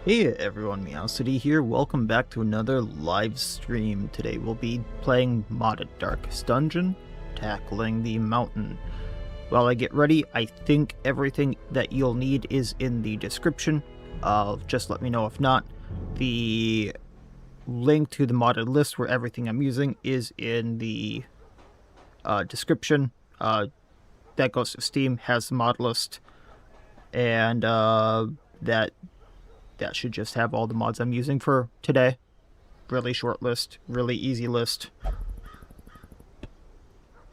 Hey everyone, Miacidae here. Welcome back to another live stream. Today we'll be playing modded Darkest Dungeon, tackling the mountain. While I get ready, I think everything that you'll need is in the description. Just let me know if not. The link to the modded list where everything I'm using is in the description. That goes to Steam, has the mod list, and that should just have all the mods I'm using for today. Really short list, really easy list.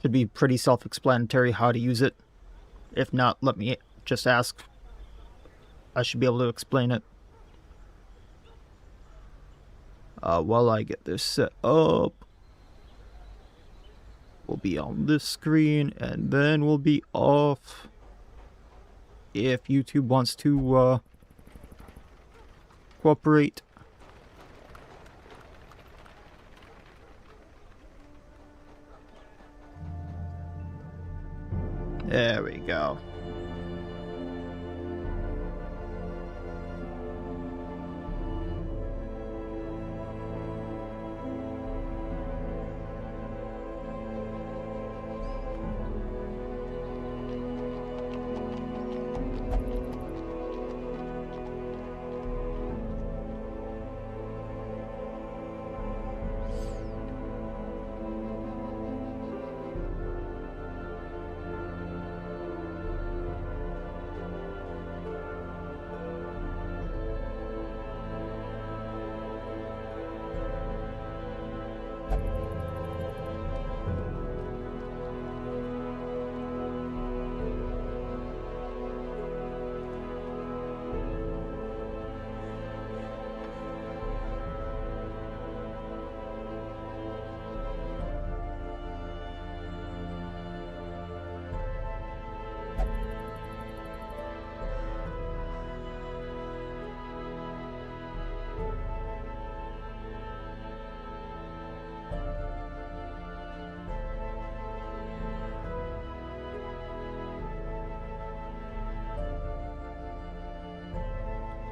Should be pretty self-explanatory how to use it. If not, let me just ask. I should be able to explain it. While I get this set up, we'll be on this screen and then we'll be off. If YouTube wants to cooperate. There we go.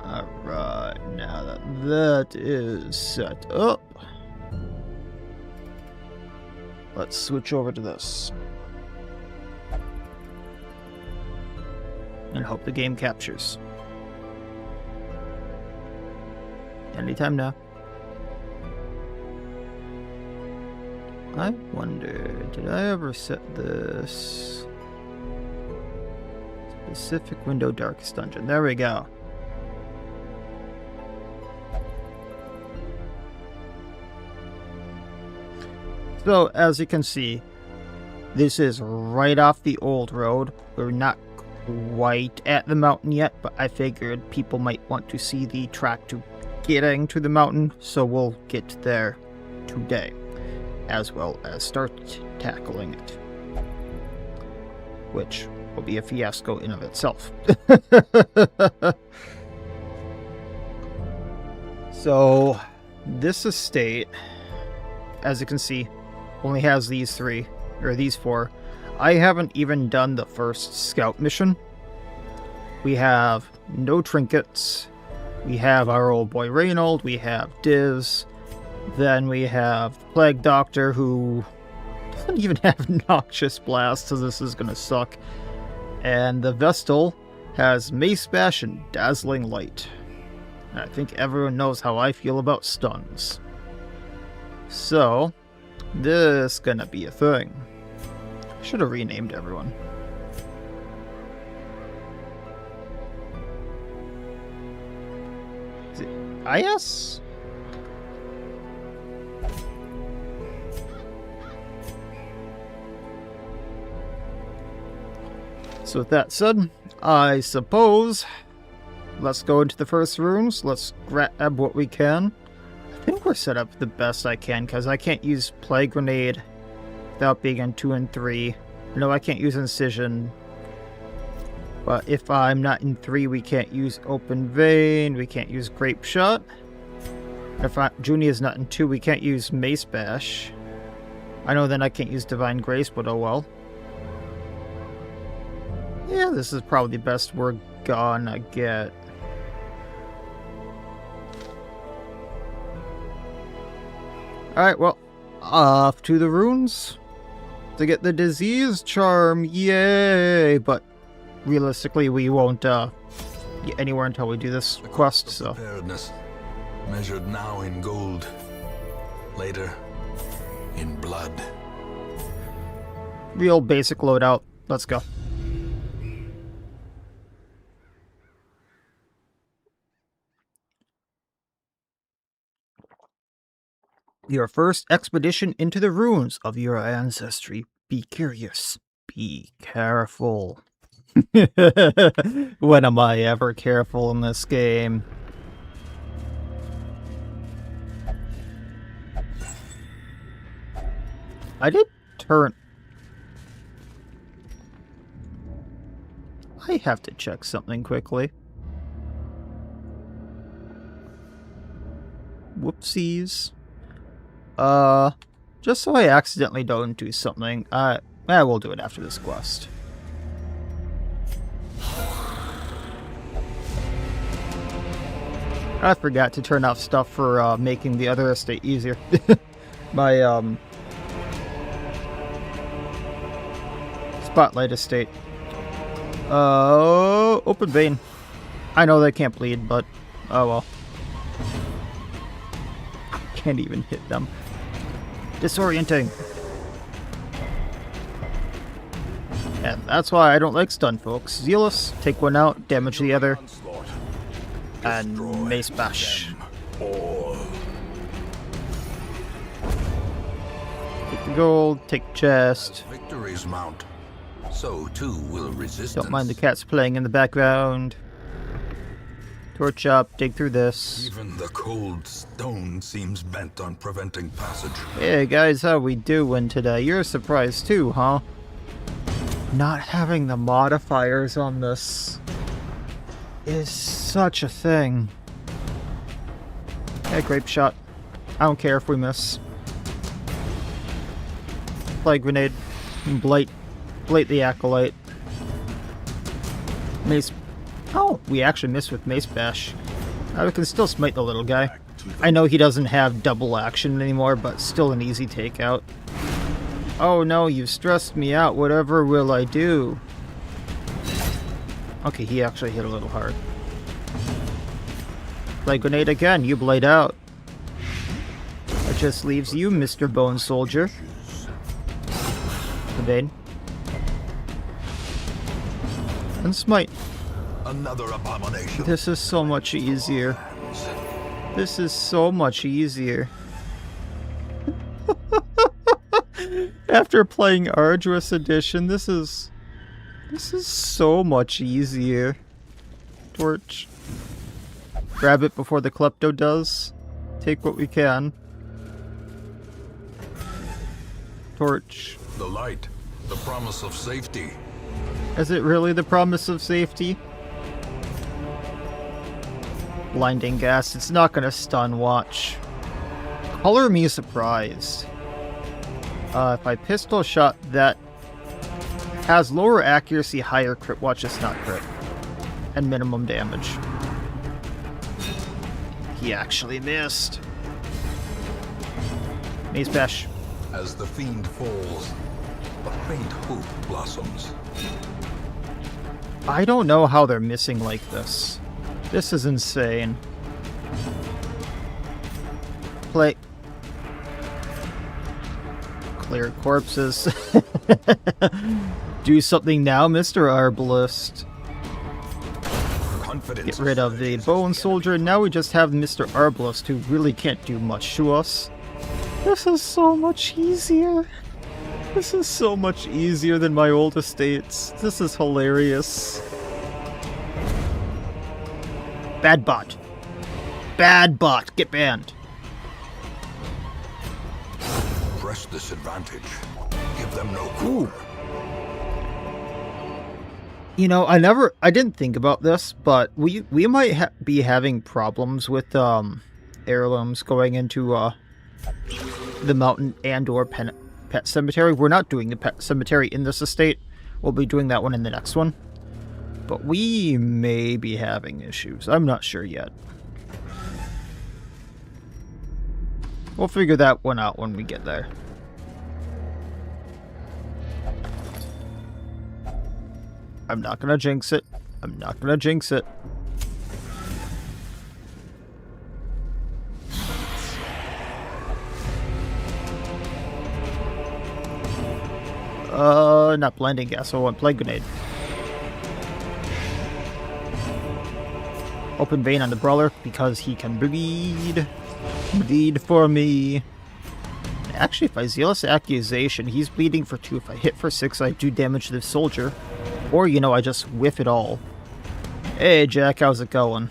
Alright, now that is set up, let's switch over to this. And hope the game captures. Anytime now. I wonder, did I ever set this? Specific window Darkest Dungeon. There we go. So, as you can see, this is right off the old road. We're not quite at the mountain yet, but I figured people might want to see the track to getting to the mountain, so we'll get there today, as well as start tackling it, which will be a fiasco in of itself. So, this estate, as you can see, only has these four. I haven't even done the first scout mission. We have no trinkets. We have our old boy Reynold. We have Diz. Then we have Plague Doctor, who doesn't even have Noxious Blast, so this is gonna suck. And the Vestal has Mace Bash and Dazzling Light. And I think everyone knows how I feel about stuns. So, this gonna be a thing. Should have renamed everyone. Is it IS? So with that said, I suppose let's go into the first rooms. Let's grab what we can. I think we're set up the best I can, because I can't use Plague Grenade without being in 2 and 3. No, I can't use Incision. But if I'm not in 3, we can't use Open Vein, we can't use Grape Shot. If Junie is not in 2, we can't use Mace Bash. I know then I can't use Divine Grace, but oh well. Yeah, this is probably the best we're gonna get. Alright, well, off to the runes to get the disease charm. Yay! But realistically, we won't get anywhere until we do this quest, so. Preparedness, measured now in gold, later in blood. Real basic loadout. Let's go. Your first expedition into the ruins of your ancestry. Be curious. Be careful. When am I ever careful in this game? I did turn... I have to check something quickly. Whoopsies. Just so I accidentally don't do something, we'll do it after this quest. I forgot to turn off stuff for, making the other estate easier. My, Spotlight estate. Open vein. I know they can't bleed, but, oh well. Can't even hit them. Disorienting. And that's why I don't like stun, folks. Zealous, take one out, damage the other. And Mace Bash. Take the gold, take chest. Victories mount, so too will resistance. Don't mind the cats playing in the background. Torch up, dig through this. Even the cold stone seems bent on preventing passage. Hey guys, how we doing today? You're surprised too, huh? Not having the modifiers on this is such a thing. Yeah, grape shot. I don't care if we miss. Plague grenade. Blight the acolyte. Mace. Oh, we actually missed with Mace Bash. We can still smite the little guy. I know he doesn't have double action anymore, but still an easy takeout. Oh no, you've stressed me out. Whatever will I do? Okay, he actually hit a little hard. Blade grenade again, you blade out. That just leaves you, Mr. Bone Soldier. Evade. And smite. Another abomination. This is so much easier. This is so much easier. After playing Arduous Edition, this is so much easier. Torch. Grab it before the Klepto does. Take what we can. Torch. The light, the promise of safety. Is it really the promise of safety? Blinding gas. It's not gonna stun, watch. Color me surprised. If I pistol shot, that has lower accuracy, higher crit. Watch this not crit. And minimum damage. He actually missed. Mace Bash. As the fiend falls, a faint hope blossoms. I don't know how they're missing like this. This is insane. Play. Clear corpses. Do something now, Mr. Arbalist. Get rid of the Bone Soldier, and now we just have Mr. Arbalist, who really can't do much to us. This is so much easier. This is so much easier than my old estates. This is hilarious. Bad bot. Bad bot. Get banned. Press this advantage. Give them no quarter. You know, I didn't think about this, but we might be having problems with heirlooms going into the mountain and or pet cemetery. We're not doing the pet cemetery in this estate. We'll be doing that one in the next one. But we may be having issues. I'm not sure yet. We'll figure that one out when we get there. I'm not gonna jinx it. I'm not gonna jinx it. Not blinding gas. I want plague grenade. Open vein on the brawler because he can bleed. Bleed for me. Actually, if I Zealous Accusation, he's bleeding for 2. If I hit for 6, I do damage to the soldier. Or, you know, I just whiff it all. Hey, Jack, how's it going?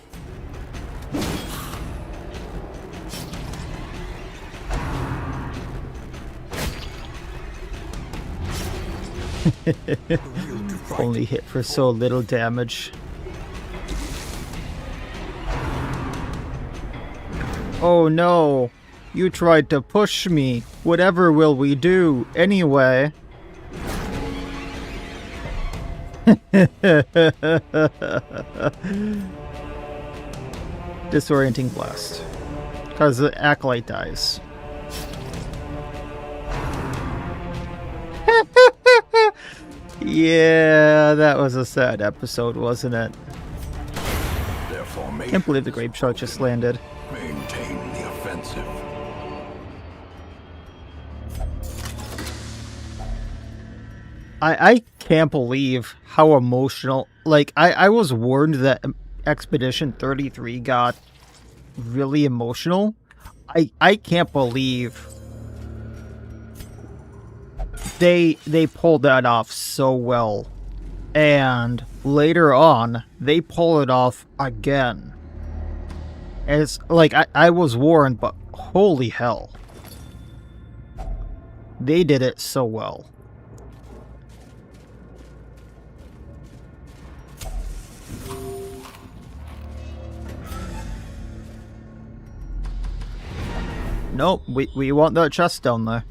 Only hit for so little damage. Oh no! You tried to push me! Whatever will we do, anyway? Disorienting blast. Because the Acolyte dies. Yeah, that was a sad episode, wasn't it? Can't believe the grape shot just landed. Maintain the offensive. I can't believe how emotional. Like, I was warned that Expedition 33 got really emotional. I can't believe they pulled that off so well. And later on, they pull it off again. And it's like, I was warned, but holy hell. They did it so well. Nope, we want that chest down there.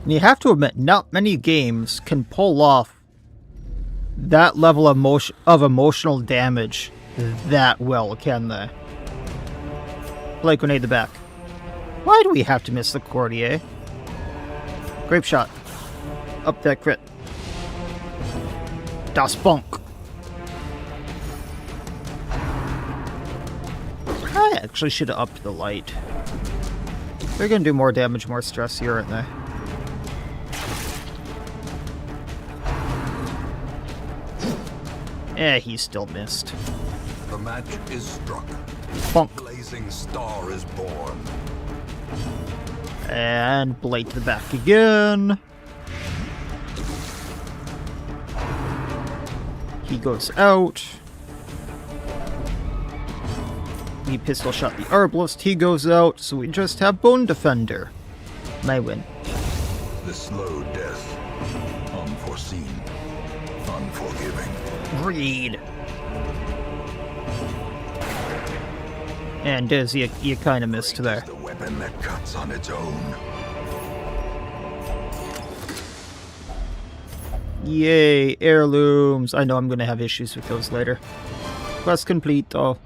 And you have to admit, not many games can pull off that level of emotional damage that well, can they? Plague grenade the back. Why do we have to miss the courtier? Grape shot. Up that crit. Das Bunk. I actually should have upped the light. They're gonna do more damage, more stress here, aren't they? He still missed. The match is struck. Bonk. Blazing star is born. And blade to the back again. He goes out. We pistol shot the Herbalist. He goes out. So we just have Bone Defender. My win. The slow death. Unforeseen. Unforgiving. Read. And Diz, you kind of missed there. The weapon that cuts on its own. Yay, heirlooms. I know I'm going to have issues with those later. Quest complete, though.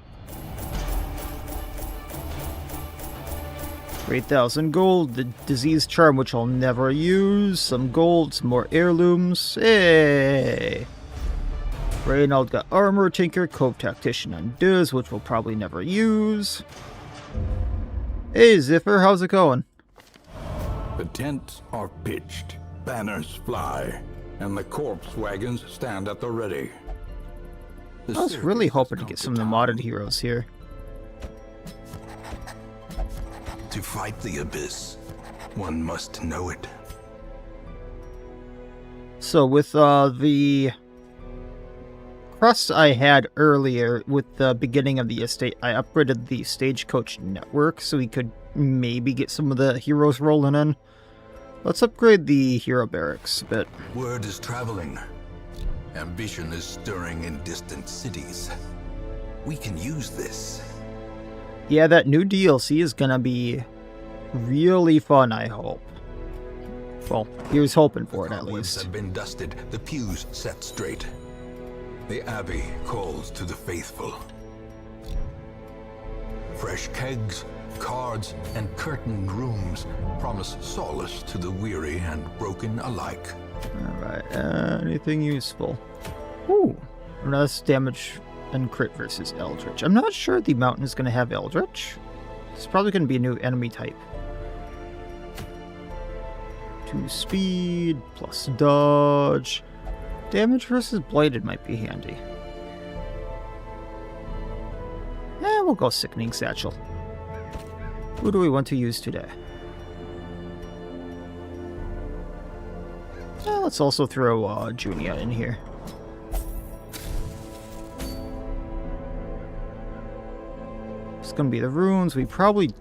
3,000 gold, the disease charm, which I'll never use, some gold, some more heirlooms. Hey! Reynald got armor, tinker, cove tactician, and Diz, which we'll probably never use. Hey Ziffer, how's it going? The tents are pitched, banners fly, and the corpse wagons stand at the ready. I was really hoping to get some of the modded heroes here. To fight the abyss, one must know it. So with the quests I had earlier with the beginning of the estate, I upgraded the Stagecoach network so we could maybe get some of the heroes rolling in. Let's upgrade the hero barracks a bit. Word is traveling. Ambition is stirring in distant cities. We can use this. Yeah, that new DLC is gonna be really fun, I hope. Well, he was hoping for it, at Cobwebs least. have been dusted, the pews set straight. The Abbey calls to the faithful. Fresh kegs, cards, and curtained rooms promise solace to the weary and broken alike. Alright, anything useful? Ooh, less damage and crit versus Eldritch. I'm not sure the mountain is going to have Eldritch. It's probably going to be a new enemy type. 2 speed, plus dodge. Damage versus blighted might be handy. We'll go Sickening Satchel. Who do we want to use today? Let's also throw Junia in here. It's going to be the runes. We probably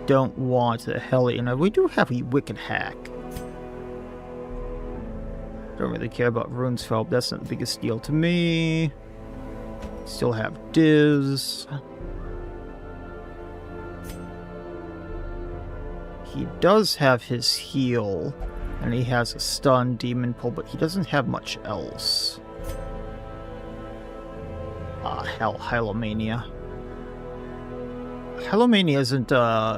don't want a Hellion. We do have a Wicked Hack. Don't really care about Runes Help. That's not the biggest deal to me. Still have Diz. He does have his heal, and he has a stun, demon pull, but he doesn't have much else. Hell, Hylomania. Hylomania isn't,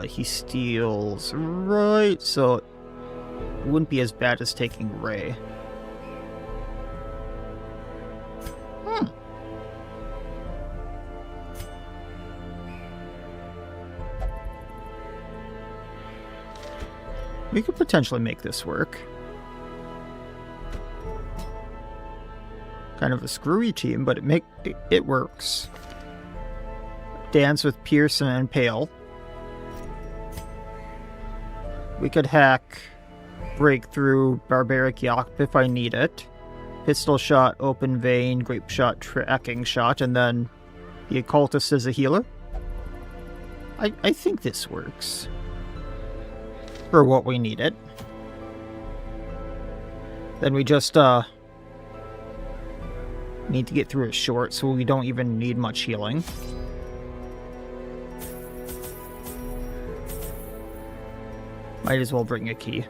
he steals, right? So it wouldn't be as bad as taking Ray. We could potentially make this work. Kind of a screwy team, but it works. Dance with Pearson and Pale. We could hack Breakthrough, Barbaric Yawp if I need it. Pistol Shot, Open Vein, Grape Shot, Tracking Shot, and then the Occultist as a healer. I think this works. For what we need it. Then we just need to get through a short, so we don't even need much healing. Might as well bring a key.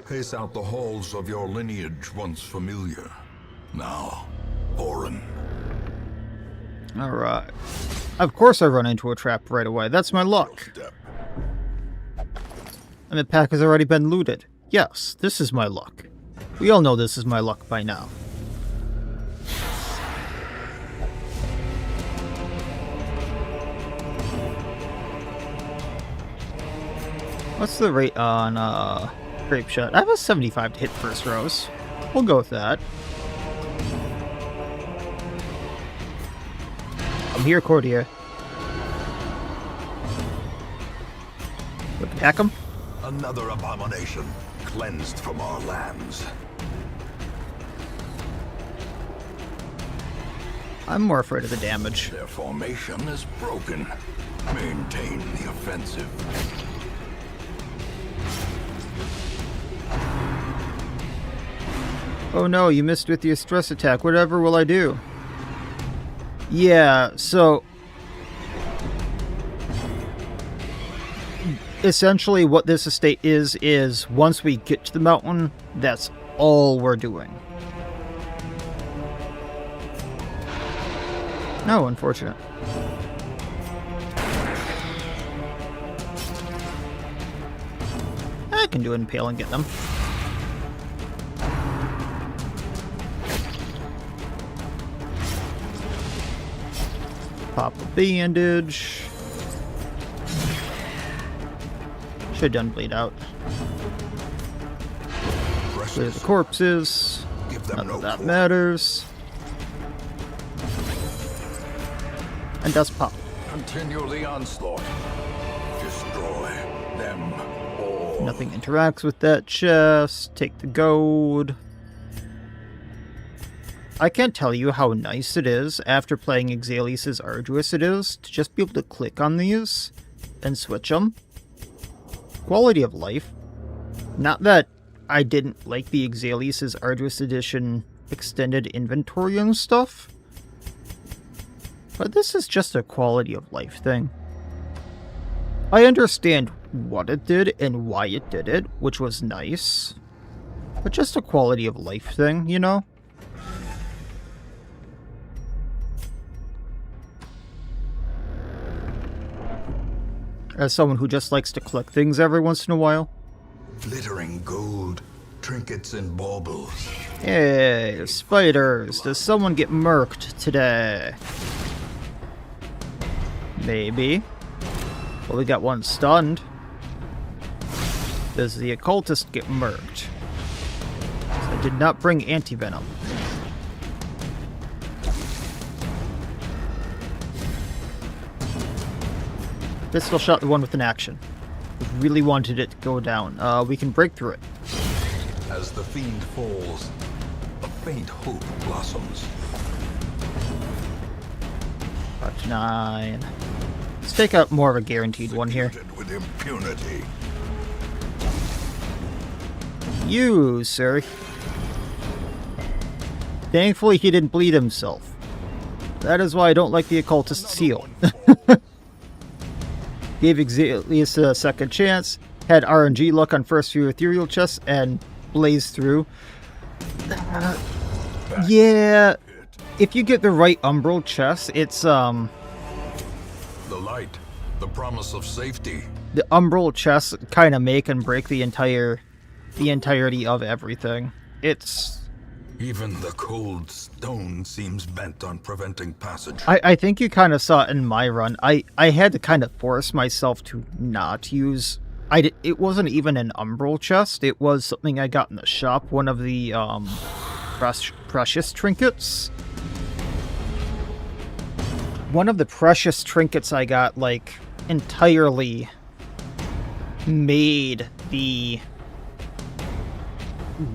Pace out the halls of your lineage once familiar. Now, foreign. Alright. Of course I run into a trap right away. That's my luck. And the pack has already been looted. Yes, this is my luck. We all know this is my luck by now. What's the rate on Grape Shot? I have a 75 to hit first rows. We'll go with that. I'm here, Cordia. We can hack him. Another abomination cleansed from our lands. I'm more afraid of the damage. Their formation is broken. Maintain the offensive. Oh no, you missed with your stress attack. Whatever will I do? Yeah, so essentially what this estate is once we get to the mountain, that's all we're doing. No, unfortunate. I can do an impale and get them. Pop a bandage. Should have done bleed out. Clear the corpses. None of that matters. And dust pop. Continue the onslaught. Destroy them all. Nothing interacts with that chest. Take the gold. I can't tell you how nice it is after playing Exalius' Arduous it is to just be able to click on these and switch them. Quality of life. Not that I didn't like the Exalius' Arduous Edition extended inventory and stuff, but this is just a quality of life thing. I understand what it did and why it did it, which was nice. But just a quality of life thing, you know? As someone who just likes to collect things every once in a while. Glittering gold, trinkets and baubles. Hey, spiders, does someone get murked today? Maybe. Well, we got one stunned. Does the occultist get murked? I did not bring anti-venom. Pistol shot the one with an action. Really wanted it to go down. We can break through it. As the fiend falls, a faint hope blossoms. Touch 9. Let's take out more of a guaranteed one here. Executed with impunity. You, sir. Thankfully, he didn't bleed himself. That is why I don't like the occultist's heal. Gave Exilius a second chance, had RNG luck on first few ethereal chests, and blazed through. Yeah, if you get the right umbral chest, it's, The light, the promise of safety. the umbral chests kind of make and break the entirety of everything. It's... Even the cold stone seems bent on preventing passage. I think you kind of saw it in my run. I had to kind of force myself to not use... it wasn't even an umbral chest. It was something I got in the shop. One of the precious trinkets. One of the precious trinkets I got, like, entirely made the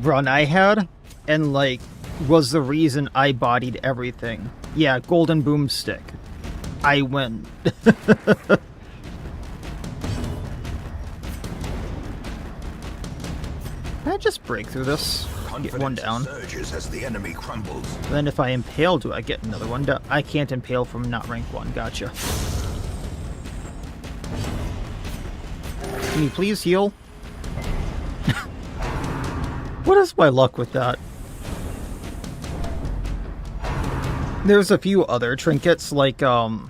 run I had. And, like, was the reason I bodied everything. Yeah, golden boomstick. I win. Can I just break through this? Get one down. Surges as the enemy crumbles. Then if I impale, do I get another one down? I can't impale from not rank 1. Gotcha. Can you please heal? What is my luck with that? There's a few other trinkets, like, the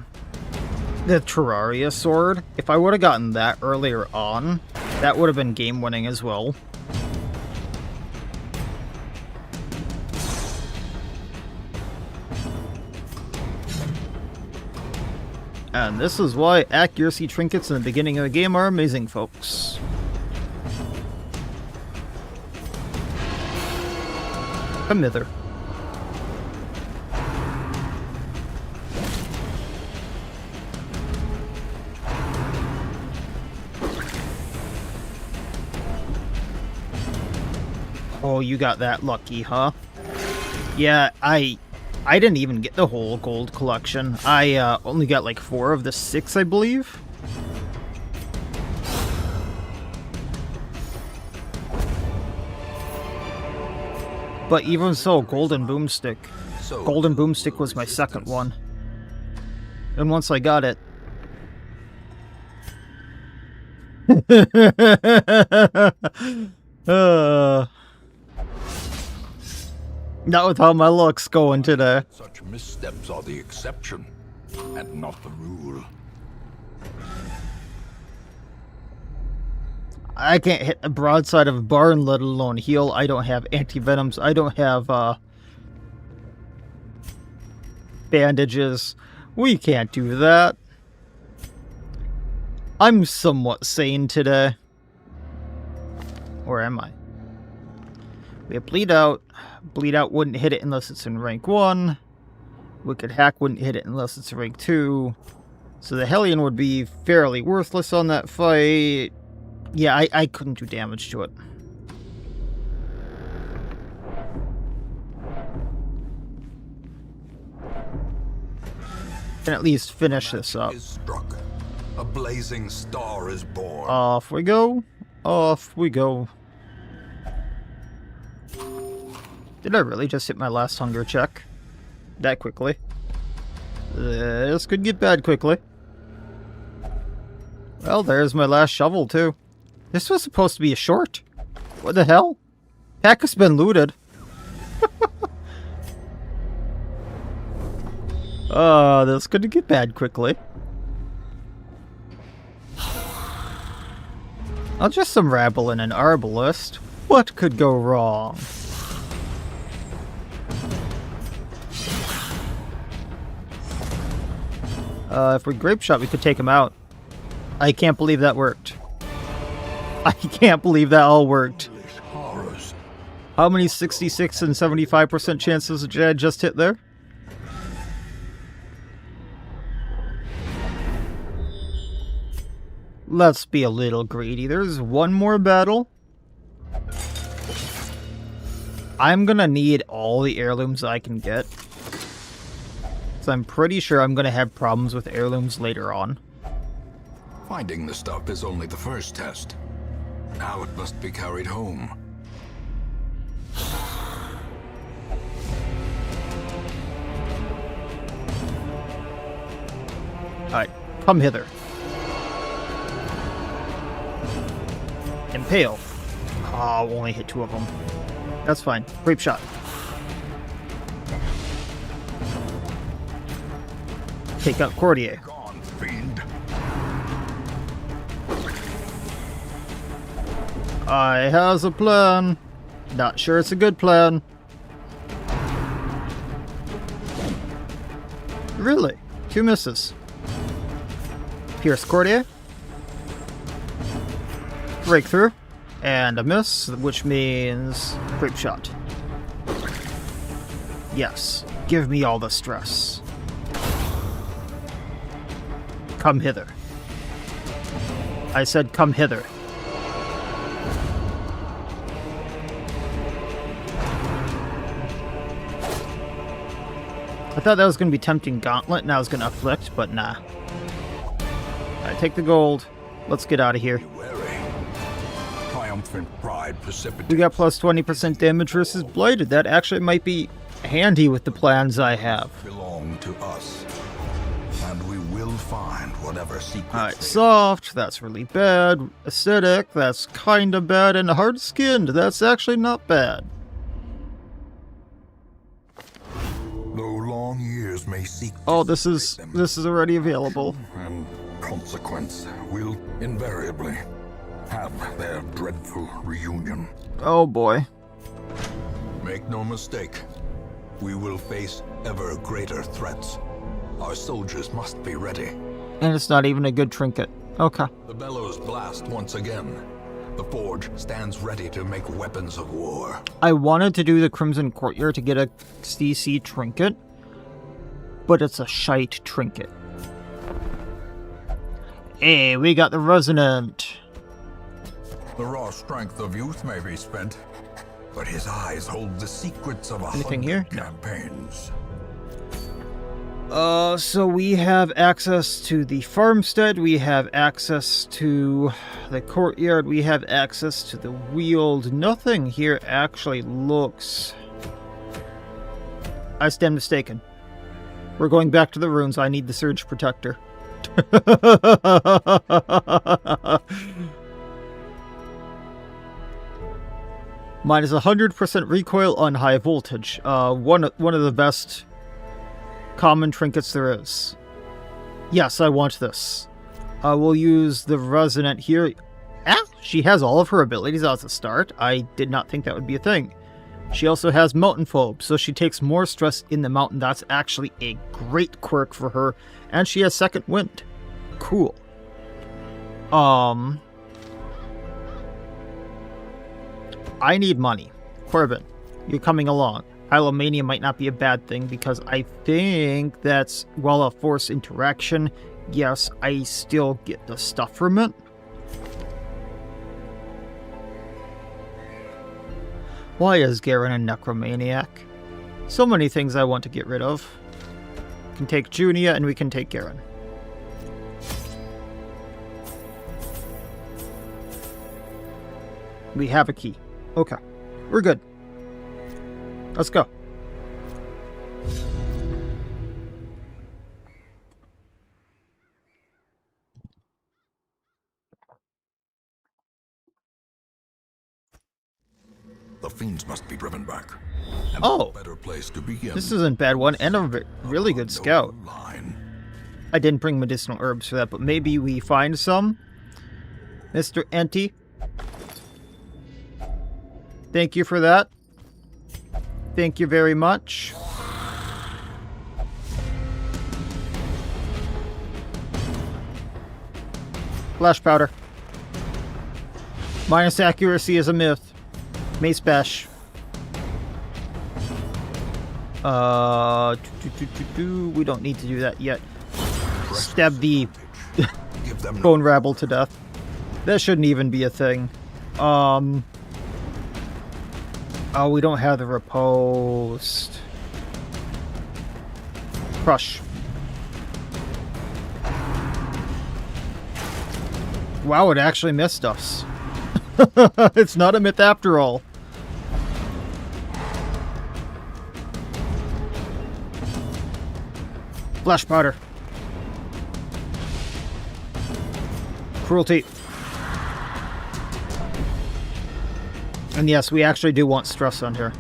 Terraria sword. If I would have gotten that earlier on, that would have been game-winning as well. And this is why accuracy trinkets in the beginning of the game are amazing, folks. Come hither. Oh, you got that lucky, huh? Yeah, I didn't even get the whole gold collection. I only got like 4 of the 6, I believe. But even so, Golden Boomstick. Golden Boomstick was my second one. And once I got it... Not with how my luck's going today. Such missteps are the exception, and not the rule. I can't hit the broadside of a barn, let alone heal. I don't have anti-venoms. I don't have, bandages. We can't do that. I'm somewhat sane today. Or am I? We have Bleed Out. Bleed Out wouldn't hit it unless it's in rank 1. Wicked Hack wouldn't hit it unless it's in rank 2. So the Hellion would be fairly worthless on that fight. Yeah, I couldn't do damage to it. Can at least finish this up. Is struck. A blazing star is born. Off we go. Off we go. Did I really just hit my last hunger check? That quickly? This could get bad quickly. Well, there's my last shovel, too. This was supposed to be a short. What the hell? Pack has been looted. That's gonna get bad quickly. Oh, just some rabble and an arbalist. What could go wrong? If we grape shot, we could take him out. I can't believe that worked. I can't believe that all worked. How many 66 and 75% chances did I just hit there? Let's be a little greedy. There's one more battle. I'm gonna need all the heirlooms I can get. So I'm pretty sure I'm gonna have problems with heirlooms later on. Finding the stuff is only the first test. Now it must be carried home. Alright, come hither. Impale. Oh, only hit 2 of them. That's fine. Grape shot. Take out Courtier. Gone, fiend. I has a plan. Not sure it's a good plan. Really? 2 misses. Pierce Courtier. Breakthrough. And a miss, which means grape shot. Yes. Give me all the stress. Come hither. I said come hither. I thought that was going to be tempting gauntlet and I was going to afflict, but nah. Alright, take the gold. Let's get out of here. Triumphant pride precipitates. We got plus 20% damage versus blighted. That actually might be handy with the plans I have. Belong to us, and we will find whatever secrets. Alright, soft, that's really bad. Acidic, that's kinda bad. And hard-skinned, that's actually not bad. Though long years may seek. Oh, this is already available. And consequence will invariably have their dreadful reunion. Oh boy. Make no mistake, we will face ever greater threats. Our soldiers must be ready. And it's not even a good trinket. Okay. The bellows blast once again. The forge stands ready to make weapons of war. I wanted to do the Crimson Courtyard to get a CC trinket, but it's a shite trinket. Hey, we got the resonant. The raw strength of youth may be spent, but his eyes hold the secrets of Anything 100 here? campaigns. So we have access to the farmstead, we have access to the courtyard, we have access to the weald. Nothing here actually looks... I stand mistaken. We're going back to the ruins. I need the surge protector. Mine is 100% recoil on high voltage. One of the best common trinkets there is. Yes, I want this. We'll use the resonant here. She has all of her abilities as a start. I did not think that would be a thing. She also has mountain phobe, so she takes more stress in the mountain. That's actually a great quirk for her. And she has second wind. Cool. I need money. Corbin, you're coming along. Hylomania might not be a bad thing because I think that's, well, a force interaction. Yes, I still get the stuff from it. Why is Garen a necromaniac? So many things I want to get rid of. We can take Junia and we can take Garen. We have a key. Okay. We're good. Let's go. The fiends must be driven back. And Oh. a better place to begin. This isn't a bad one, and a really good scout. Line. I didn't bring medicinal herbs for that, but maybe we find some. Mr. Enti. Thank you for that. Thank you very much. Flash powder. Minus accuracy is a myth. Mace bash. We don't need to do that yet. Stab the Give them bone rabble to death. That shouldn't even be a thing. Oh, we don't have the riposte. Crush. Wow, it actually missed us. It's not a myth after all. Flash powder. Cruelty. And yes, we actually do want stress on here.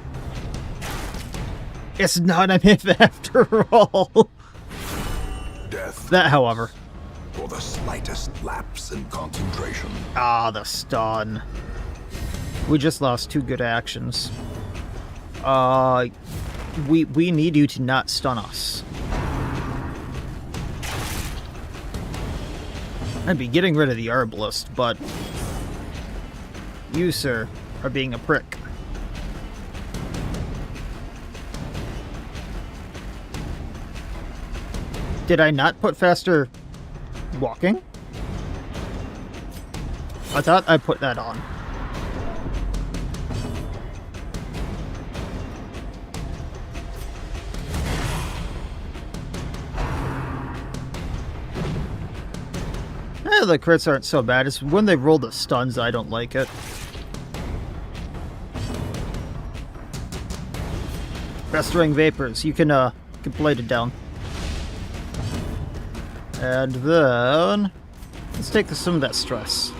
It's not a myth after all. death That, however. for the slightest lapse in concentration. Ah, the stun. We just lost 2 good actions. We need you to not stun us. I'd be getting rid of the Herbalist, but you, sir, are being a prick. Did I not put faster walking? I thought I put that on. The crits aren't so bad. It's when they roll the stuns I don't like it. Festering Vapors. You can blade it down. And then let's take some of that stress.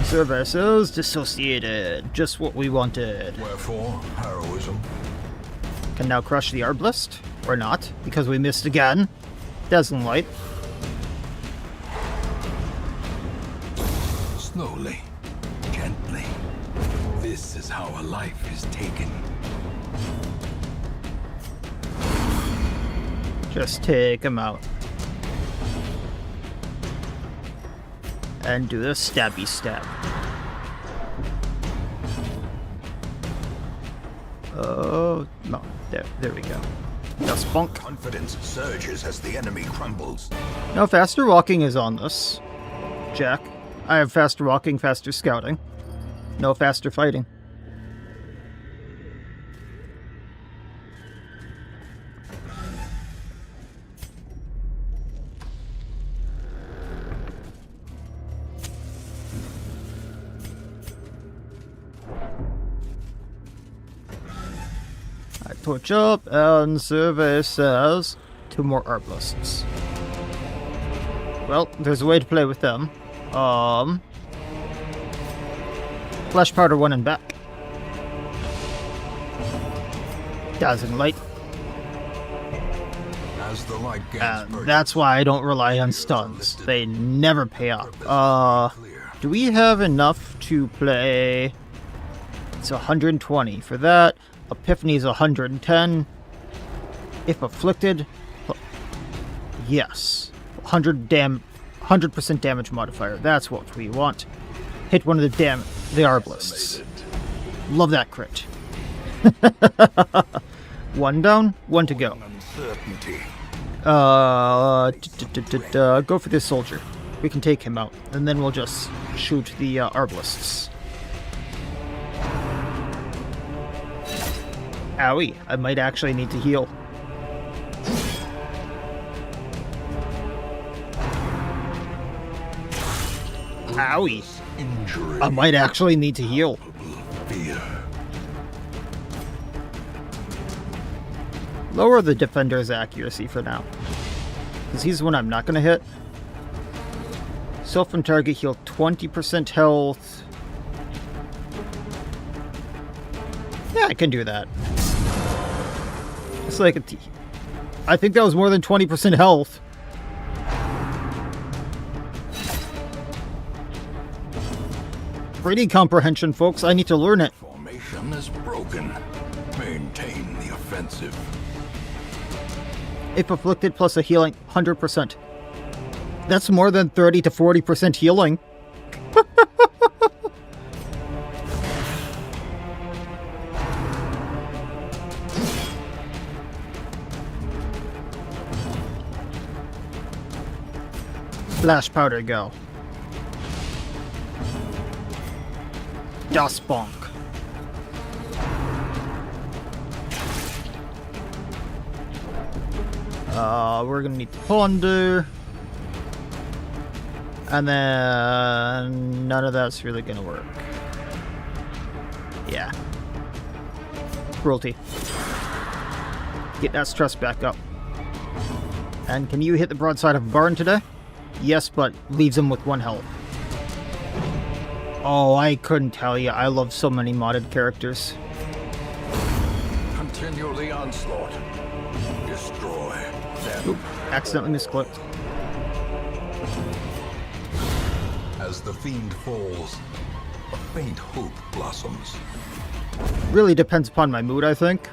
Services dissociated. Just what we wanted. Wherefore, heroism. Can now crush the Herbalist. Or not, because we missed again. Dazzling Light. Slowly, gently. This is how a life is taken. Just take him out. And do the stabby stab. Oh, no. There we go. Now spunk. Confidence surges as the enemy crumbles. No, faster walking is on this, Jack. I have faster walking, faster scouting. No faster fighting. I torch up, and survey says 2 more Herbalists. Well, there's a way to play with them. Flash powder 1 and back. Dazzling Light. As the light gains purchase, That's why I don't rely on stuns. They never pay off. Do we have enough to play? It's 120 for that. Epiphany's 110. If afflicted, yes, 100% damage modifier. That's what we want. Hit one of the Arbalists. Love that crit. 1 down, 1 to go. uncertainty. Go for this soldier. We can take him out, and then we'll just shoot the Arbalists. Owie, I might actually need to heal. Owie, Injury. I might actually need to heal. Fear. Lower the defender's accuracy for now, because he's the one I'm not going to hit. Self and target heal 20% health. Yeah, I can do that. It's like I think that was more than 20% health. Pretty comprehension, folks. I need to learn it. Formation is broken. Maintain the offensive. If afflicted plus a healing, 100%. That's more than 30 to 40% healing. Flash powder, go. Das Bonk. We're gonna need to ponder. And then none of that's really gonna work. Yeah. Cruelty. Get that stress back up. And can you hit the broadside of a barn today? Yes, but leaves him with 1 health. Oh, I couldn't tell you. I love so many modded characters. Continue the onslaught. Destroy them. Oop, accidentally misclicked. As the fiend falls, a faint hope blossoms. Really depends upon my mood, I think.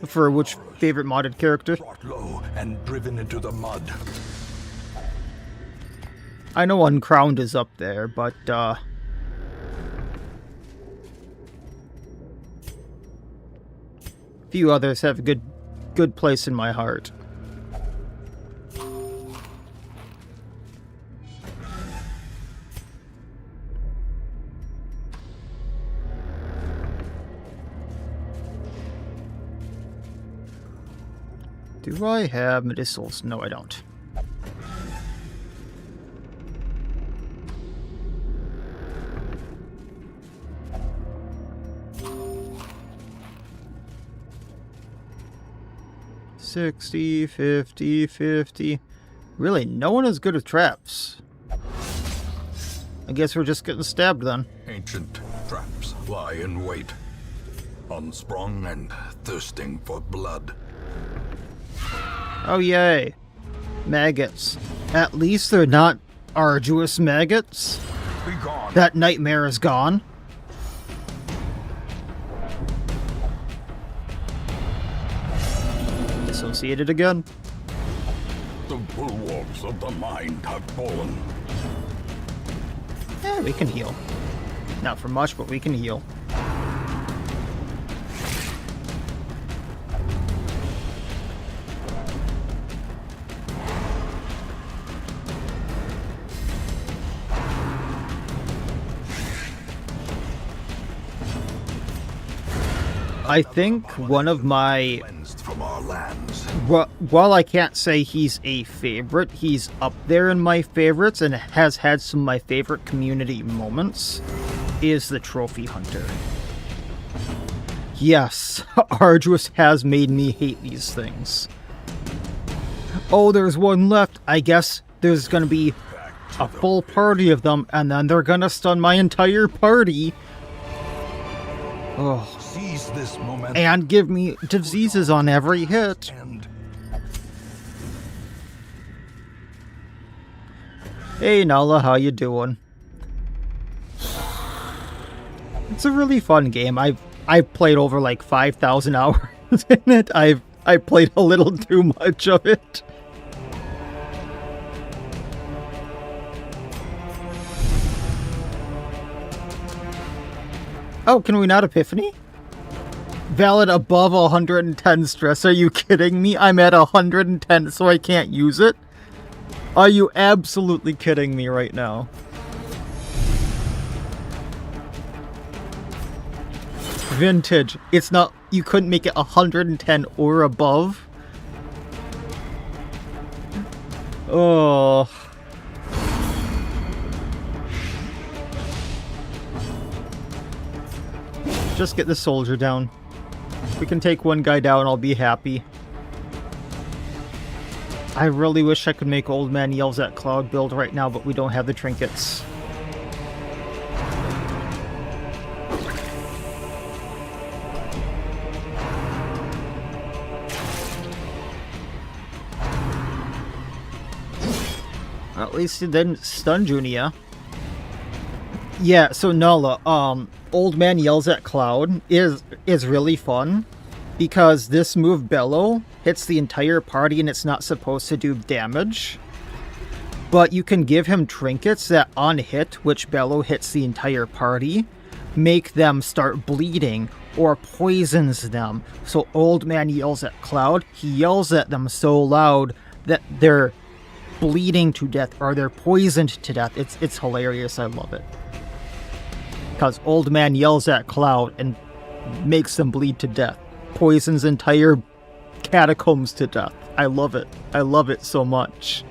For which favorite modded character. Brought low and driven into the mud. I know Uncrowned is up there, but few others have a good place in my heart. Do I have medicinals? No, I don't. $60, $50, $50. Really, no one is good with traps. I guess we're just getting stabbed then. Ancient traps lie in wait, unsprung and thirsting for blood. Oh yay. Maggots. At least they're not arduous maggots. Be gone. That nightmare is gone. Dissociated again. The bulwarks of the mind have fallen. Yeah, we can heal. Not for much, but we can heal. I think one of my... Cleansed from our lands. While I can't say he's a favorite, he's up there in my favorites and has had some of my favorite community moments, is the Trophy Hunter. Yes, Arduous has made me hate these things. Oh, there's one left. I guess there's gonna be a full party of them, and then they're gonna stun my entire party. Oh. Seize this momentum. And give me diseases on every hit. Hey Nala, how you doing? It's a really fun game. I've played over like 5,000 hours in it. I played a little too much of it. Oh, can we not Epiphany? Valid above 110 stress. Are you kidding me? I'm at 110, so I can't use it? Are you absolutely kidding me right now? Vintage. It's not... You couldn't make it 110 or above? Oh... Just get the soldier down. If we can take one guy down, I'll be happy. I really wish I could make Old Man Yells at Cloud build right now, but we don't have the trinkets. at least it didn't stun Junia. Yeah, so Nala, Old Man Yells at Cloud is really fun because this move Bellow hits the entire party and it's not supposed to do damage. But you can give him trinkets that on hit, which Bellow hits the entire party, make them start bleeding or poisons them. So Old Man Yells at Cloud, he yells at them so loud that they're bleeding to death or they're poisoned to death. It's hilarious. I love it. Because Old Man yells at Cloud and makes them bleed to death. Poisons entire catacombs to death. I love it. I love it so much.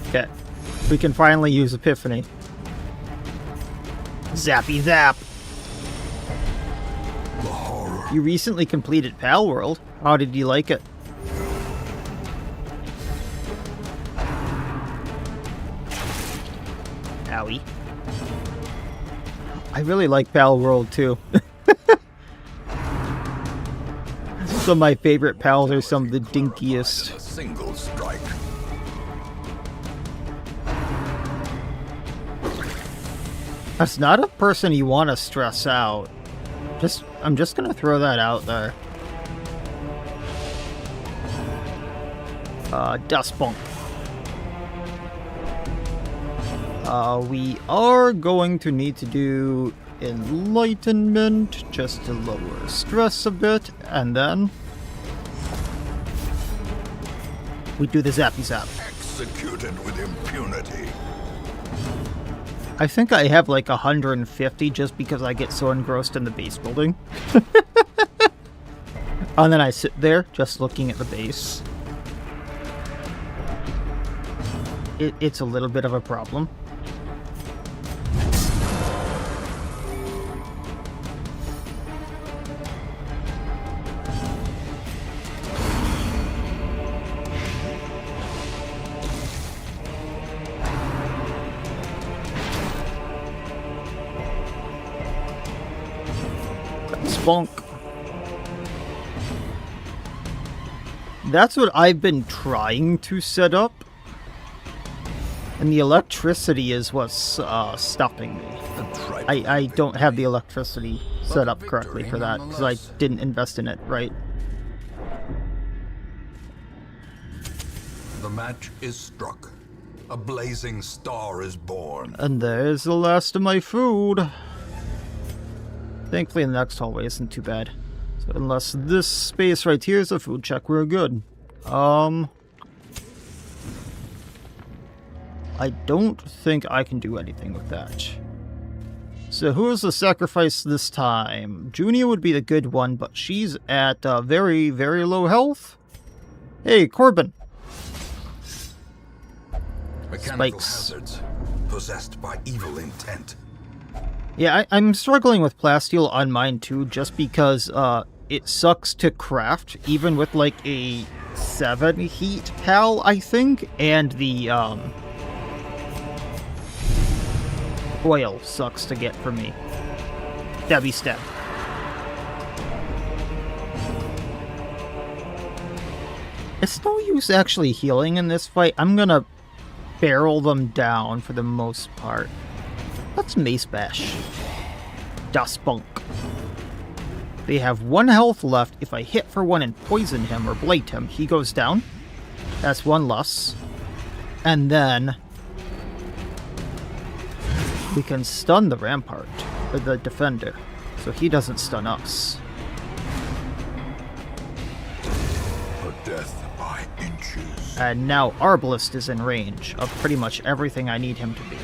Okay. We can finally use Epiphany. Zappy zap! The horror. You recently completed Pal World. How did you like it? Owie. I really like Pal World too. Some of my favorite pals are some of the dinkiest. A single strike. That's not a person you want to stress out. I'm just gonna throw that out there. Dust Bunk. We are going to need to do Enlightenment just to lower stress a bit, and then we do the Zappy Zap. Executed with impunity. I think I have like 150 just because I get so engrossed in the base building. And then I sit there just looking at the base. It's a little bit of a problem. Spunk. That's what I've been trying to set up. And the electricity is what's stopping me. I don't have the electricity set up correctly for that because I didn't invest in it right. The match is struck. A blazing star is born. And there's the last of my food. Thankfully, the next hallway isn't too bad. So unless this space right here is a food check, we're good. I don't think I can do anything with that. So who is the sacrifice this time? Junia would be the good one, but she's at very, very low health. Hey, Corbin. Mechanical Spikes. hazards possessed by evil intent. Yeah, I'm struggling with plasteel on mine too, just because it sucks to craft, even with like a 7 heat pal, I think, and the oil sucks to get for me. Stabby stab. It's no use actually healing in this fight. I'm gonna barrel them down for the most part. Let's Mace Bash. Dust Bunk. They have 1 health left. If I hit for 1 and poison him or blight him, he goes down. That's 1 less. And then we can stun the Rampart, or the Defender, so he doesn't stun us. A death by inches. And now Arbalest is in range of pretty much everything I need him to be.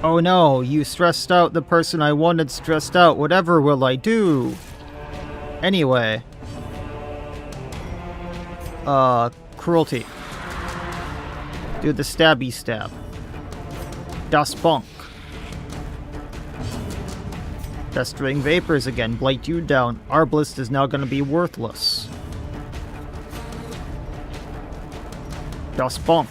Oh no, you stressed out the person I wanted stressed out. Whatever will I do? Anyway. Cruelty. Do the stabby stab. Dust Bunk. Festering Vapors again. Blight you down. Arbalest is now going to be worthless. Dust Bunk.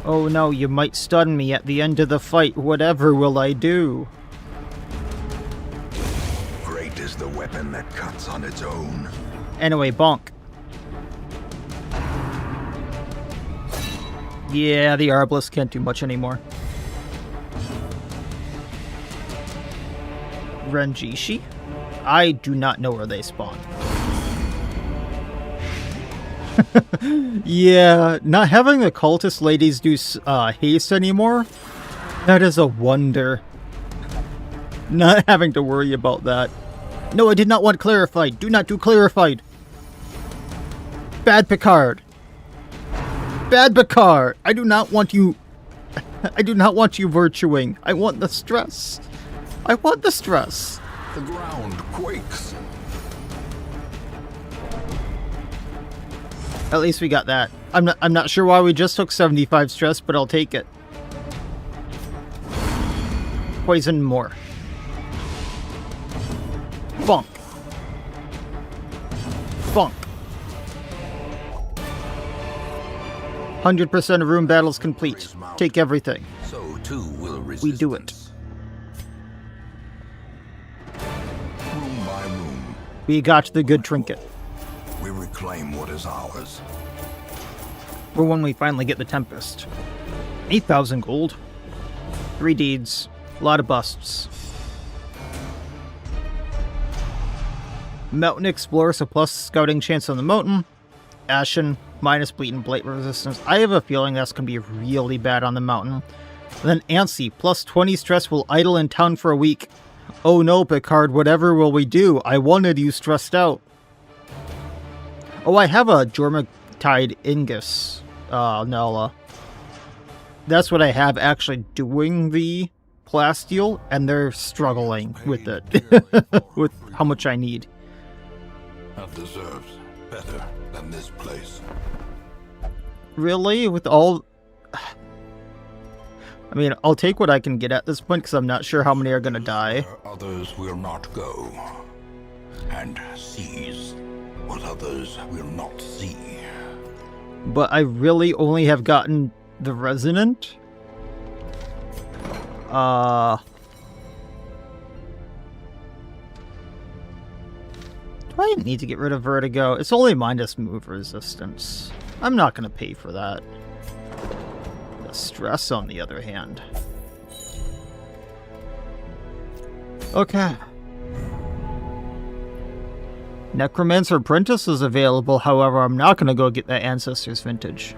Oh no, you might stun me at the end of the fight. Whatever will I do? Great is the weapon that cuts on its own. Anyway, bonk. Yeah, the Arbalest can't do much anymore. Renjishi? I do not know where they spawn. Yeah, not having the cultist ladies do haste anymore, that is a wonder. Not having to worry about that. No, I did not want clarified. Do not do clarified. Bad Picard. Bad Picard. I do not want you... I do not want you virtuing. I want the stress. I want the stress. The ground quakes. At least we got that. I'm not sure why we just took 75 stress, but I'll take it. Poison more. Bonk. Bonk. 100% of room battles complete. Take everything. So too will resistance. We do it. Room by room, We got the good trinket. we reclaim what is ours. For when we finally get the Tempest. 8,000 gold. 3 deeds. A lot of busts. Mountain Explorer, so plus scouting chance on the mountain. Ashen, minus bleed and blight resistance. I have a feeling that's going to be really bad on the mountain. Then Antsy, plus 20 stress, will idle in town for a week. Oh no, Picard, whatever will we do? I wanted you stressed out. Oh, I have a Jormatide Ingus, Nella. That's what I have actually doing the plasteel, and they're struggling with it. With how much I need. That deserves better than this place. Really? With all... I mean, I'll take what I can get at this point, because I'm not sure how many are going to die. Where others will not go, and seize what others will not see. But I really only have gotten the Resonant. Do I need to get rid of Vertigo? It's only minus move resistance. I'm not going to pay for that. The Stress, on the other hand. Okay. Necromancer Apprentice is available, however, I'm not going to go get that Ancestors Vintage.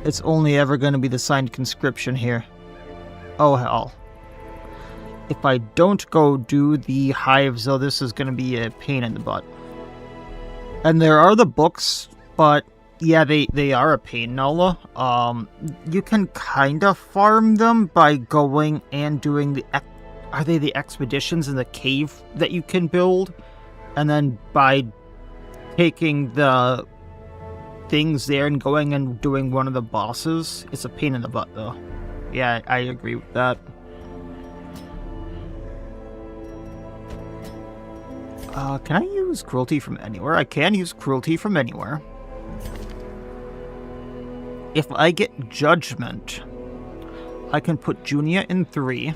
It's only ever going to be the signed conscription here. Oh hell. If I don't go do the hives, though, this is going to be a pain in the butt. And there are the books, but yeah, they are a pain, Nola. You can kind of farm them by going and doing the... Are they the expeditions in the cave that you can build? And then by taking the things there and going and doing one of the bosses, it's a pain in the butt, though. Yeah, I agree with that. Can I use cruelty from anywhere? I can use cruelty from anywhere. If I get judgment, I can put Junia in 3.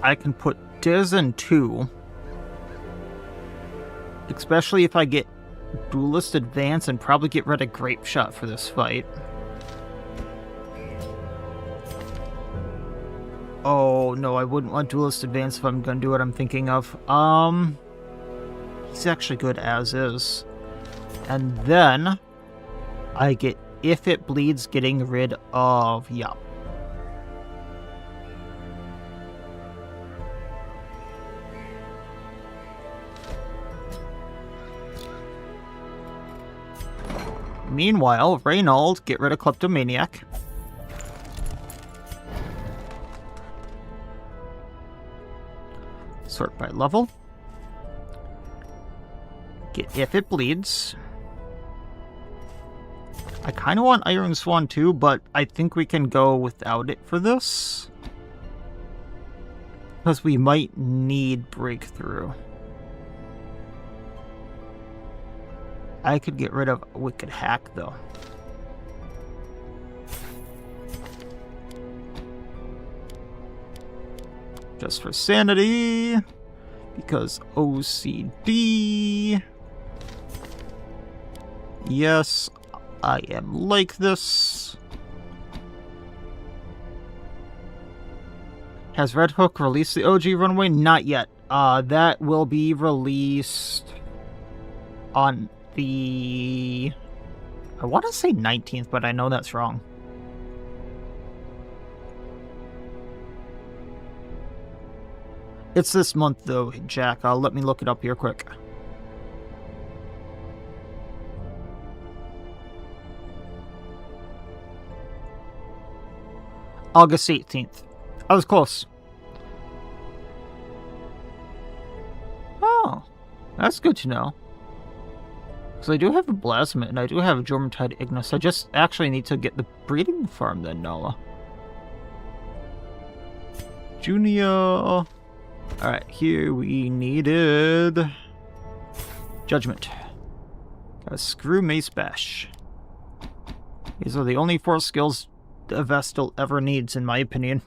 I can put Diz in 2. Especially if I get Duelist Advance and probably get rid of Grape Shot for this fight. Oh, no, I wouldn't want Duelist Advance if I'm going to do what I'm thinking of. He's actually good as is. And then I get If It Bleeds, getting rid of Yup. Meanwhile, Reynold, get rid of Kleptomaniac. Sort by level. Get If It Bleeds. I kind of want Iron Swan too, but I think we can go without it for this. Because we might need breakthrough. I could get rid of Wicked Hack, though. Just for sanity. Because OCD. Yes, I am like this. Has Red Hook released the OG runway? Not yet. That will be released on the... I want to say 19th, but I know that's wrong. It's this month, though, Jack. Let me look it up here quick. August 18th. I was close. Oh, that's good to know. Because I do have a Blasma, and I do have a Jormuntide Ignis. I just actually need to get the breeding farm then, Nala. Junior... Alright, here we needed... Judgment. Gotta screw Mace Bash. These are the only 4 skills a Vestal ever needs, in my opinion.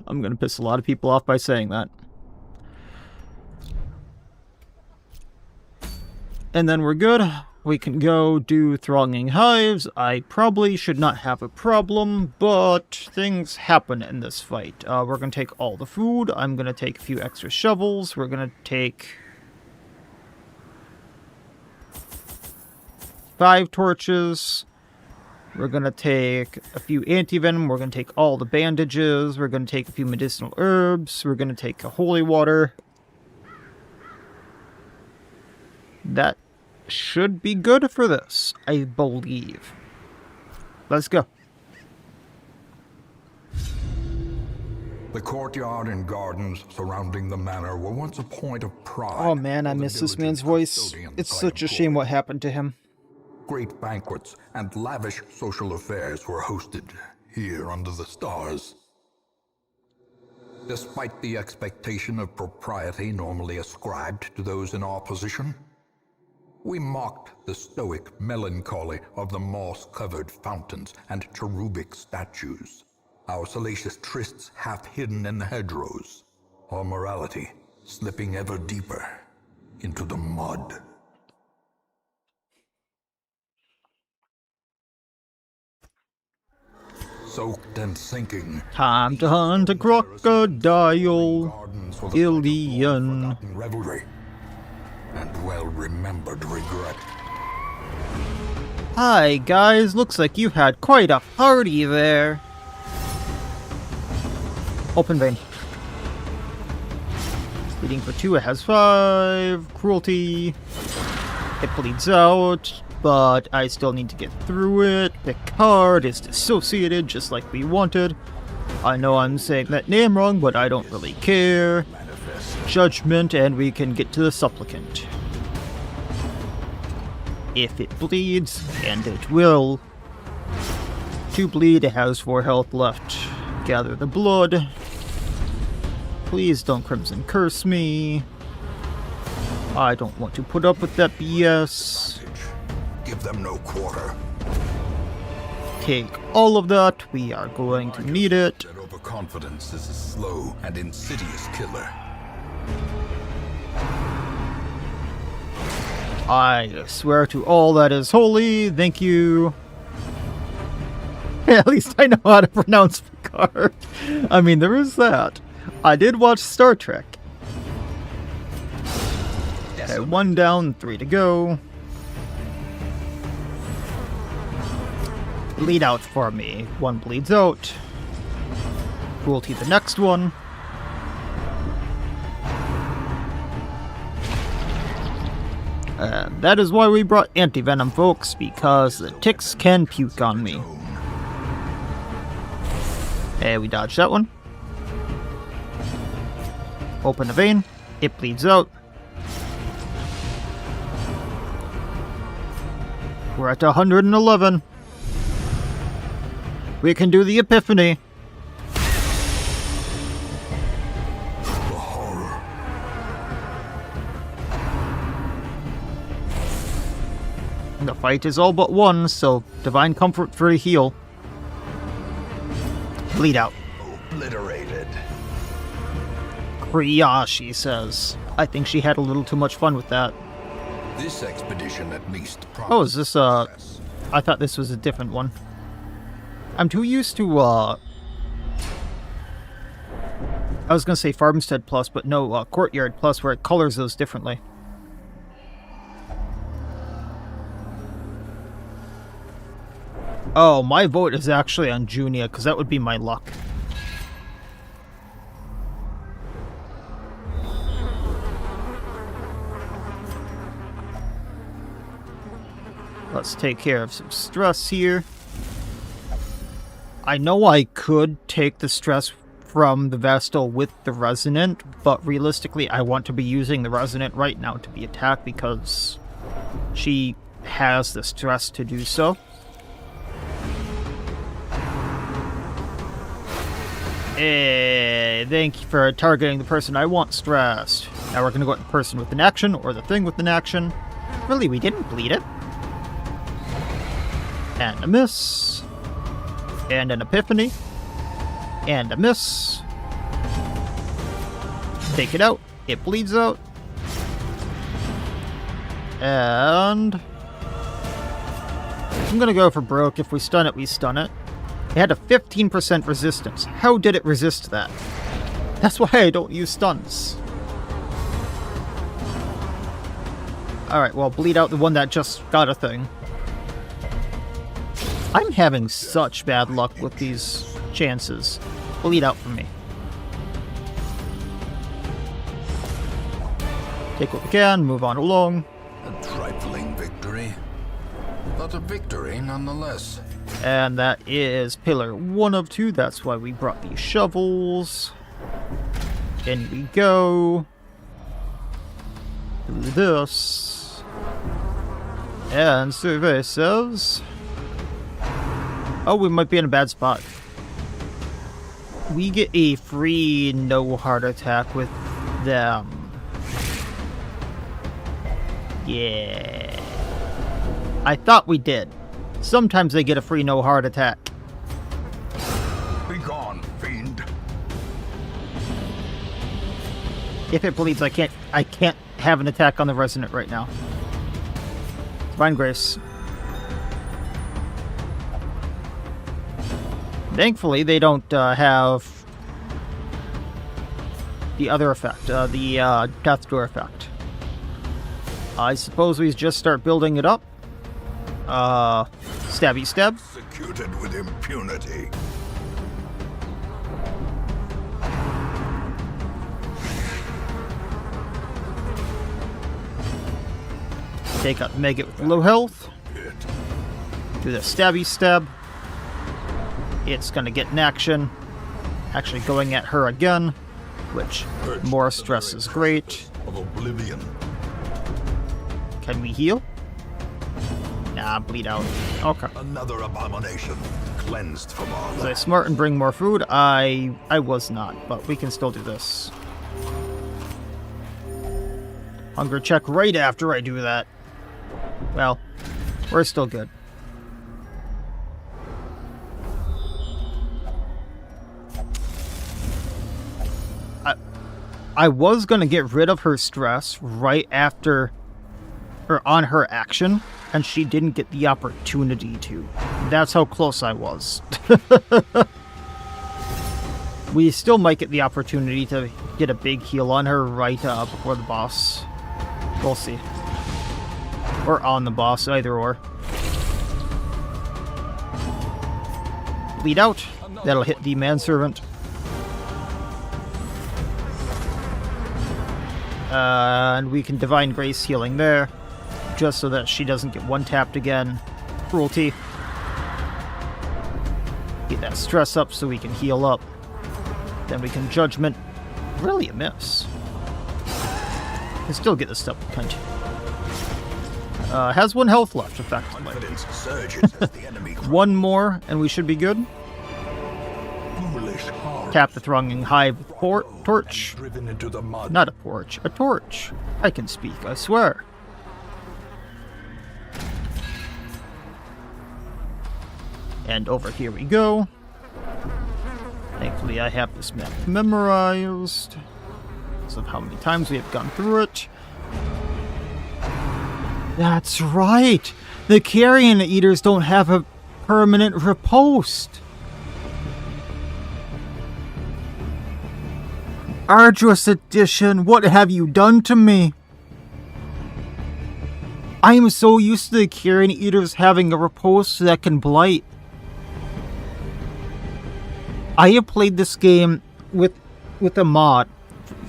I'm gonna piss a lot of people off by saying that. And then we're good. We can go do Thronging Hives. I probably should not have a problem, but things happen in this fight. We're going to take all the food. I'm going to take a few extra shovels. We're going to take 5 torches. We're going to take a few anti-venom. We're going to take all the bandages. We're going to take a few medicinal herbs. We're going to take a holy water. That should be good for this, I believe. Let's go. The courtyard and gardens surrounding the manor were once a point of pride. Oh man, I miss this man's voice. It's such a shame what happened to him. Great banquets and lavish social affairs were hosted here under the stars. Despite the expectation of propriety normally ascribed to those in our position, we mocked the stoic melancholy of the moss-covered fountains and cherubic statues, our salacious trysts half hidden in the hedgerows, our morality slipping ever deeper into the mud. Soaked and sinking. Time to hunt a crocodile, Ilian. Revelry and well-remembered regret. Hi guys, looks like you had quite a party there. Open vein. Bleeding for 2, it has 5. Cruelty. It bleeds out, but I still need to get through it. The card is dissociated, just like we wanted. I know I'm saying that name wrong, but I don't really care. Judgment, and we can get to the Supplicant. If it bleeds, and it will. To bleed, it has 4 health left. Gather the blood. Please don't Crimson Curse me. I don't want to put up with that BS. Give them no quarter. Take all of that. We are going to need it. That overconfidence is a slow and insidious killer. I swear to all that is holy. Thank you. At least I know how to pronounce Picard. I mean, there is that. I did watch Star Trek. Okay, 1 down, 3 to go. Bleed out for me. 1 bleeds out. Cruelty the next one. And that is why we brought anti-venom, folks, because the ticks can puke on me. Okay, we dodged that one. Open the vein. It bleeds out. We're at 111. We can do the Epiphany. fight is all but won, so divine comfort for a heal. Bleed out. Obliterated. Kriya, she says. I think she had a little too much fun with that. This expedition at least Oh, is this I thought this was a different one. I'm too used to I was gonna say Farmstead Plus, but no, Courtyard Plus, where it colors those differently. Oh, my vote is actually on Junia, because that would be my luck. Let's take care of some stress here. I know I could take the stress from the Vestal with the Resonant, but realistically I want to be using the Resonant right now to be attacked because she has the stress to do so. Hey, thank you for targeting the person I want stressed. Now we're going to go at the person with an action, or the thing with an action. Really, we didn't bleed it. And a miss. And an epiphany. And a miss. Take it out. It bleeds out. And I'm going to go for broke. If we stun it, we stun it. It had a 15% resistance. How did it resist that? That's why I don't use stuns. Alright, well, bleed out the one that just got a thing. I'm having such bad luck with these chances. Bleed out for me. Take what we can, move on along. A trifling victory, but a victory nonetheless. And that is pillar 1 of 2. That's why we brought these shovels. In we go. Do this. And survey says... Oh, we might be in a bad spot. We get a free no heart attack with them. Yeah. I thought we did. Sometimes they get a free no heart attack. Be gone, fiend. If it bleeds, I can't have an attack on the Resonant right now. Divine Grace. Thankfully, they don't have the other effect, the Death Door effect. I suppose we just start building it up. Stabby stab. Executed with impunity. Take out Maggot with low health. Do the stabby stab. It's gonna get an action. Actually going at her again, which more stress is great. Of oblivion. Can we heal? Nah, bleed out. Okay. Another abomination cleansed from our Was I smart and bring more food? I was not, but we can still do this. Hunger check right after I do that. Well, we're still good. I was gonna get rid of her stress right after, or on her action, and she didn't get the opportunity to. That's how close I was. We still might get the opportunity to get a big heal on her right before the boss. We'll see. Or on the boss, either or. Bleed out. That'll hit the manservant. And we can Divine Grace healing there, just so that she doesn't get one-tapped again. Cruelty. Get that stress up so we can heal up. Then we can Judgment. Really a miss. Can still get this stuff cunt. Has 1 health left, effectively. Confidence surges as the enemy 1 more, and we should be good. foolish heart. Tap the Thronging Hive with torch. Driven into the mud. Not a porch, a torch. I can speak, I swear. And over here we go. Thankfully I have this map memorized because of how many times we have gone through it. That's right! The carrion eaters don't have a permanent riposte. Arduous Edition, what have you done to me? I am so used to the carrion eaters having a riposte that can blight. I have played this game with a mod.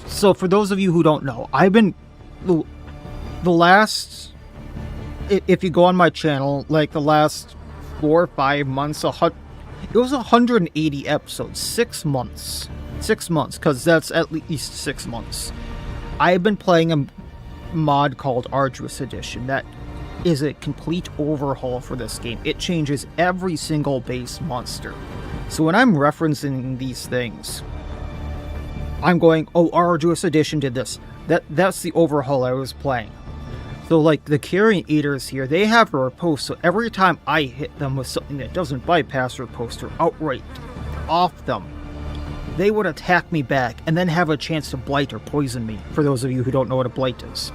So for those of you who don't know, I've been the last, if you go on my channel, like the last 4 or 5 months, it was 180 episodes, 6 months. 6 months, because that's at least 6 months. I've been playing a mod called Arduous Edition that is a complete overhaul for this game. It changes every single base monster. So when I'm referencing these things, I'm going, oh, Arduous Edition did this. That's the overhaul I was playing. So like the carrion eaters here, they have a riposte, so every time I hit them with something that doesn't bypass riposte or outright off them, they would attack me back and then have a chance to blight or poison me, for those of you who don't know what a blight is.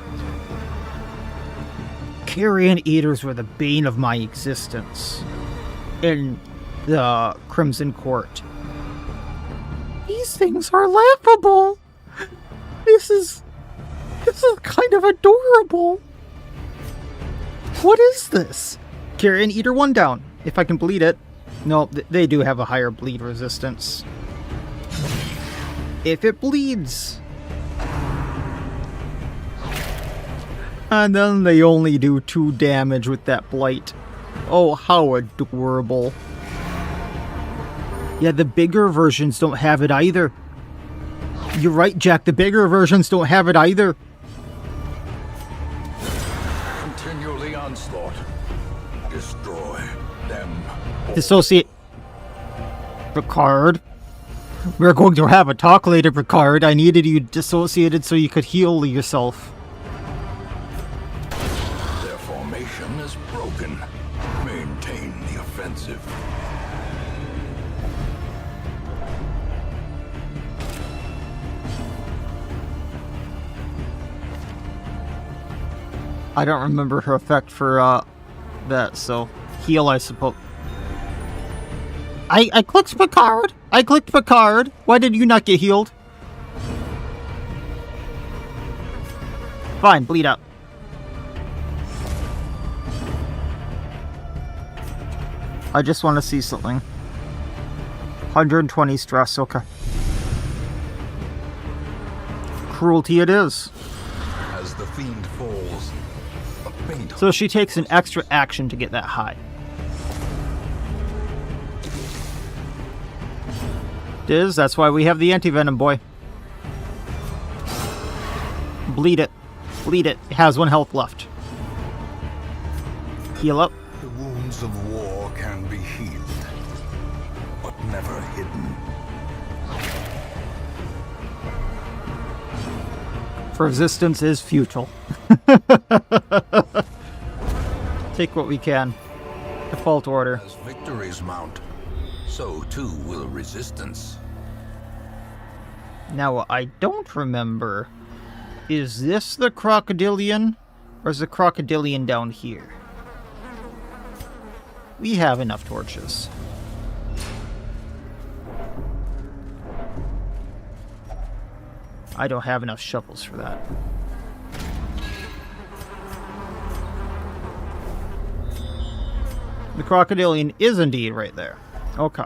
Carrion eaters were the bane of my existence in the Crimson Court. These things are laughable. This is kind of adorable. What is this? Carrion eater 1 down. If I can bleed it. No, they do have a higher bleed resistance. If it bleeds. And then they only do 2 damage with that blight. Oh, how adorable. Yeah, the bigger versions don't have it either. You're right, Jack. The bigger versions don't have it either. Continue the onslaught. Destroy them. Dissociate. Picard. We're going to have a talk later, Picard. I needed you dissociated so you could heal yourself. Their formation is broken. Maintain the offensive. I don't remember her effect for that, so heal, I suppose. I clicked Picard. I clicked Picard. Why did you not get healed? Fine, bleed out. I just want to see something. 120 stress, okay. Cruelty it is. As the fiend falls, a faint So she takes an extra action to get that high. That's why we have the anti-venom, boy. Bleed it. Bleed it. It has 1 health left. Heal up. The wounds of war can be healed, but never hidden. Resistance is futile. Take what we can. Default order. As victories mount, so too will resistance. Now, what I don't remember, is this the crocodilian? Or is the crocodilian down here? We have enough torches. I don't have enough shovels for that. The crocodilian is indeed right there. Okay.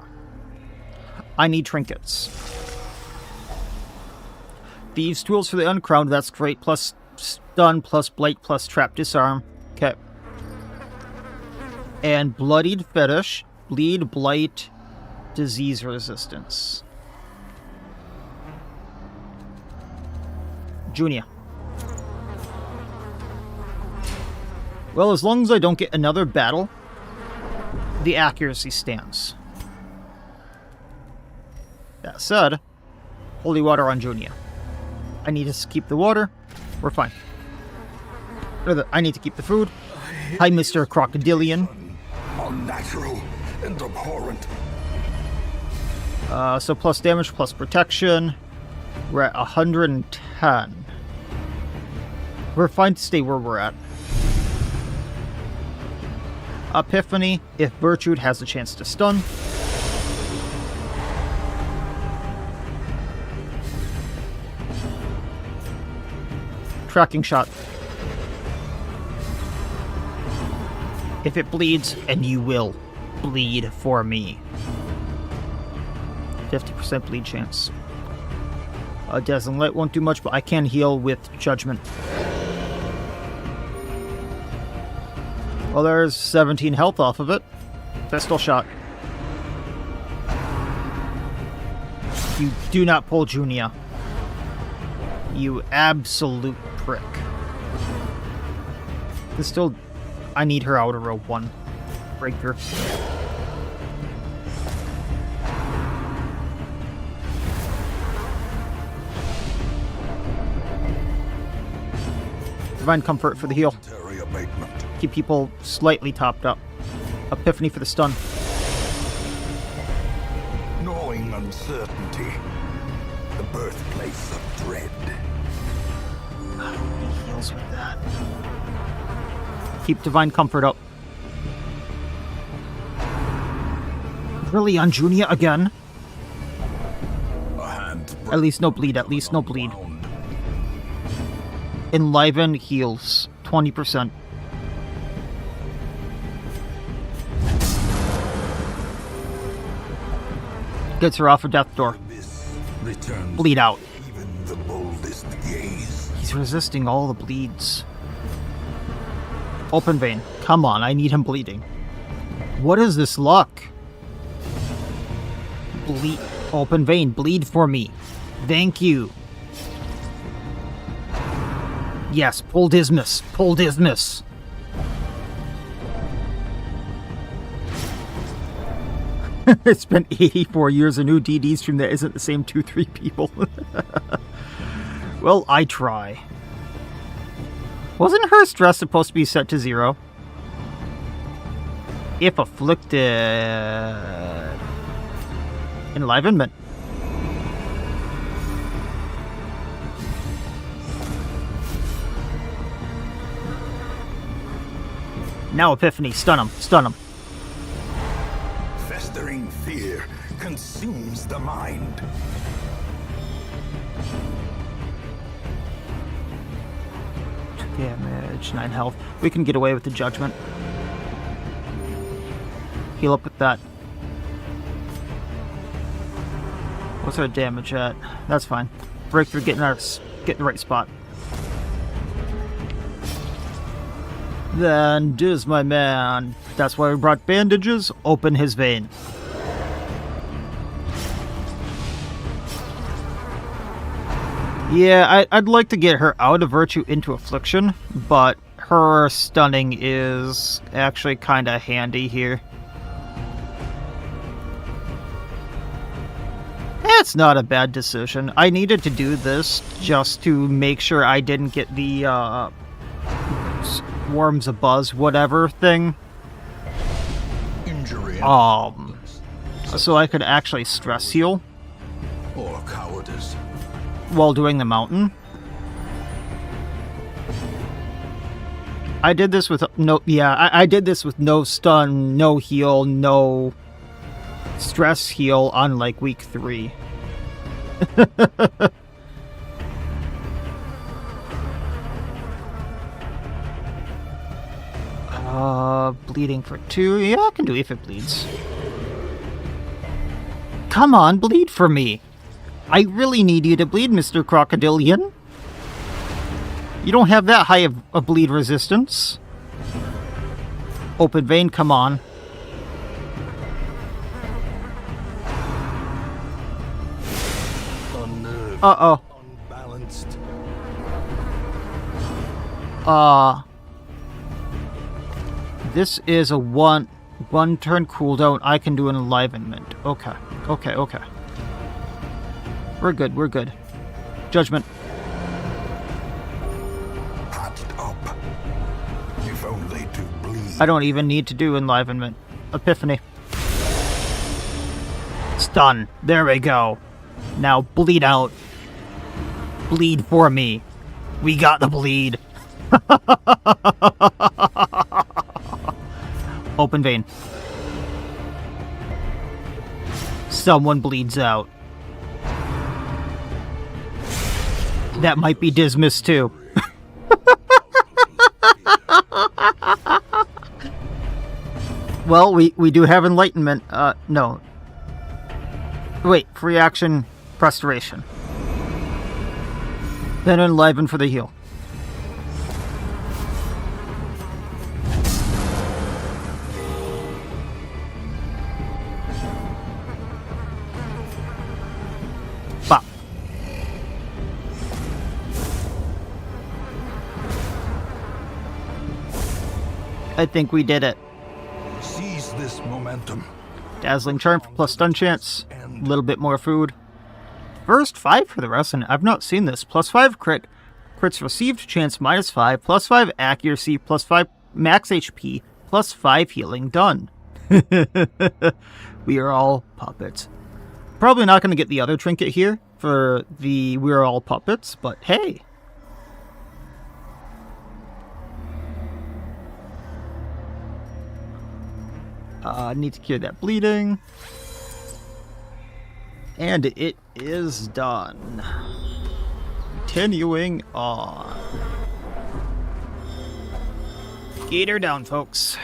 I need trinkets. Thieves' tools for the uncrowned, that's great. Plus stun, plus blight, plus trap disarm. Okay. And bloodied fetish, bleed, blight, disease resistance. Junior. Well, as long as I don't get another battle, the accuracy stands. That said, holy water on Junior. I need to keep the water. We're fine. I need to keep the food. Hi, Mr. Crocodilian. Unnatural. and abhorrent. So plus damage, plus protection. We're at 110. We're fine to stay where we're at. Epiphany, if Virtued has a chance to stun. Tracking shot. If it bleeds, and you will bleed for me. 50% bleed chance. Dazzling Light won't do much, but I can heal with Judgment. Well, there's 17 health off of it. Pistol shot. You do not pull Junia. You absolute prick. This still... I need her out of row 1. Breakthrough. Divine Comfort for the heal. Keep people slightly topped up. Epiphany for the stun. Gnawing uncertainty. The birthplace of dread. He heals with that. Keep Divine Comfort up. Really on Junia again? At least no bleed, at least no bleed. Enliven heals 20%. Gets her off a death door. Bleed out. Even the boldest gaze. He's resisting all the bleeds. Open vein. Come on, I need him bleeding. What is this luck? Bleed. Open vein. Bleed for me. Thank you. Yes, pull Dismas. Pull Dismas. It's been 84 years, a new DD stream that isn't the same 2-3 people. Well, I try. Wasn't her stress supposed to be set to 0? If afflicted... Enlivenment. Now Epiphany, stun him, stun him. Festering fear consumes the mind. Damage, 9 health. We can get away with the Judgment. Heal up with that. What's our damage at? That's fine. Breakthrough, get in the right spot. Then Diz, my man. That's why we brought bandages. Open his vein. Yeah, I'd like to get her out of Virtue into Affliction, but her stunning is actually kind of handy here. It's not a bad decision. I needed to do this just to make sure I didn't get the Worms a Buzz whatever thing. Injury. So I could actually stress heal Or cowardice. while doing the mountain. I did this with I did this with no stun, no heal, no stress heal on like week 3. Bleeding for 2. Yeah, I can do if it bleeds. Come on, bleed for me. I really need you to bleed, Mr. Crocodilian. You don't have that high of a bleed resistance. Open vein, come on. Unnerved. Uh-oh. Unbalanced. This is a one turn cooldown. I can do an enlivenment. Okay. We're good. Judgment. Patched up. If only to bleed. I don't even need to do enlivenment. Epiphany. Stun. There we go. Now bleed out. Bleed for me. We got the bleed. Open vein. Someone bleeds out. That might be Dismas too. Well, we do have enlightenment. No. Wait, free action, restoration. Then enliven for the heal. Bop. I think we did it. Seize this momentum. Dazzling Charm for plus stun chance. A little bit more food. First 5 for the rest, and I've not seen this. Plus 5 crit. Crits received chance -5. Plus 5 accuracy. Plus 5 max HP. Plus 5 healing done. We are all puppets. Probably not going to get the other trinket here for the we are all puppets, but hey. Need to cure that bleeding. And it is done. Continuing on. Gator down, folks.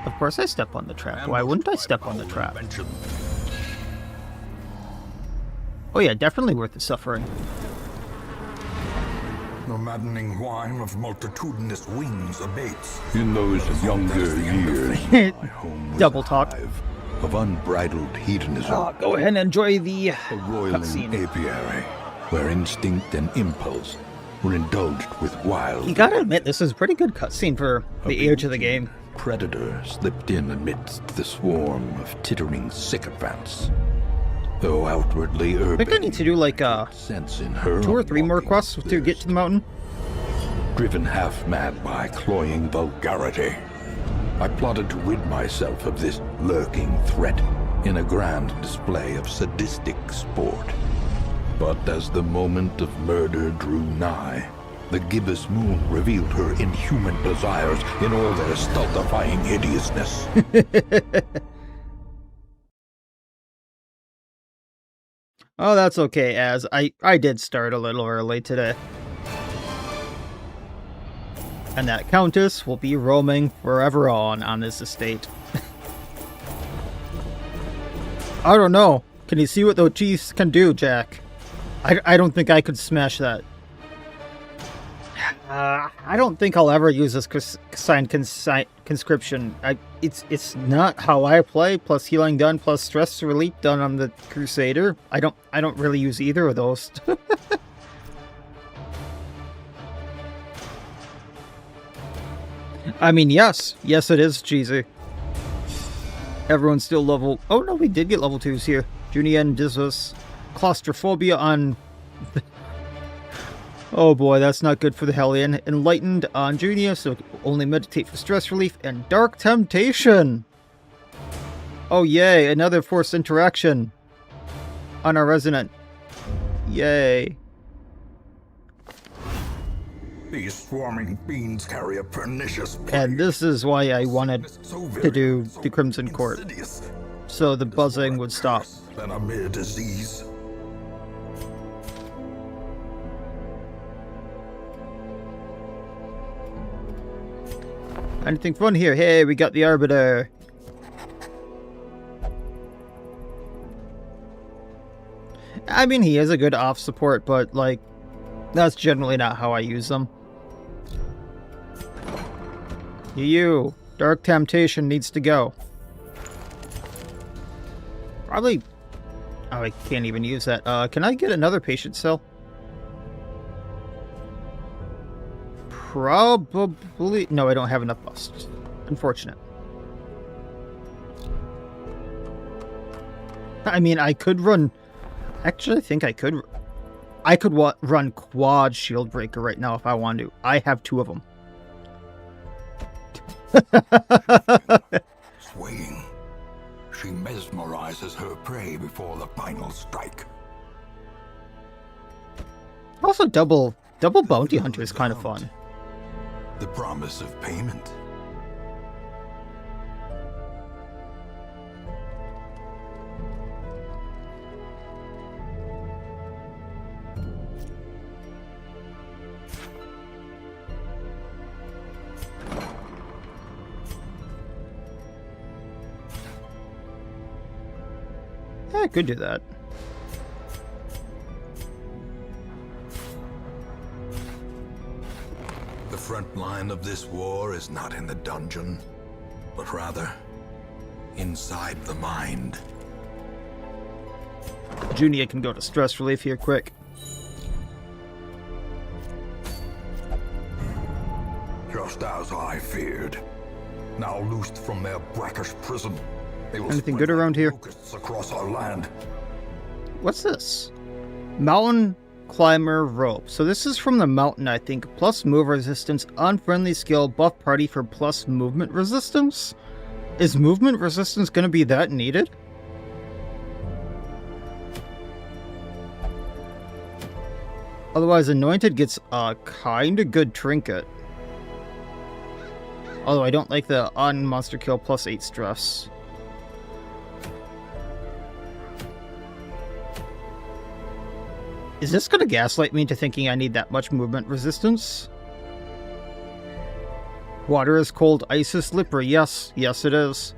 Of course I step on the trap. Why wouldn't I step on the trap? Oh yeah, definitely worth the suffering. The maddening whine of multitudinous wings abates. In those younger years, my home was Double a talk. hive of unbridled hedonism. Go ahead and enjoy the A roiling cutscene. apiary, where instinct and impulse were indulged with wild. You gotta admit, this is a pretty good cutscene for the age of the game. Predator slipped in amidst the swarm of tittering sycophants. Though outwardly urban, I think I need to do like sense in her 2 or 3 more unwalking quests to get to the mountain. Driven half-mad by cloying vulgarity, I plotted to rid myself of this lurking threat in a grand display of sadistic sport. But as the moment of murder drew nigh, the gibbous moon revealed her inhuman desires in all their stultifying hideousness. Oh, that's okay, as I did start a little early today. And that Countess will be roaming forever on this estate. I don't know. Can you see what those cheese can do, Jack? I don't think I could smash that. I don't think I'll ever use this conscription. It's not how I play. Plus healing done, plus stress relief done on the Crusader. I don't really use either of those. I mean, yes, it is cheesy. Everyone's still level. Oh no, we did get level 2s here. Junia and Dismas. Claustrophobia on. Oh boy, that's not good for the Hellion. Enlightened on Junia, so only meditate for stress relief. And Dark Temptation! Oh yay, another forced interaction on our Resonant. Yay. These swarming fiends carry a pernicious plague. And this is why I wanted So to very do so the Crimson Court, insidious, so the buzzing would stop. worse than a mere disease. Anything fun here? Hey, we got the Arbiter. I mean, he is a good off support, but, like, that's generally not how I use them. You, Dark Temptation needs to go. Probably... Oh, I can't even use that. Can I get another patient cell? Probably... No, I don't have enough busts. Unfortunate. I mean, I could run... Actually, I think I could... run Quad Shield Breaker right now if I wanted to. I have 2 of them. Swaying, she mesmerizes her prey before the final strike. Also, double bounty hunter is kind of fun. The promise of payment. Yeah, I could do that. The front line of this war is not in the dungeon, but rather inside the mind. Junia can go to stress relief here quick. Just as I feared. Now loosed from their brackish prison, they will Anything spread good around like here? locusts across our land. What's this? Mountain climber rope. So this is from the mountain, I think. Plus move resistance, unfriendly skill, buff party for plus movement resistance? Is movement resistance going to be that needed? Otherwise, Anointed gets a kind of good trinket. Although I don't like the on monster kill plus 8 stress. Is this going to gaslight me into thinking I need that much movement resistance? Water is cold, ice is slippery. Yes, yes it is.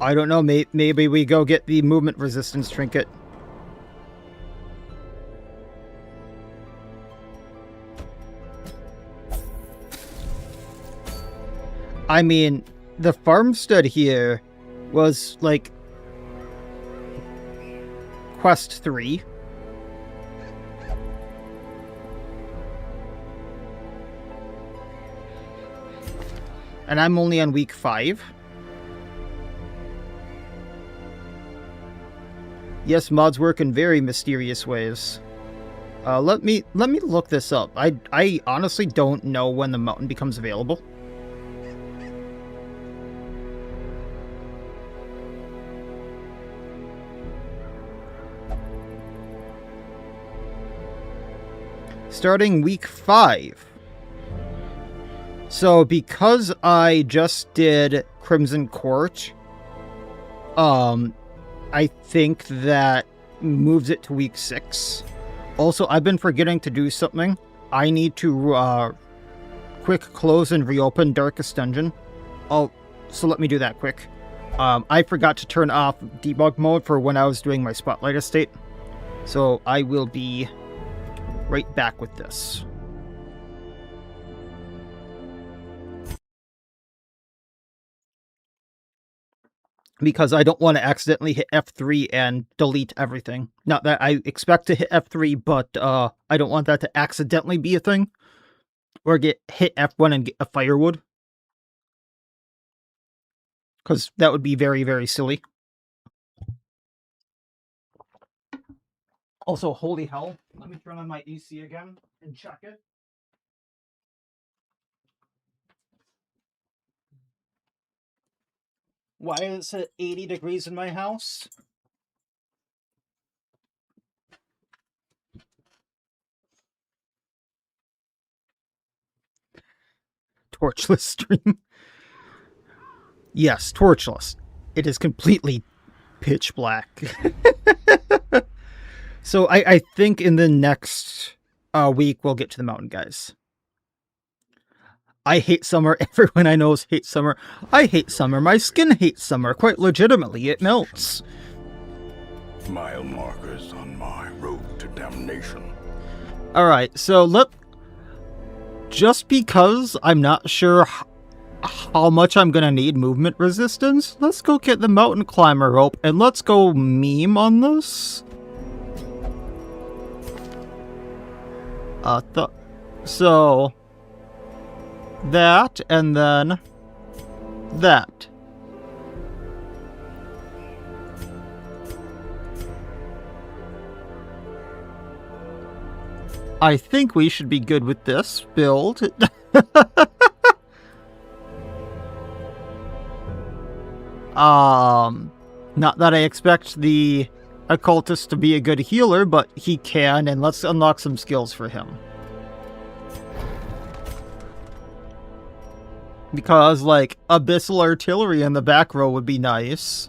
I don't know, maybe we go get the movement resistance trinket. I mean, the farmstead here was like Quest 3. And I'm only on week 5. Yes, mods work in very mysterious ways. Let me look this up. I honestly don't know when the mountain becomes available. Starting week 5. So because I just did Crimson Court, I think that moves it to week 6. Also, I've been forgetting to do something. I need to quick close and reopen Darkest Dungeon. Oh, so let me do that quick. I forgot to turn off debug mode for when I was doing my Spotlight Estate. So I will be right back with this. Because I don't want to accidentally hit F3 and delete everything. Not that I expect to hit F3, but I don't want that to accidentally be a thing. Or get hit F1 and get a firewood. Because that would be very, very silly. Also, holy hell. Let me turn on my AC again and check it. Why is it 80 degrees in my house? Torchless stream. Yes, torchless. It is completely pitch black. So I think in the next week we'll get to the mountain, guys. I hate summer. Everyone I know hates summer. I hate summer. My skin hates summer. Quite legitimately, it melts. Mile markers on my road to damnation. Alright, so just because I'm not sure how much I'm gonna need movement resistance, let's go get the mountain climber rope and let's go meme on this. So that and then that. I think we should be good with this build. Not that I expect the occultist to be a good healer, but he can, and let's unlock some skills for him. Because, like, abyssal artillery in the back row would be nice.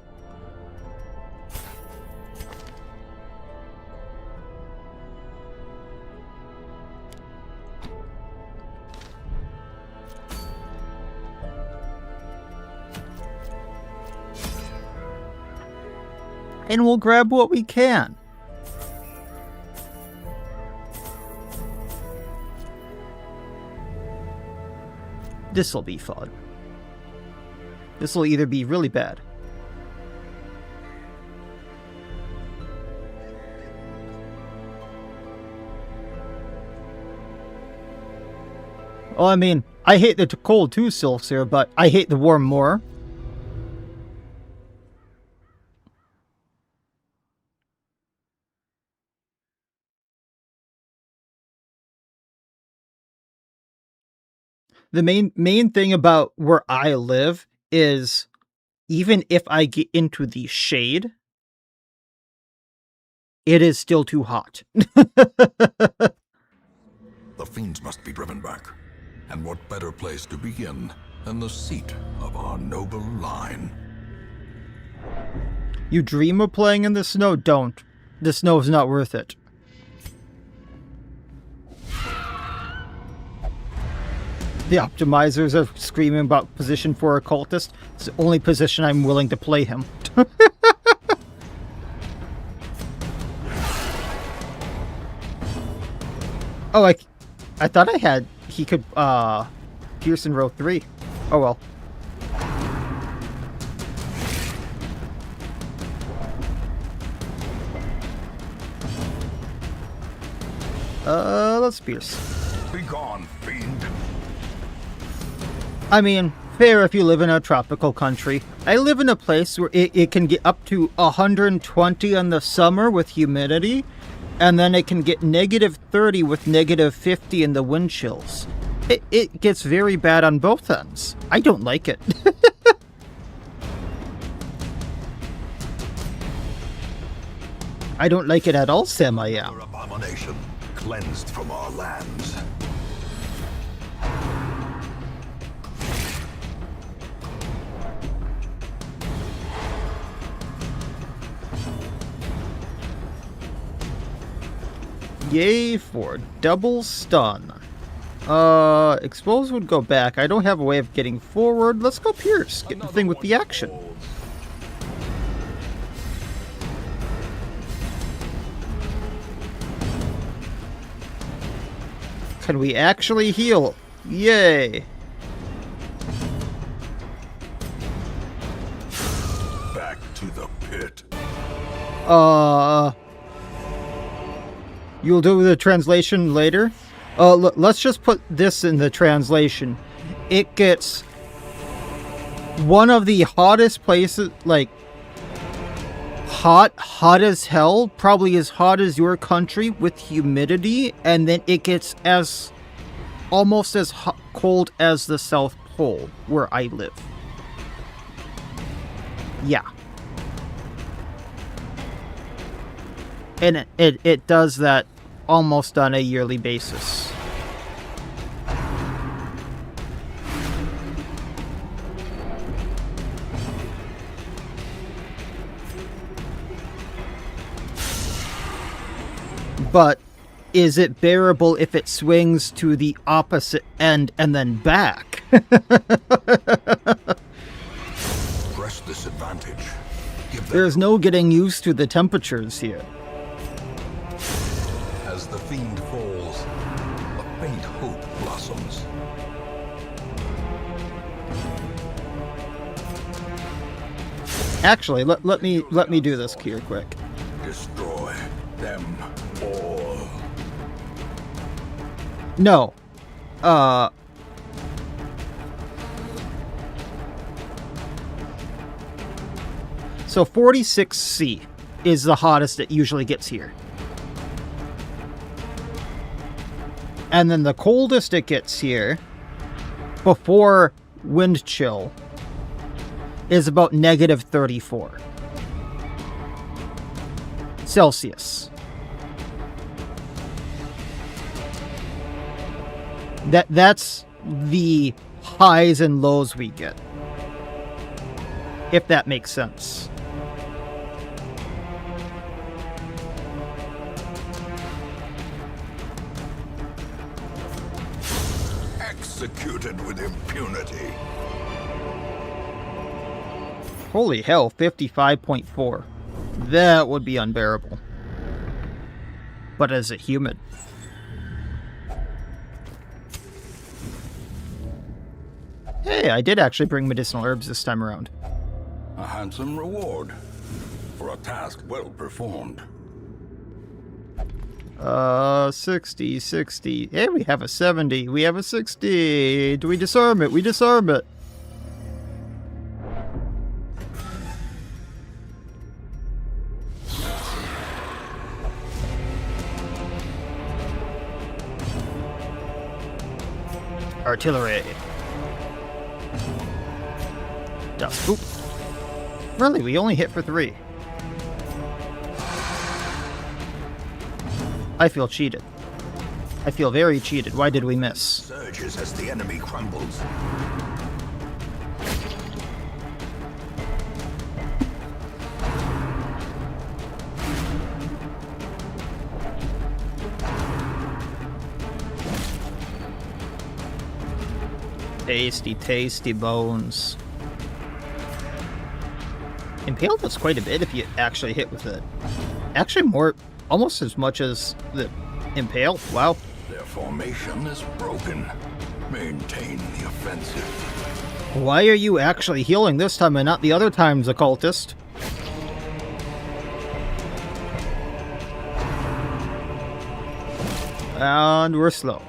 And we'll grab what we can. This'll be fun. This'll either be really bad. Well, I mean, I hate the cold too, Sylphsir, but I hate the warm more. The main thing about where I live is even if I get into the shade, it is still too hot. The fiends must be driven back. And what better place to begin than the seat of our noble line? You dream of playing in the snow? Don't. The snow is not worth it. The optimizers are screaming about position for occultist. It's the only position I'm willing to play him. Oh, I thought he could pierce in row 3. Oh well. Let's pierce. Be gone, fiend. I mean, fair if you live in a tropical country. I live in a place where it can get up to 120 in the summer with humidity, and then it can get negative 30 with negative 50 in the wind chills. It gets very bad on both ends. I don't like it. I don't like it at all, Sam, I am. Your abomination, cleansed from our lands. Yay for double stun. Expose would go back. I don't have a way of getting forward. Let's go pierce. Get the thing with the action. Can we actually heal? Yay. Back to the pit. You'll do the translation later? Let's just put this in the translation. It gets one of the hottest places, like, hot as hell, probably as hot as your country with humidity, and then it gets almost as cold as the South Pole, where I live. Yeah. And it does that almost on a yearly basis. But is it bearable if it swings to the opposite end and then back? Press this advantage. There's no getting used to the temperatures here. As the fiend falls, a faint hope blossoms. Actually, let me do this here quick. Destroy them all. No. So 46C is the hottest it usually gets here. And then the coldest it gets here, before wind chill, is about negative 34 Celsius. That's the highs and lows we get, if that makes sense. Executed with impunity. Holy hell, 55.4. That would be unbearable. But as a human. Hey, I did actually bring medicinal herbs this time around. A handsome reward for a task well performed. 60. Hey, we have a 70. We have a 60. Do we disarm it? We disarm it. Artillery. Dust. Oop. Really, we only hit for 3. I feel cheated. I feel very cheated. Why did we miss? Surges as the enemy crumbles. Tasty, tasty bones. Impale does quite a bit if you actually hit with it. Actually more, almost as much as the Impale. Wow. Their formation is broken. Maintain the offensive. Why are you actually healing this time and not the other times, occultist? And we're slow.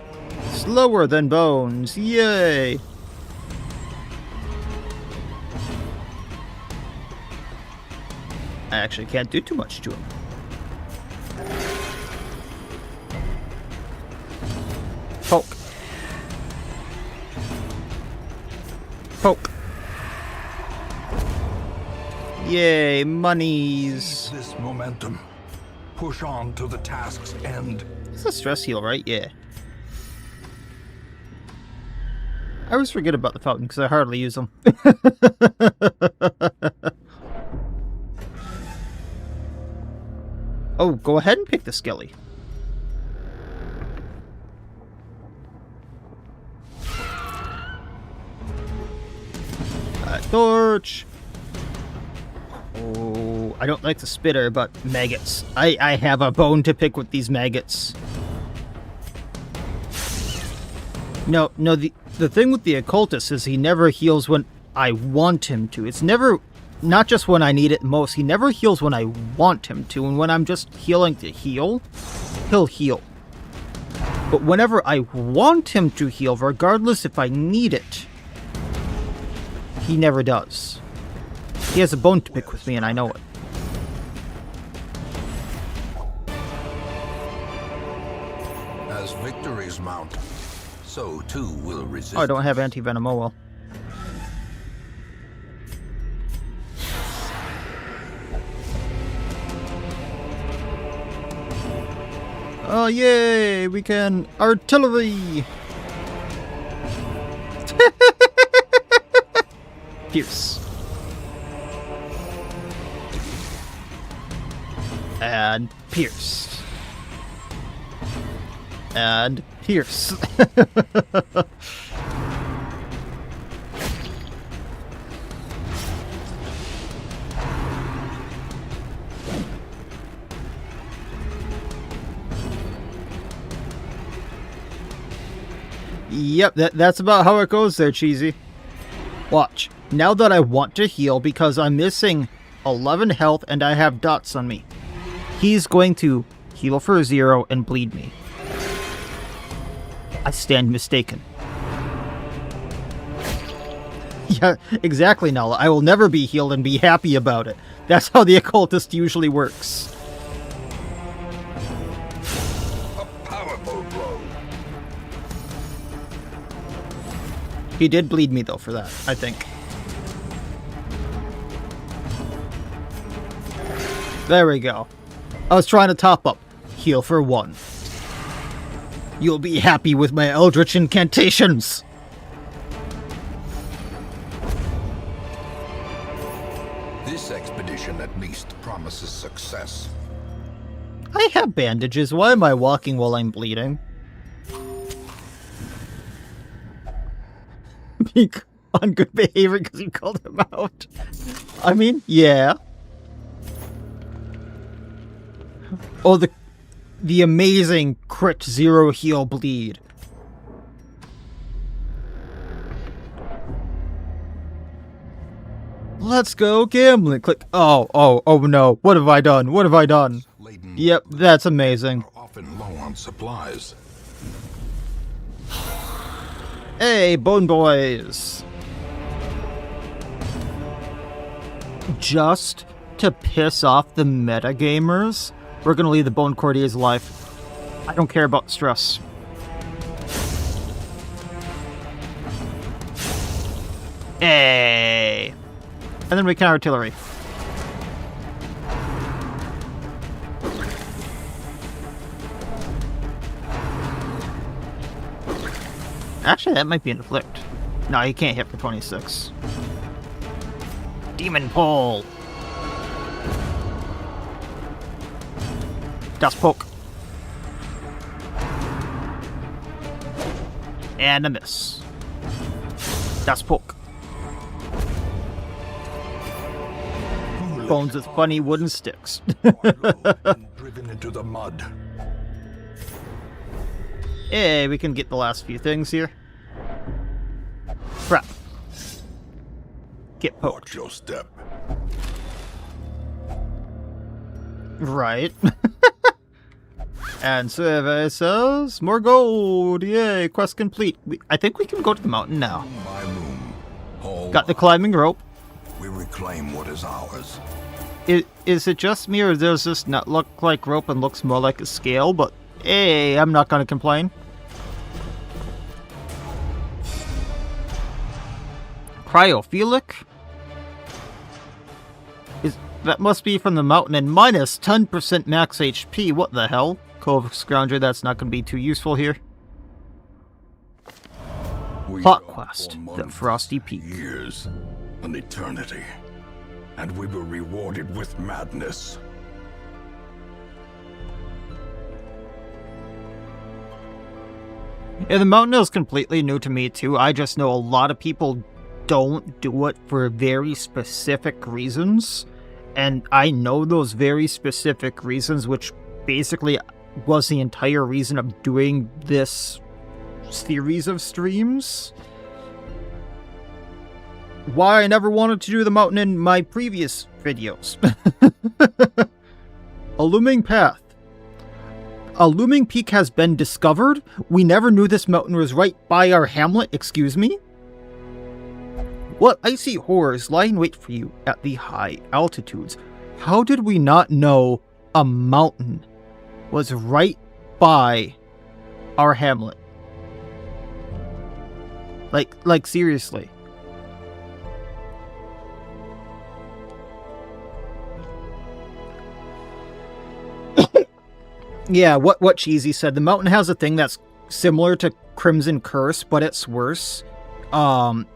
Slower than bones. Yay! I actually can't do too much to him. Poke. Poke. Yay, monies. Seize this momentum. Push on to the task's end. It's a stress heal, right? Yeah. I always forget about the fountain because I hardly use them. Oh, go ahead and pick the skelly. Torch. Oh, I don't like the spitter, but maggots. I have a bone to pick with these maggots. No, the thing with the occultist is he never heals when I want him to. It's never, not just when I need it most, he never heals when I want him to, and when I'm just healing to heal, he'll heal. But whenever I want him to heal, regardless if I need it, he never does. He has a bone to pick with me, and I know it. As victories mount, so too will resist. Oh, I don't have anti-venom. Oh well. Oh yay! We can artillery. Pierce. And pierce. And pierce. Yep, that's about how it goes there, Cheesy. Watch. Now that I want to heal because I'm missing 11 health and I have dots on me, he's going to heal for 0 and bleed me. I stand mistaken. Yeah, exactly, Nala. I will never be healed and be happy about it. That's how the occultist usually works. A powerful blow. He did bleed me, though, for that, I think. There we go. I was trying to top up. Heal for 1. You'll be happy with my eldritch incantations! This expedition at least promises success. I have bandages. Why am I walking while I'm bleeding? Being on good behavior because you called him out. I mean, yeah. Oh, the amazing crit 0 heal bleed. Let's go gambling. Click. Oh no. What have I done? What have I done? Yep, that's amazing. Often low on supplies. Hey, Bone Boys. Just to piss off the metagamers, we're gonna leave the Bone Courtiers alive. I don't care about stress. Hey! And then we can artillery. Actually, that might be an inflict. No, he can't hit for 26. Demon Pole! Dust Poke. And a miss. Dust Poke. Bones with funny wooden sticks. Driven into the mud. Hey, we can get the last few things here. Crap. Get poked. Watch your step. Right. And survey says more gold. Yay, quest complete. I think we can go to the mountain now. Room by room, hall Got the by- climbing rope. We reclaim what is ours. Is it just me, or does this not look like rope and looks more like a scale? But hey, I'm not gonna complain. Cryophilic? That must be from the mountain and minus 10% max HP. What the hell? Cove Scrounger, that's not going to be too useful here. Plot quest, the months, Frosty Peak. Years, an eternity. And we were rewarded with madness. Yeah, the mountain is completely new to me too. I just know a lot of people don't do it for very specific reasons. And I know those very specific reasons, which basically was the entire reason of doing this series of streams. Why I never wanted to do the mountain in my previous videos. A looming path. A looming peak has been discovered. We never knew this mountain was right by our hamlet, excuse me. What icy horrors lie in wait for you at the high altitudes? How did we not know a mountain was right by our hamlet? Like seriously. Yeah, what Cheesy said. The mountain has a thing that's similar to Crimson Curse, but it's worse. What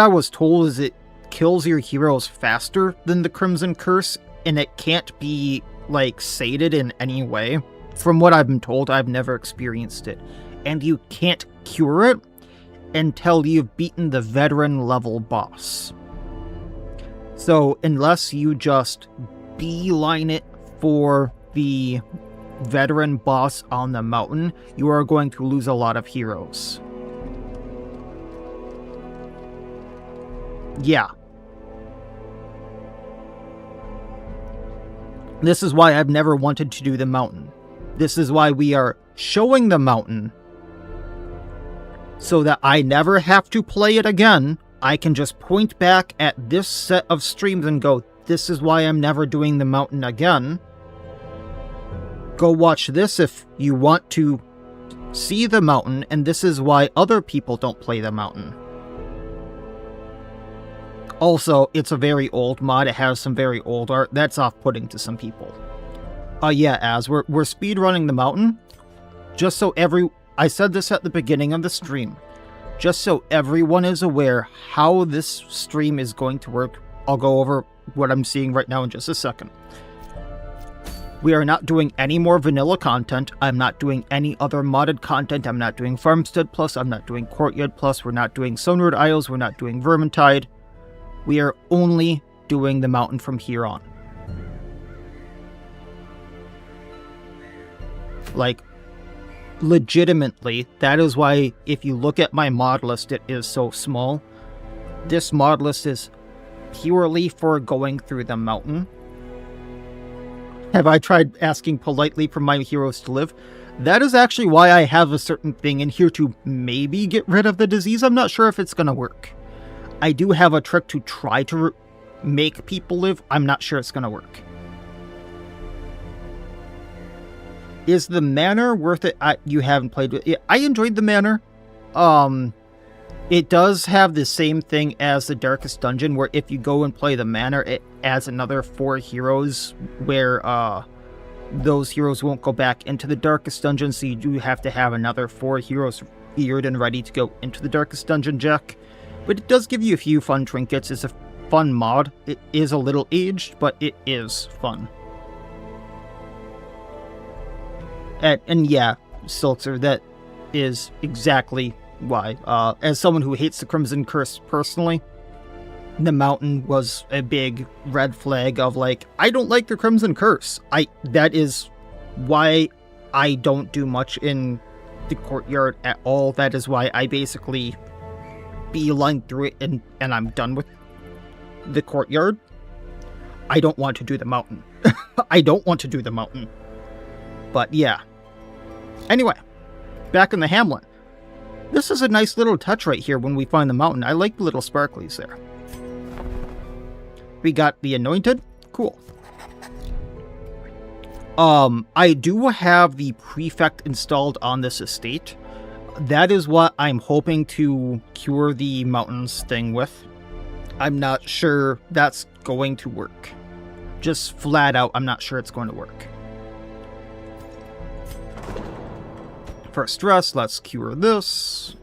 I was told is it kills your heroes faster than the Crimson Curse, and it can't be, like, sated in any way. From what I've been told, I've never experienced it. And you can't cure it until you've beaten the veteran level boss. So, unless you just beeline it for the veteran boss on the mountain, you are going to lose a lot of heroes. Yeah. This is why I've never wanted to do the mountain. This is why we are showing the mountain. So that I never have to play it again. I can just point back at this set of streams and go, this is why I'm never doing the mountain again. Go watch this if you want to see the mountain, and this is why other people don't play the mountain. Also, it's a very old mod. It has some very old art. That's off-putting to some people. Yeah, as we're speedrunning the mountain, just so I said this at the beginning of the stream, just so everyone is aware how this stream is going to work. I'll go over what I'm seeing right now in just a second. We are not doing any more vanilla content. I'm not doing any other modded content. I'm not doing Farmstead Plus. I'm not doing Courtyard Plus. We're not doing Sunward Isles. We're not doing Vermintide. We are only doing the mountain from here on. Like, legitimately, that is why if you look at my mod list, it is so small. This mod list is purely for going through the mountain. Have I tried asking politely for my heroes to live? That is actually why I have a certain thing in here to maybe get rid of the disease. I'm not sure if it's going to work. I do have a trick to try to make people live. I'm not sure it's going to work. Is the manor worth it? You haven't played with it. I enjoyed the manor. It does have the same thing as the Darkest Dungeon, where if you go and play the manor, it adds another 4 heroes, where those heroes won't go back into the Darkest Dungeon, so you do have to have another 4 heroes geared and ready to go into the Darkest Dungeon, Jack. But it does give you a few fun trinkets. It's a fun mod. It is a little aged, but it is fun. And yeah, Siltzer, that is exactly why. As someone who hates the Crimson Curse personally, the mountain was a big red flag of like, I don't like the Crimson Curse. That is why I don't do much in the Courtyard at all. That is why I basically beeline through it and I'm done with the Courtyard. I don't want to do the mountain. I don't want to do the mountain. But yeah. Anyway, back in the hamlet. This is a nice little touch right here when we find the mountain. I like the little sparklies there. We got the Anointed. Cool. I do have the Prefect installed on this estate. That is what I'm hoping to cure the mountains thing with. I'm not sure that's going to work. Just flat out, I'm not sure it's going to work. First stress, let's cure this.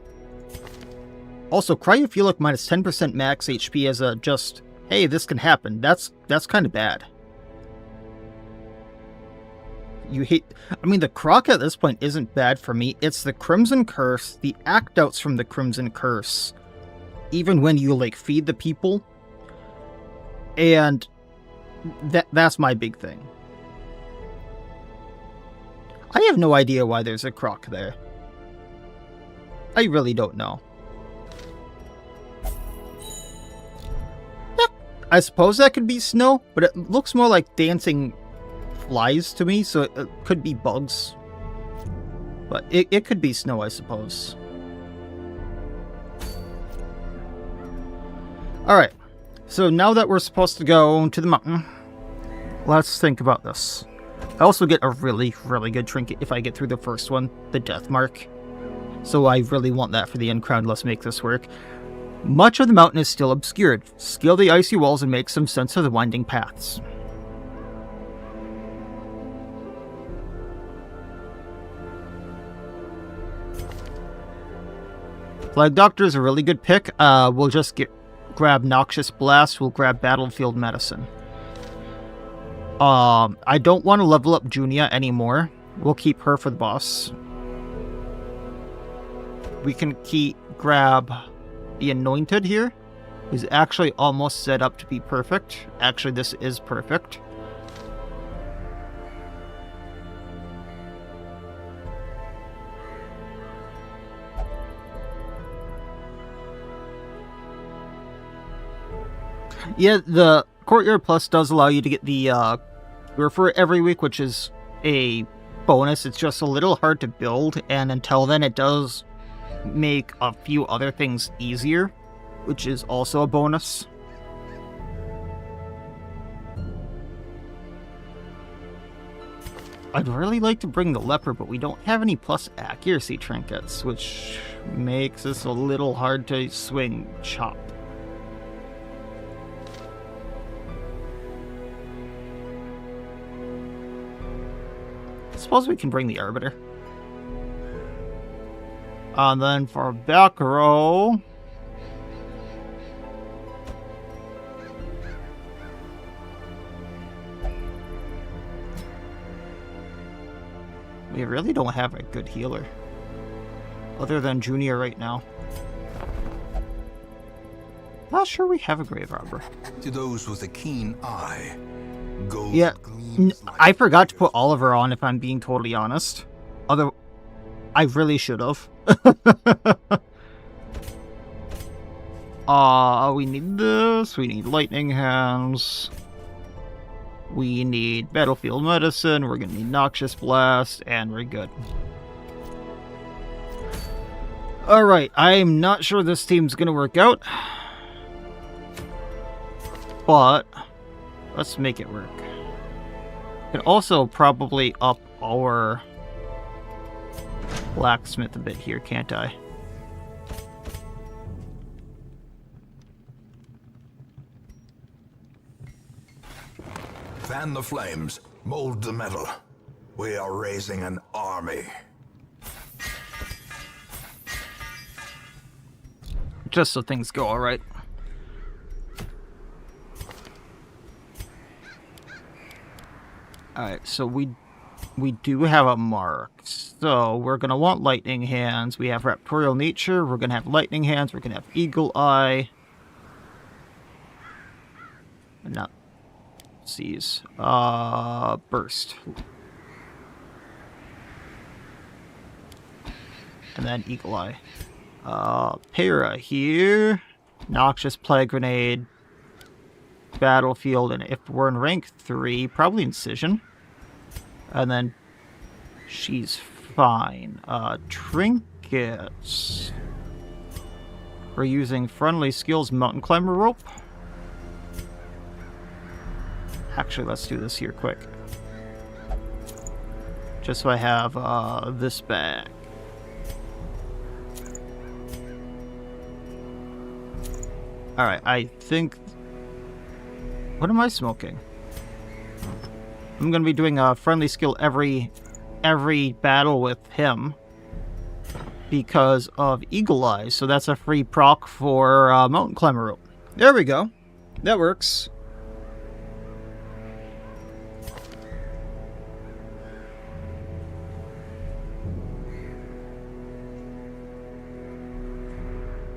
Also, Cryophilic minus 10% max HP as a just, hey, this can happen. That's kind of bad. You hate... I mean, the Croc at this point isn't bad for me. It's the Crimson Curse, the act-outs from the Crimson Curse. Even when you, like, feed the people. And that's my big thing. I have no idea why there's a Croc there. I really don't know. Yeah, I suppose that could be snow, but it looks more like dancing flies to me, so it could be bugs. But it could be snow, I suppose. Alright, so now that we're supposed to go to the mountain, let's think about this. I also get a really, really good trinket if I get through the first one, the Death Mark. So I really want that for the end crown. Let's make this work. Much of the mountain is still obscured. Scale the icy walls and make some sense of the winding paths. Flag Doctor is a really good pick. We'll just grab Noxious Blast. We'll grab Battlefield Medicine. I don't want to level up Junia anymore. We'll keep her for the boss. We can grab the Anointed here, who's actually almost set up to be perfect. Actually, this is perfect. Yeah, the Courtyard Plus does allow you to get the Refer every week, which is a bonus. It's just a little hard to build, and until then it does make a few other things easier, which is also a bonus. I'd really like to bring the leopard, but we don't have any plus accuracy trinkets, which makes this a little hard to swing chop. I suppose we can bring the Arbiter. And then for back row... we really don't have a good healer. Other than Junior right now. Not sure we have a Grave Robber. To those with a keen eye, gold Yeah, gleams like I forgot to put Oliver on, if I'm being totally honest. I really should have. We need this. We need Lightning Hands. We need Battlefield Medicine. We're gonna need Noxious Blast, and we're good. Alright, I'm not sure this team's gonna work out. But let's make it work. Could also probably up our blacksmith a bit here, can't I? fan the flames, mold the metal. We are raising an army. Just so things go alright. Alright, so we do have a mark. So we're going to want Lightning Hands. We have Raptorial Nature. We're going to have Lightning Hands. We're going to have Eagle Eye. Not Seize. Burst. And then Eagle Eye. Para here. Noxious Plague Grenade. Battlefield, and if we're in rank 3, probably Incision. And then she's fine. Trinkets. We're using Friendly Skills Mountain Climber Rope. Actually, let's do this here quick. Just so I have this back. Alright, I think... what am I smoking? I'm going to be doing a friendly skill every battle with him. Because of Eagle Eye. So that's a free proc for Mountain Climber Rope. There we go. That works.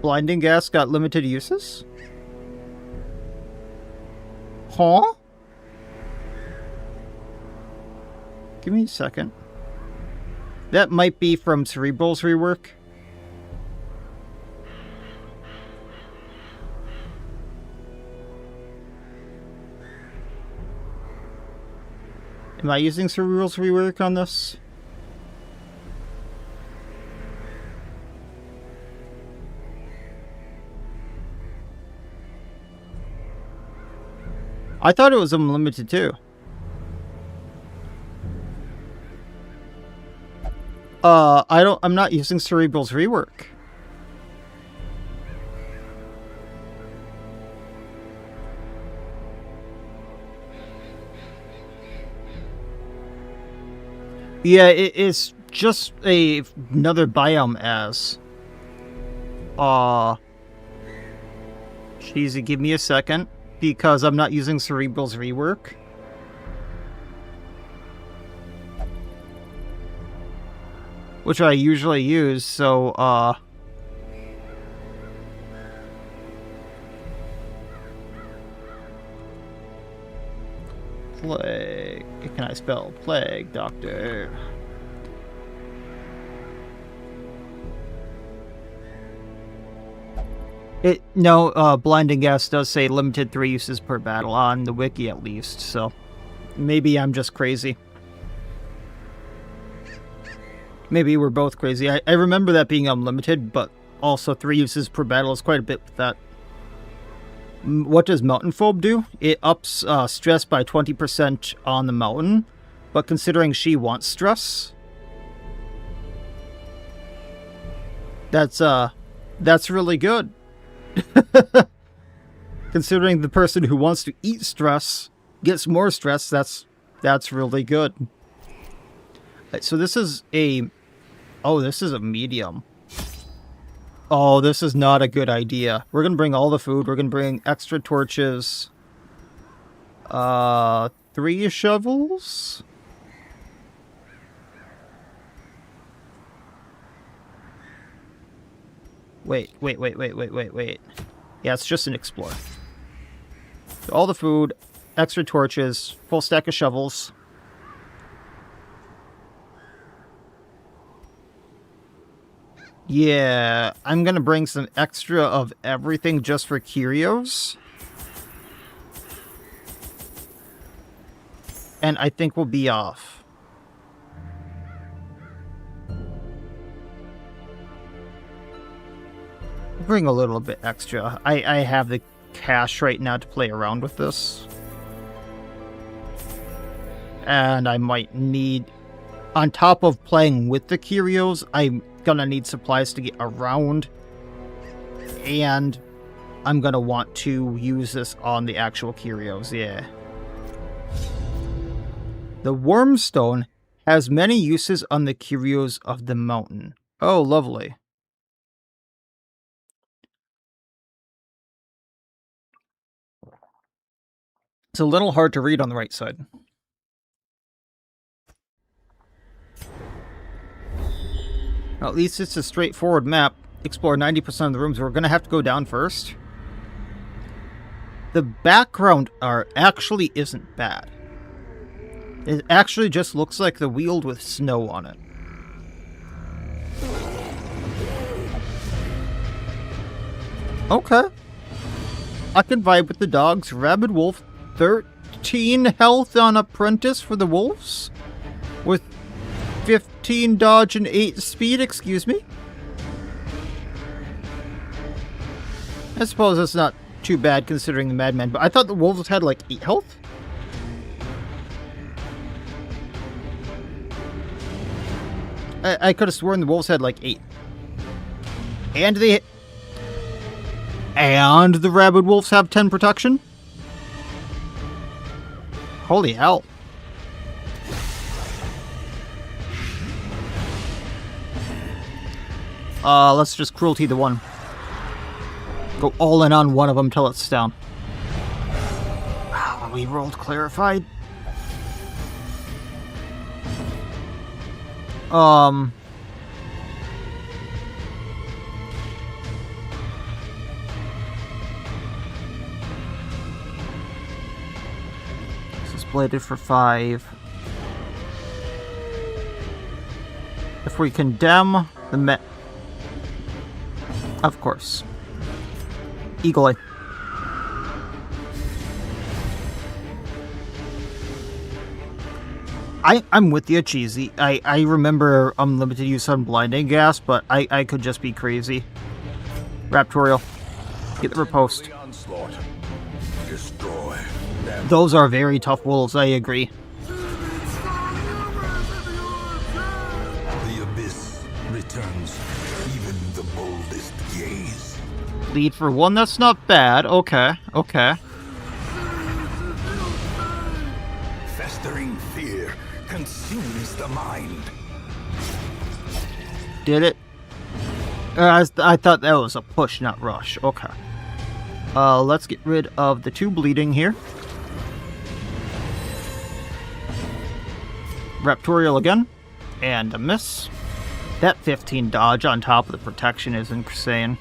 Blinding Gas got limited uses? Huh? Give me a second. That might be from Cerebral's rework. Am I using Cerebral's rework on this? I thought it was unlimited too. I'm not using Cerebral's rework. Yeah, it is just another biome as. Cheesy, give me a second. Because I'm not using Cerebral's rework. Which I usually use, so, Plague. Can I spell Plague, Doctor? Blinding Gas does say limited 3 uses per battle, on the wiki at least, so maybe I'm just crazy. Maybe we're both crazy. I remember that being unlimited, but also 3 uses per battle is quite a bit with that. What does Mountain Phobe do? It ups stress by 20% on the mountain, But considering she wants stress, that's really good. Considering the person who wants to eat stress gets more stress, that's really good. So this is a... Oh, this is a medium. Oh, this is not a good idea. We're going to bring all the food. We're going to bring extra torches. 3 shovels? Wait. Yeah, it's just an explorer. So all the food, extra torches, full stack of shovels. Yeah, I'm gonna bring some extra of everything just for curios. And I think we'll be off. Bring a little bit extra. I have the cash right now to play around with this. And I might need... On top of playing with the curios, I'm gonna need supplies to get around. And I'm gonna want to use this on the actual curios, yeah. The wormstone has many uses on the curios of the mountain. Oh, lovely. It's a little hard to read on the right side. Well, at least it's a straightforward map. Explore 90% of the rooms. We're going to have to go down first. The background art actually isn't bad. It actually just looks like the Weald with snow on it. Okay. I can vibe with the dogs. Rabid wolf. 13 health on apprentice for the wolves. With 15 dodge and 8 speed, excuse me. I suppose that's not too bad considering the madman, but I thought the wolves had like 8 health. I could have sworn the wolves had like 8. And the rabid wolves have 10 protection? Holy hell. Let's just cruelty the one. Go all in on one of them till it's down. We rolled clarified. This is bladed for 5. If we condemn the of course. Eagle Eye. I'm with you, Cheesy. I remember unlimited use on blinding gas, but I could just be crazy. Raptorial. Get the riposte. Destroy them. Those are very tough wolves, I agree. The abyss returns even the boldest gaze. Lead for 1, that's not bad. Okay. Festering fear consumes the mind. Did it? I thought that was a push, not rush. Okay. Let's get rid of the 2 bleeding here. Raptorial again. And a miss. That 15 dodge on top of the protection is insane.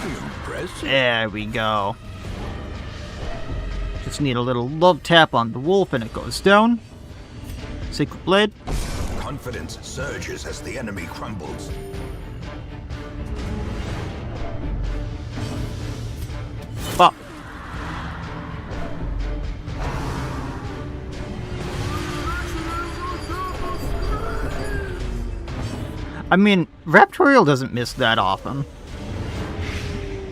Impressive. There we go. Just need a little love tap on the wolf and it goes down. Sacred Blade. Confidence surges as the enemy crumbles. Bop. I mean, Raptorial doesn't miss that often.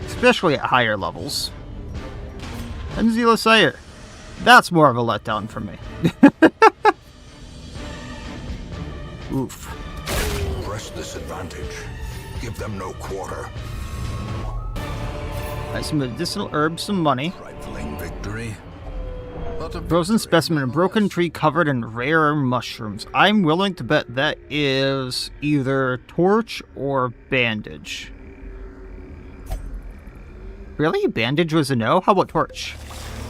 Especially at higher levels. And Zealous Sire. That's more of a letdown for me. Oof. Press this advantage. Give them no quarter. Some medicinal herbs, some money. Trifling victory. But a Frozen victory specimen, a broken nonetheless. tree covered in rare mushrooms. I'm willing to bet that is either torch or bandage. Really? Bandage was a no? How about torch?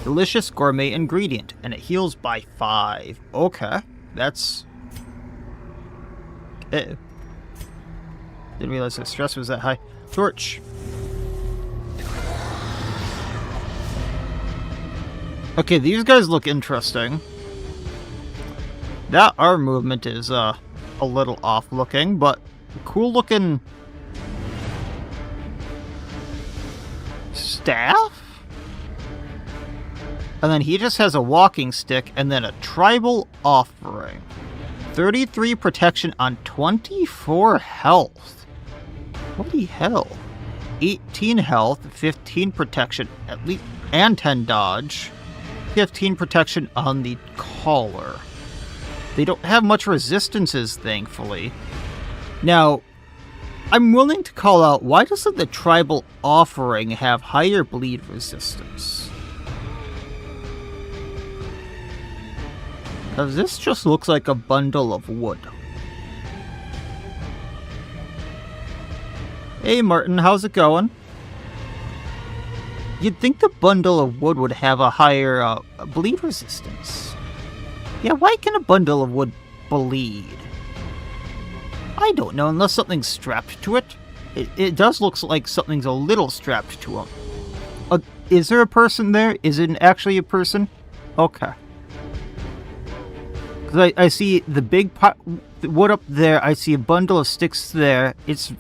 Delicious gourmet ingredient, and it heals by 5. Okay, that's... Didn't realize the stress was that high. Torch. Okay, these guys look interesting. That arm movement is a little off looking, but cool looking staff? And then he just has a walking stick and then a tribal offering. 33 protection on 24 health. Holy hell. 18 health, 15 protection, at least, and 10 dodge. 15 protection on the collar. They don't have much resistances, thankfully. Now, I'm willing to call out, why doesn't the tribal offering have higher bleed resistance? Because this just looks like a bundle of wood. Hey Martin, how's it going? You'd think the bundle of wood would have a higher bleed resistance. Yeah, why can a bundle of wood bleed? I don't know, unless something's strapped to it. It does look like something's a little strapped to him. Is there a person there? Is it actually a person? Okay. Because I see the big wood up there. I see a bundle of sticks there. It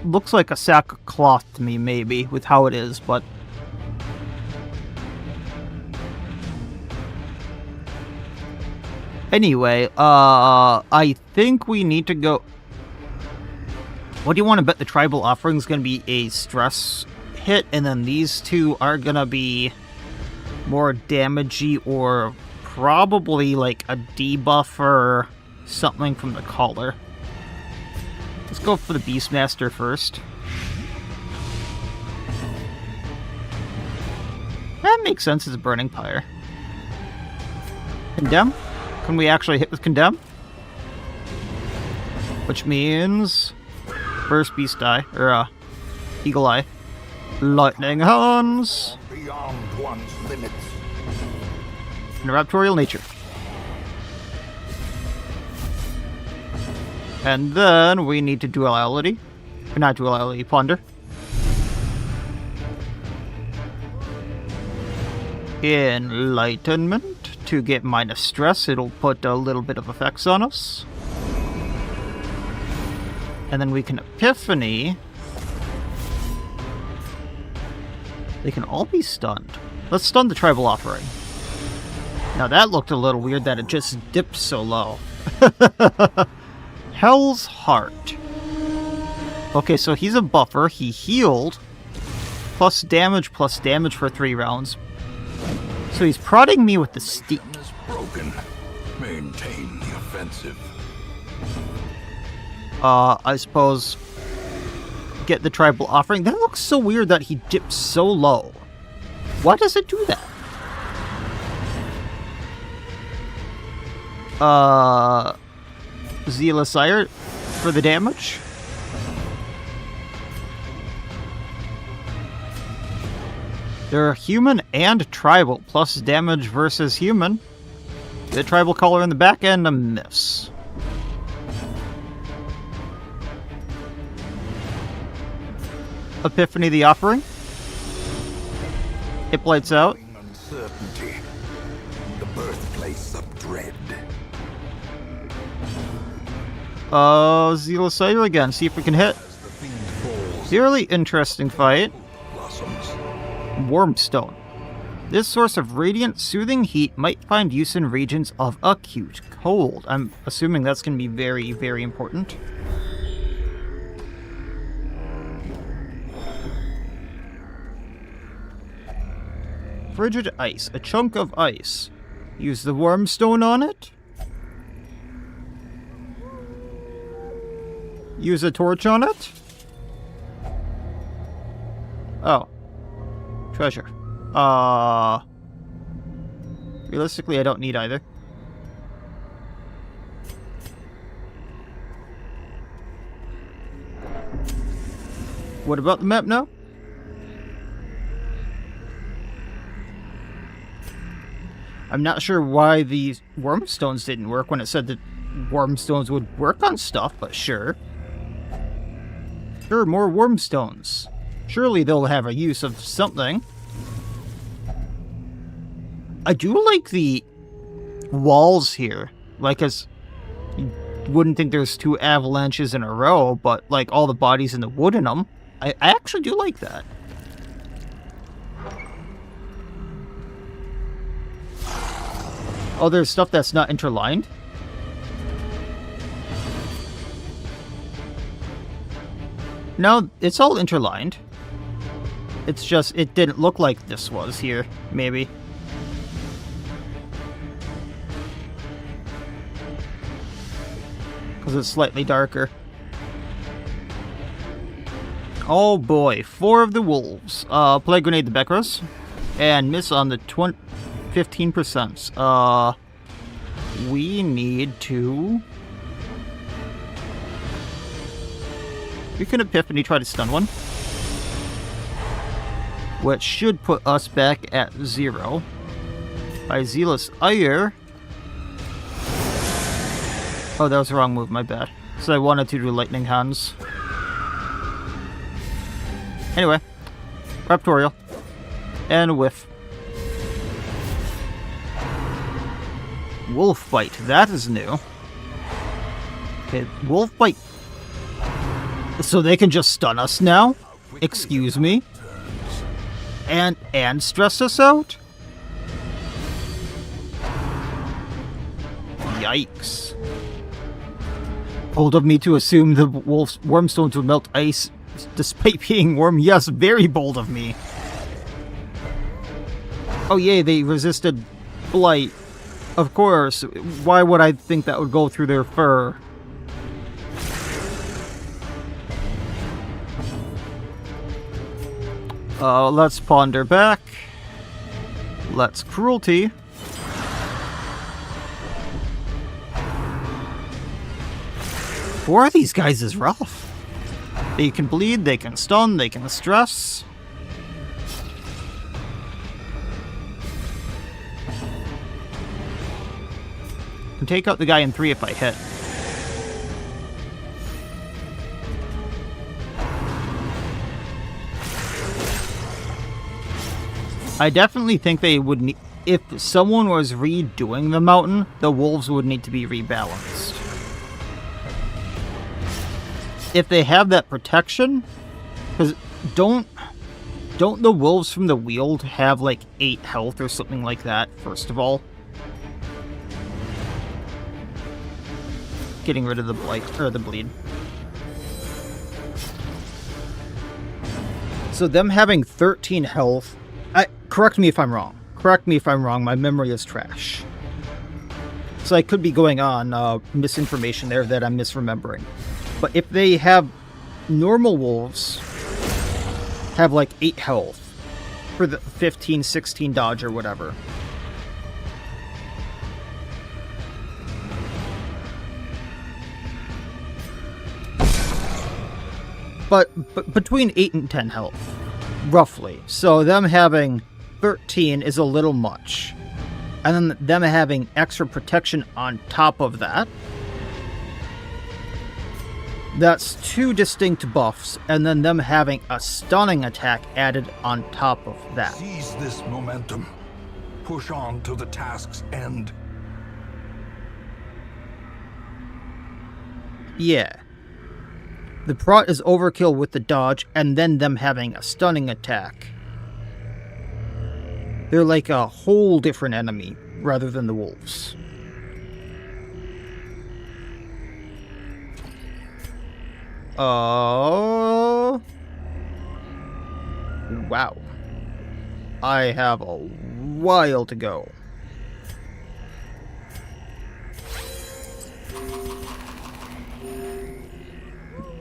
looks like a sack of cloth to me, maybe, with how it is, but... Anyway, I think we need to go... What do you want to bet the tribal offering is going to be a stress hit, and then these two are going to be more damagey or probably like a debuff or something from the collar. Let's go for the Beastmaster first. That makes sense as a burning pyre. Condemn? Can we actually hit with Condemn? Which means... First Beast Eye, or Eagle Eye. Lightning Hands! Beyond one's limits. And Raptorial Nature. And then we need to Duality. Not Duality, Plunder. Enlightenment. To get minus stress, it'll put a little bit of effects on us. And then we can Epiphany. They can all be stunned. Let's stun the tribal offering. Now that looked a little weird that it just dipped so low. Hell's Heart. Okay, so he's a buffer. He healed. Plus damage for 3 rounds. So he's prodding me with the steep. Is broken. Maintain the offensive. I suppose get the tribal offering. That looks so weird that he dips so low. Why does it do that? Zealous Ire for the damage. They're human and tribal, plus damage versus human. The tribal color in the back end, a miss. Epiphany the Offering. Hit blights out. Uncertainty. The birthplace of dread. Zealous Ire again. See if we can hit. As the fiend falls, Really interesting fight. blossoms. Wormstone. This source of radiant, soothing heat might find use in regions of acute cold. I'm assuming that's going to be very, very important. Frigid ice. A chunk of ice. Use the Wormstone on it. use a torch on it? Oh. Treasure. Realistically, I don't need either. What about the map now? I'm not sure why these wormstones didn't work when it said that wormstones would work on stuff, but sure. Sure, more wormstones. Surely they'll have a use of something. I do like the walls here. Like, as you wouldn't think there's 2 avalanches in a row, but like all the bodies in the wood in them. I actually do like that. Oh, there's stuff that's not interlined? No, it's all interlined. It's just, it didn't look like this was here, maybe. Because it's slightly darker. Oh boy, 4 of the wolves. Play grenade the Bekras. And miss on the 15%. We need to... We can Epiphany try to stun one. Which should put us back at 0. By Zealous Ire. Oh, that was the wrong move, my bad. So I wanted to do Lightning Hands. Anyway. Raptorial. And Whiff. Wolf Bite, that is new. Okay, Wolf Bite. So they can just stun us now? Excuse me? And stress us out? Yikes. Bold of me to assume the wolf's wormstones would melt ice despite being warm. Yes, very bold of me. Oh yay, they resisted blight. Of course. Why would I think that would go through their fur? Let's ponder back. Let's cruelty. Four of these guys is rough. They can bleed, they can stun, they can stress. Can take out the guy in 3 if I hit. I definitely think they would need... If someone was redoing the mountain, the wolves would need to be rebalanced. If they have that protection... Because don't the wolves from the Weald have like 8 health or something like that, first of all? Getting rid of the blight, or the bleed. So them having 13 health... correct me if I'm wrong. Correct me if I'm wrong, my memory is trash. So I could be going on misinformation there that I'm misremembering. But if they have normal wolves have like 8 health for the 15, 16 dodge or whatever. But between 8 and 10 health, roughly. So them having 13 is a little much. And then them having extra protection on top of that. That's 2 distinct buffs, and then them having a stunning attack added on top of that. Seize this momentum. Push on to the task's end. Yeah. The prot is overkill with the dodge, and then them having a stunning attack. They're like a whole different enemy, rather than the wolves. Wow. I have a while to go.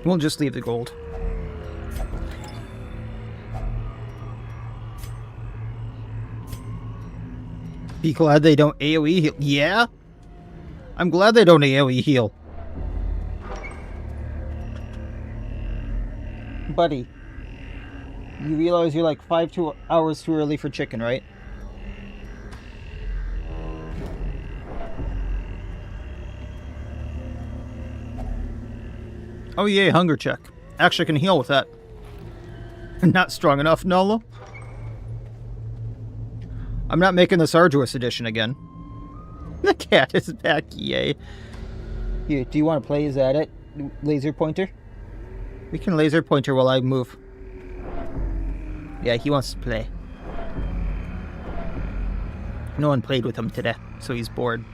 We'll just leave the gold. Be glad they don't AoE heal. Yeah? I'm glad they don't AoE heal. Buddy, you realize you're like 5 hours too early for chicken, right? Oh yay, hunger check. Actually, I can heal with that. Not strong enough, Nolo. I'm not making this arduous edition again. The cat is back, yay. Here, do you want to play? Is that it? Laser pointer? We can laser pointer while I move. Yeah, he wants to play. No one played with him today, so he's bored.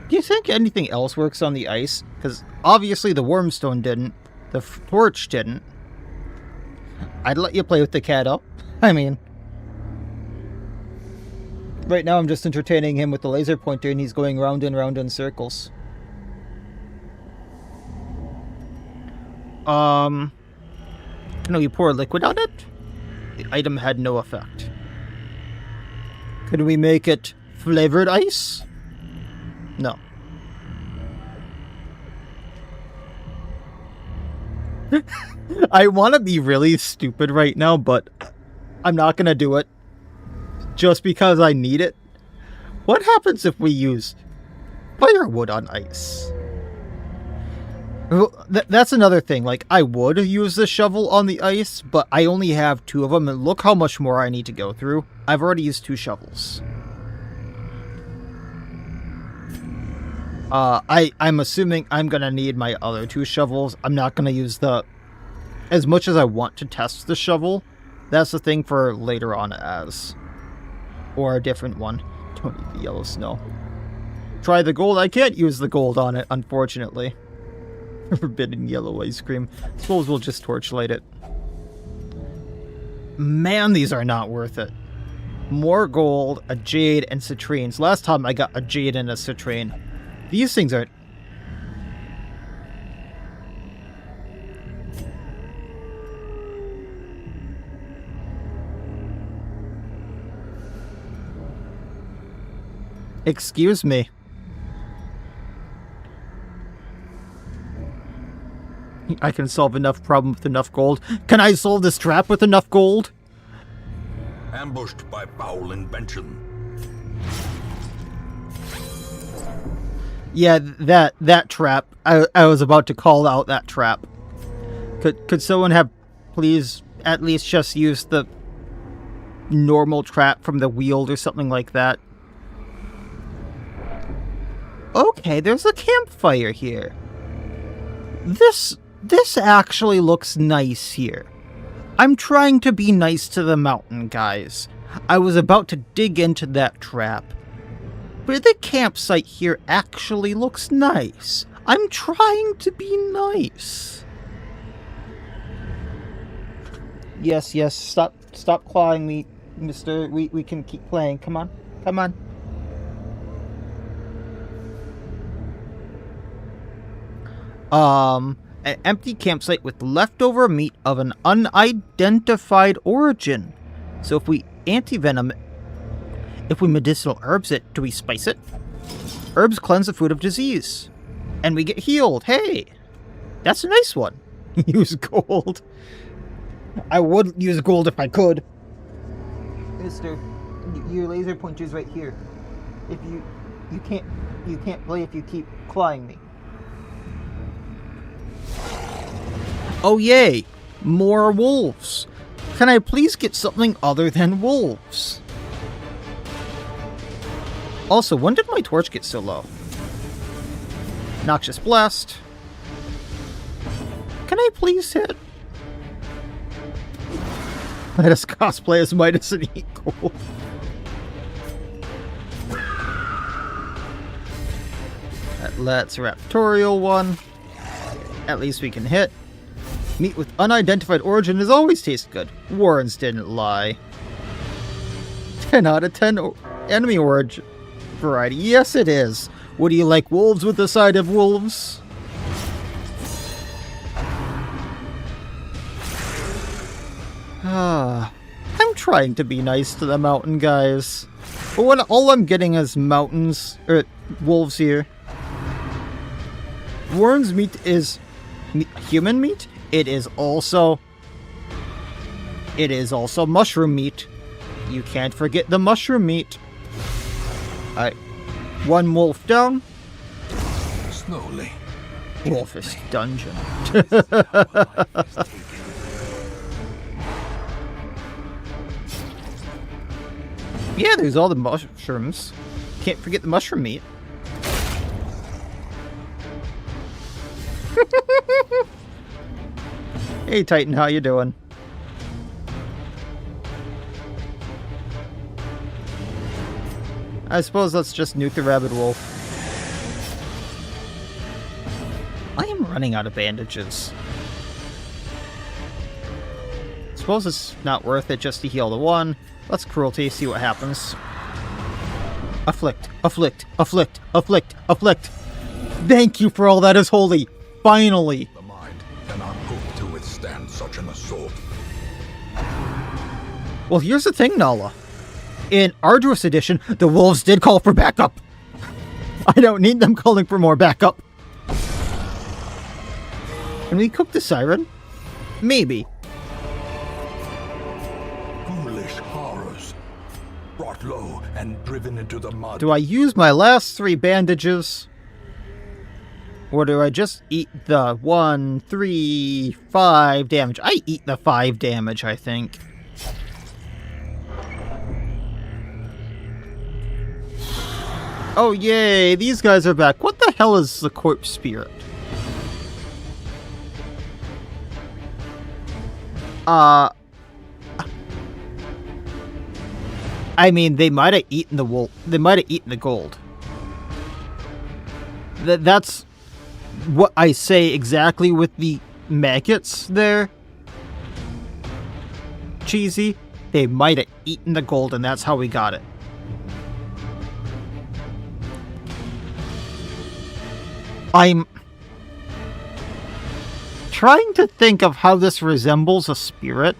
Do you think anything else works on the ice? Because obviously the wormstone didn't. The torch didn't. I'd let you play with the cat up. I mean... Right now I'm just entertaining him with the laser pointer and he's going round and round in circles. No, you pour liquid on it? The item had no effect. Could we make it flavored ice? No. I want to be really stupid right now, but I'm not going to do it. Just because I need it. What happens if we use firewood on ice? Well, that's another thing. Like, I would use the shovel on the ice, but I only have 2 of them, and look how much more I need to go through. I've already used 2 shovels. I'm assuming I'm gonna need my other 2 shovels. I'm not gonna use the... As much as I want to test the shovel, that's the thing for later on as. Or a different one. Don't need the yellow snow. Try the gold. I can't use the gold on it, unfortunately. Forbidden yellow ice cream. I suppose we'll just torchlight it. Man, these are not worth it. More gold, a jade, and citrines. Last time I got a jade and a citrine. These things are... Excuse me. I can solve enough problem with enough gold. Can I solve this trap with enough gold? Ambushed by foul invention. Yeah, that trap. I was about to call out that trap. Could someone have please at least just use the normal trap from the Wield or something like that? Okay, there's a campfire here. This actually looks nice here. I'm trying to be nice to the mountain, guys. I was about to dig into that trap. But the campsite here actually looks nice. I'm trying to be nice. Yes, stop clawing me, mister. We can keep playing. Come on. Come on. An empty campsite with leftover meat of an unidentified origin. So if we anti-venom, if we medicinal herbs it, do we spice it? Herbs cleanse the food of disease. And we get healed. Hey, that's a nice one. Use gold. I would use gold if I could. Mister, your laser pointer's right here. If you can't play if you keep clawing me. Oh yay! More wolves! Can I please get something other than wolves? Also, when did my torch get so low? Noxious Blast. Can I please hit? Let us cosplay as Midas and eat gold. Let's Raptorial one. At least we can hit. Meat with unidentified origin has always tasted good. Warrens didn't lie. 10 out of 10 enemy origin variety. Yes, it is. Would you like wolves with the side of wolves? I'm trying to be nice to the mountain guys. But when all I'm getting is mountains, or wolves here. Warren's meat is human meat. It is also mushroom meat. You can't forget the mushroom meat. Alright. One wolf down. Slowly. Wolfish dungeon. Yeah, there's all the mushrooms. Can't forget the mushroom meat. Hey Titan, how you doing? I suppose let's just nuke the rabid wolf. I am running out of bandages. Suppose it's not worth it just to heal the one. Let's cruelty, see what happens. Afflict, afflict, afflict, afflict, afflict. Thank you for all that is holy. Finally. The mind cannot hope to withstand such an assault. Well, here's the thing, Nala. In Arduous Edition, the wolves did call for backup. I don't need them calling for more backup. Can we cook the siren? Maybe. Foolish horrors, brought low and driven into the mud. Do I use my last 3 bandages? Or do I just eat the 1, 3, 5 damage? I eat the 5 damage, I think. Oh, yay, these guys are back. What the hell is the corpse spirit? I mean, they might have eaten the wool. They might have eaten the gold. That's what I say exactly with the maggots there. Cheesy. They might have eaten the gold, and that's how we got it. I'm trying to think of how this resembles a spirit.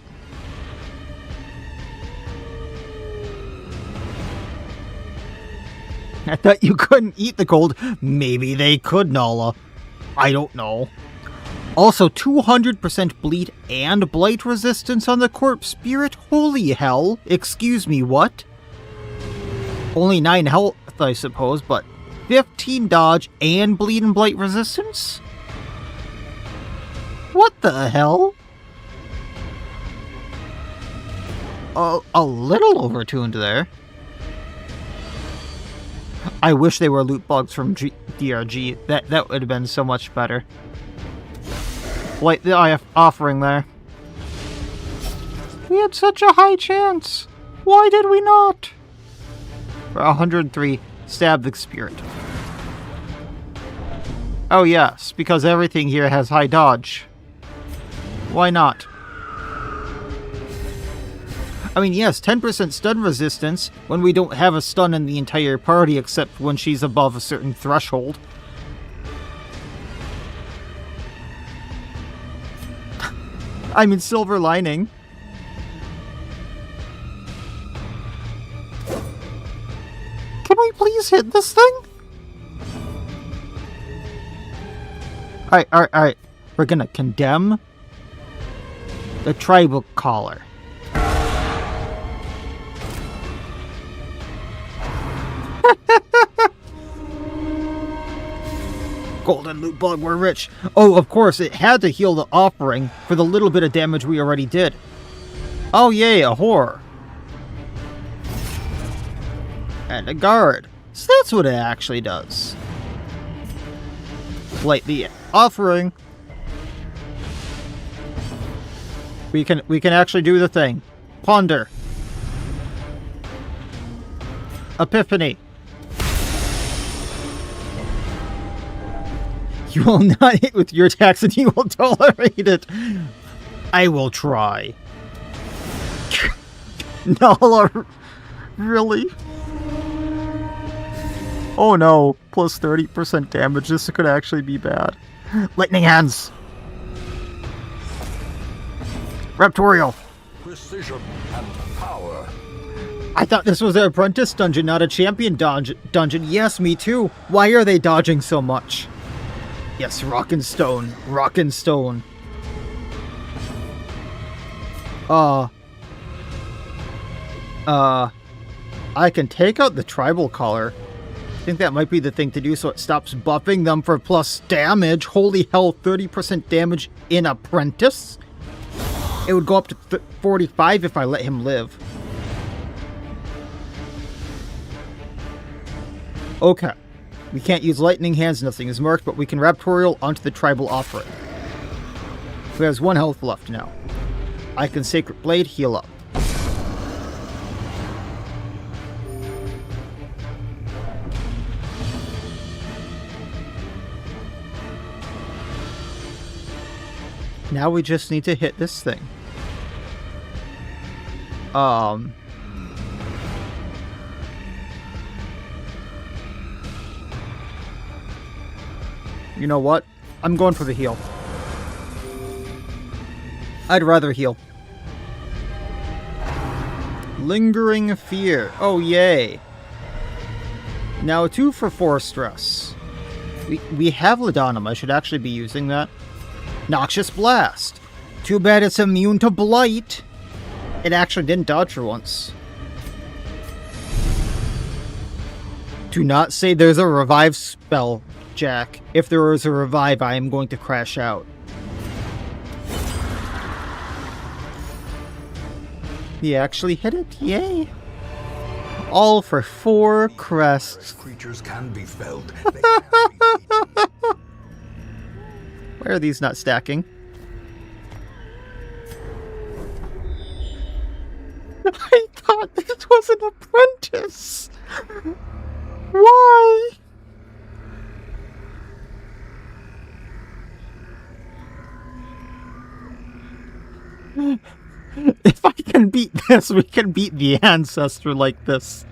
I thought you couldn't eat the gold. Maybe they could, Nala. I don't know. Also, 200% bleed and blight resistance on the corpse spirit? Holy hell. Excuse me, what? Only 9 health, I suppose, but 15 dodge and bleed and blight resistance? What the hell? A little overtuned there. I wish they were loot bugs from DRG. That would have been so much better. Like the offering there. We had such a high chance. Why did we not? For 103, stab the spirit. Oh yes, because everything here has high dodge. Why not? I mean, yes, 10% stun resistance when we don't have a stun in the entire party except when she's above a certain threshold. I mean, silver lining. Can we please hit this thing? Alright. We're gonna condemn the tribal caller. Golden loot bug, we're rich. Oh, of course, it had to heal the offering for the little bit of damage we already did. Oh, yay, a whore. And a guard. So that's what it actually does. Like the offering. We can actually do the thing. Ponder. Epiphany. You will not hit with your attacks and you will tolerate it. I will try. No, really? Oh no, plus 30% damage. This could actually be bad. Lightning hands. Raptorial. Precision and power. I thought this was an apprentice dungeon, not a champion dungeon. Yes, me too. Why are they dodging so much? Yes, rock and stone. Rock and stone. I can take out the tribal collar. I think that might be the thing to do so it stops buffing them for plus damage. Holy hell, 30% damage in apprentice? It would go up to 45 if I let him live. Okay. We can't use lightning hands, nothing is marked, but we can Raptorial onto the tribal offering. Who has 1 health left now. I can Sacred Blade, heal up. Now we just need to hit this thing. You know what? I'm going for the heal. I'd rather heal. Lingering Fear. Oh, yay. Now 2 for 4 stress. We have Laudanum. I should actually be using that. Noxious Blast. Too bad it's immune to Blight. It actually didn't dodge for once. Do not say there's a revive spell, Jack. If there is a revive, I am going to crash out. He actually hit it. Yay. All for 4 crests. Creatures can be felled. Why are these not stacking? I thought this was an apprentice. Why? If I can beat this, we can beat the Ancestor like this.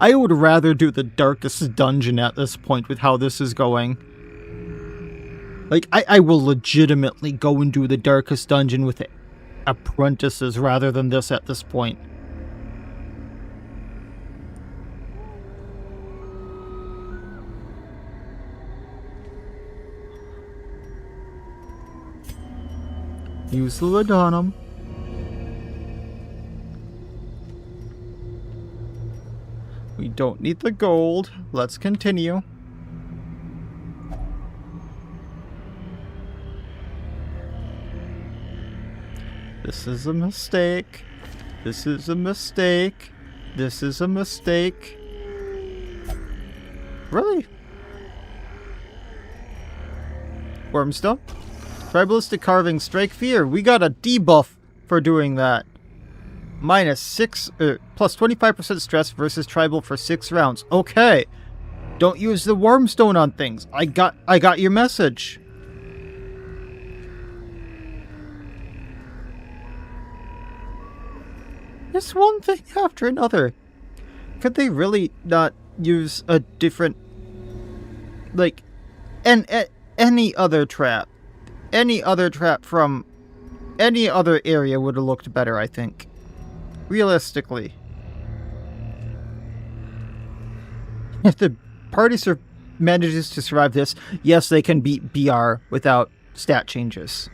I would rather do the darkest dungeon at this point with how this is going. Like, I will legitimately go and do the darkest dungeon with apprentices rather than this at this point. Use the Laudanum. We don't need the gold. Let's continue. This is a mistake. This is a mistake. This is a mistake. Really? Wormstone? Tribalistic Carving, Strike Fear. We got a debuff for doing that. Plus 25% stress versus tribal for 6 rounds. Okay. Don't use the Wormstone on things. I got your message. It's one thing after another. Could they really not use a different, like, any other trap? Any other trap from any other area would have looked better, I think. Realistically. If the party manages to survive this, yes, they can beat BR without stat changes.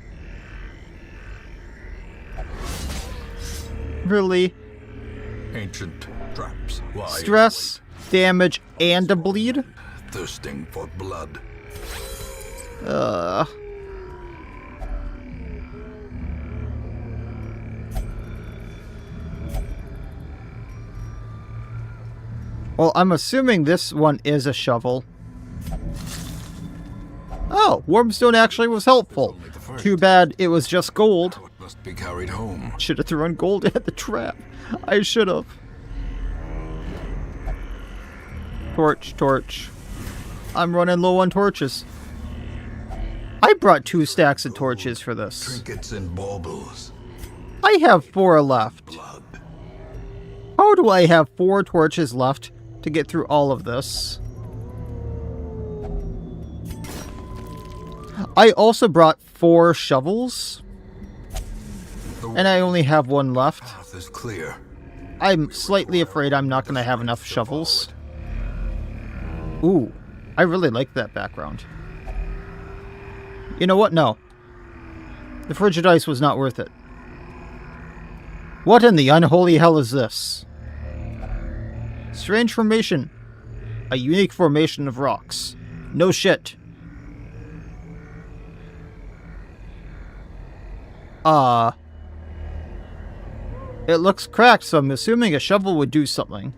Really? Ancient traps lie Stress, damage, and a bleed? thirsting for blood. Well, I'm assuming this one is a shovel. Oh, Wormstone actually was helpful. Too bad it was just gold. Now it must be carried home. Should have thrown gold at the trap. I should have. Torch, torch. I'm running low on torches. I brought 2 stacks of torches for this. Trinkets and baubles. I have 4 left. Blood. How do I have 4 torches left to get through all of this? I also brought 4 shovels. And I only have 1 left. Path is clear. I'm slightly afraid I'm not going to have enough shovels. Ooh, I really like that background. You know what? No. The frigid ice was not worth it. What in the unholy hell is this? Strange formation. A unique formation of rocks. No shit. It looks cracked, so I'm assuming a shovel would do something.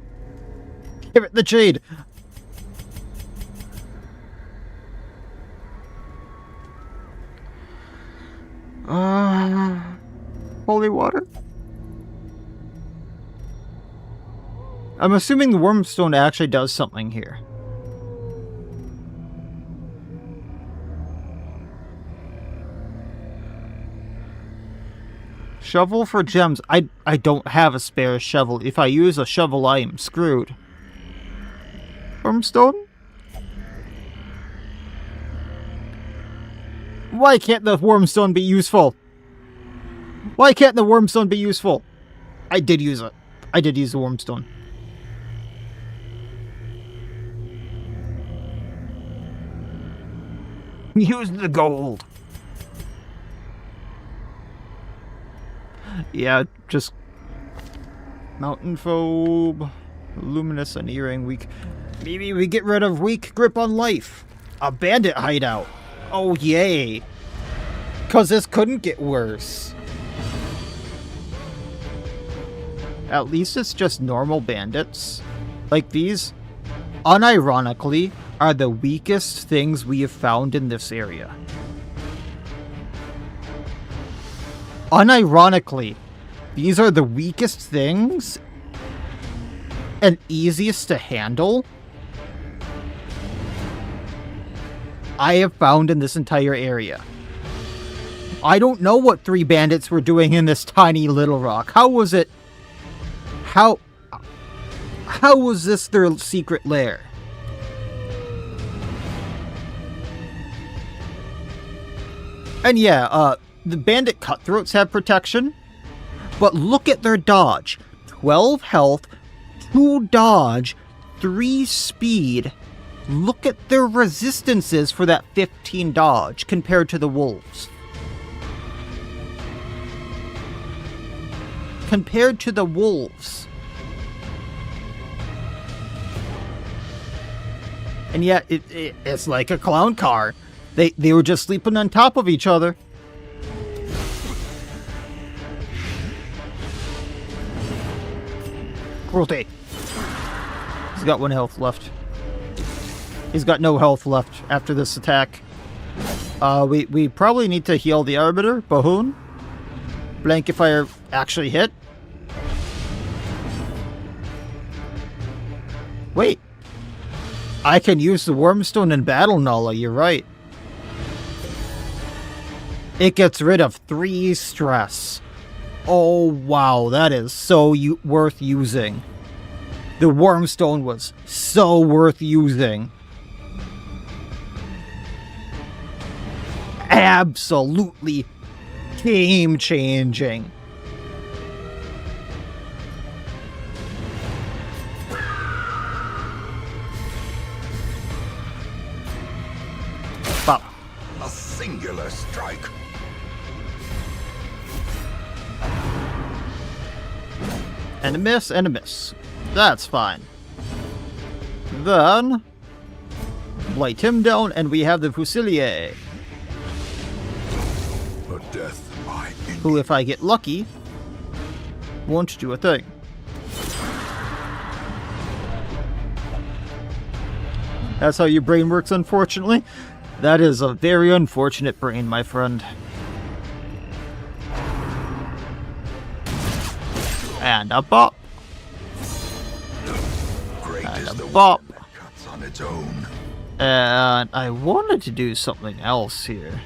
Give it the jade! Holy water? I'm assuming the wormstone actually does something here. Shovel for gems. I don't have a spare shovel. If I use a shovel, I am screwed. Wormstone? Why can't the wormstone be useful? Why can't the wormstone be useful? I did use it. I did use the wormstone. Use the gold. Yeah, just mountain phobe, luminous and earring weak. Maybe we get rid of weak grip on life. A bandit hideout. Oh yay. 'Cause this couldn't get worse. At least it's just normal bandits. Like these, unironically, are the weakest things we have found in this area. Unironically, these are the weakest things and easiest to handle I have found in this entire area. I don't know what 3 bandits were doing in this tiny little rock. How was it? How was this their secret lair? And yeah, the bandit cutthroats have protection, but look at their dodge. 12 health, 2 dodge, 3 speed. Look at their resistances for that 15 dodge compared to the wolves. Compared to the wolves. And yet, it's like a clown car. They were just sleeping on top of each other. Cruelty. He's got 1 health left. He's got no health left after this attack. We probably need to heal the Arbiter, Bahoon. Blankifier actually hit. Wait. I can use the Wormstone in battle, Nala, you're right. It gets rid of 3 stress. Oh, wow, that is so worth using. The Wormstone was so worth using. Absolutely game-changing. Pop. A singular strike. And a miss, and a miss. That's fine. Then, light him down, and we have the Fusilier. A death by Who, if I get lucky, won't do a thing. That's how your brain works, unfortunately. That is a very unfortunate brain, my friend. And a bop. Great And is a the bop. one that cuts on its own. And I wanted to do something else here.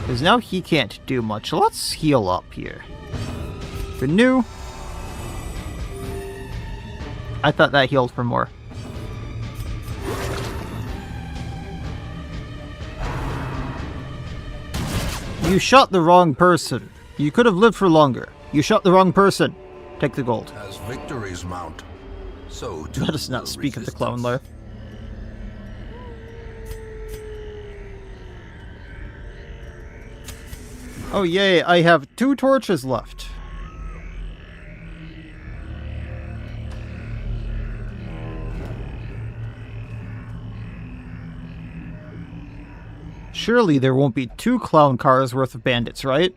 Because now he can't do much. Let's heal up here. Renew. I thought that healed for more. You shot the wrong person. You could have lived for longer. You shot the wrong person. Take the gold. As victories mount, so too Let us not speak of the clown lair. Oh yay, I have 2 torches left. Surely there won't be 2 clown cars worth of bandits, right?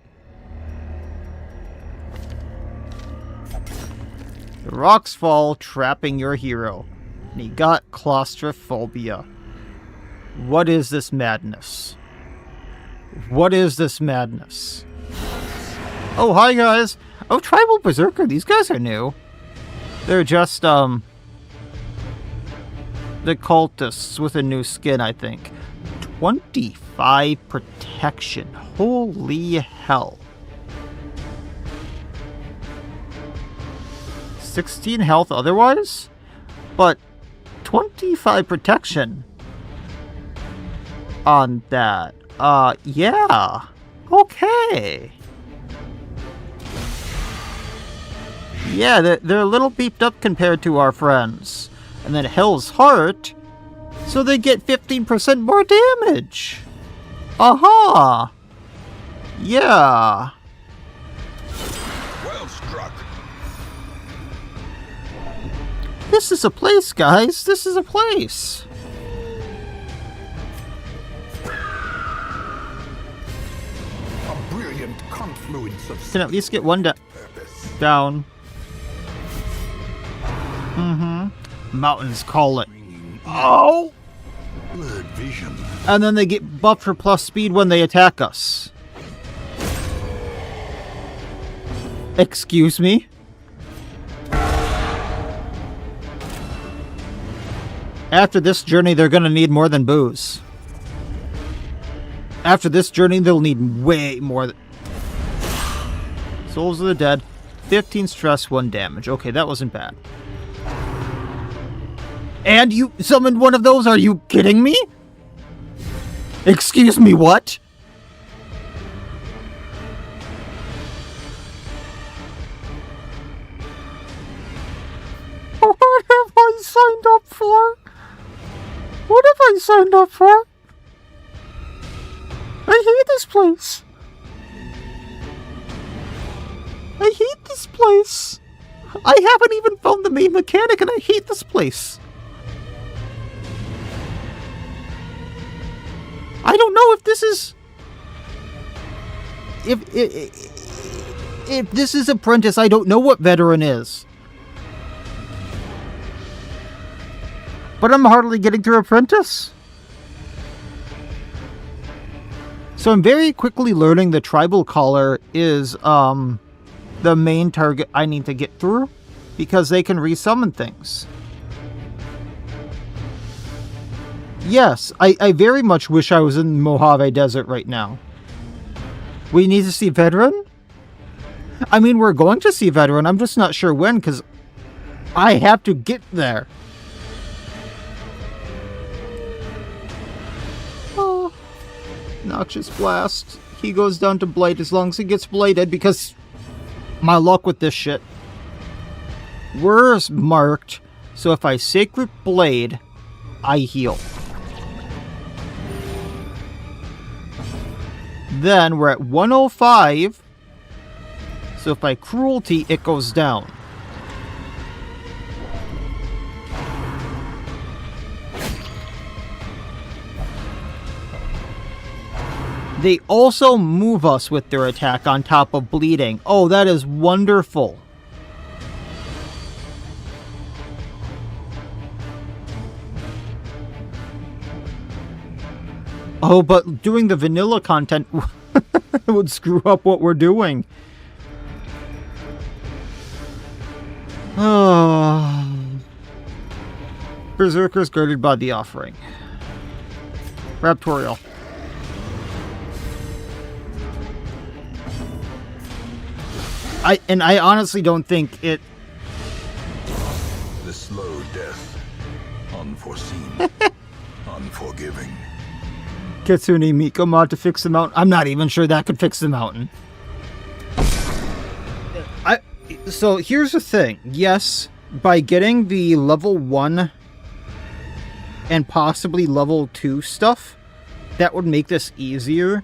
The rocks fall, trapping your hero. And he got claustrophobia. What is this madness? What is this madness? Oh, hi guys! Oh, Tribal Berserker, these guys are new. They're just, the cultists with a new skin, I think. 25 protection. Holy hell. 16 health otherwise? But 25 protection on that. Yeah. Okay. Yeah, they're a little beefed up compared to our friends. And then Hell's Heart, so they get 15% more damage. Aha! Yeah. Well struck. This is a place, guys. This is a place. A brilliant confluence of Can at least get one purpose. down. Mountains call it. Oh! Blurred vision. And then they get buffed for plus speed when they attack us. Excuse me? After this journey, they're gonna need more than booze. After this journey, they'll need way more. Souls of the Dead. 15 stress, 1 damage. Okay, that wasn't bad. And you summoned one of those? Are you kidding me? Excuse me, what? What have I signed up for? What have I signed up for? I hate this place. I hate this place. I haven't even found the main mechanic and I hate this place. I don't know if this is... If this is Apprentice, I don't know what Veteran is. But I'm hardly getting through Apprentice. So I'm very quickly learning the Tribal Caller is the main target I need to get through, because they can resummon things. Yes, I very much wish I was in Mojave Desert right now. We need to see Veteran? I mean, we're going to see Veteran, I'm just not sure when, because I have to get there. Oh, Noxious Blast. He goes down to Blight as long as he gets Blighted, because my luck with this shit. We're marked, so if I Sacred Blade, I heal. Then we're at 105, so if I Cruelty, it goes down. They also move us with their attack on top of bleeding. Oh, that is wonderful. Oh, but doing the vanilla content would screw up what we're doing. Oh. Berserkers guarded by the offering. Raptorial. I honestly don't think it... The slow death. Unforeseen. Unforgiving. Kitsune Miko mod to fix the mountain. I'm not even sure that could fix the mountain. So here's the thing. Yes, by getting the level 1 and possibly level 2 stuff, that would make this easier.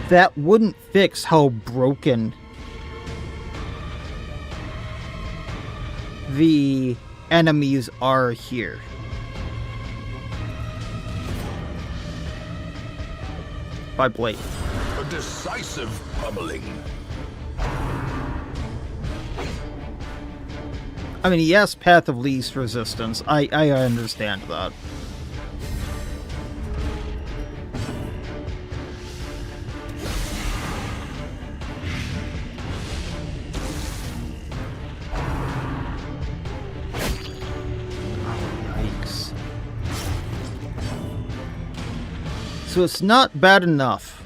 That wouldn't fix how broken the enemies are here. By Blade. A decisive pummeling. I mean, yes, path of least resistance. I understand that. Yikes. So it's not bad enough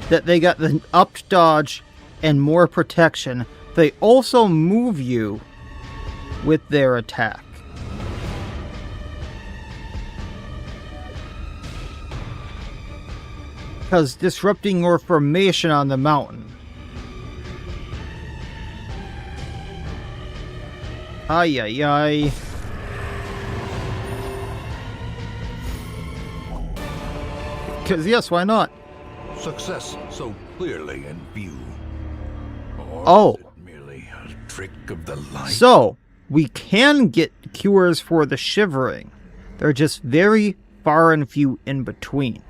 that they got the upped dodge and more protection. They also move you with their attack. Because disrupting your formation on the mountain. Ay ay ay. Because yes, why not? Success so clearly in view. Or Oh. is it merely a trick of the light? So, we can get cures for the shivering. They're just very far and few in between.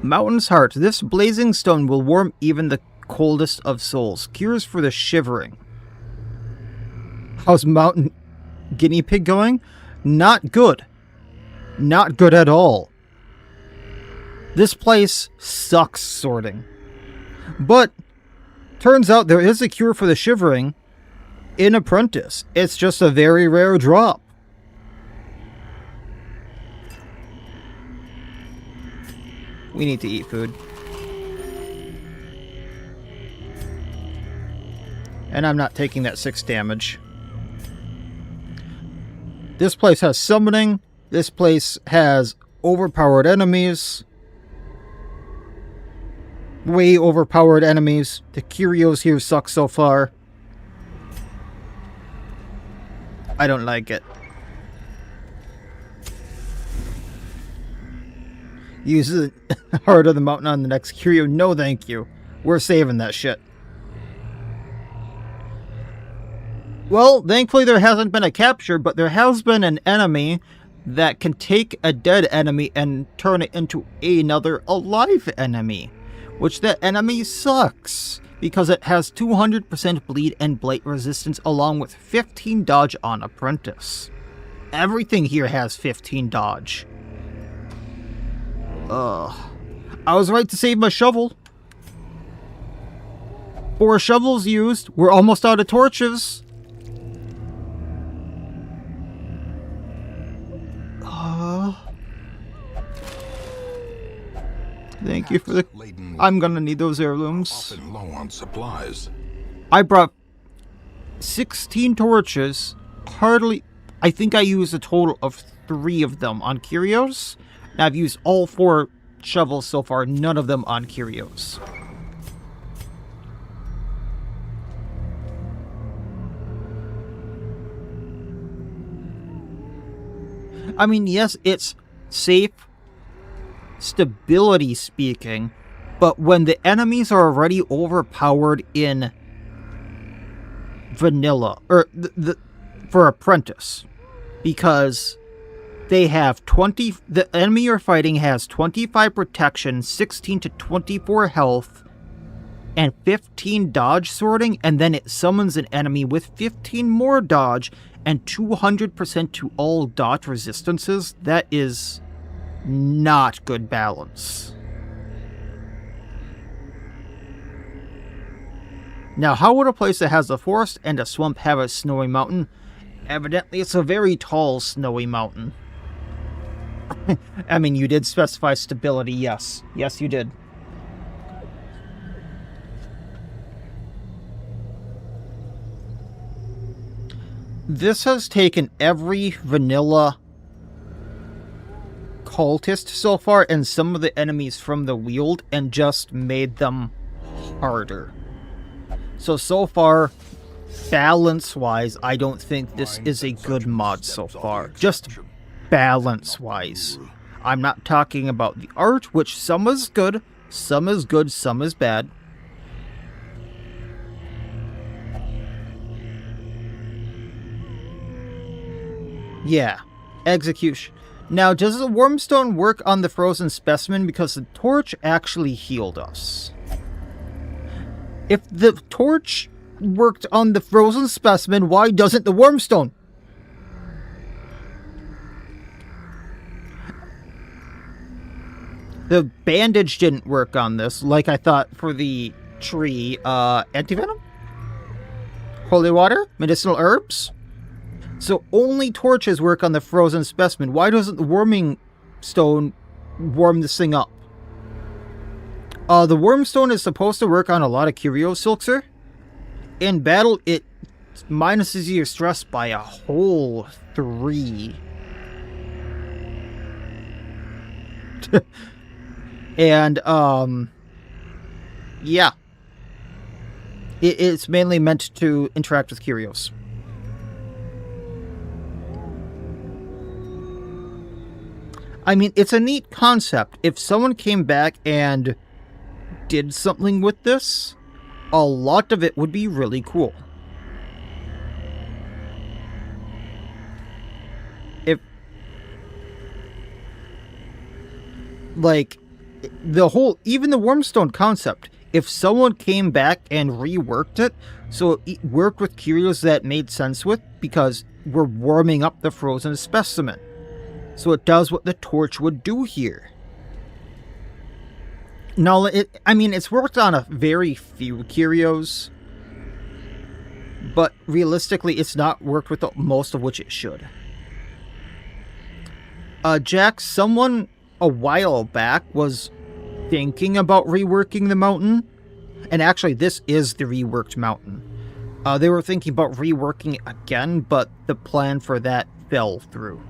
Mountain's Heart. This blazing stone will warm even the coldest of souls. Cures for the shivering. How's Mountain Guinea Pig going? Not good. Not good at all. This place sucks sorting. But turns out there is a cure for the shivering in Apprentice. It's just a very rare drop. We need to eat food. And I'm not taking that 6 damage. This place has summoning. This place has overpowered enemies. Way overpowered enemies. The curios here suck so far. I don't like it. Use the heart of the mountain on the next curio. No thank you. We're saving that shit. Well, thankfully there hasn't been a capture, but there has been an enemy that can take a dead enemy and turn it into another alive enemy. Which that enemy sucks, because it has 200% bleed and blight resistance along with 15 dodge on Apprentice. Everything here has 15 dodge. Ugh. I was right to save my shovel. 4 shovels used. We're almost out of torches. Thank you for the... I'm gonna need those heirlooms. Often low on supplies. I brought 16 torches. Hardly... I think I used a total of 3 of them on curios. Now I've used all 4 shovels so far. None of them on curios. I mean, yes, it's safe, stability speaking, but when the enemies are already overpowered in vanilla, or for Apprentice, because they have the enemy you're fighting has 25 protection, 16 to 24 health, and 15 dodge sorting, and then it summons an enemy with 15 more dodge and 200% to all dot resistances. That is not good balance. Now, how would a place that has a forest and a swamp have a snowy mountain? Evidently, it's a very tall snowy mountain. I mean, you did specify stability, yes. Yes, you did. This has taken every vanilla cultist so far and some of the enemies from the Weald and just made them harder. So far, balance-wise, I don't think this is a good mod so far. Just balance-wise. I'm not talking about the art, which some is good, some is bad. Yeah, execution. Now, does the Wormstone work on the frozen specimen? Because the torch actually healed us. If the torch worked on the frozen specimen, why doesn't the Wormstone? The bandage didn't work on this, like I thought for the tree. Antivenom? Holy water? Medicinal herbs? So only torches work on the frozen specimen. Why doesn't the warming stone warm this thing up? The Wormstone is supposed to work on a lot of curio silks. In battle, it minuses your stress by a whole 3. And, yeah. It's mainly meant to interact with curios. I mean, it's a neat concept. If someone came back and did something with this, a lot of it would be really cool. If, like, even the Wormstone concept, if someone came back and reworked it, so it worked with curios that made sense with, because we're warming up the frozen specimen. So it does what the torch would do here. Now, I mean, it's worked on a very few curios, but realistically, it's not worked with most of which it should. Jack, someone a while back was thinking about reworking the mountain, and actually, this is the reworked mountain. They were thinking about reworking it again, but the plan for that fell through.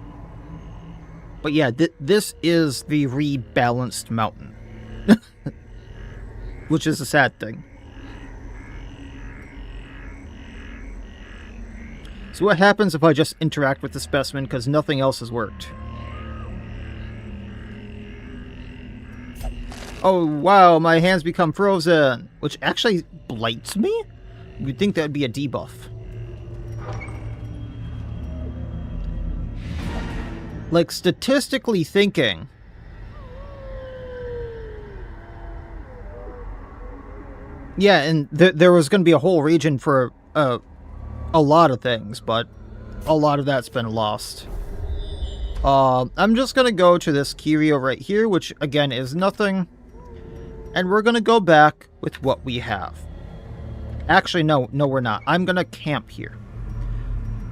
But yeah, this is the rebalanced mountain. Which is a sad thing. So what happens if I just interact with the specimen because nothing else has worked? Oh wow, my hands become frozen, which actually blights me? You'd think that'd be a debuff. Like, statistically thinking, yeah, and there was going to be a whole region for a lot of things, but a lot of that's been lost. I'm just going to go to this curio right here, which, again, is nothing. And we're going to go back with what we have. Actually, no, we're not. I'm going to camp here.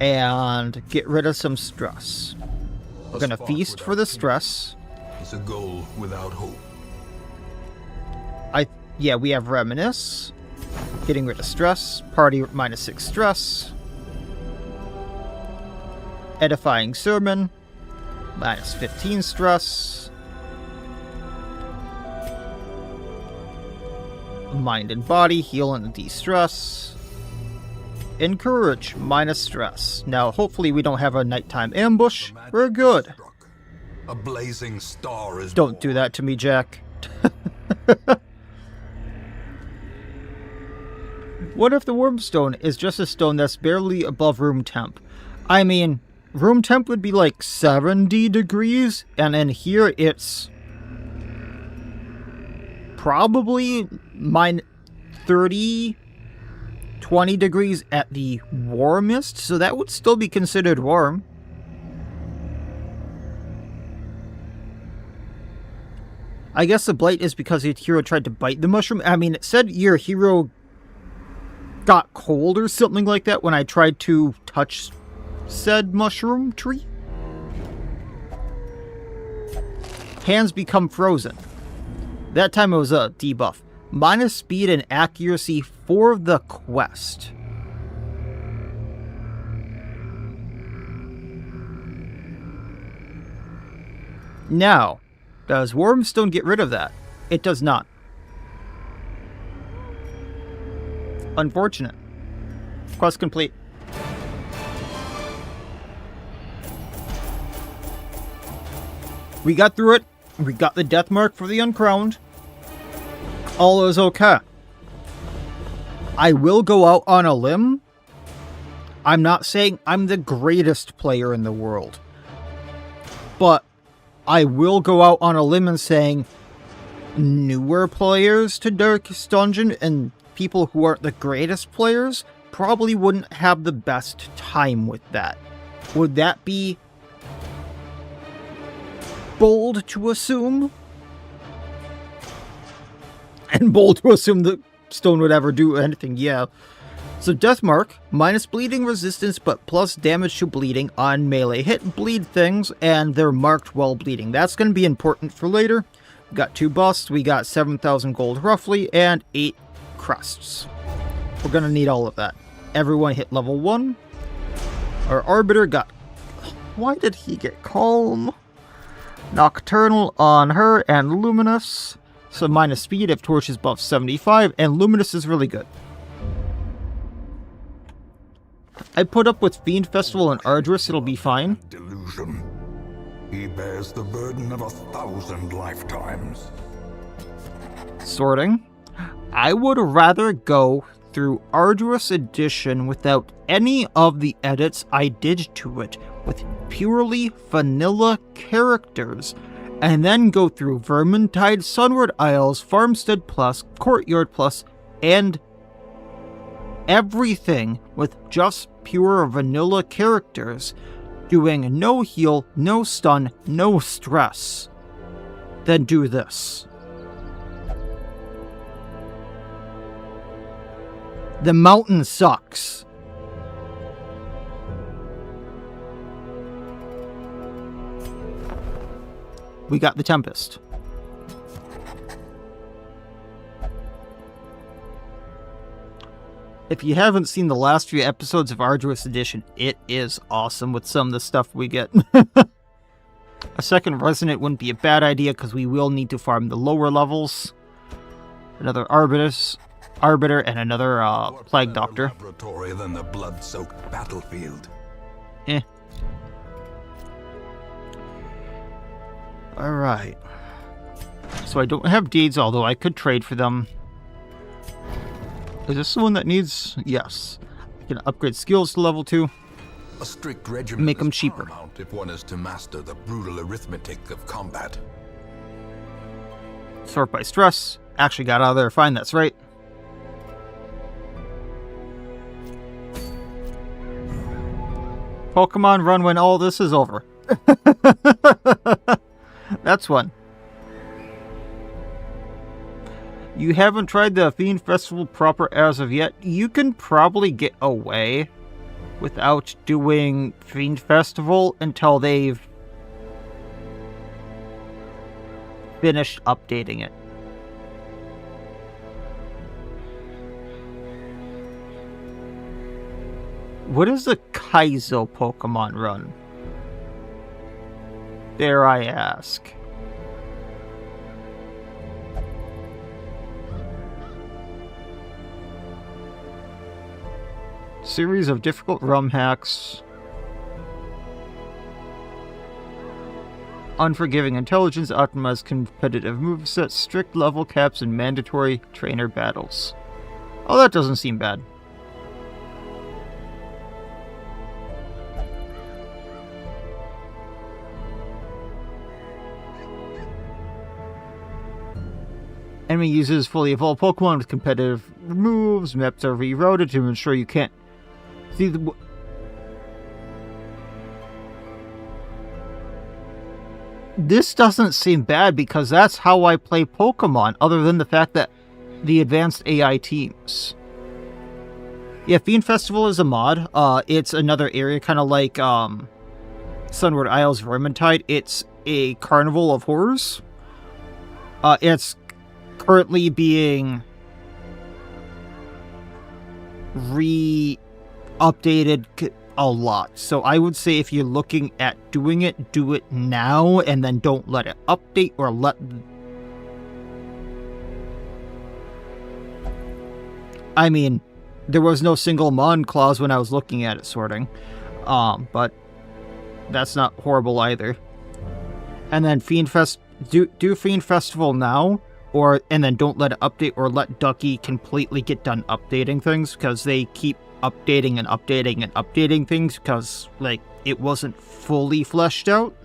And get rid of some stress. We're going to feast for the stress. It's a goal without hope. Yeah, we have Reminisce. Getting rid of stress. Party -6 stress. Edifying Sermon. -15 stress. Mind and Body. Heal and de-stress. Encourage -stress. Now, hopefully we don't have a nighttime ambush. We're good. A blazing star is Don't do that to me, Jack. What if the Wormstone is just a stone that's barely above room temp? I mean, room temp would be like 70 degrees, and in here it's probably 30, 20 degrees at the warmest, so that would still be considered warm. I guess the blight is because your hero tried to bite the mushroom. I mean, it said your hero got cold or something like that when I tried to touch said mushroom tree. Hands become frozen. That time it was a debuff. Minus speed and accuracy for the quest. Now, does Wormstone get rid of that? It does not. Unfortunate. Quest complete. We got through it. We got the death mark for the uncrowned. All is okay. I will go out on a limb. I'm not saying I'm the greatest player in the world. But I will go out on a limb and saying newer players to Darkest Dungeon and people who aren't the greatest players probably wouldn't have the best time with that. Would that be bold to assume? And bold to assume that Stone would ever do anything, yeah. So Death Mark, minus bleeding resistance, but plus damage to bleeding on melee hit, bleed things, and they're marked while bleeding. That's going to be important for later. We got 2 busts, we got 7,000 gold roughly, and 8 crests. We're going to need all of that. Everyone hit level 1. Our Arbiter got... Why did he get Calm? Nocturnal on her, and Luminous. So minus speed if Torch is buff 75, and Luminous is really good. I put up with Fiend Festival and Arduous, it'll be fine. Delusion. He bears the burden of 1,000 lifetimes. Sorting. I would rather go through Arduous Edition without any of the edits I did to it, with purely vanilla characters, and then go through Vermintide, Sunward Isles, Farmstead Plus, Courtyard Plus, and everything with just pure vanilla characters, doing no heal, no stun, no stress. Then do this. The mountain sucks. We got the Tempest. If you haven't seen the last few episodes of Arduous Edition, it is awesome with some of the stuff we get. A second Resonant wouldn't be a bad idea because we will need to farm the lower levels. Another Arbiter, and another Plague Doctor. Laboratory than the blood-soaked battlefield. Alright. So I don't have deeds, although I could trade for them. Is this the one that needs... Yes. I can upgrade skills to level 2. A strict regimen Make them is cheaper. paramount if one is to master the brutal arithmetic of combat. Sort by stress. Actually got out of there fine, that's right. Pokemon run when all this is over. That's one. You haven't tried the Fiend Festival proper as of yet. You can probably get away without doing Fiend Festival until they've finished updating it. What is the Kaizo Pokemon run? Dare I ask? Series of difficult rum hacks. Unforgiving intelligence, optimized competitive movesets, strict level caps, and mandatory trainer battles. Oh, that doesn't seem bad. Enemy uses fully evolved Pokemon with competitive moves. Maps are rerouted to ensure you can't see the... This doesn't seem bad because that's how I play Pokemon, other than the fact that the advanced AI teams. Yeah, Fiend Festival is a mod. It's another area, kind of like Sunward Isles Vermintide. It's a Carnival of Horrors. It's currently being updated a lot. So I would say if you're looking at doing it, do it now, and then don't let it update or let... I mean, there was no single mon clause when I was looking at it sorting. But that's not horrible either. And then do Fiend Festival now, and then don't let it update, or let Ducky completely get done updating things, because they keep updating and updating and updating things, because, like, it wasn't fully fleshed out.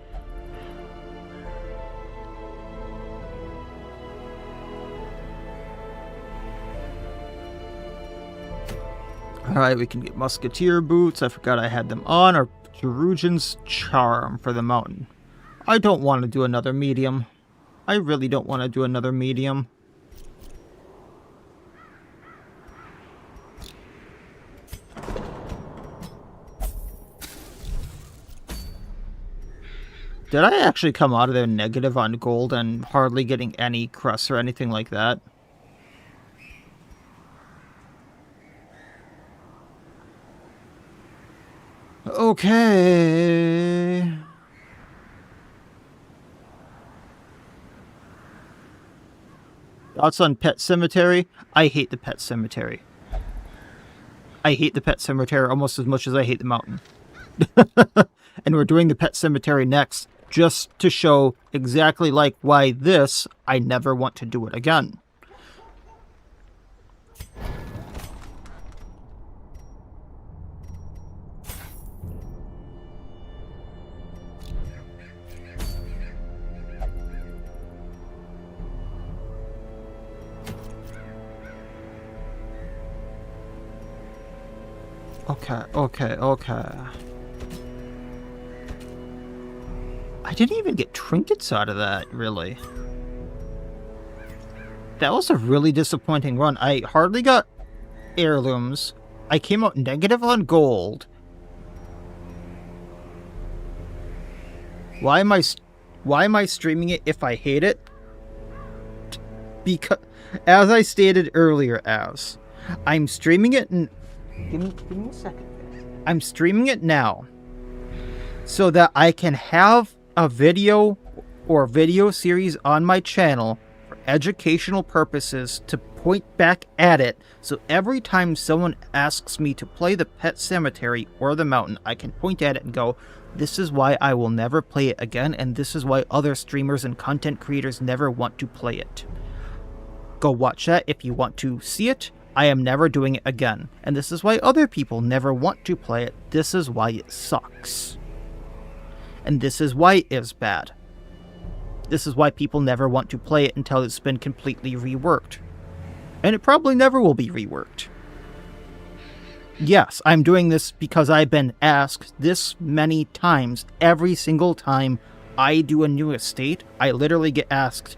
Alright, we can get Musketeer Boots. I forgot I had them on, or Jerujan's Charm for the mountain. I don't want to do another medium. I really don't want to do another medium. Did I actually come out of there negative on gold and hardly getting any crusts or anything like that? Okay. Thoughts on Pet Cemetery? I hate the Pet Cemetery. I hate the Pet Cemetery almost as much as I hate the mountain. And we're doing the Pet Cemetery next, just to show exactly like why this, I never want to do it again. Okay. I didn't even get trinkets out of that, really. That was a really disappointing run. I hardly got heirlooms. I came out negative on gold. Why am I streaming it if I hate it? Because, as I stated earlier, I'm streaming it and... Give me a second. I'm streaming it now so that I can have a video or video series on my channel for educational purposes to point back at it, so every time someone asks me to play the Pet Cemetery or the mountain, I can point at it and go, this is why I will never play it again, and this is why other streamers and content creators never want to play it. Go watch that if you want to see it. I am never doing it again. And this is why other people never want to play it. This is why it sucks. And this is why it is bad. This is why people never want to play it until it's been completely reworked. And it probably never will be reworked. Yes, I'm doing this because I've been asked this many times. Every single time I do a new estate, I literally get asked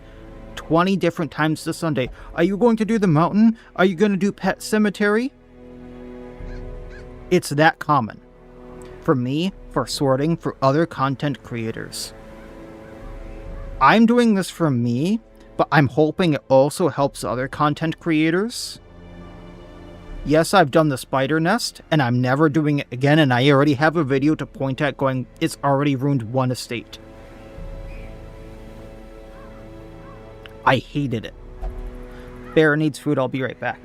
20 different times this Sunday, are you going to do the mountain? Are you going to do Pet Cemetery? It's that common. For me, for sorting, for other content creators. I'm doing this for me, but I'm hoping it also helps other content creators. Yes, I've done the spider nest, and I'm never doing it again, and I already have a video to point at going, it's already ruined one estate. I hated it. Bear needs food, I'll be right back.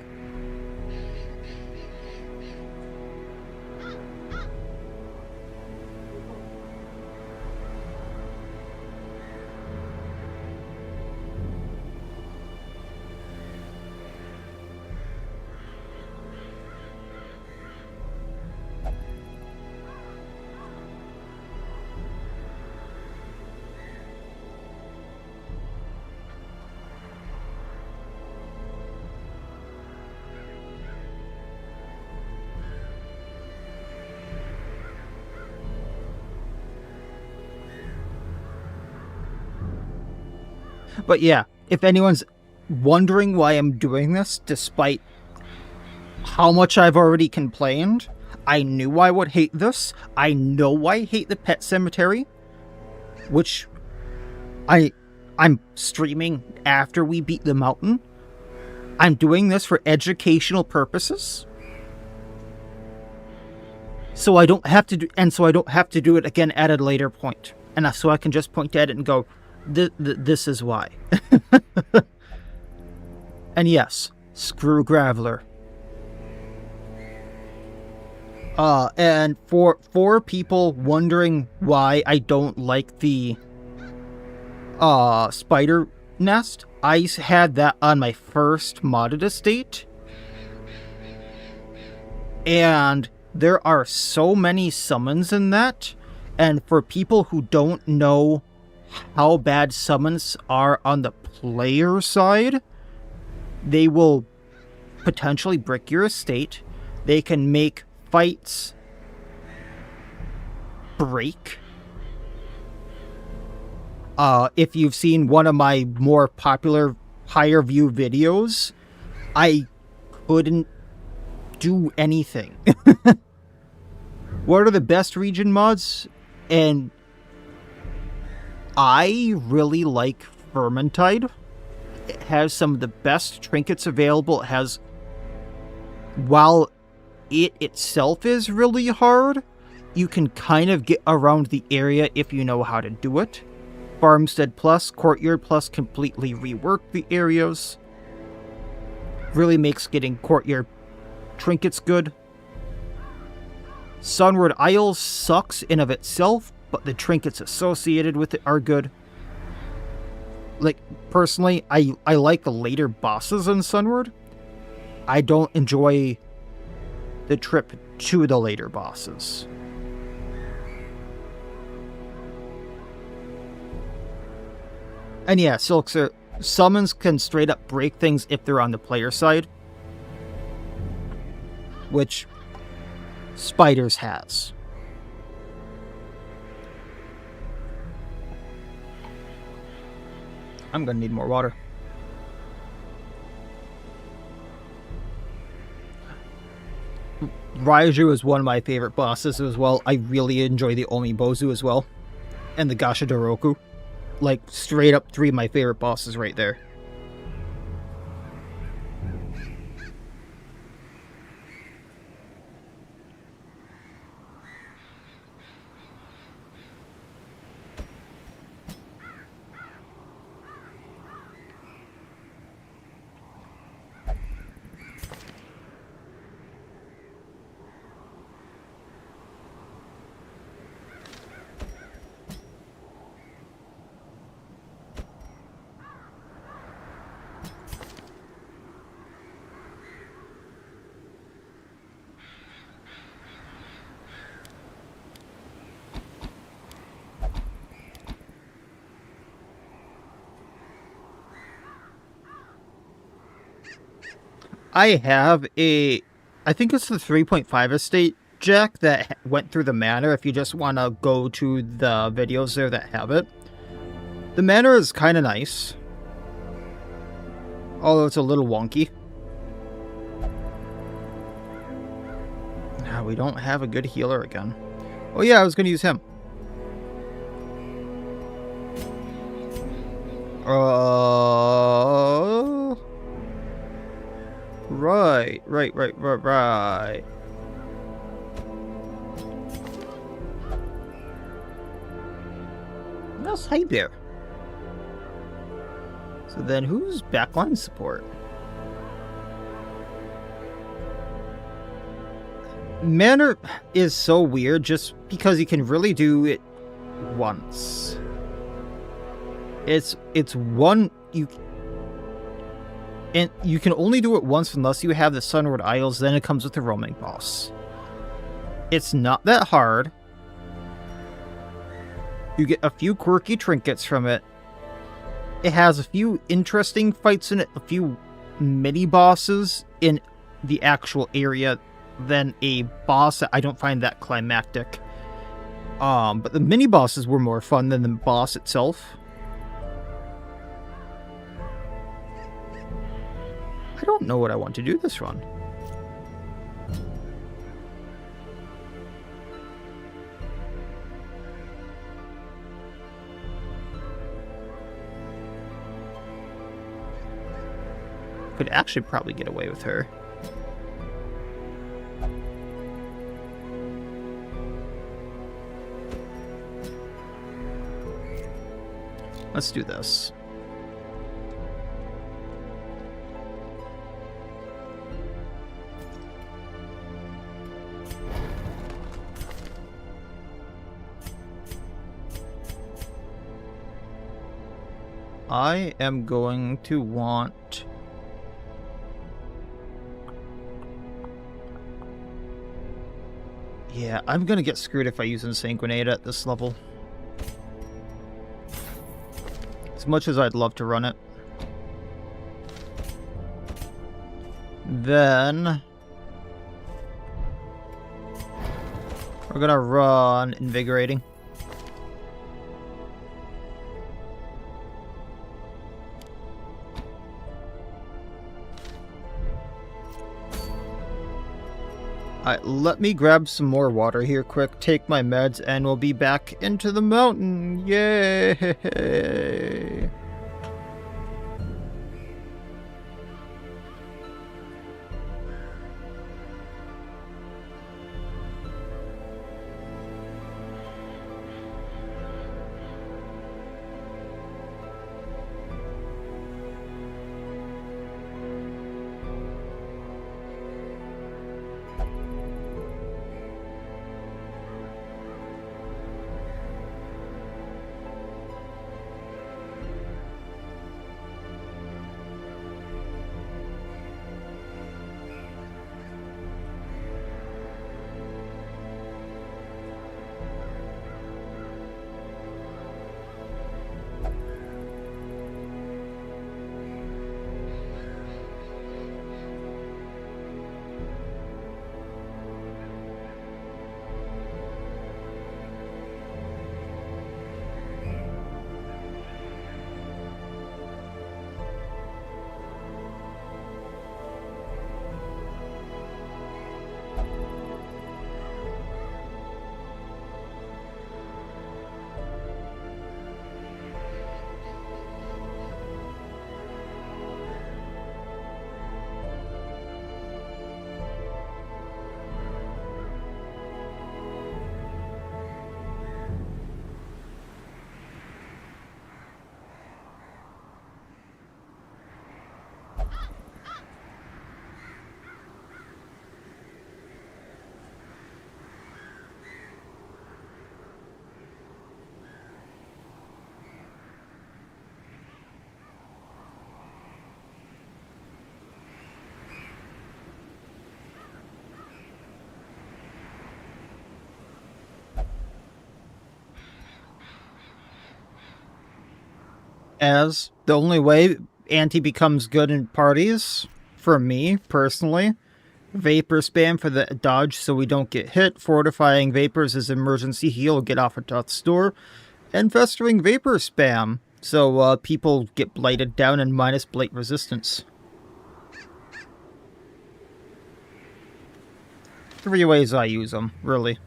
But yeah, if anyone's wondering why I'm doing this, despite how much I've already complained, I knew I would hate this. I know I hate the Pet Cemetery, which I'm streaming after we beat the mountain. I'm doing this for educational purposes. So I don't have to do it again at a later point. And so I can just point at it and go, this is why. And yes, screw Graveler. And for people wondering why I don't like the spider nest, I had that on my first modded estate. And there are so many summons in that, and for people who don't know how bad summons are on the player side, they will potentially brick your estate. They can make fights break. If you've seen one of my more popular higher view videos, I couldn't do anything. What are the best region mods? And I really like Vermintide. It has some of the best trinkets available. It has, while it itself is really hard, you can kind of get around the area if you know how to do it. Farmstead Plus, Courtyard Plus completely rework the areas. Really makes getting Courtyard trinkets good. Sunward Isles sucks in of itself, but the trinkets associated with it are good. Like, personally, I like the later bosses in Sunward. I don't enjoy the trip to the later bosses. And yeah, Silksir, summons can straight up break things if they're on the player side, which Spiders has. I'm gonna need more water. Raiju is one of my favorite bosses as well. I really enjoy the Omibozu as well. And the Gashadoroku. Like, straight up 3 of my favorite bosses right there. I have I think it's the 3.5 estate, Jack, that went through the manor, if you just want to go to the videos there that have it. The manor is kind of nice, although it's a little wonky. Now, we don't have a good healer again. Oh yeah, I was going to use him. Right. Let's hide there. So then who's backline support? Manor is so weird just because you can really do it once. It's one and you can only do it once unless you have the Sunward Isles, then it comes with the roaming boss. It's not that hard. You get a few quirky trinkets from it. It has a few interesting fights in it, a few mini-bosses in the actual area, then a boss that I don't find that climactic. But the mini-bosses were more fun than the boss itself. I don't know what I want to do this run. Could actually probably get away with her. Let's do this. I am going to want... Yeah, I'm gonna get screwed if I use Insane Grenade at this level. As much as I'd love to run it. Then... we're gonna run Invigorating. Alright, let me grab some more water here quick, take my meds, and we'll be back into the mountain. Yay! As the only way Anti becomes good in parties, for me, personally, Vapor Spam for the dodge so we don't get hit, Fortifying Vapors is emergency heal, get off of Death's Door, and Festering Vapor Spam, so people get blighted down and minus blight resistance. 3 ways I use them, really.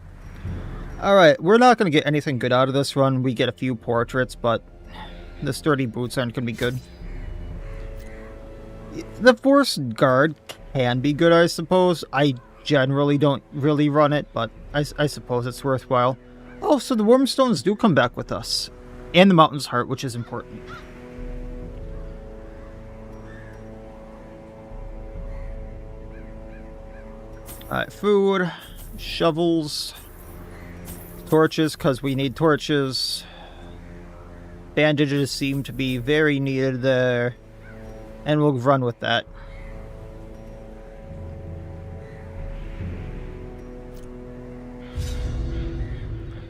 Alright, we're not going to get anything good out of this run. We get a few portraits, but the sturdy boots aren't going to be good. The Forced Guard can be good, I suppose. I generally don't really run it, but I suppose it's worthwhile. Oh, so the Wormstones do come back with us. And the Mountain's Heart, which is important. Alright, food, shovels, torches, because we need torches. Bandages seem to be very needed there. And we'll run with that.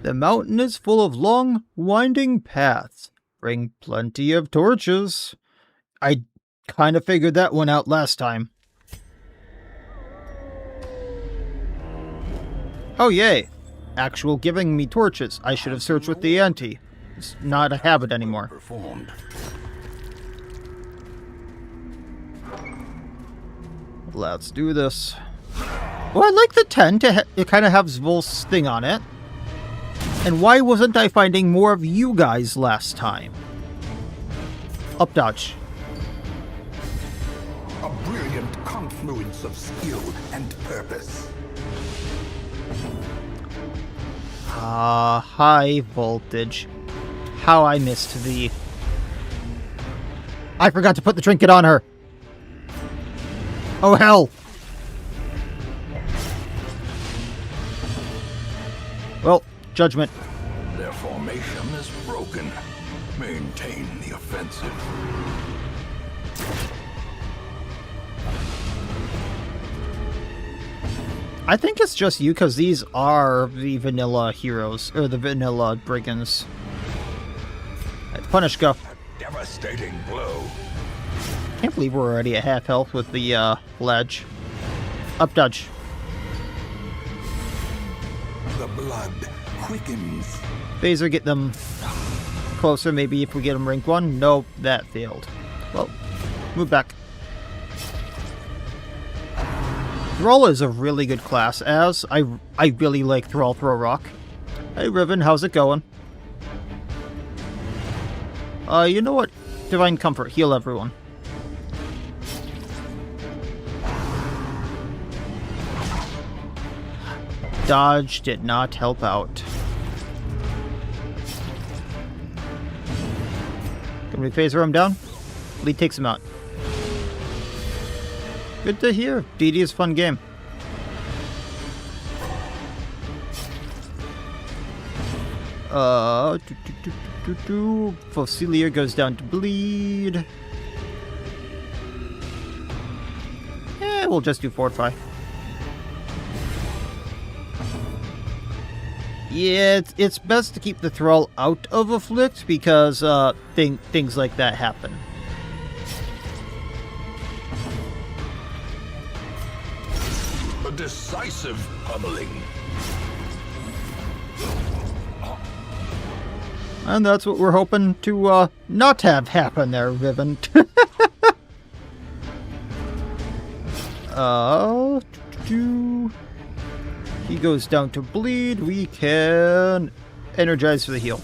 The mountain is full of long, winding paths. Bring plenty of torches. I kind of figured that one out last time. Oh, yay. Actual giving me torches. I should have searched with the ante. It's not a habit anymore. Performed. Let's do this. Well, I like the 10 to it kind of have Zvol's thing on it. And why wasn't I finding more of you guys last time? Up dodge. A brilliant confluence of skill and purpose. High voltage. How I missed the... I forgot to put the trinket on her! Oh, hell! Well, judgment. Their formation is broken. Maintain the offensive. I think it's just you, because these are the vanilla heroes, or the vanilla brigands. Right, punish, go. A devastating blow. Can't believe we're already at half health with the ledge. Up dodge. The blood quickens. Phaser, get them closer, maybe if we get them rank 1. Nope, that failed. Well, move back. Thrall is a really good class, as I really like Thrall Throw Rock. Hey Riven, how's it going? You know what? Divine Comfort, heal everyone. Dodge did not help out. Can we phaser him down? Lee takes him out. Good to hear. DD is a fun game. Fosilier goes down to bleed. We'll just do Fortify. Yeah, it's best to keep the Thrall out of Afflict because things like that happen. A decisive pummeling. And that's what we're hoping to not have happen there, Riven. He goes down to bleed. We can energize for the heal.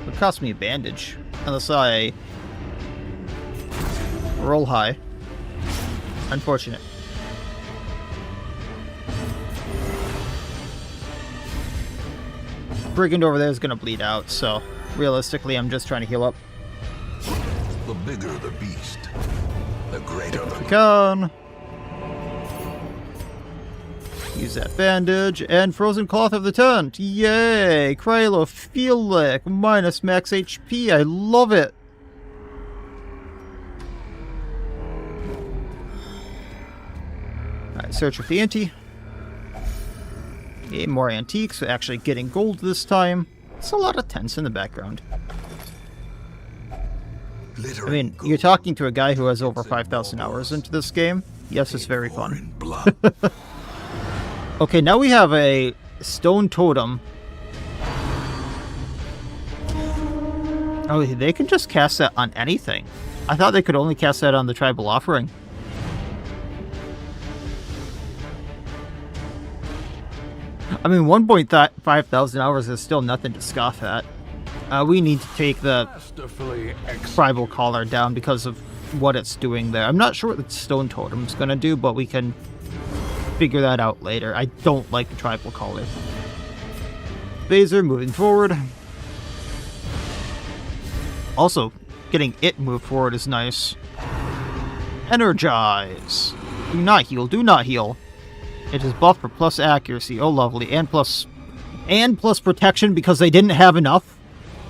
It cost me a bandage, unless I roll high. Unfortunate. Brigand over there is going to bleed out, so realistically I'm just trying to heal up. The bigger the beast, the greater the Con. Use that bandage and frozen cloth of the tent. Yay! Crylophilic minus max HP. I love it. Alright, search with the ante. Okay, more antiques. Actually getting gold this time. It's a lot of tents in the background. I mean, you're talking to a guy who has over 5,000 hours into this game. Yes, it's very fun. Okay, now we have a stone totem. Oh, they can just cast that on anything. I thought they could only cast that on the tribal offering. I mean, 1,500 hours is still nothing to scoff at. We need to take the tribal collar down because of what it's doing there. I'm not sure what the stone totem's gonna do, but we can figure that out later. I don't like the tribal collar. Phaser moving forward. Also, getting it moved forward is nice. Energize. Do not heal. Do not heal. It is buffed for plus accuracy. Oh, lovely. And plus protection because they didn't have enough.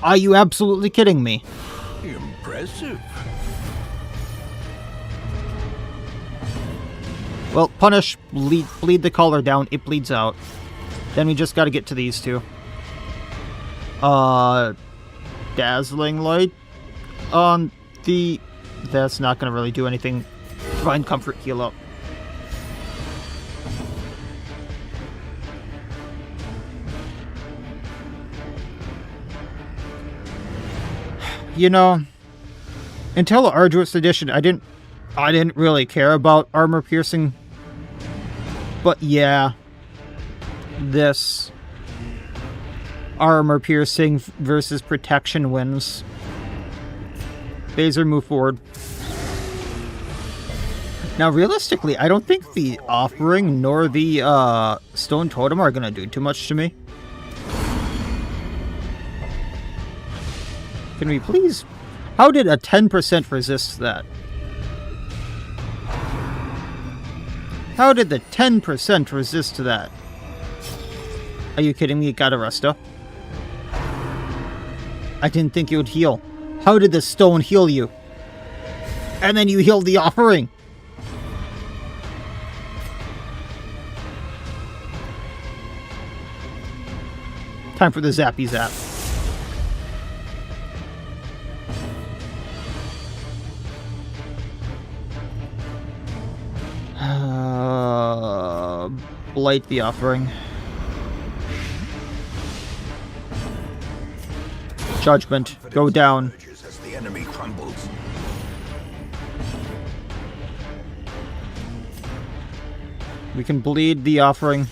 Are you absolutely kidding me? Impressive. Well, punish, bleed the collar down. It bleeds out. Then we just got to get to these two. Dazzling light on the... That's not going to really do anything. Divine Comfort, heal up. You know, until the Arduous Edition, I didn't really care about armor piercing. But yeah, this armor piercing versus protection wins. Phaser, move forward. Now, realistically, I don't think the offering nor the stone totem are gonna do too much to me. Can we please? How did a 10% resist that? How did the 10% resist that? Are you kidding me? It got a resto. I didn't think it would heal. How did the stone heal you? And then you healed the offering. Time for the zappy zap. Blight the offering. Judgment. Go down. As the enemy crumbles. We can bleed the offering.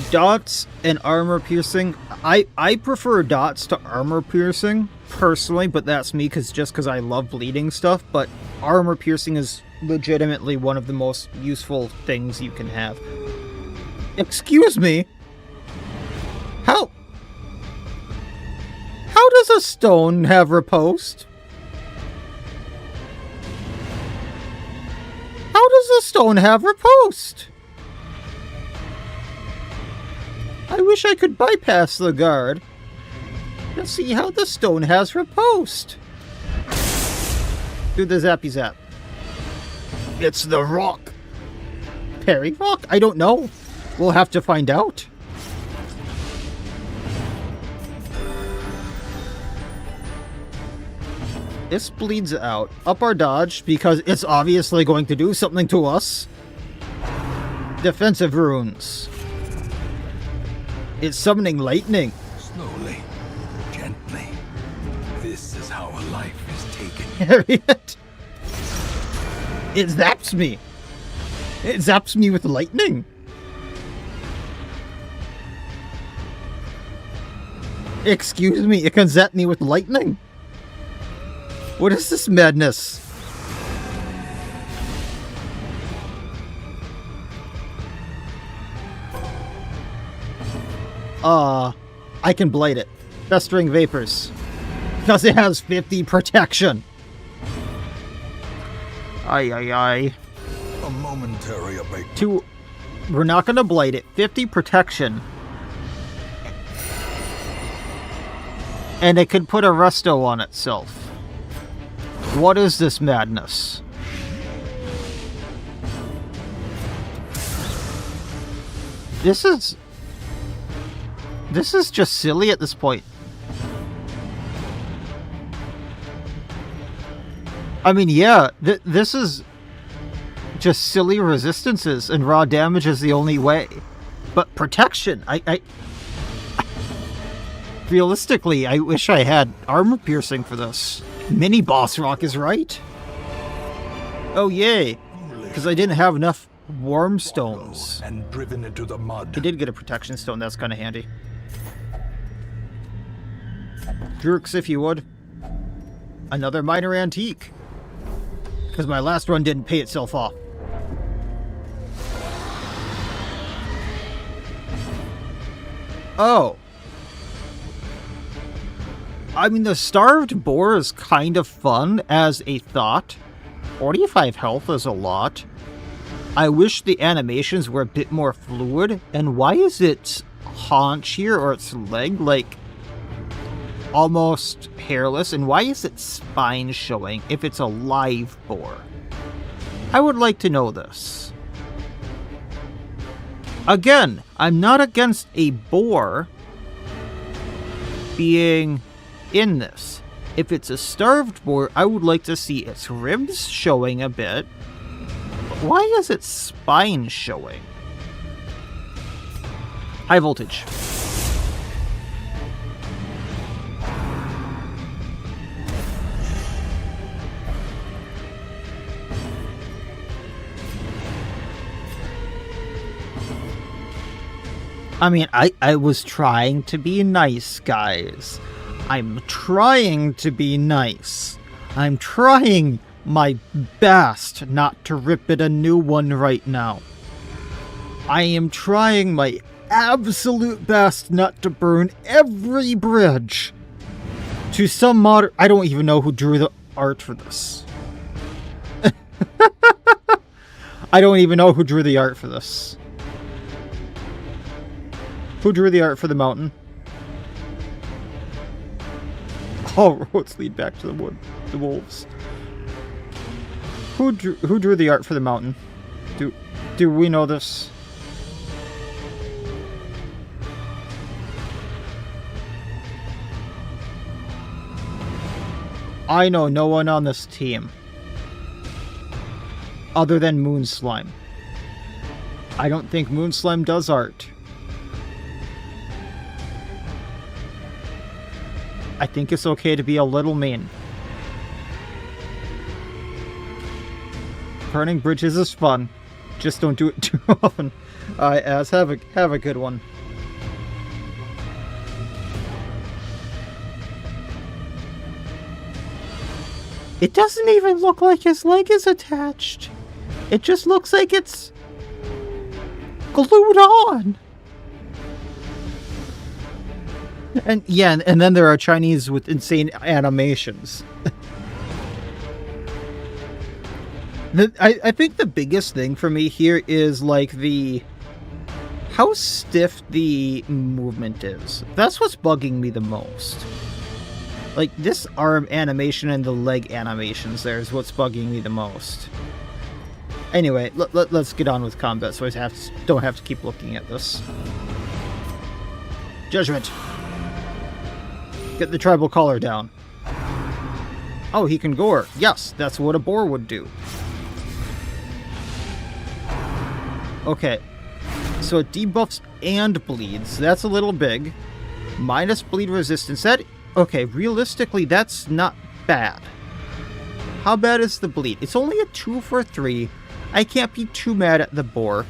Dots and armor piercing. I prefer dots to armor piercing personally, but that's me because I love bleeding stuff. But armor piercing is legitimately one of the most useful things you can have. Excuse me. How does a stone have riposte? How does a stone have riposte? I wish I could bypass the guard and see how the stone has riposte. Do the zappy zap. It's the rock. Parry rock? I don't know. We'll have to find out. This bleeds out. Up our dodge because it's obviously going to do something to us. Defensive runes. It's summoning lightning. Slowly, gently. This is how a life is taken. Harriet. It zaps me. It zaps me with lightning. Excuse me, it can zap me with lightning. What is this madness? I can blight it. Festering Vapors. Because it has 50 protection. Aye. A momentary abatement. We're not gonna blight it. 50 protection. And it could put a resto on itself. What is this madness? This is just silly at this point. I mean, yeah, this is just silly resistances, and raw damage is the only way. But protection, realistically, I wish I had armor piercing for this. Mini boss rock is right. Oh, yay. Because I didn't have enough warm stones. And driven into the mud. I did get a protection stone, that's kind of handy. Drooks, if you would. Another minor antique. Because my last run didn't pay itself off. Oh. I mean, the starved boar is kind of fun as a thought. 45 health is a lot. I wish the animations were a bit more fluid. And why is its haunch here, or its leg, like, almost hairless? And why is its spine showing if it's a live boar? I would like to know this. Again, I'm not against a boar being in this. If it's a starved boar, I would like to see its ribs showing a bit. But why is its spine showing? High voltage. I mean, I was trying to be nice, guys. I'm trying to be nice. I'm trying my best not to rip it a new one right now. I am trying my absolute best not to burn every bridge to some modern... I don't even know who drew the art for this. I don't even know who drew the art for this. Who drew the art for the mountain? All roads lead back to the wolves. Who drew the art for the mountain? Do we know this? I know no one on this team. Other than Moon Slime. I don't think Moon Slime does art. I think it's okay to be a little mean. Burning bridges is fun. Just don't do it too often. Alright, Az, have a good one. It doesn't even look like his leg is attached. It just looks like it's glued on. And yeah, and then there are Chinese with insane animations. I think the biggest thing for me here is like how stiff the movement is. That's what's bugging me the most. Like this arm animation and the leg animations there is what's bugging me the most. Anyway, let's get on with combat so I don't have to keep looking at this. Judgment. Get the tribal collar down. Oh, he can gore. Yes, that's what a boar would do. Okay, so it debuffs and bleeds. That's a little big. Minus bleed resistance. Okay, realistically, that's not bad. How bad is the bleed? It's only a 2 for 3. I can't be too mad at the boar.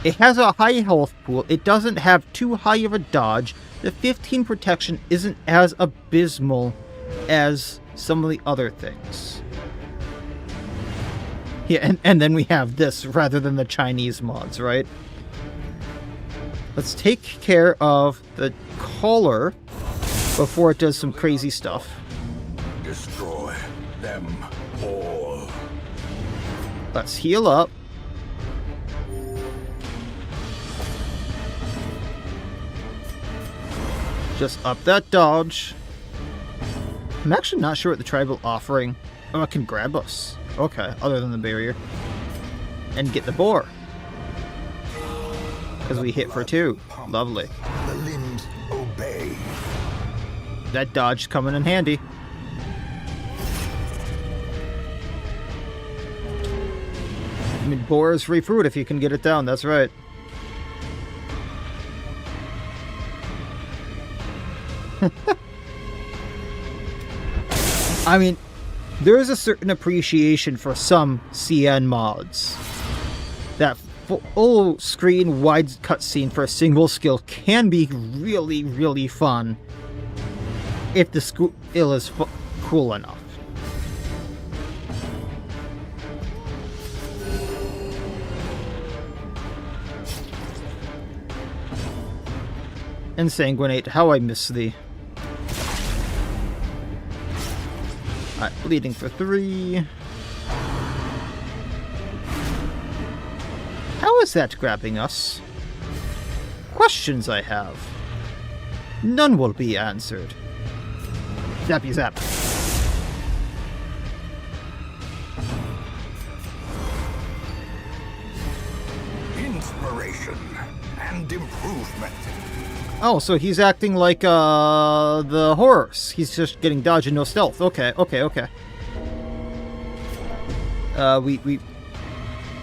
It has a high health pool. It doesn't have too high of a dodge. The 15 protection isn't as abysmal as some of the other things. Yeah, and then we have this rather than the Chinese mods, right? Let's take care of the collar before it does some crazy stuff. Destroy them all. Let's heal up. Just up that dodge. I'm actually not sure what the tribal offering. Oh, it can grab us. Okay, other than the barrier. And get the boar. Because we hit for 2. Lovely. The limbs obey. That dodge's coming in handy. I mean, boar is free fruit if you can get it down, that's right. I mean, there is a certain appreciation for some CN mods. That full screen wide cutscene for a single skill can be really, really fun if the skill is cool enough. Ensanguinate, how I miss thee. Alright, bleeding for 3. How is that grabbing us? Questions I have. None will be answered. Zappy zap. Inspiration and improvement. Oh, so he's acting like the horse. He's just getting dodge and no stealth. Okay.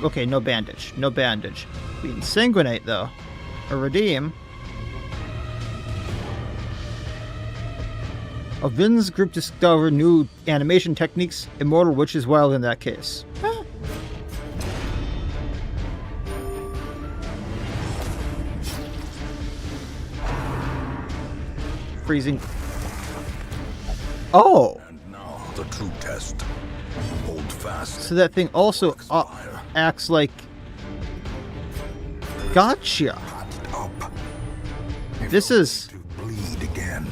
Okay, no bandage. No bandage. We can sanguinate though. Or redeem. A Vin's group discovered new animation techniques. Immortal Witch is wild in that case. Huh. freezing. Oh! And now the true test. Hold fast. So that thing also acts like... Gotcha! Up. This is... To bleed again.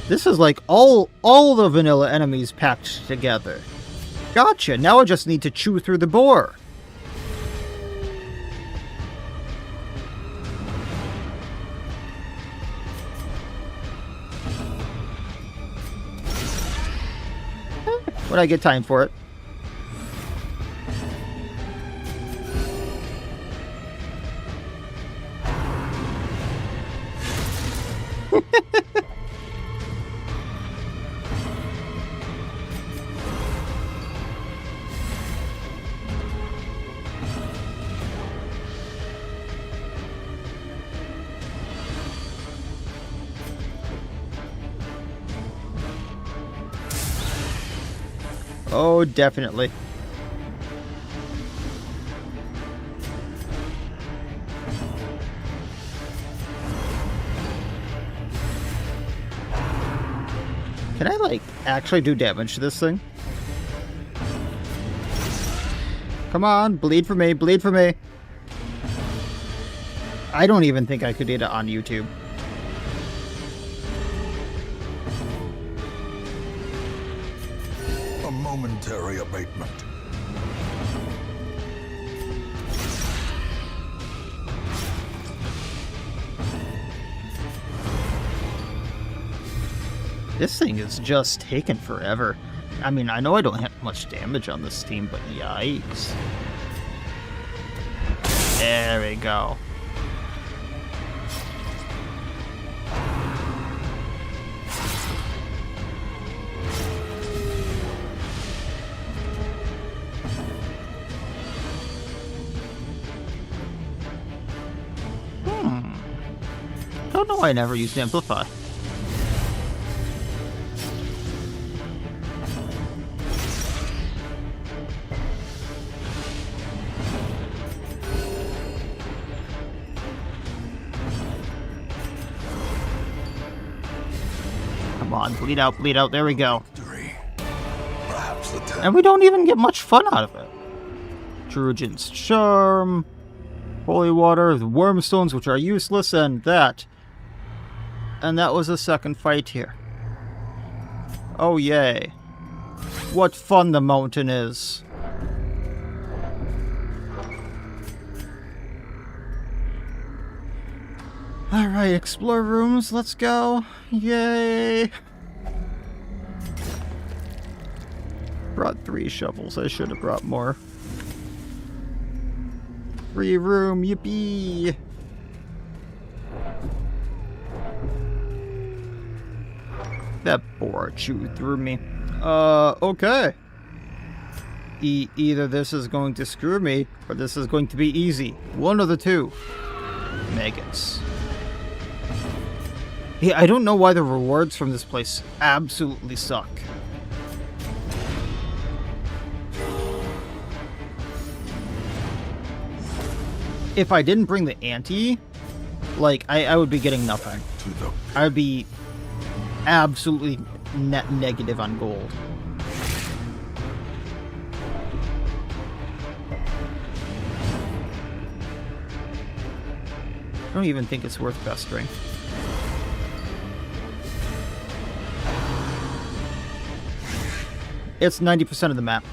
This is like all the vanilla enemies packed together. Gotcha, now I just need to chew through the boar. When I get time for it. Oh, definitely. Can I, like, actually do damage to this thing? Come on, bleed for me, bleed for me. I don't even think I could eat it on YouTube. A momentary abatement. This thing is just taking forever. I mean, I know I don't have much damage on this team, but yikes. There we go. Don't know why I never used Amplify. Come on, bleed out, bleed out. There we go. Perhaps the test. And we don't even get much fun out of it. Druid's Charm, Holy Water, the Wormstones, which are useless, and that. And that was a second fight here. Oh, yay. What fun the mountain is. Alright, explore rooms, let's go. Yay. Brought 3 shovels, I should have brought more. Free room, yippee! That boar chewed through me. Okay. Either this is going to screw me, or this is going to be easy. One of the two. Maggots. Yeah, I don't know why the rewards from this place absolutely suck. If I didn't bring the ante, like, I would be getting nothing. I would be absolutely net negative on gold. I don't even think it's worth pestering. It's 90% of the map.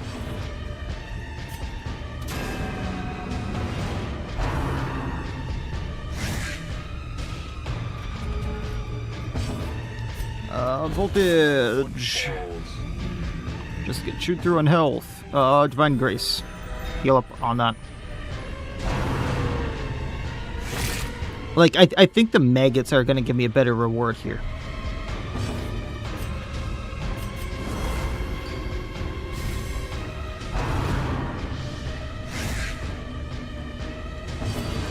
Voltage. Just get chewed through on health. Divine Grace. Heal up on that. Like, I think the maggots are going to give me a better reward here.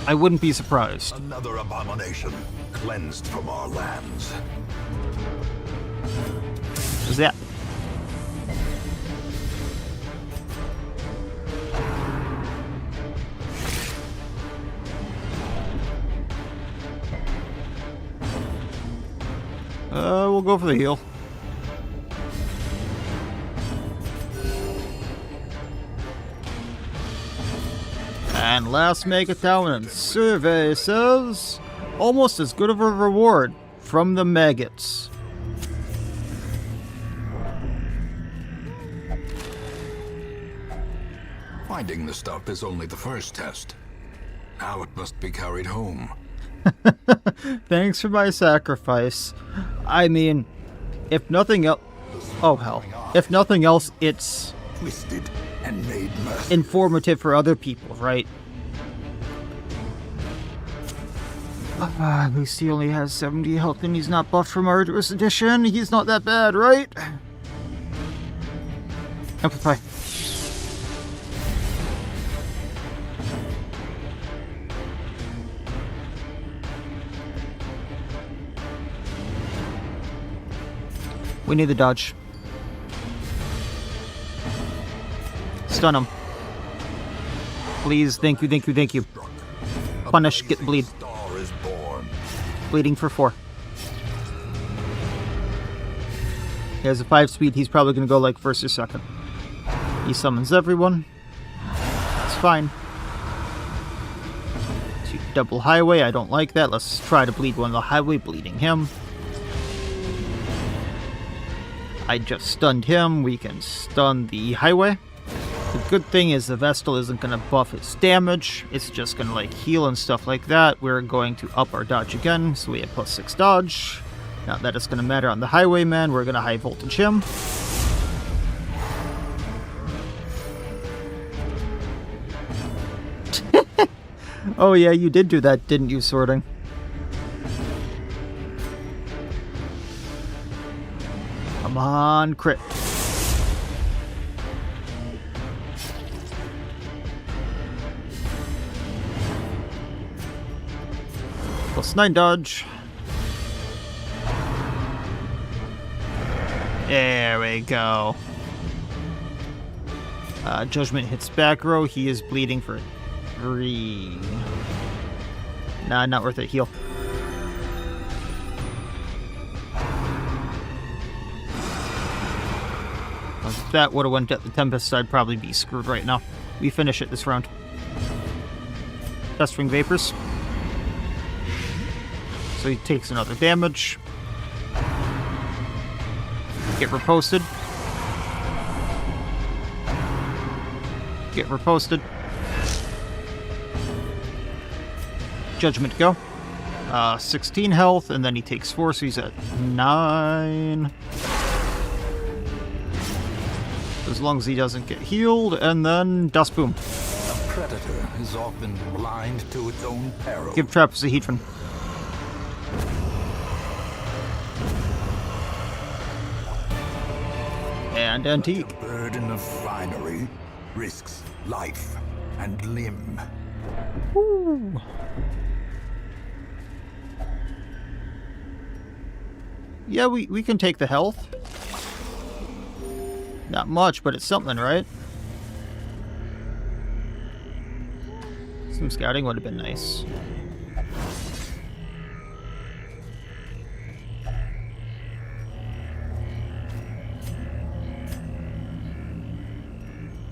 I wouldn't be surprised. Another abomination cleansed from our lands. What's that? we'll go for the heal. And last Maggotown and survey says almost as good of a reward from the maggots. Finding the stuff is only the first test. Now it must be carried home. Thanks for my sacrifice. I mean, if nothing else... Oh, hell. If nothing else, it's... Twisted and made merciless. Informative for other people, right? At least he only has 70 health and he's not buffed from Arduous Edition. He's not that bad, right? Amplify. We need the dodge. Stun him. Please, thank you, thank you, thank you. Punish, get bleed. Bleeding for 4. He has a 5 speed, he's probably going to go like first or second. He summons everyone. It's fine. Double highway, I don't like that. Let's try to bleed one of the highway, bleeding him. I just stunned him, we can stun the highway. The good thing is the Vestal isn't going to buff its damage, it's just going to like heal and stuff like that. We're going to up our dodge again, so we have +6 dodge. Not that it's going to matter on the Highwayman, we're going to high voltage him. Oh yeah, you did do that, didn't you, Sorting? Come on, crit. +9 dodge. There we go. Judgment hits back row. He is bleeding for 3. Nah, not worth it. Heal. If that would have went at the Tempest, I'd probably be screwed right now. We finish it this round. Test Ring Vapors. So he takes another damage. Get riposted. Get riposted. Judgment go. 16 health, and then he takes 4, so he's at 9. As long as he doesn't get healed, and then Dust Boom. A predator is often blind to its own peril. Give Trappers a Heatran. And Antique. The burden of finery risks life and limb. Ooh. Yeah, we can take the health. Not much, but it's something, right? Some scouting would have been nice.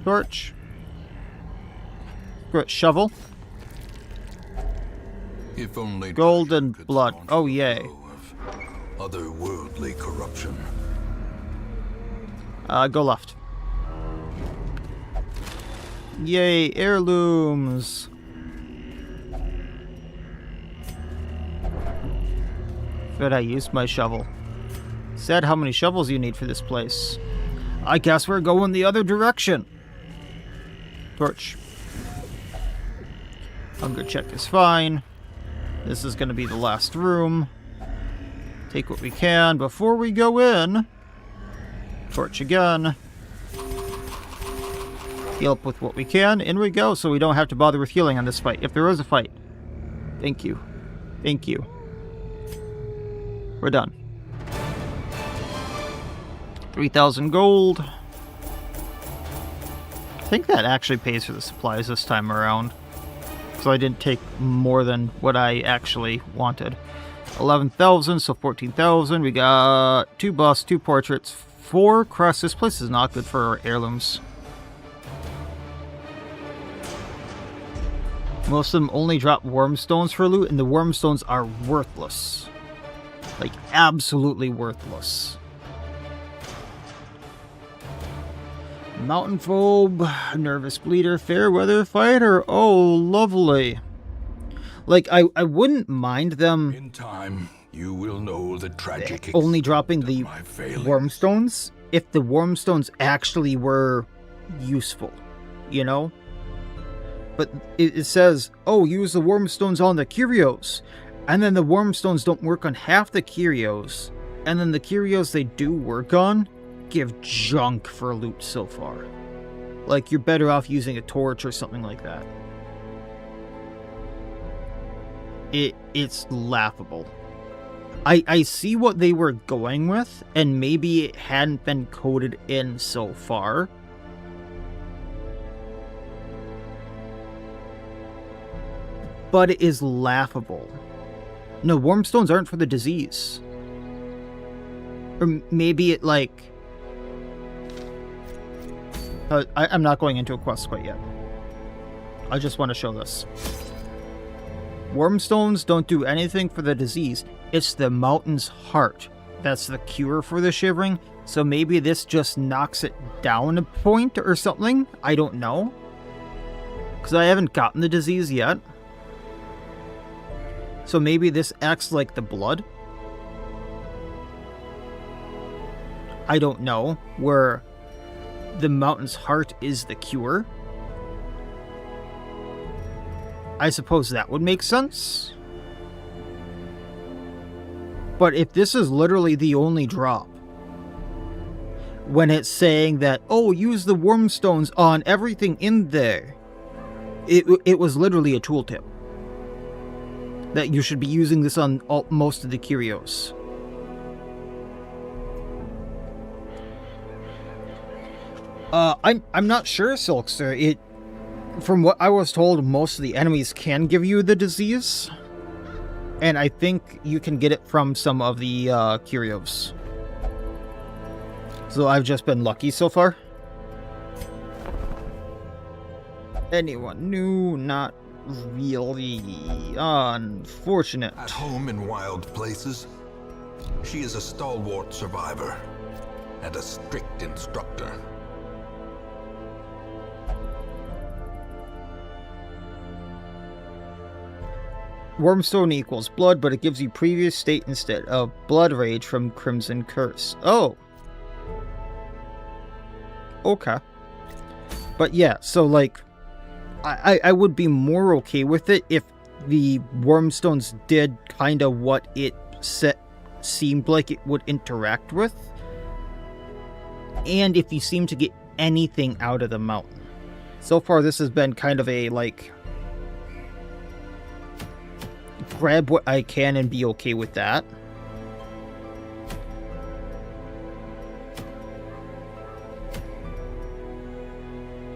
Torch. Shovel. If only Golden could blood. staunch Oh, the yay. flow of otherworldly corruption. Go left. Yay, heirlooms. Good, I used my shovel. Said how many shovels you need for this place. I guess we're going the other direction. Torch. Hunger check is fine. This is going to be the last room. Take what we can before we go in. Torch again. Heal up with what we can. In we go, so we don't have to bother with healing on this fight. If there is a fight. Thank you. Thank you. We're done. 3,000 gold. I think that actually pays for the supplies this time around. So I didn't take more than what I actually wanted. 11,000, so 14,000. We got 2 busts, 2 portraits, 4 crests. This place is not good for heirlooms. Most of them only drop wormstones for loot, and the wormstones are worthless. Like, absolutely worthless. Mountain phobe, nervous bleeder, fair weather fighter. Oh, lovely. Like, I wouldn't mind them In time, you will know the tragic only dropping extent the of my failings. wormstones if the wormstones actually were useful, you know? But it says, oh, use the wormstones on the curios. And then the wormstones don't work on half the curios. And then the curios they do work on give junk for loot so far. Like, you're better off using a torch or something like that. It's laughable. I see what they were going with, and maybe it hadn't been coded in so far. But it is laughable. No, wormstones aren't for the disease. Or maybe it, like... I'm not going into a quest quite yet. I just want to show this. Wormstones don't do anything for the disease. It's the mountain's heart that's the cure for the shivering. So maybe this just knocks it down a point or something? I don't know. Because I haven't gotten the disease yet. So maybe this acts like the blood? I don't know. Where the mountain's heart is the cure? I suppose that would make sense. But if this is literally the only drop, when it's saying that, oh, use the wormstones on everything in there, it was literally a tooltip. That you should be using this on most of the curios. I'm not sure, Silkster. From what I was told, most of the enemies can give you the disease. And I think you can get it from some of the curios. So I've just been lucky so far. Anyone new? Not really. Unfortunate. At home in wild places, she is a stalwart survivor and a strict instructor. Wormstone equals blood, but it gives you previous state instead of blood rage from Crimson Curse. Oh. Okay. But yeah, so like, I would be more okay with it if the Wormstones did kind of what it seemed like it would interact with. And if you seem to get anything out of the mountain. So far this has been kind of a like... grab what I can and be okay with that.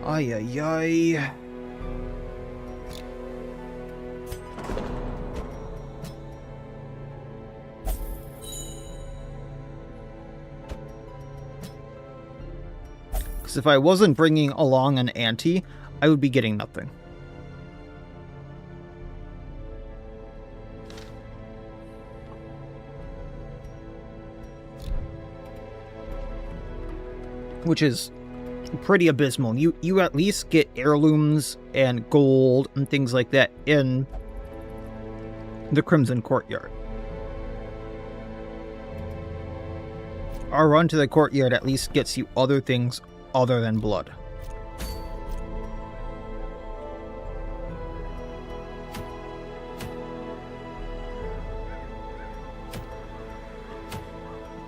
Ay, ay, ay. Because if I wasn't bringing along an ante, I would be getting nothing. Which is pretty abysmal. You at least get heirlooms and gold and things like that in the Crimson Courtyard. Our run to the courtyard at least gets you other things other than blood.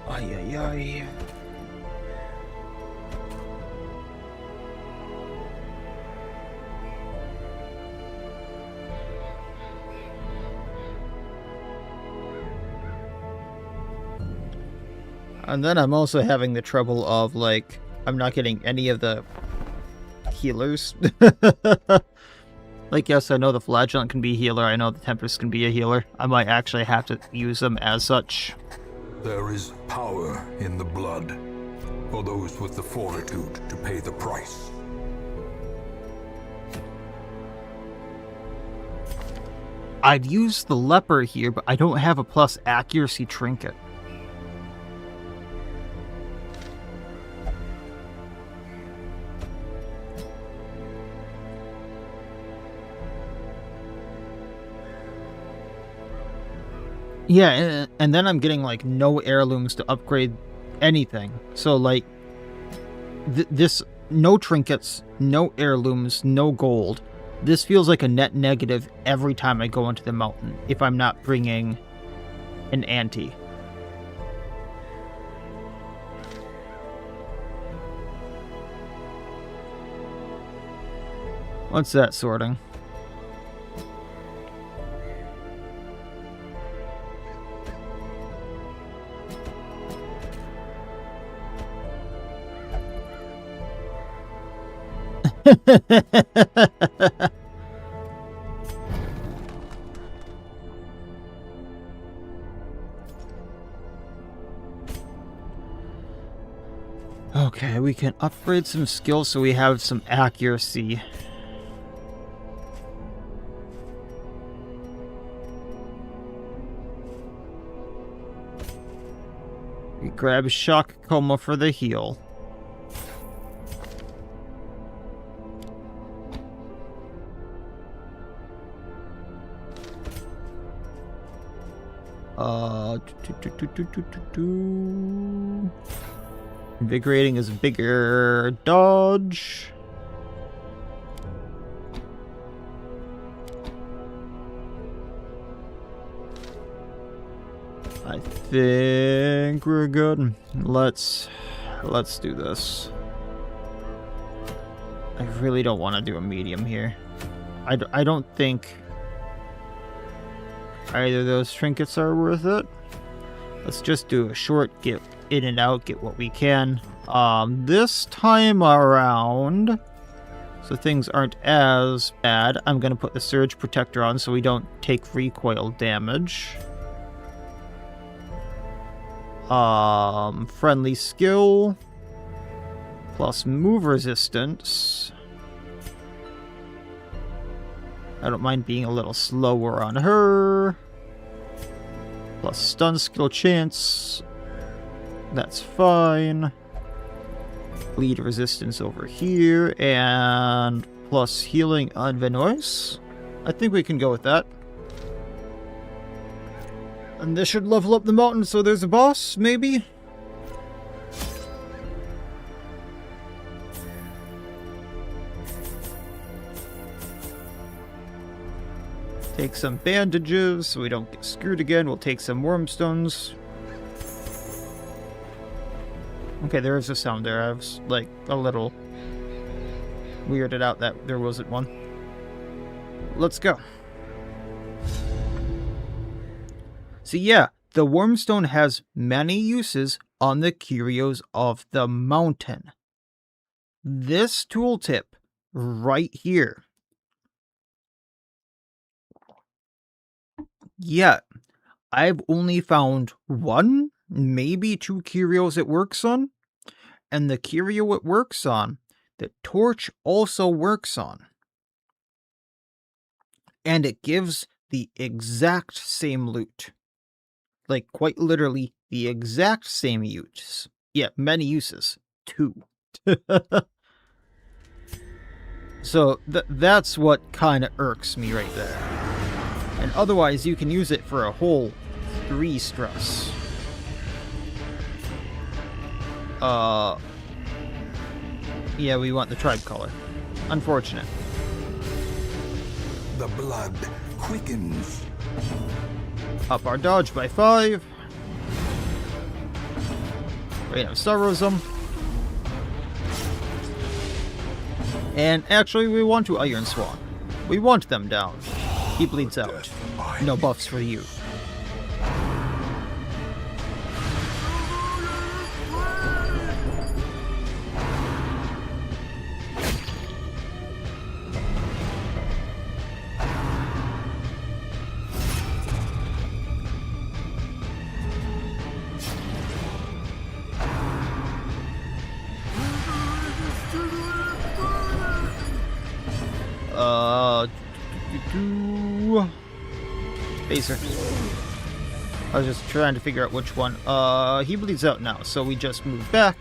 Ay, ay, ay. And then I'm also having the trouble of, like, I'm not getting any of the healers. Like, yes, I know the flagellant can be a healer. I know the tempest can be a healer. I might actually have to use them as such. There is power in the blood for those with the fortitude to pay the price. I'd use the leper here, but I don't have a plus accuracy trinket. Yeah, and then I'm getting, like, no heirlooms to upgrade anything. So, like, this, no trinkets, no heirlooms, no gold. This feels like a net negative every time I go into the mountain, if I'm not bringing an ante. What's that sorting? Okay, we can upgrade some skills so we have some accuracy. We grab Shock Coma for the heal. Invigorating is bigger. Dodge. I think we're good. Let's do this. I really don't want to do a medium here. I don't think either of those trinkets are worth it. Let's just do a short, get in and out, get what we can. This time around, so things aren't as bad, I'm going to put the Surge Protector on so we don't take recoil damage. Friendly skill, plus move resistance. I don't mind being a little slower on her. Plus stun skill chance. That's fine. Bleed resistance over here. And plus healing on Venoise. I think we can go with that. And this should level up the mountain so there's a boss, maybe? Take some bandages so we don't get screwed again. We'll take some wormstones. Okay, there is a sound there. I was, like, a little weirded out that there wasn't one. Let's go. So yeah, the wormstone has many uses on the curios of the mountain. This tooltip right here. Yeah, I've only found one, maybe two curios it works on. And the curio it works on, the torch also works on. And it gives the exact same loot. Like, quite literally, the exact same use. Yeah, many uses. 2. So, that's what kind of irks me right there. And otherwise, you can use it for a whole 3 stress. Yeah, we want the tribe color. Unfortunate. The blood quickens. Up our dodge by 5. Rain of Sorrowsome. And actually, we want to Iron Swan. We want them down. He bleeds out. No buffs for you. Phaser. I was just trying to figure out which one. He bleeds out now, so we just move back.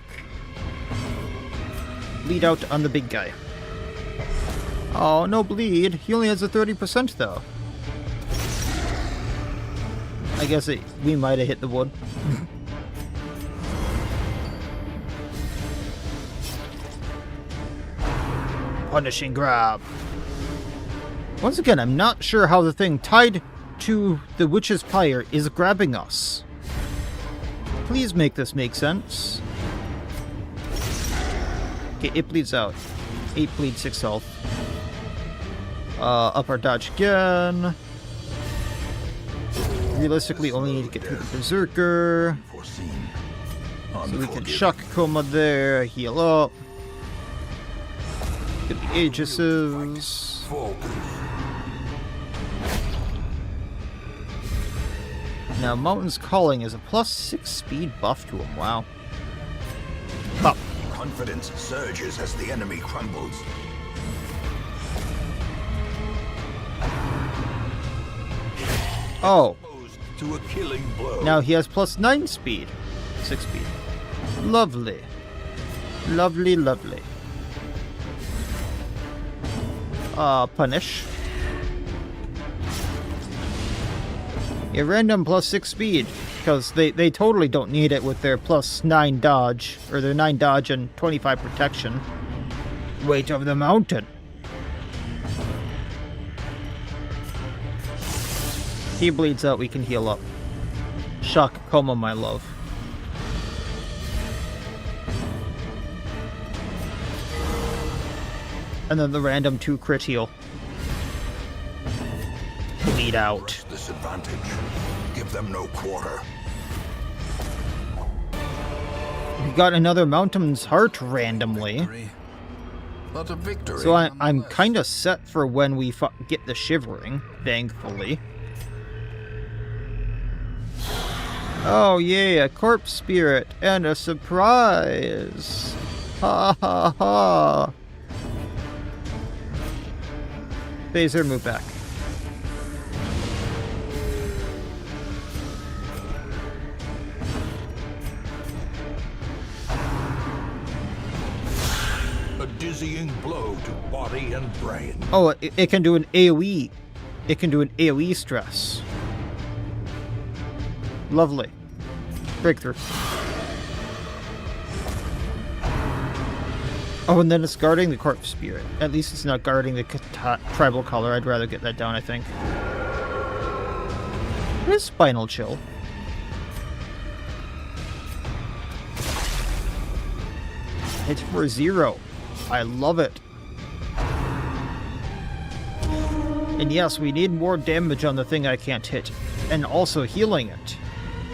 Bleed out on the big guy. Oh, no bleed. He only has a 30% though. I guess we might have hit the wood. Punishing grab. Once again, I'm not sure how the thing tied to the witch's pyre is grabbing us. Please make this make sense. Okay, it bleeds out. 8 bleed, 6 health. Up our dodge again. Realistically, only need to get through the berserker. So we can shock coma there, heal up. Get the Aegises. Now, Mountain's Calling is a +6 speed buff to him. Wow. Pop. Confidence surges as the enemy crumbles. Oh. To a killing blow. Now he has +9 speed. 6 speed. Lovely. Lovely, lovely. Punish. Yeah, random +6 speed. Because they totally don't need it with their +9 dodge. Or their 9 dodge and 25 protection. Weight of the mountain. He bleeds out, we can heal up. Shock coma, my love. And then the random 2 crit heal. Bleed out. Disadvantage. Give them no quarter. We got another Mountain's Heart randomly. But a victory. So I'm kind of set for when we get the Shivering, thankfully. Oh yeah, a corpse spirit and a surprise. Ha ha ha. Phaser, move back. A dizzying blow to body and brain. Oh, it can do an AoE. It can do an AoE stress. Lovely. Breakthrough. Oh, and then it's guarding the corpse spirit. At least it's not guarding the tribal color. I'd rather get that down, I think. What is Spinal Chill? Hit for 0. I love it. And yes, we need more damage on the thing I can't hit. And also healing it.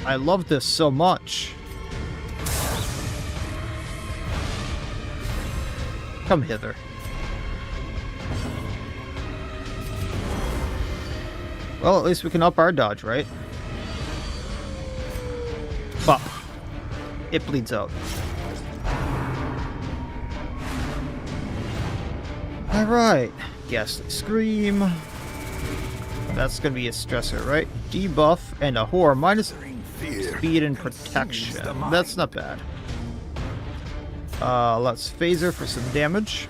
I love this so much. Come hither. Well, at least we can up our dodge, right? Bop. It bleeds out. Alright. Ghastly Scream. That's gonna be a stressor, right? Debuff and a whore. Minus speed and protection. That's not bad. Let's phaser for some damage.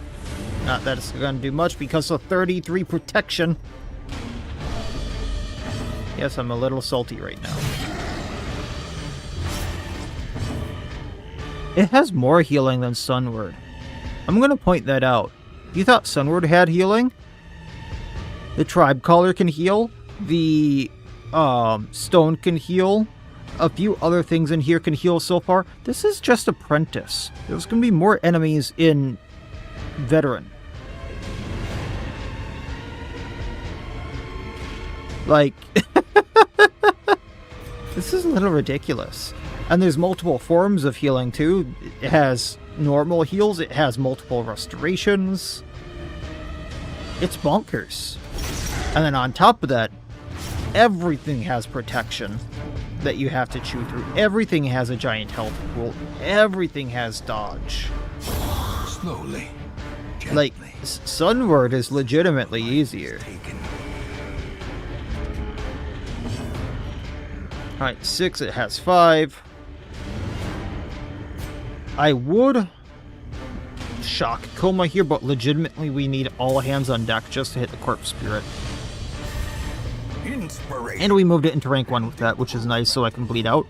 Not that it's gonna do much because of 33 protection. Yes, I'm a little salty right now. It has more healing than Sunward. I'm gonna point that out. You thought Sunward had healing? The Tribe Caller can heal. The Stone can heal. A few other things in here can heal so far. This is just Apprentice. There's going to be more enemies in Veteran. Like, this is a little ridiculous. And there's multiple forms of healing too. It has normal heals. It has multiple restorations. It's bonkers. And then on top of that, everything has protection that you have to chew through. Everything has a giant health pool. Everything has dodge. Slowly, Like, Sunward is legitimately easier. Alright, 6, it has 5. I would shock coma here, but legitimately we need all hands on deck just to hit the corpse spirit. Inspiration. And we moved it into rank 1 with that, which is nice, so I can bleed out.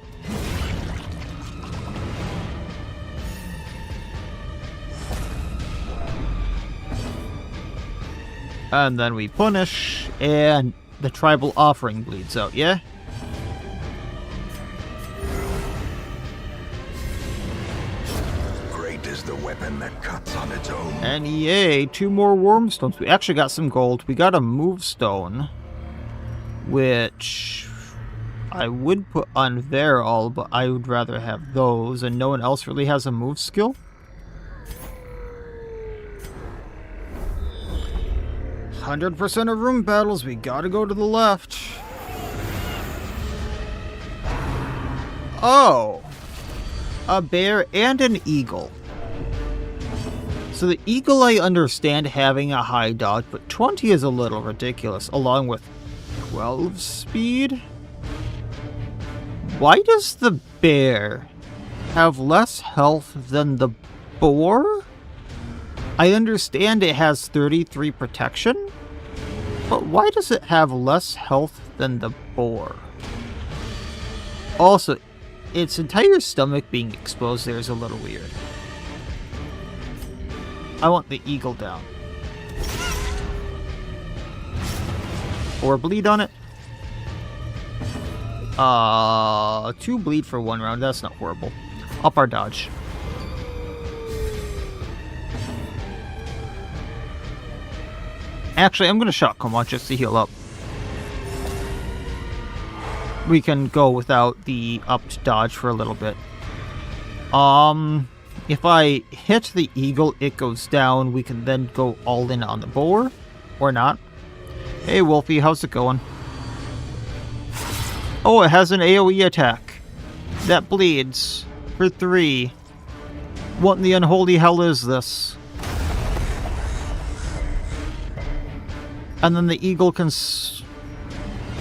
And then we punish, and the tribal offering bleeds out, yeah? Great is the weapon that cuts on its own. And yay, 2 more worm stones. We actually got some gold. We got a move stone, which I would put on Verol, but I would rather have those, and no one else really has a move skill. 100% of room battles, we gotta go to the left. Oh! A bear and an eagle. So the eagle I understand having a high dodge, but 20 is a little ridiculous, along with 12 speed? Why does the bear have less health than the boar? I understand it has 33 protection, but why does it have less health than the boar? Also, its entire stomach being exposed there is a little weird. I want the eagle down. Or bleed on it. 2 bleed for 1 round, that's not horrible. Up our dodge. Actually, I'm going to shock coma just to heal up. We can go without the upped dodge for a little bit. If I hit the eagle, it goes down. We can then go all in on the boar, or not. Hey, Wolfie, how's it going? Oh, it has an AoE attack. That bleeds for 3. What in the unholy hell is this? And then the eagle can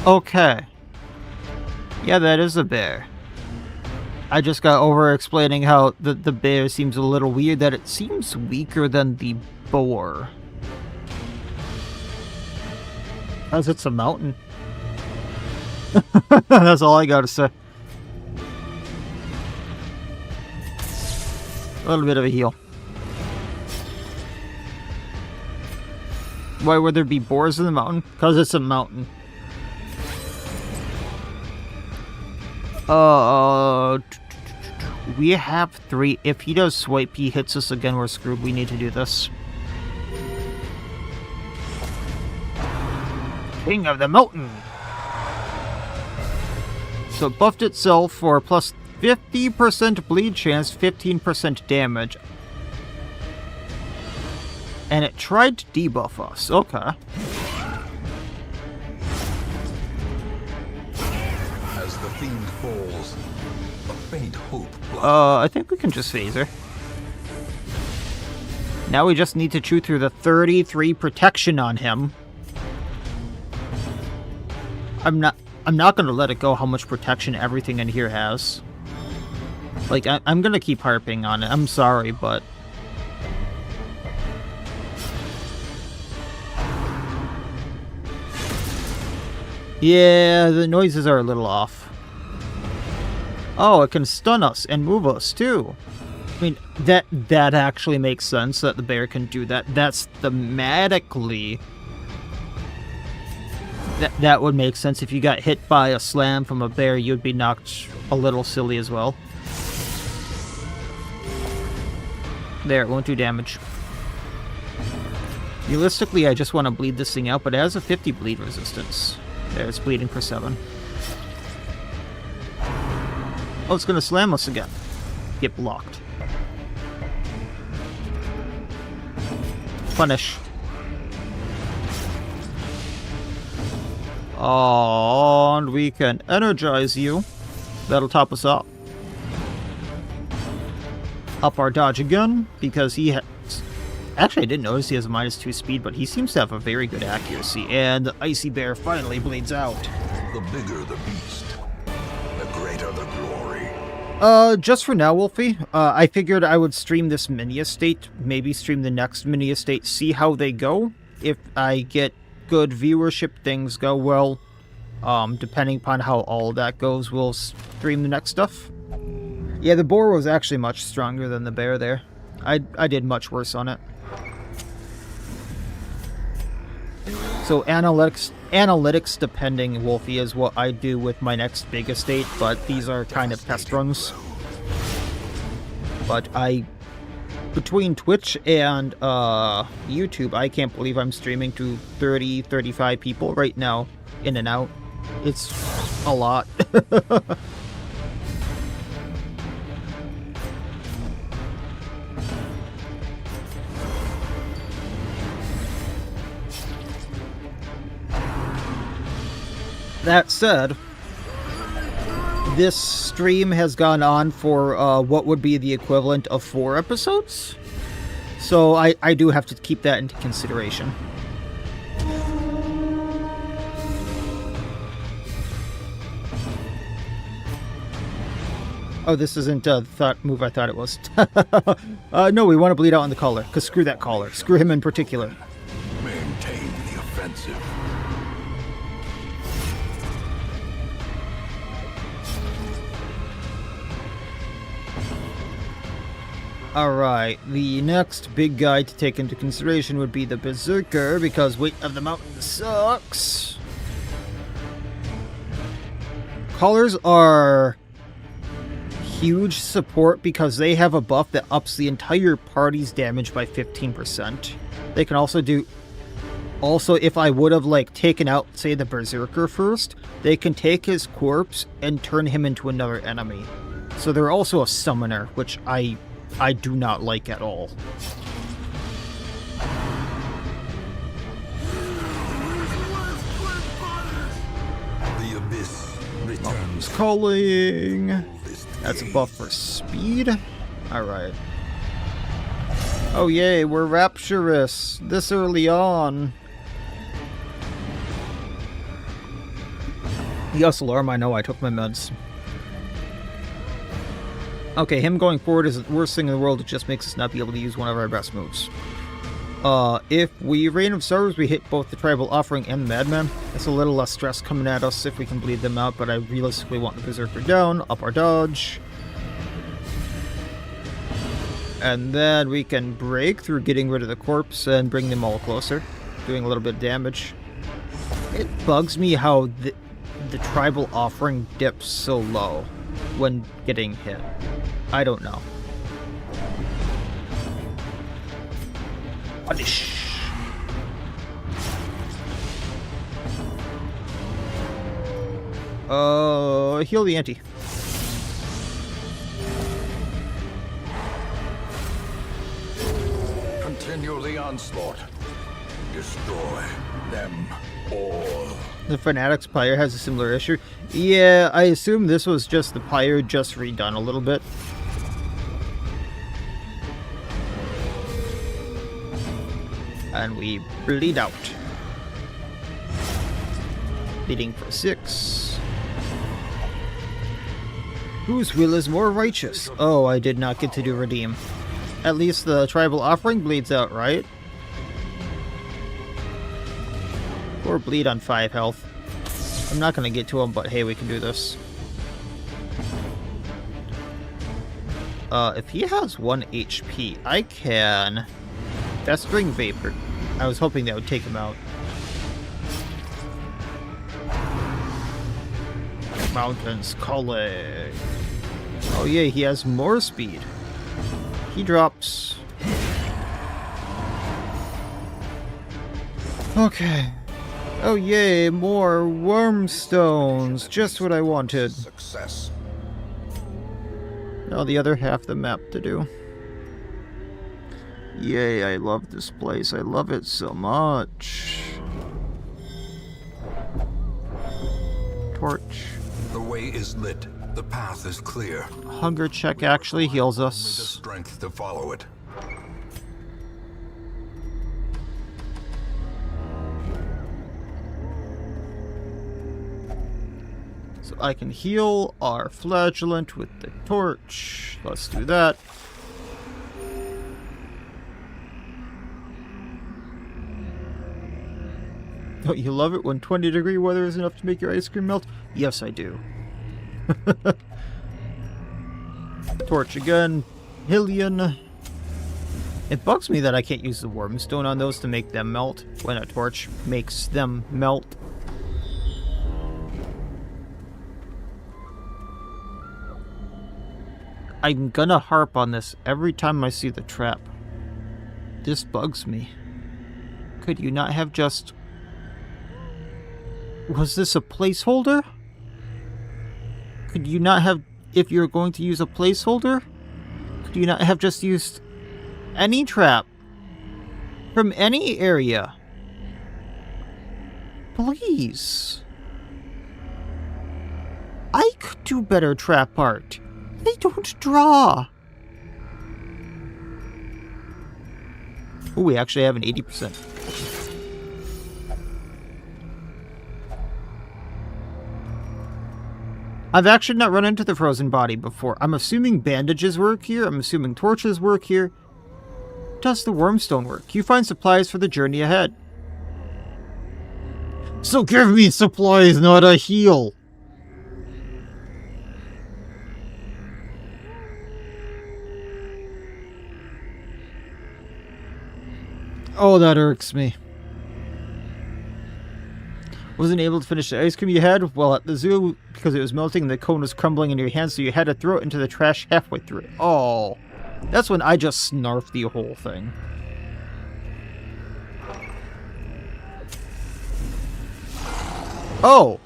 okay. Yeah, that is a bear. I just got over explaining how the bear seems a little weird, that it seems weaker than the boar. As it's a mountain. That's all I gotta say. A little bit of a heal. Why would there be boars in the mountain? Because it's a mountain. We have 3. If he does swipe, he hits us again, we're screwed. We need to do this. King of the mountain! So it buffed itself for plus 50% bleed chance, 15% damage. And it tried to debuff us. Okay. As the fiend falls, a faint hope. I think we can just phaser. Now we just need to chew through the 33 protection on him. I'm not gonna let it go how much protection everything in here has. Like, I'm gonna keep harping on it. I'm sorry, but... yeah, the noises are a little off. Oh, it can stun us and move us, too. I mean, that actually makes sense that the bear can do that. That's thematically... That would make sense. If you got hit by a slam from a bear, you'd be knocked a little silly as well. There, it won't do damage. Realistically, I just want to bleed this thing out, but it has a 50 bleed resistance. There, it's bleeding for 7. Oh, it's gonna slam us again. Get blocked. Punish. And we can energize you. That'll top us up. Up our dodge again, because he has Actually, I didn't notice he has a -2 speed, but he seems to have a very good accuracy. And the icy bear finally bleeds out. The bigger the beast, the greater the glory. Just for now, Wolfie, I figured I would stream this mini estate, maybe stream the next mini estate, see how they go. If I get good viewership, things go well. Depending upon how all of that goes, we'll stream the next stuff. Yeah, the boar was actually much stronger than the bear there. I did much worse on it. So analytics depending, Wolfie, is what I do with my next big estate, but these are kind of test runs. But between Twitch and YouTube, I can't believe I'm streaming to 30, 35 people right now, in and out. It's a lot. That said, this stream has gone on for what would be the equivalent of 4 episodes. So I do have to keep that into consideration. Oh, this isn't the move I thought it was. No, we want to bleed out on the collar, because screw that collar. Screw him in particular. Maintain the offensive. Alright, the next big guy to take into consideration would be the Berserker, because Weight of the Mountain sucks. Collars are huge support because they have a buff that ups the entire party's damage by 15%. They can also do... Also, if I would have, like, taken out, say, the Berserker first, they can take his corpse and turn him into another enemy. So they're also a summoner, which I do not like at all. The abyss returns. Calling. That's a buff for speed. Alright. Oh yay, we're rapturous this early on. Yes, alarm, I know, I took my meds. Okay, him going forward isn't the worst thing in the world, it just makes us not be able to use one of our best moves. If we Reign of Sorrows, we hit both the Tribal Offering and the Madman. It's a little less stress coming at us if we can bleed them out, but I realistically want the Berserker down, up our dodge. And then we can break through getting rid of the corpse and bring them all closer, doing a little bit of damage. It bugs me how the Tribal Offering dips so low when getting hit. I don't know. Punish. Heal the ante. Continue the onslaught. Destroy them all. The Fanatics Pyre has a similar issue. Yeah, I assume this was just the Pyre just redone a little bit. And we bleed out. Bleeding for 6. Whose will is more righteous? Oh, I did not get to do redeem. At least the Tribal Offering bleeds out, right? Or bleed on 5 health. I'm not going to get to him, but hey, we can do this. If he has 1 HP, I can... Festering Vapor. I was hoping that would take him out. Mountains calling. Oh yeah, he has more speed. He drops. Okay. Oh yay, more wormstones. Just what I wanted. Success. Now the other half of the map to do. Yay, I love this place. I love it so much. Torch. The way is lit. The path is clear. Hunger check actually heals The us. strength to follow it. So I can heal our flagellant with the torch. Let's do that. Don't you love it when 20-degree weather is enough to make your ice cream melt? Yes, I do. Torch again. Hillion. It bugs me that I can't use the wormstone on those to make them melt when a torch makes them melt. I'm gonna harp on this every time I see the trap. This bugs me. Could you not have just... Was this a placeholder? Could you not have... If you're going to use a placeholder, could you not have just used any trap from any area? Please. I could do better trap art. They don't draw. Oh, we actually have an 80%. I've actually not run into the frozen body before. I'm assuming bandages work here. I'm assuming torches work here. Does the wormstone work? You find supplies for the journey ahead. So give me supplies, not a heal. Oh, that irks me. Wasn't able to finish the ice cream you had while at the zoo because it was melting and the cone was crumbling in your hands, so you had to throw it into the trash halfway through it. Oh, that's when I just snarfed the whole thing. Oh!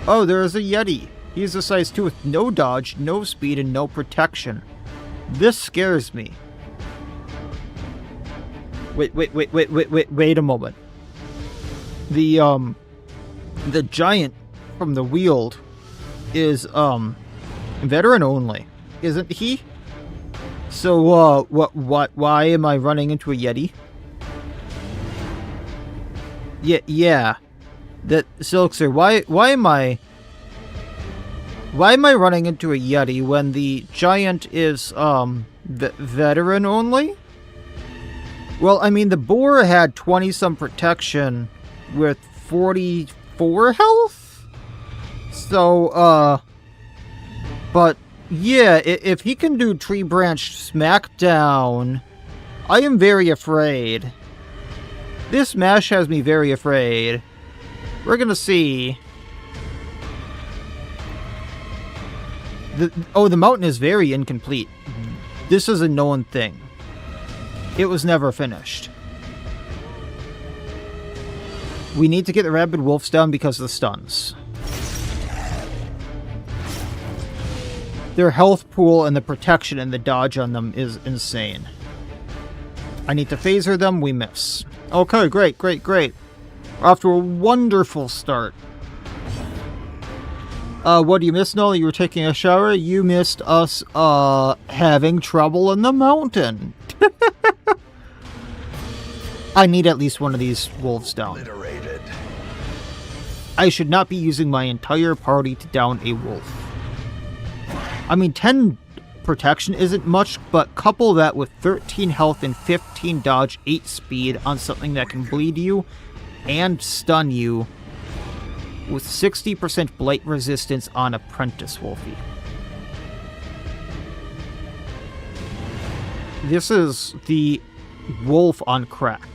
Oh, there is a Yeti. He's a size 2 with no dodge, no speed, and no protection. This scares me. Wait a moment. The giant from the Weald is, veteran only, isn't he? So, why am I running into a Yeti? Yeah. That, Silksir, why am I running into a Yeti when the giant is, veteran only? Well, I mean, the boar had 20-some protection with 44 health? So, but, yeah, if he can do Tree Branch Smackdown, I am very afraid. This mash has me very afraid. We're gonna see. The mountain is very incomplete. This is a known thing. It was never finished. We need to get the rabid wolves down because of the stuns. Their health pool and the protection and the dodge on them is insane. I need to phaser them, we miss. Okay, great. We're off to a wonderful start. What do you miss, Null? You were taking a shower? You missed us, having trouble in the mountain. I need at least one of these wolves down. Obliterated. I should not be using my entire party to down a wolf. I mean, 10 protection isn't much, but couple that with 13 health and 15 dodge, 8 speed on something that can bleed you and stun you with 60% blight resistance on Apprentice Wolfie. This is the wolf on crack.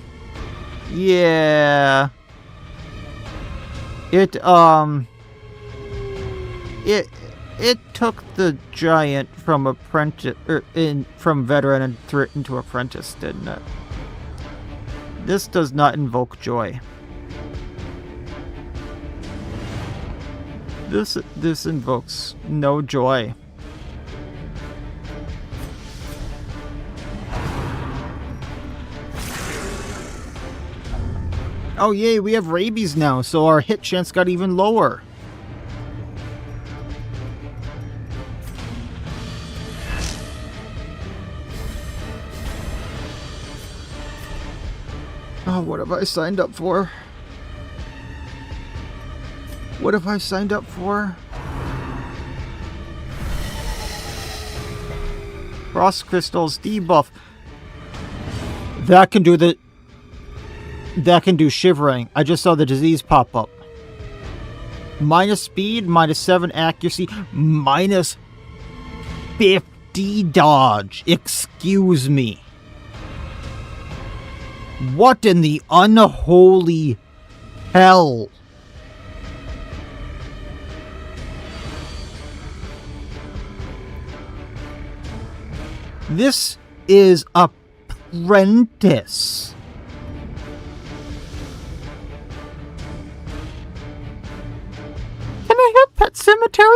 Yeah. It took the giant from apprentice from veteran and threw it into apprentice, didn't it? This does not invoke joy. This invokes no joy. Oh yay, we have rabies now, so our hit chance got even lower. Oh, what have I signed up for? What have I signed up for? Frost crystals debuff. That can do shivering. I just saw the disease pop up. Minus speed, minus 7 accuracy, minus 50 dodge. Excuse me. What in the unholy hell? This is Apprentice. Can I have Pet Cemetery?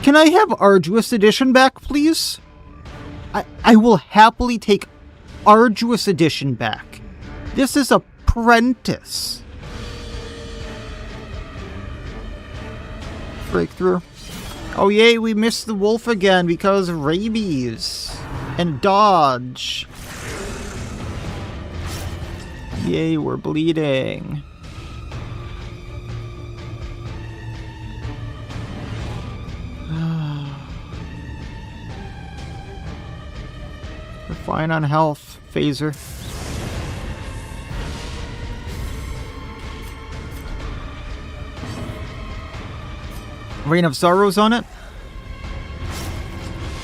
Can I have Arduous Edition back, please? I will happily take Arduous Edition back. This is Apprentice. Breakthrough. Oh yay, we missed the wolf again because of rabies. And dodge. Yay, we're bleeding. We're fine on health, phaser. Reign of Sorrows on it.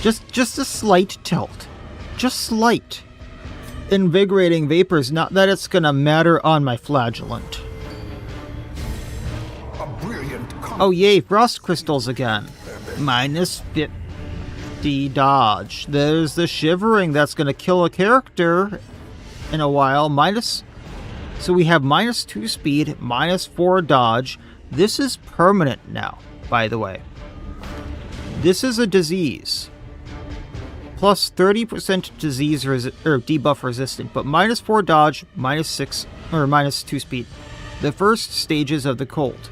Just a slight tilt. Just slight. Invigorating Vapors, not that it's gonna matter on my flagellant. A brilliant Oh yay, Frost Crystals again. Minus 50 dodge. There's the Shivering that's gonna kill a character in a while. So we have minus 2 speed, minus 4 dodge. This is permanent now, by the way. This is a disease. Plus 30% disease debuff resistant, but minus 4 dodge, minus 6 or minus 2 speed. The first stages of the cold.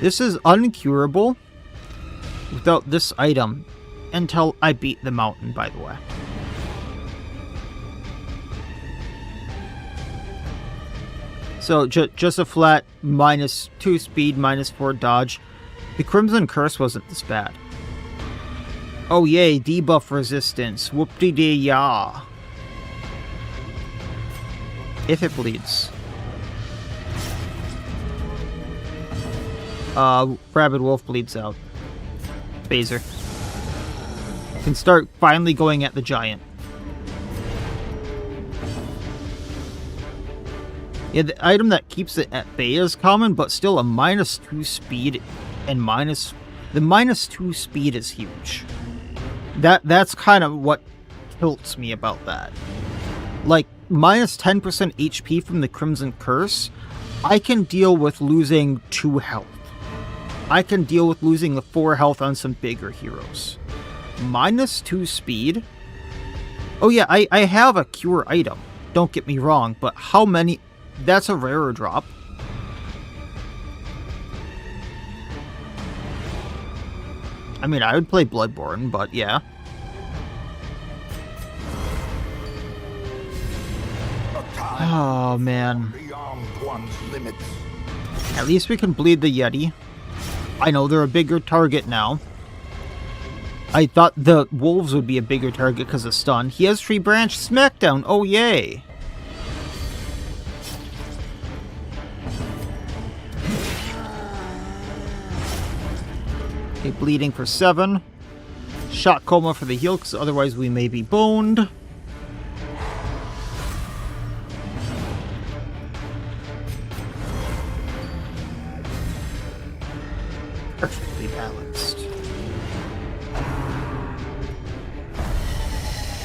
This is uncurable without this item until I beat the mountain, by the way. So just a flat minus 2 speed, minus 4 dodge. The Crimson Curse wasn't this bad. Oh yay, debuff resistance. Whoop-de-dee-yah. If it bleeds. Rabid Wolf bleeds out. Phaser. Can start finally going at the giant. Yeah, the item that keeps it at bay is common, but still a minus 2 speed and the minus 2 speed is huge. That's kind of what tilts me about that. Like, minus 10% HP from the Crimson Curse, I can deal with losing 2 health. I can deal with losing the 4 health on some bigger heroes. Minus 2 speed? Oh yeah, I have a cure item, don't get me wrong, but how many? That's a rarer drop. I mean, I would play Bloodborne, but yeah. Oh, man. At least we can bleed the Yeti. I know they're a bigger target now. I thought the wolves would be a bigger target because of stun. He has Tree Branch Smackdown. Oh, yay. Okay, bleeding for 7. Shot coma for the heal, because otherwise we may be boned. Perfectly balanced.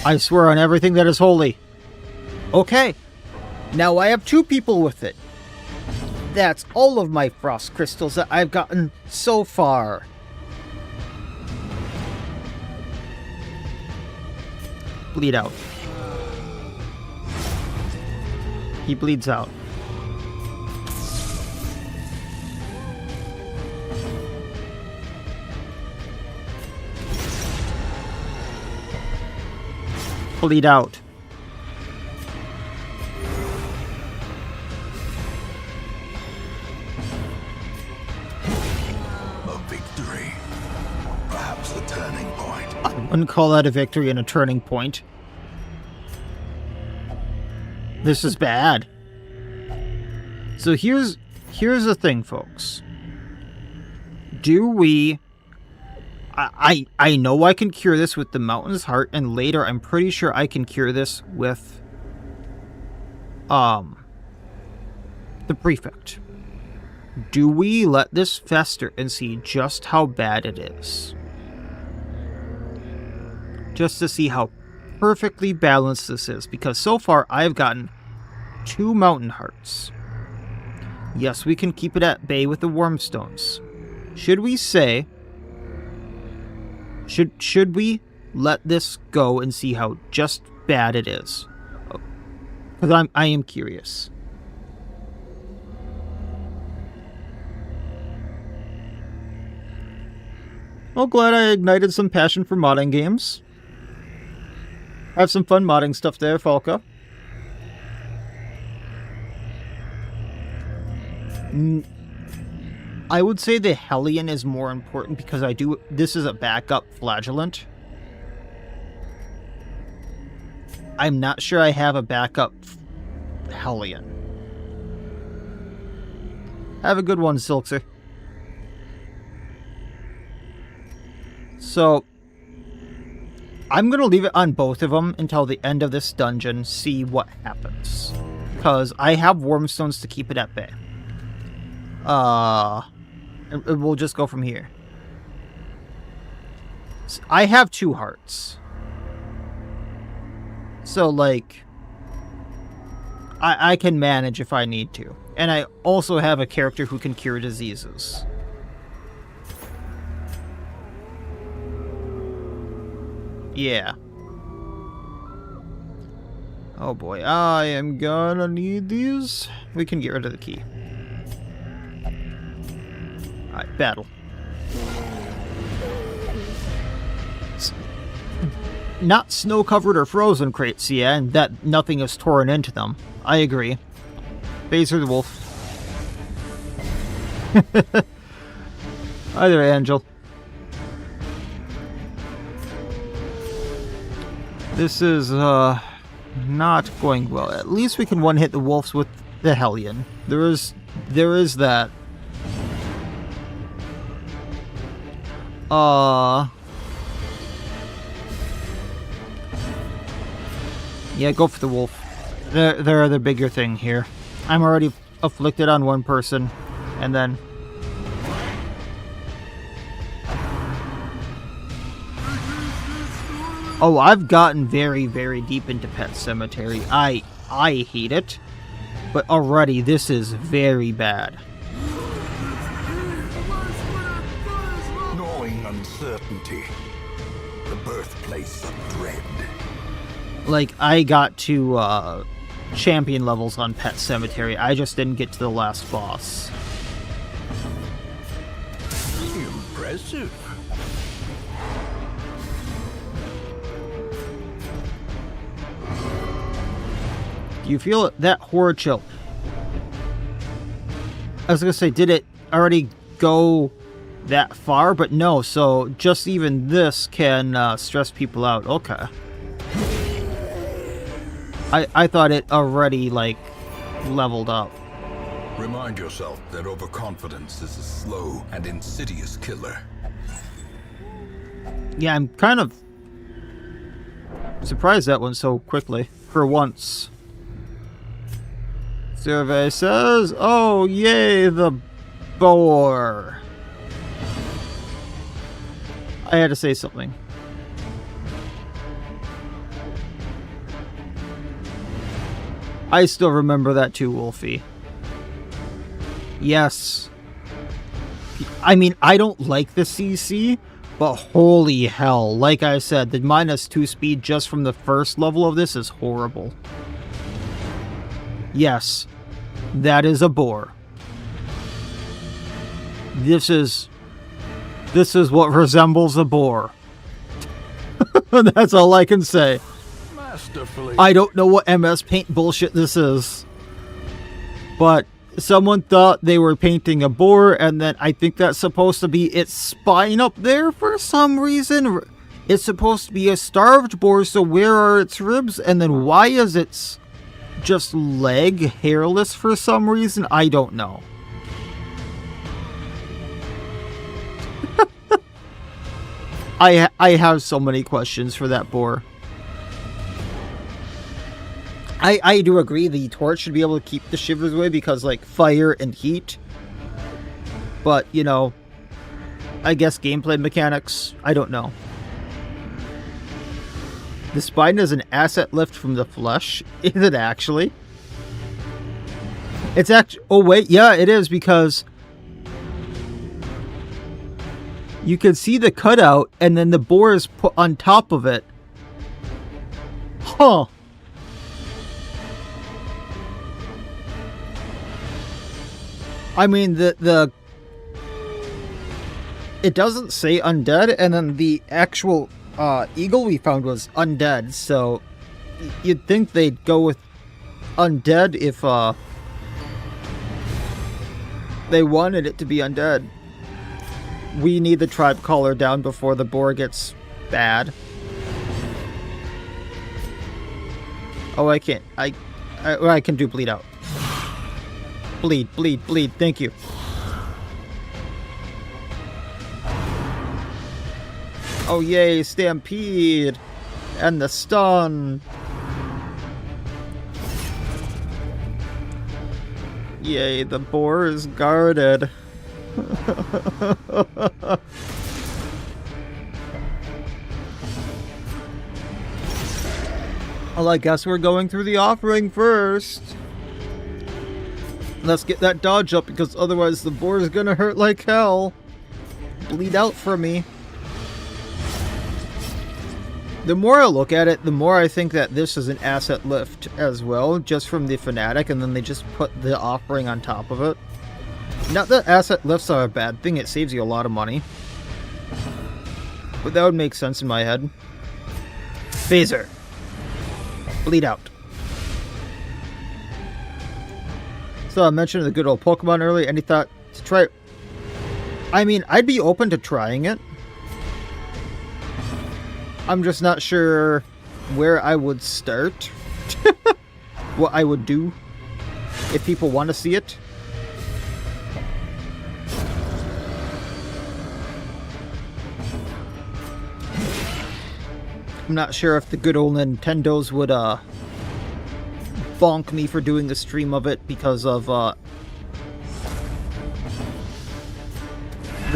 I swear on everything that is holy. Okay. Now I have 2 people with it. That's all of my frost crystals that I've gotten so far. Bleed out. He bleeds out. Bleed out. wouldn't call that a victory and a turning point. This is bad. So here's the thing, folks. Do we... I know I can cure this with the Mountain's Heart, and later I'm pretty sure I can cure this with the Prefect. Do we let this fester and see just how bad it is? Just to see how perfectly balanced this is, because so far I've gotten 2 Mountain Hearts. Yes, we can keep it at bay with the Wormstones. Should we say... Should we let this go and see how just bad it is? Because I am curious. Well, glad I ignited some passion for modding games. Have some fun modding stuff there, Falca. I would say the Hellion is more important because this is a backup Flagellant. I'm not sure I have a backup Hellion. Have a good one, Silxer. So, I'm going to leave it on both of them until the end of this dungeon, see what happens. Because I have Wormstones to keep it at bay. And we'll just go from here. I have 2 hearts. So, like, I can manage if I need to. And I also have a character who can cure diseases. Yeah. Oh boy, I am gonna need these. We can get rid of the key. Alright, battle. Not snow-covered or frozen crates, yeah, and that nothing is torn into them. I agree. Phaser the wolf. Hi there, Angel. This is, not going well. At least we can one-hit the wolves with the Hellion. There is that. Yeah, go for the wolf. They're the bigger thing here. I'm already afflicted on one person, and then... Oh, I've gotten very, very deep into Pet Cemetery. I hate it, but already this is very bad. Gnawing uncertainty, the birthplace of dread. Like, I got to champion levels on Pet Cemetery. I just didn't get to the last boss. Impressive. Do you feel that horror chill? I was gonna say, did it already go that far? But no, so just even this can stress people out. Okay. I thought it already, like, leveled up. Remind yourself that overconfidence is a slow and insidious killer. Yeah, I'm kind of surprised that went so quickly, for once. Survey says, oh, yay, the boar. I had to say something. I still remember that too, Wolfie. Yes. I mean, I don't like the CC, but holy hell, like I said, the -2 speed just from the first level of this is horrible. Yes, that is a boar. This is what resembles a boar. That's all I can say. Masterfully. I don't know what MS Paint bullshit this is. But someone thought they were painting a boar, and then I think that's supposed to be its spine up there for some reason. It's supposed to be a starved boar, so where are its ribs? And then why is its just leg hairless for some reason? I don't know. I have so many questions for that boar. I do agree the torch should be able to keep the shivers away because, like, fire and heat. But, you know, I guess gameplay mechanics, I don't know. The spine is an asset lift from the flesh. Is it actually? It's actually... Oh, wait. Yeah, it is because... You can see the cutout, and then the boar is put on top of it. Huh. I mean, the it doesn't say undead, and then the actual eagle we found was undead, so you'd think they'd go with undead if they wanted it to be undead. We need the tribe caller down before the boar gets bad. Oh, I can't. I can do bleed out. Bleed, bleed, bleed. Thank you. Oh, yay, stampede. And the stun. Yay, the boar is guarded. Well, I guess we're going through the offering first. Let's get that dodge up, because otherwise the boar is gonna hurt like hell. Bleed out for me. The more I look at it, the more I think that this is an asset lift as well, just from the fanatic, and then they just put the offering on top of it. Not that asset lifts are a bad thing, it saves you a lot of money. But that would make sense in my head. Phaser. Bleed out. So I mentioned the good old Pokemon earlier. Any thought to try it? I mean, I'd be open to trying it. I'm just not sure where I would start. What I would do if people want to see it. I'm not sure if the good old Nintendos would bonk me for doing a stream of it because of the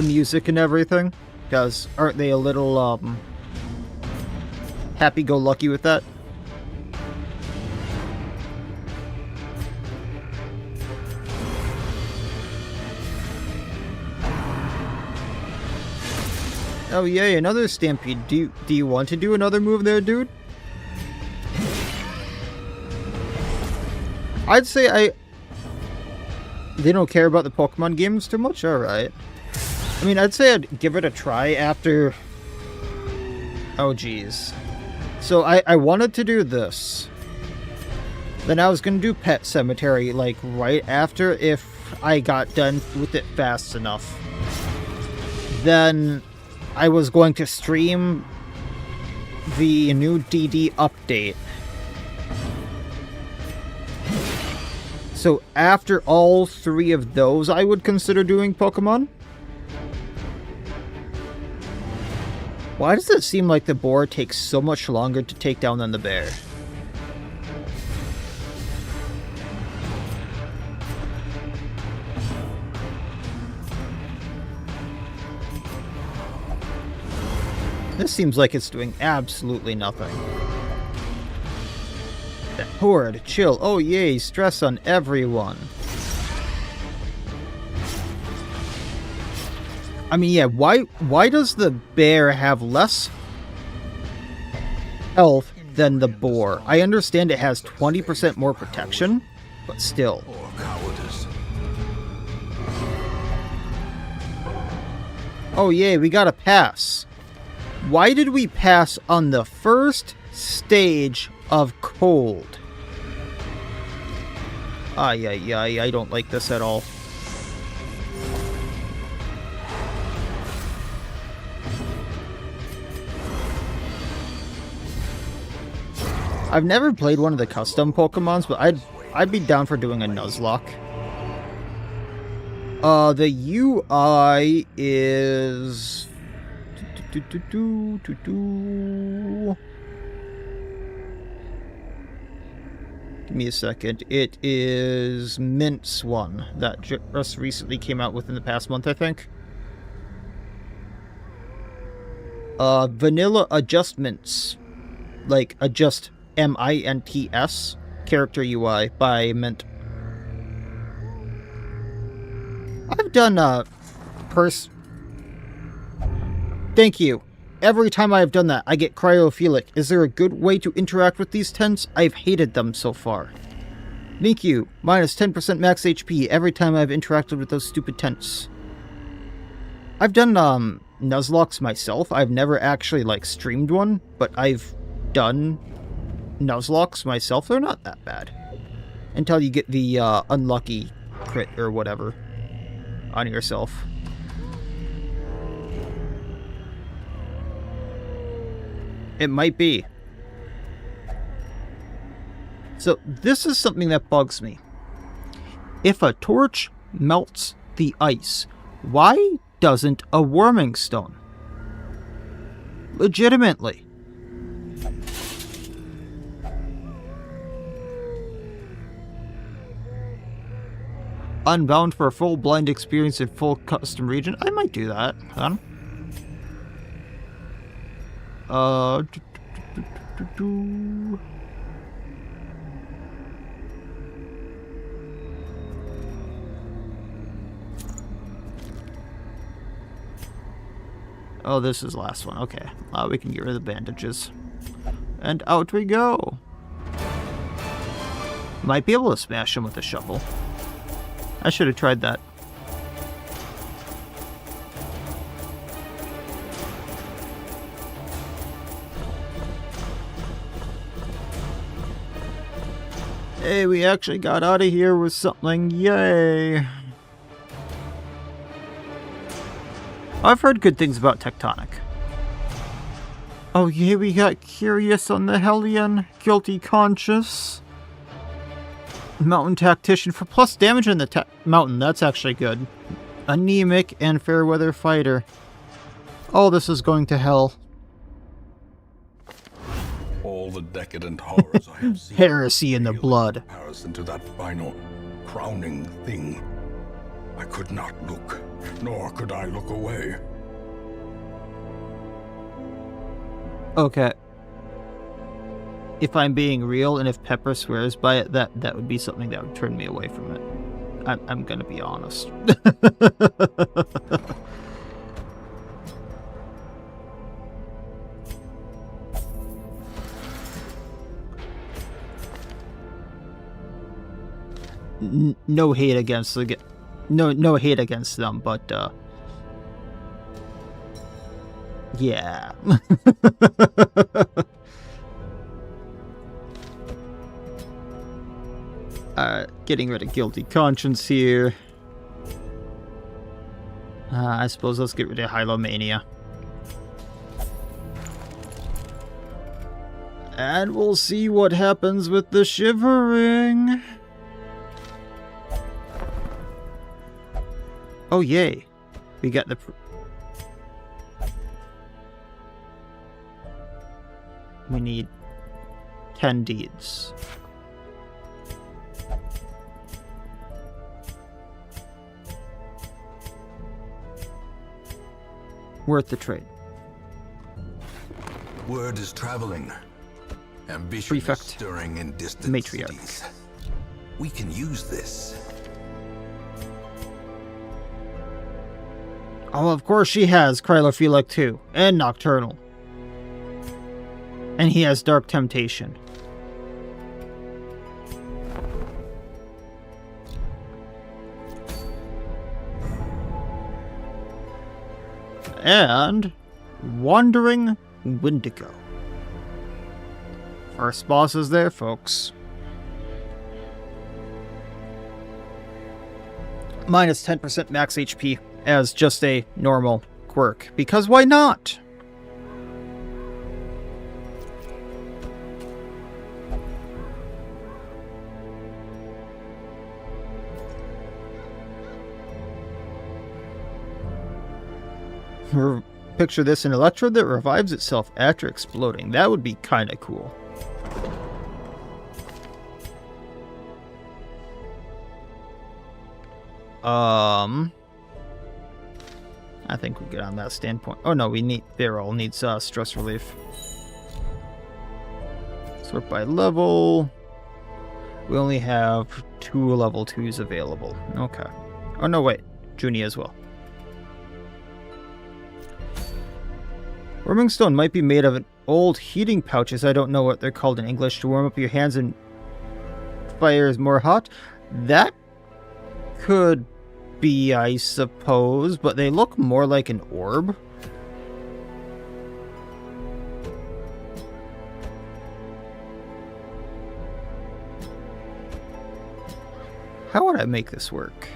music and everything. Because aren't they a little happy-go-lucky with that? Oh yay, another Stampede. Do you want to do another move there, dude? I'd say they don't care about the Pokemon games too much? Alright. I mean, I'd say I'd give it a try after... Oh, geez. So, I wanted to do this. Then I was going to do Pet Cemetery, like, right after if I got done with it fast enough. Then I was going to stream the new DD update. So after all three of those, I would consider doing Pokemon. Why does it seem like the boar takes so much longer to take down than the bear? This seems like it's doing absolutely nothing. That horde, chill. Oh yay, stress on everyone. I mean, yeah, why does the bear have less health than the boar? I understand it has 20% more protection, but still. Or cowardice. Oh yay, we got a pass. Why did we pass on the first stage of cold? Ay, ay, ay, I don't like this at all. I've never played one of the custom Pokemons, but I'd be down for doing a Nuzlocke. The UI is... Give me a second. It is Mint's one that just recently came out within the past month, I think. Vanilla Adjustments. Like, adjust MINTS character UI by Mint. I've done, Thank you. Every time I've done that, I get cryophylic. Is there a good way to interact with these tents? I've hated them so far. Thank you. Minus 10% max HP every time I've interacted with those stupid tents. I've done, Nuzlocks myself. I've never actually, like, streamed one, but I've done Nuzlocks myself. They're not that bad. Until you get the, unlucky crit or whatever on yourself. It might be. So, this is something that bugs me. If a torch melts the ice, why doesn't a warming stone? Legitimately. Unbound for a full blind experience in full custom region? I might do that. Huh? Oh, this is the last one. Okay. We can get rid of the bandages. And out we go. Might be able to smash him with a shovel. I should have tried that. Hey, we actually got out of here with something. Yay. I've heard good things about Tectonic. Oh yeah, we got Curious on the Hellion. Guilty Conscious. Mountain Tactician for plus damage in the mountain. That's actually good. Anemic and Fairweather Fighter. Oh, this is going to hell. All the decadent horrors I have seen. Heresy in the blood. In comparison to that final, crowning thing. I could not look, nor could I look away. Okay. If I'm being real, and if Pepper swears by it, that would be something that would turn me away from it. I'm gonna be honest. No hate against the no hate against them, but yeah. Getting rid of Guilty Conscience here. I suppose let's get rid of Hylomania. And we'll see what happens with the Shivering. Oh, yay. We got the... We need 10 deeds. Worth the trade. Word is traveling. Ambition Prefect. is stirring in distant Matriarch. cities. We can use this. Oh, of course she has Crylophilic too, and Nocturnal. And he has Dark Temptation. And Wandering Wendigo. First boss is there, folks. Minus 10% max HP as just a normal quirk. Because why not? Picture this, an electrode that revives itself after exploding. That would be kind of cool. I think we get on that standpoint. Oh no, we need Barrel needs stress relief. Sort by level. We only have 2 level 2s available. Okay. Oh no, wait. Junie as well. Warming stone might be made of an old heating pouches. I don't know what they're called in English. To warm up your hands and fire is more hot. That could be, I suppose, but they look more like an orb. How would I make this work?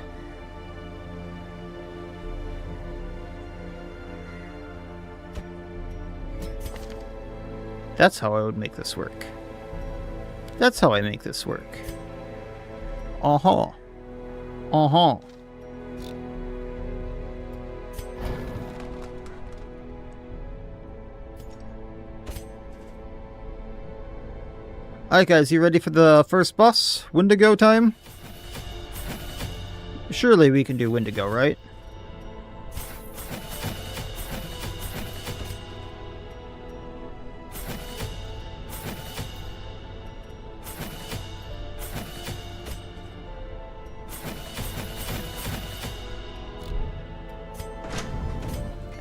That's how I would make this work. That's how I make this work. Uh-huh. Uh-huh. Alright guys, you ready for the first boss? Wendigo time? Surely we can do Wendigo, right?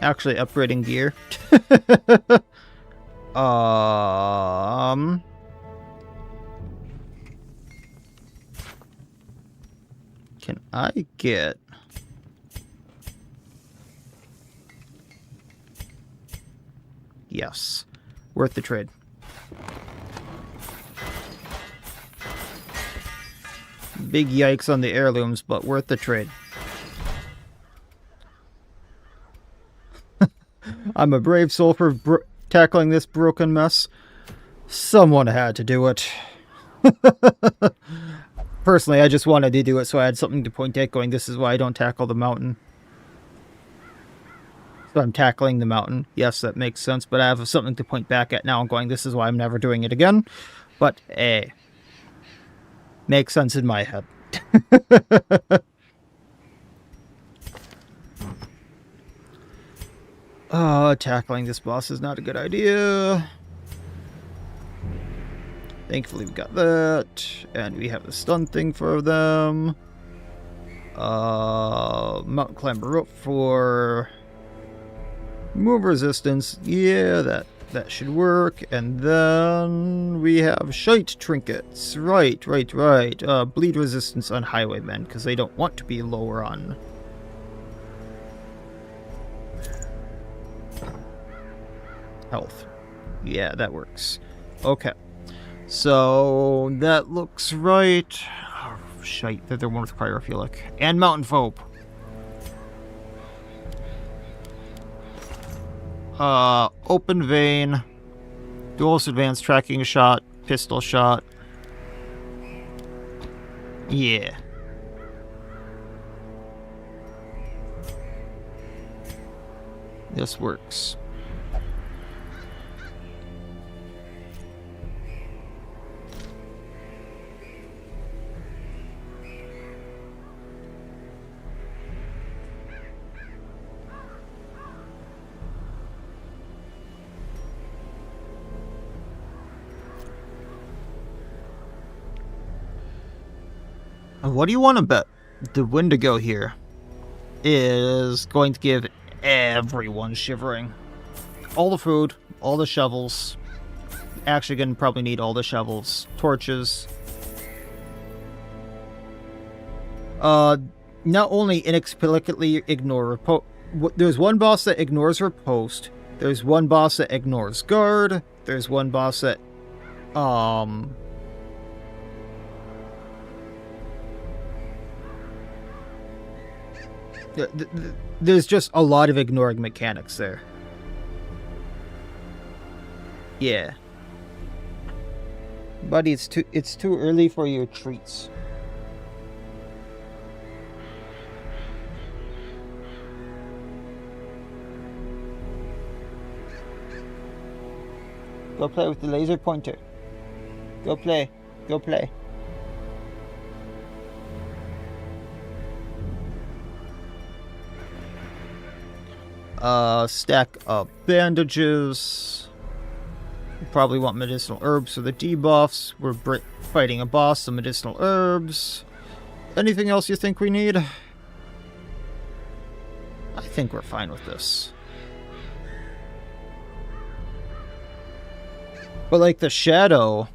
Actually upgrading gear. Can I get... Yes. Worth the trade. Big yikes on the heirlooms, but worth the trade. I'm a brave soul for tackling this broken mess. Someone had to do it. Personally, I just wanted to do it so I had something to point at going, this is why I don't tackle the mountain. So I'm tackling the mountain. Yes, that makes sense, but I have something to point back at now. I'm going, this is why I'm never doing it again. But, hey. Makes sense in my head. Tackling this boss is not a good idea. Thankfully we got that. And we have the stun thing for them. Mountain climber rope for move resistance. Yeah, that should work. And then we have shite trinkets. Right. Bleed resistance on highwaymen, because they don't want to be lower on. Health. Yeah, that works. Okay. So, that looks right. Oh, shite, they're the one with pyrophilic. And mountain phobe. Open vein. Duelist advanced tracking shot. Pistol shot. Yeah. This works. What do you want to bet? The Wendigo here is going to give everyone shivering. All the food, all the shovels. Actually gonna probably need all the shovels. Torches. Not only inexplicably ignore there's one boss that ignores riposte. There's one boss that ignores guard. There's one boss that there's just a lot of ignoring mechanics there. Yeah. Buddy, it's too early for your treats. Go play with the laser pointer. Go play. Go play. Stack of bandages. We probably want medicinal herbs for the debuffs. We're fighting a boss, some medicinal herbs. Anything else you think we need? I think we're fine with this. But like the shadow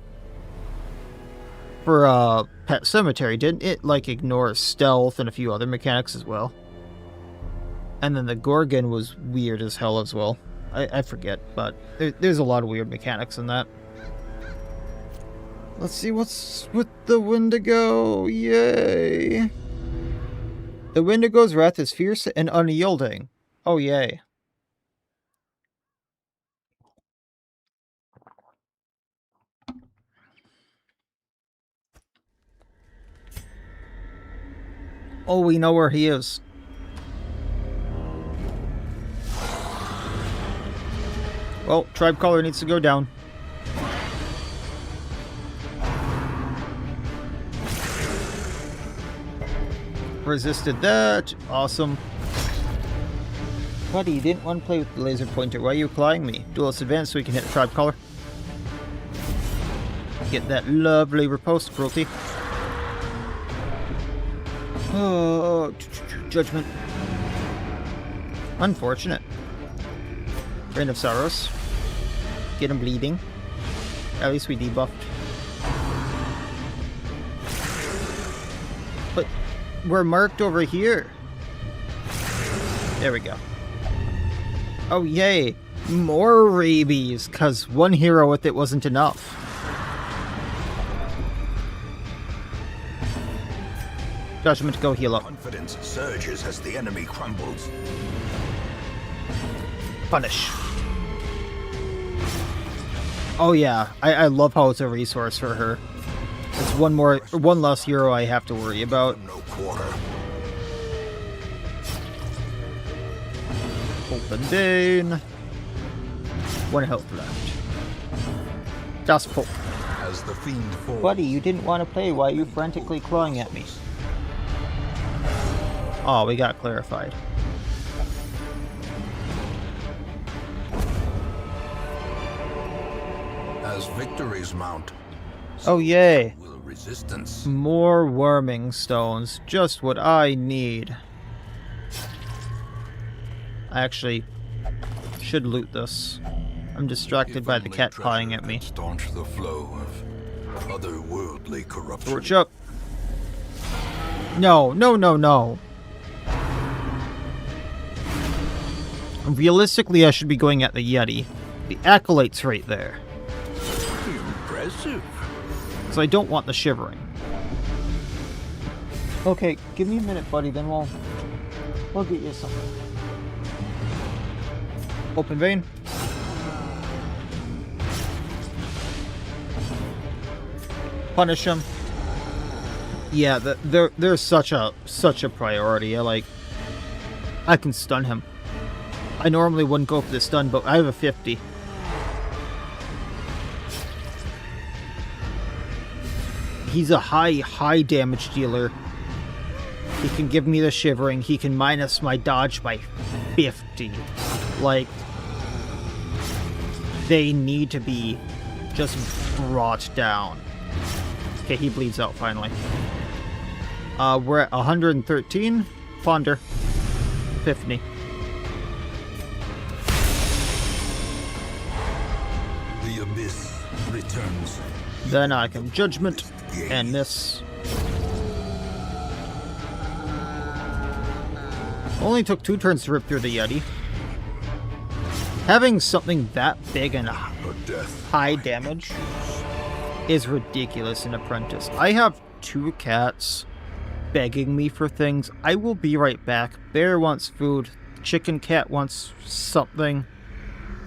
for Pet Cemetery, didn't it like ignore stealth and a few other mechanics as well? And then the Gorgon was weird as hell as well. I forget, but there's a lot of weird mechanics in that. Let's see what's with the Wendigo. Yay! The Wendigo's wrath is fierce and unyielding. Oh, yay. Oh, we know where he is. Well, Tribe Caller needs to go down. Resisted that. Awesome. Buddy, you didn't want to play with the laser pointer. Why are you applying me? Duelist advance so we can hit the Tribe Caller. Get that lovely riposte cruelty. Oh, judgment. Unfortunate. Rain of Sorrows. Get him bleeding. At least we debuffed. But we're marked over here. There we go. Oh, yay. More rabies, because one hero with it wasn't enough. Judgment, go heal up. Confidence surges as the enemy crumbles. Punish. Oh yeah, I love how it's a resource for her. It's one less hero I have to worry about. No quarter. Open Bane. 1 health left. That's full. As the fiend falls. Buddy, you didn't want to play. Why are you frantically clawing at me? Oh, we got clarified. As victories mount. Oh, yay. Will resistance. More worming stones. Just what I need. I actually should loot this. I'm distracted by the cat pawing at me. Staunch the flow of otherworldly corruption. Torch up. No, no, no, no. Realistically, I should be going at the Yeti. The Acolyte's right there. Impressive. So I don't want the Shivering. Okay, give me a minute, buddy, then we'll get you something. Open vein. Punish him. Yeah, they're such a priority. I can stun him. I normally wouldn't go for the stun, but I have a 50. He's a high damage dealer. He can give me the Shivering. He can minus my dodge by 50. Like, they need to be just brought down. Okay, he bleeds out finally. We're at 113. Ponder. Epiphany. The abyss returns. Then I can Judgment and miss. Only took 2 turns to rip through the Yeti. Having something that big and high damage is ridiculous in Apprentice. I have 2 cats begging me for things. I will be right back. Bear wants food. Chicken cat wants something.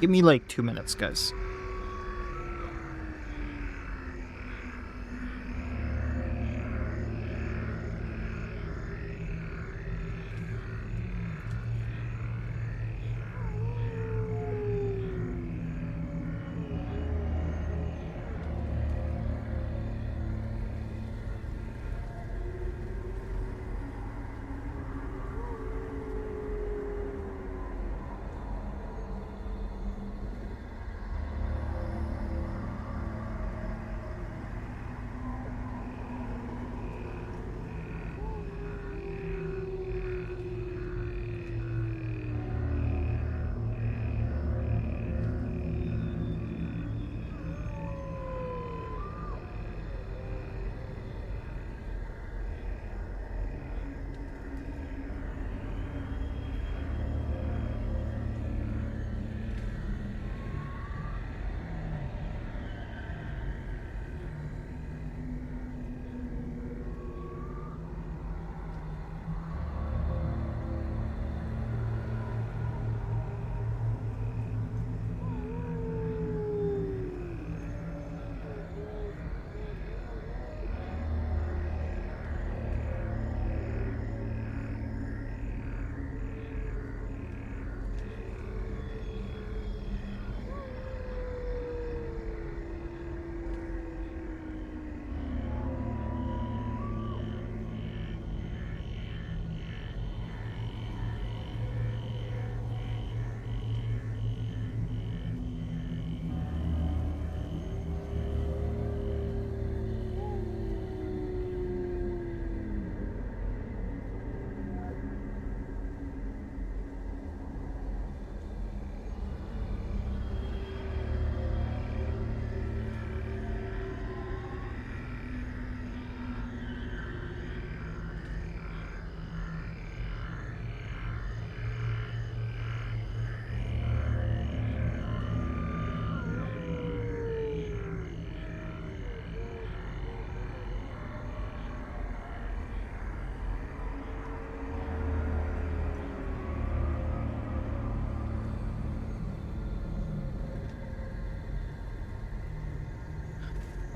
Give me like 2 minutes, guys.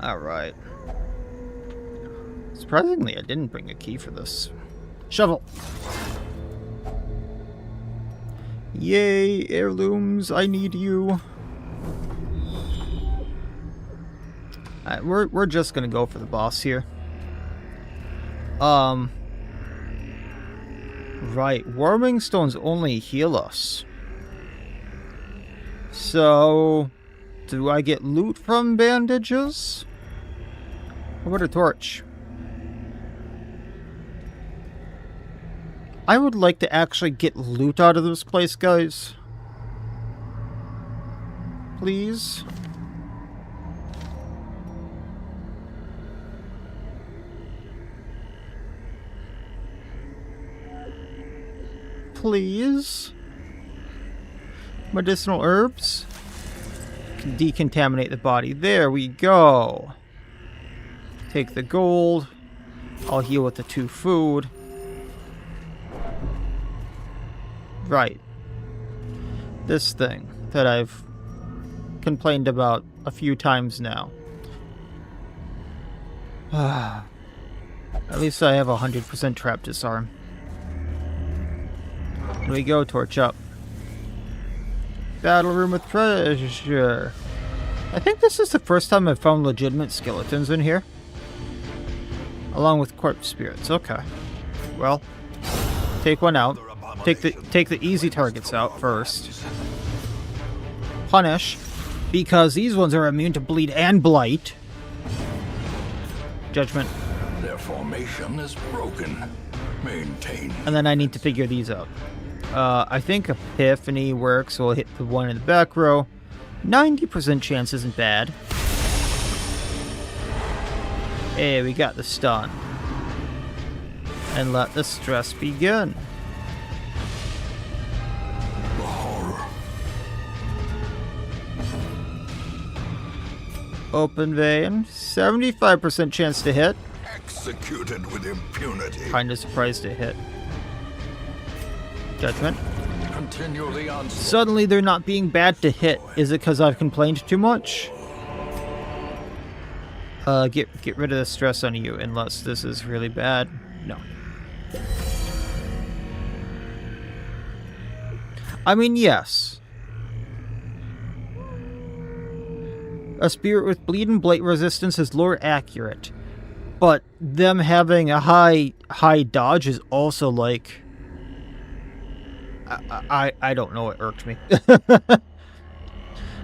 Alright. Surprisingly, I didn't bring a key for this. Shovel! Yay, heirlooms, I need you. We're just gonna go for the boss here. Right, warming stones only heal us. So, do I get loot from bandages? How about a torch? I would like to actually get loot out of this place, guys. Please. Please. Medicinal herbs. Can decontaminate the body. There we go. Take the gold. I'll heal with the 2 food. Right. This thing that I've complained about a few times now. At least I have 100% trap disarm. Here we go, torch up. Battle room with treasure. I think this is the first time I've found legitimate skeletons in here. Along with corpse spirits. Okay. Well, take one out. Take the easy targets out first. Punish, because these ones are immune to bleed and blight. Judgment. Their formation is broken. Maintain. And then I need to figure these out. I think Epiphany works, so we'll hit the one in the back row. 90% chance isn't bad. Hey, we got the stun. And let the stress begin. The horror. Open vein. 75% chance to hit. Executed with impunity. Kinda surprised to hit. Judgment. Continually on. Suddenly they're not being bad to hit. Is it because I've complained too much? Get rid of the stress on you, unless this is really bad. No. I mean, yes. A spirit with bleed and blight resistance is lore accurate. But them having a high dodge is also like... I don't know, it irked me.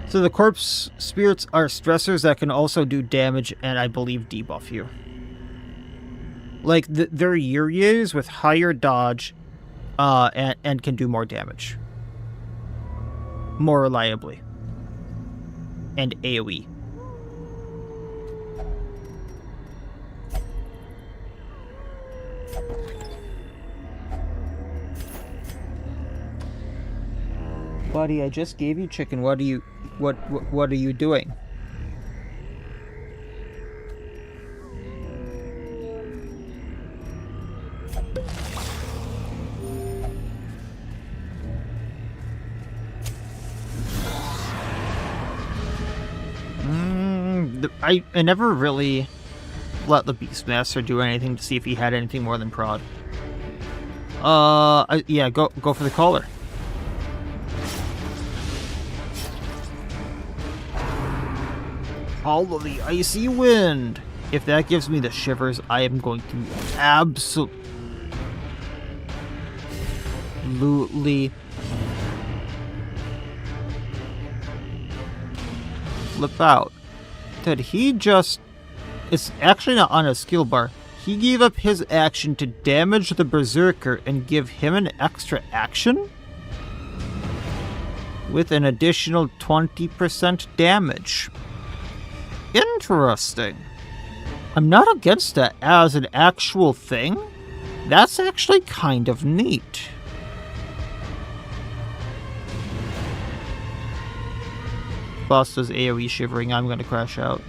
So the corpse spirits are stressors that can also do damage and I believe debuff you. Like they're Yuries with higher dodge and can do more damage. More reliably. And AoE. Buddy, I just gave you chicken. What are you doing? I never really let the Beastmaster do anything to see if he had anything more than prod. Yeah, go for the collar. All of the icy wind. If that gives me the shivers, I am going to absolutely flip out. Did he just... It's actually not on a skill bar. He gave up his action to damage the Berserker and give him an extra action? With an additional 20% damage. Interesting. I'm not against that as an actual thing. That's actually kind of neat. Boss does AoE shivering, I'm gonna crash out.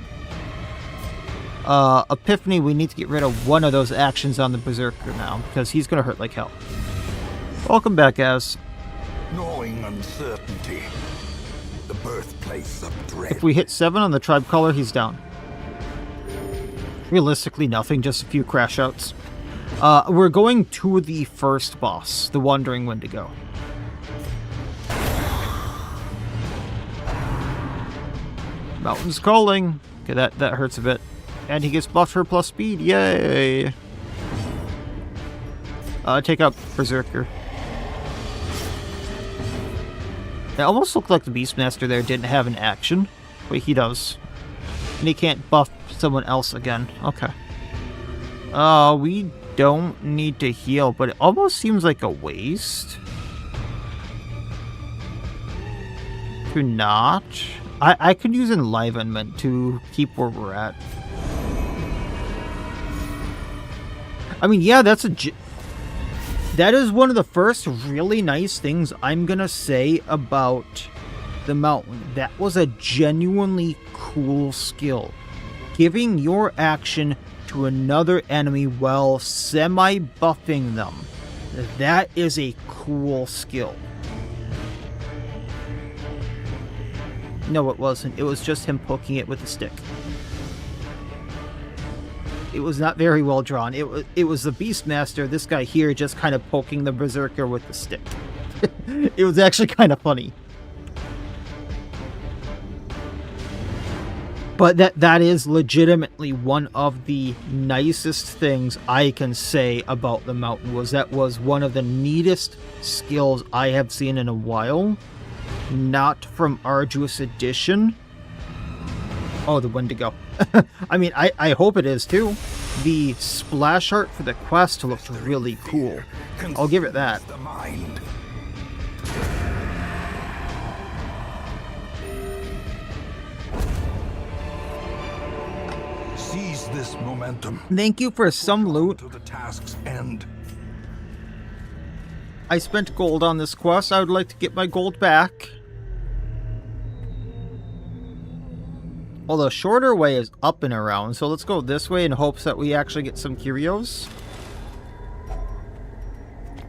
Epiphany, we need to get rid of one of those actions on the Berserker now, because he's gonna hurt like hell. Welcome back, Az. Gnawing uncertainty. The birthplace of dread. If we hit 7 on the tribe color, he's down. realistically nothing, just a few crash outs. We're going to the first boss, the Wandering Wendigo. Mountain's calling. Okay, that hurts a bit. And he gets buffed for plus speed. Yay! Take out Berserker. It almost looked like the Beastmaster there didn't have an action. Wait, he does. And he can't buff someone else again. Okay. We don't need to heal, but it almost seems like a waste. To not. I could use Enlivenment to keep where we're at. I mean, yeah, that is one of the first really nice things I'm gonna say about the Mountain. That was a genuinely cool skill. Giving your action to another enemy while semi-buffing them. That is a cool skill. No, it wasn't. It was just him poking it with a stick. It was not very well drawn. It was the Beastmaster, this guy here, just kind of poking the Berserker with the stick. It was actually kind of funny. But that is legitimately one of the nicest things I can say about the Mountain. That was one of the neatest skills I have seen in a while. Not from Arduous Edition. Oh, the Wendigo. I mean, I hope it is too. The splash art for the quest looked really cool. I'll give it that. The mind. Seize this momentum. Thank you for some loot. To the task's end. I spent gold on this quest. I would like to get my gold back. Well, the shorter way is up and around, so let's go this way in hopes that we actually get some curios.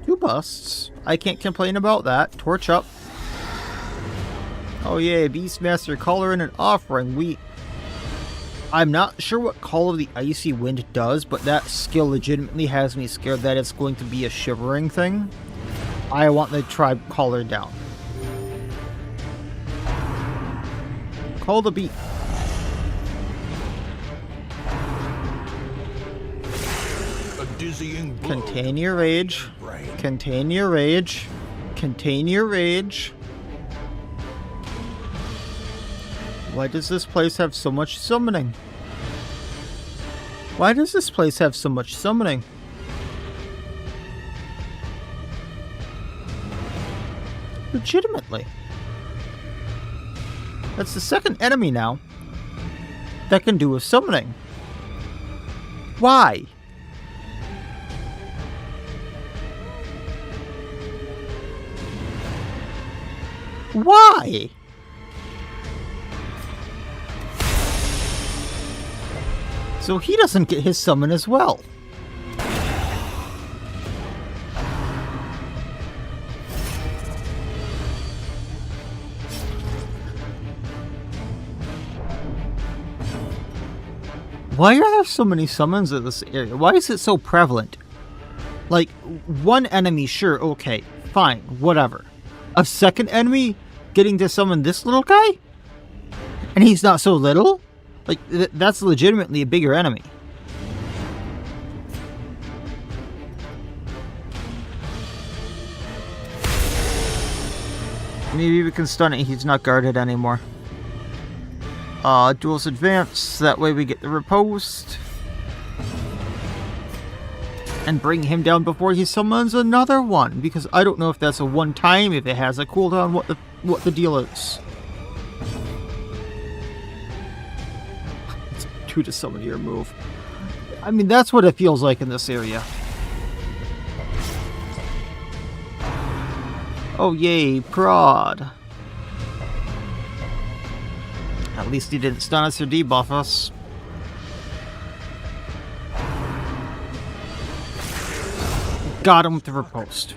2 busts. I can't complain about that. Torch up. Oh yay, Beastmaster color and an offering. I'm not sure what Call of the Icy Wind does, but that skill legitimately has me scared that it's going to be a shivering thing. I want the tribe collar down. Call the beat. Dizzying blow. Contain your rage. Contain your rage. Contain your rage. Why does this place have so much summoning? Why does this place have so much summoning? Legitimately. That's the second enemy now that can do with summoning. Why? Why? So he doesn't get his summon as well. Why are there so many summons in this area? Why is it so prevalent? Like, one enemy, sure, okay, fine, whatever. A second enemy getting to summon this little guy? And he's not so little? Like, that's legitimately a bigger enemy. Maybe we can stun it, he's not guarded anymore. Duel's advance, that way we get the riposte. And bring him down before he summons another one, because I don't know if that's a one-time, if it has a cooldown, what the deal is. It's 2 to summon your move. I mean, that's what it feels like in this area. Oh yay, prod. At least he didn't stun us or debuff us. Got him with the riposte.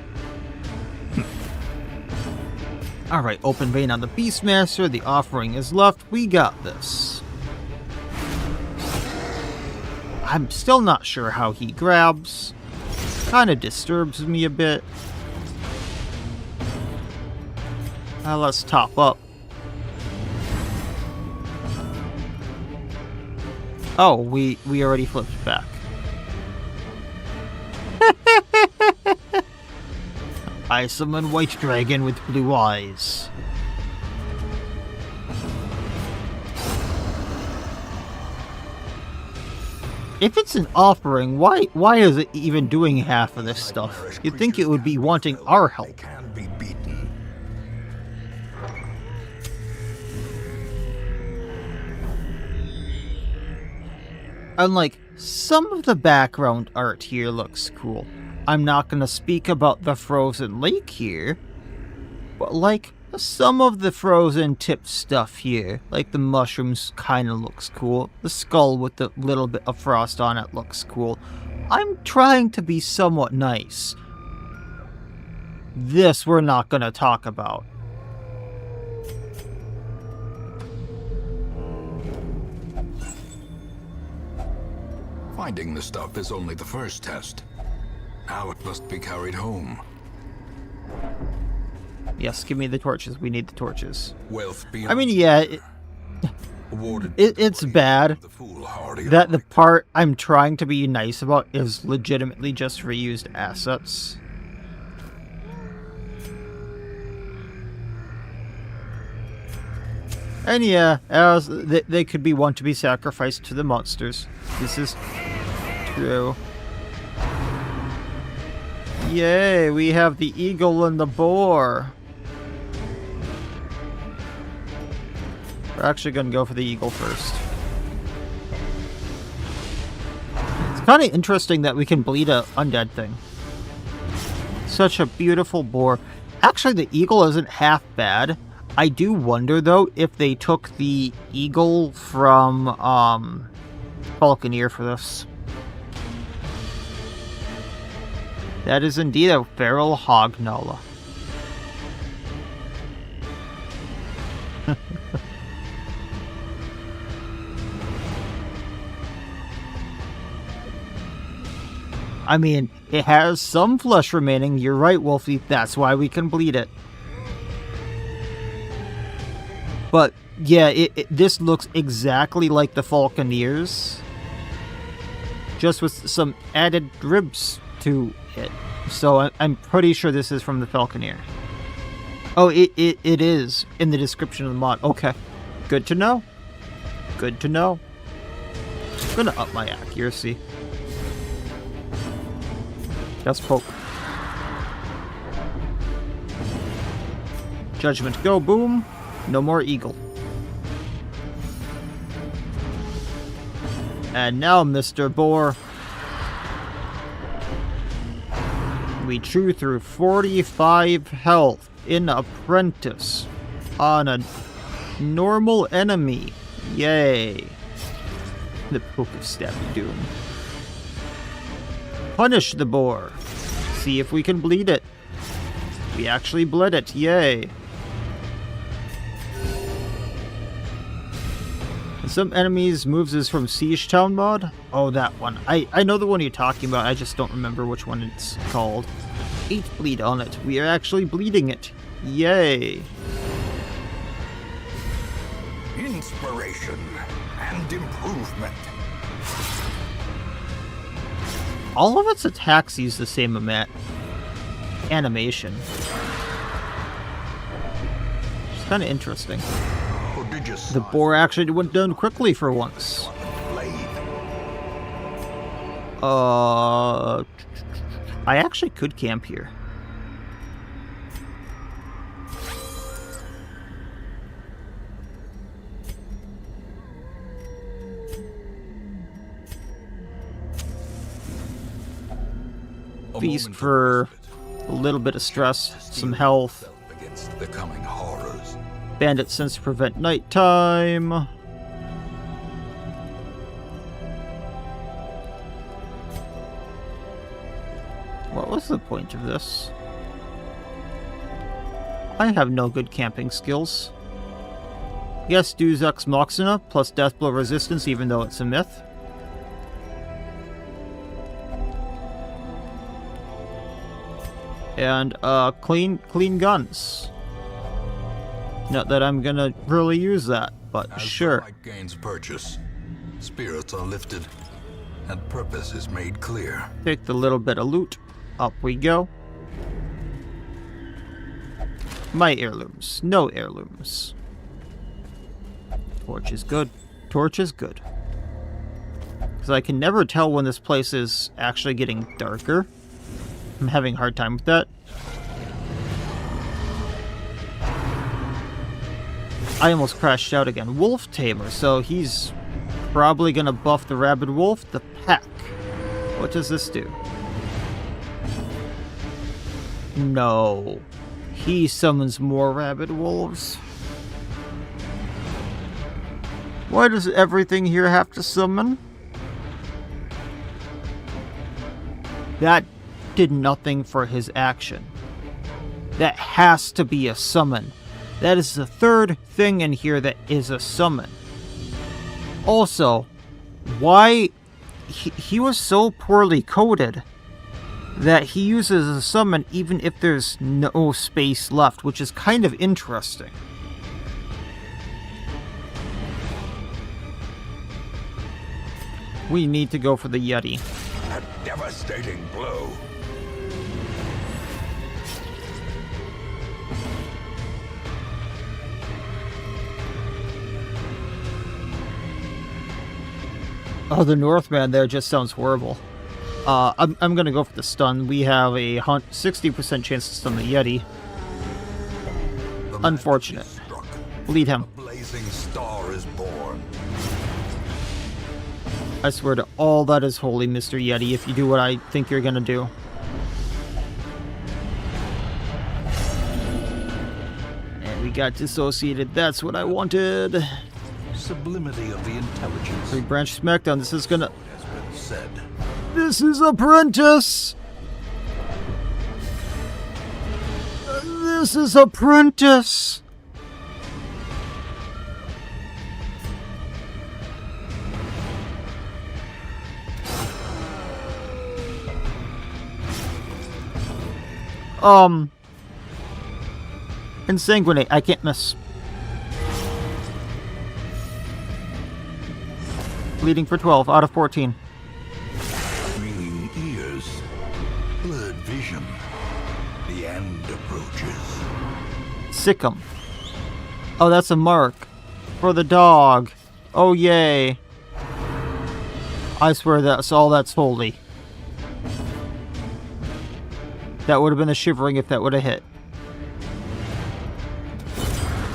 Alright, open vein on the Beastmaster. The offering is left. We got this. I'm still not sure how he grabs. Kind of disturbs me a bit. Let's top up. Oh, we already flipped back. I summon White Dragon with blue eyes. If it's an offering, why is it even doing half of this stuff? You'd think it would be wanting our help. Can be beaten. And like, some of the background art here looks cool. I'm not gonna speak about the frozen lake here, but like, some of the frozen tip stuff here, like the mushrooms kinda looks cool. The skull with the little bit of frost on it looks cool. I'm trying to be somewhat nice. This we're not gonna talk about. Finding the stuff is only the first test. Now it must be carried home. Yes, give me the torches. We need the torches. Wealth I mean, yeah, it's bad that the part I'm trying to be nice about is legitimately just reused assets. And yeah, as they could be one to be sacrificed to the monsters. This is true. Yay, we have the eagle and the boar. We're actually going to go for the eagle first. It's kind of interesting that we can bleed a undead thing. Such a beautiful boar. Actually, the eagle isn't half bad. I do wonder, though, if they took the eagle from Falconeer for this. That is indeed a feral hognola. I mean, it has some flesh remaining. You're right, Wolfie. That's why we can bleed it. But, yeah, this looks exactly like the Falconeers. Just with some added ribs to it. So I'm pretty sure this is from the Falconeer. Oh, it is in the description of the mod. Okay. Good to know. Good to know. I'm gonna up my accuracy. Just poke. Judgment go, boom. No more eagle. And now, Mr. Boar. We chew through 45 health in Apprentice on a normal enemy. Yay. The Poke of Stabby Doom. Punish the boar. See if we can bleed it. We actually bled it. Yay. Some enemies moves is from Siege Town mod. Oh, that one. I know the one you're talking about. I just don't remember which one it's called. 8 bleed on it. We are actually bleeding it. Yay. Inspiration and improvement. All of its attacks use the same animation. It's kind of interesting. The boar actually went down quickly for once. I actually could camp here. Feast for a little bit of stress, some health. Against the coming horrors. Bandit sense to prevent nighttime. What was the point of this? I have no good camping skills. Yes, Deus Ex Machina plus Deathblow resistance even though it's a myth. And clean guns. Not that I'm gonna really use that, but As sure. the light gains purchase, spirits are lifted, and purpose is made clear. Take the little bit of loot. Up we go. My heirlooms. No heirlooms. Torch is good. Torch is good. Because I can never tell when this place is actually getting darker. I'm having a hard time with that. I almost crashed out again. Wolf Tamer, so he's probably gonna buff the rabid wolf. The pack. What does this do? No. He summons more rabid wolves. Why does everything here have to summon? That did nothing for his action. That has to be a summon. That is the third thing in here that is a summon. Also, why... He was so poorly coded that he uses a summon even if there's no space left, which is kind of interesting. We need to go for the Yeti. A devastating blow. Oh, the Northman there just sounds horrible. I'm gonna go for the stun. We have a 60% chance to stun the Yeti. Unfortunate. Struck. Lead him. A blazing star is born. I swear to all that is holy, Mr. Yeti, if you do what I think you're gonna do. And we got dissociated. That's what I wanted. Sublimity of the intelligence Three branch smackdown. This is gonna... has been said. This is Apprentice! This is Apprentice! Insanguinate. I can't miss. Leading for 12 out of 14. Ringing ears. Blurred vision. The end approaches. Sick'em. Oh, that's a mark. For the dog. Oh, yay. I swear that's all that's holy. That would have been a shivering if that would have hit.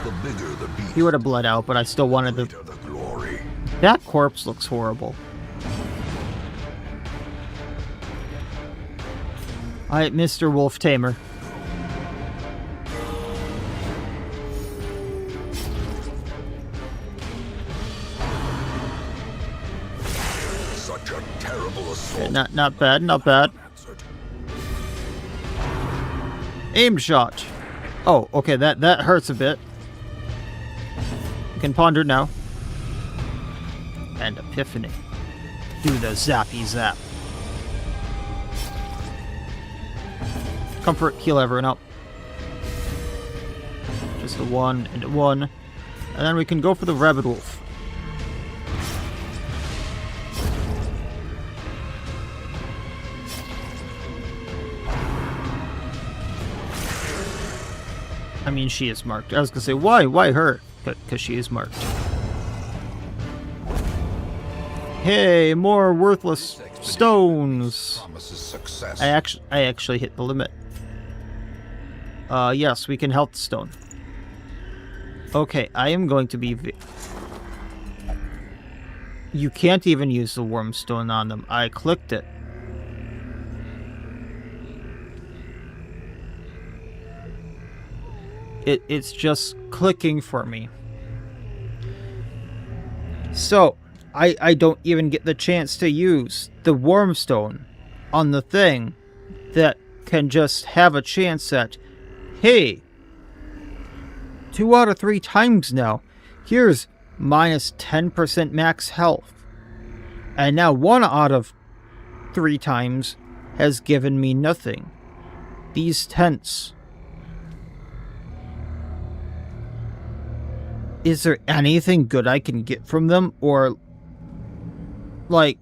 The bigger the beast, He would have bled out, but I still wanted the... greater the glory. That corpse looks horrible. Alright, Mr. Wolf Tamer. Such a terrible assault. Okay, not bad, not bad. Answered. Aim shot. Oh, okay, that hurts a bit. You can ponder now. And Epiphany. Do the zappy zap. Comfort, heal everyone up. Just a 1 and a 1. And then we can go for the Rabid Wolf. I mean, she is marked. I was gonna say, why? Why her? Because she is marked. Hey, more worthless stones. Promises success. I actually hit the limit. Yes, we can health stone. Okay, I am going to be... You can't even use the worm stone on them. I clicked it. It's just clicking for me. So, I don't even get the chance to use the wormstone on the thing that can just have a chance at, hey, 2 out of 3 times now, here's minus 10% max health. And now 1 out of 3 times has given me nothing. These tents. Is there anything good I can get from them? Or, like,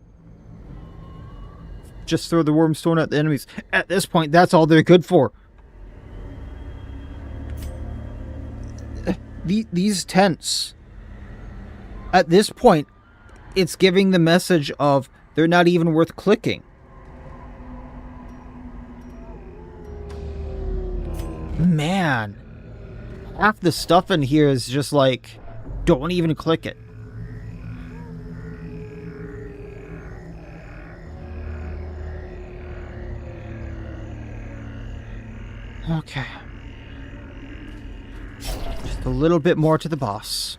just throw the wormstone at the enemies? At this point, that's all they're good for. These tents. At this point, it's giving the message of they're not even worth clicking. Man. Half the stuff in here is just like, don't even click it. Okay. Just a little bit more to the boss.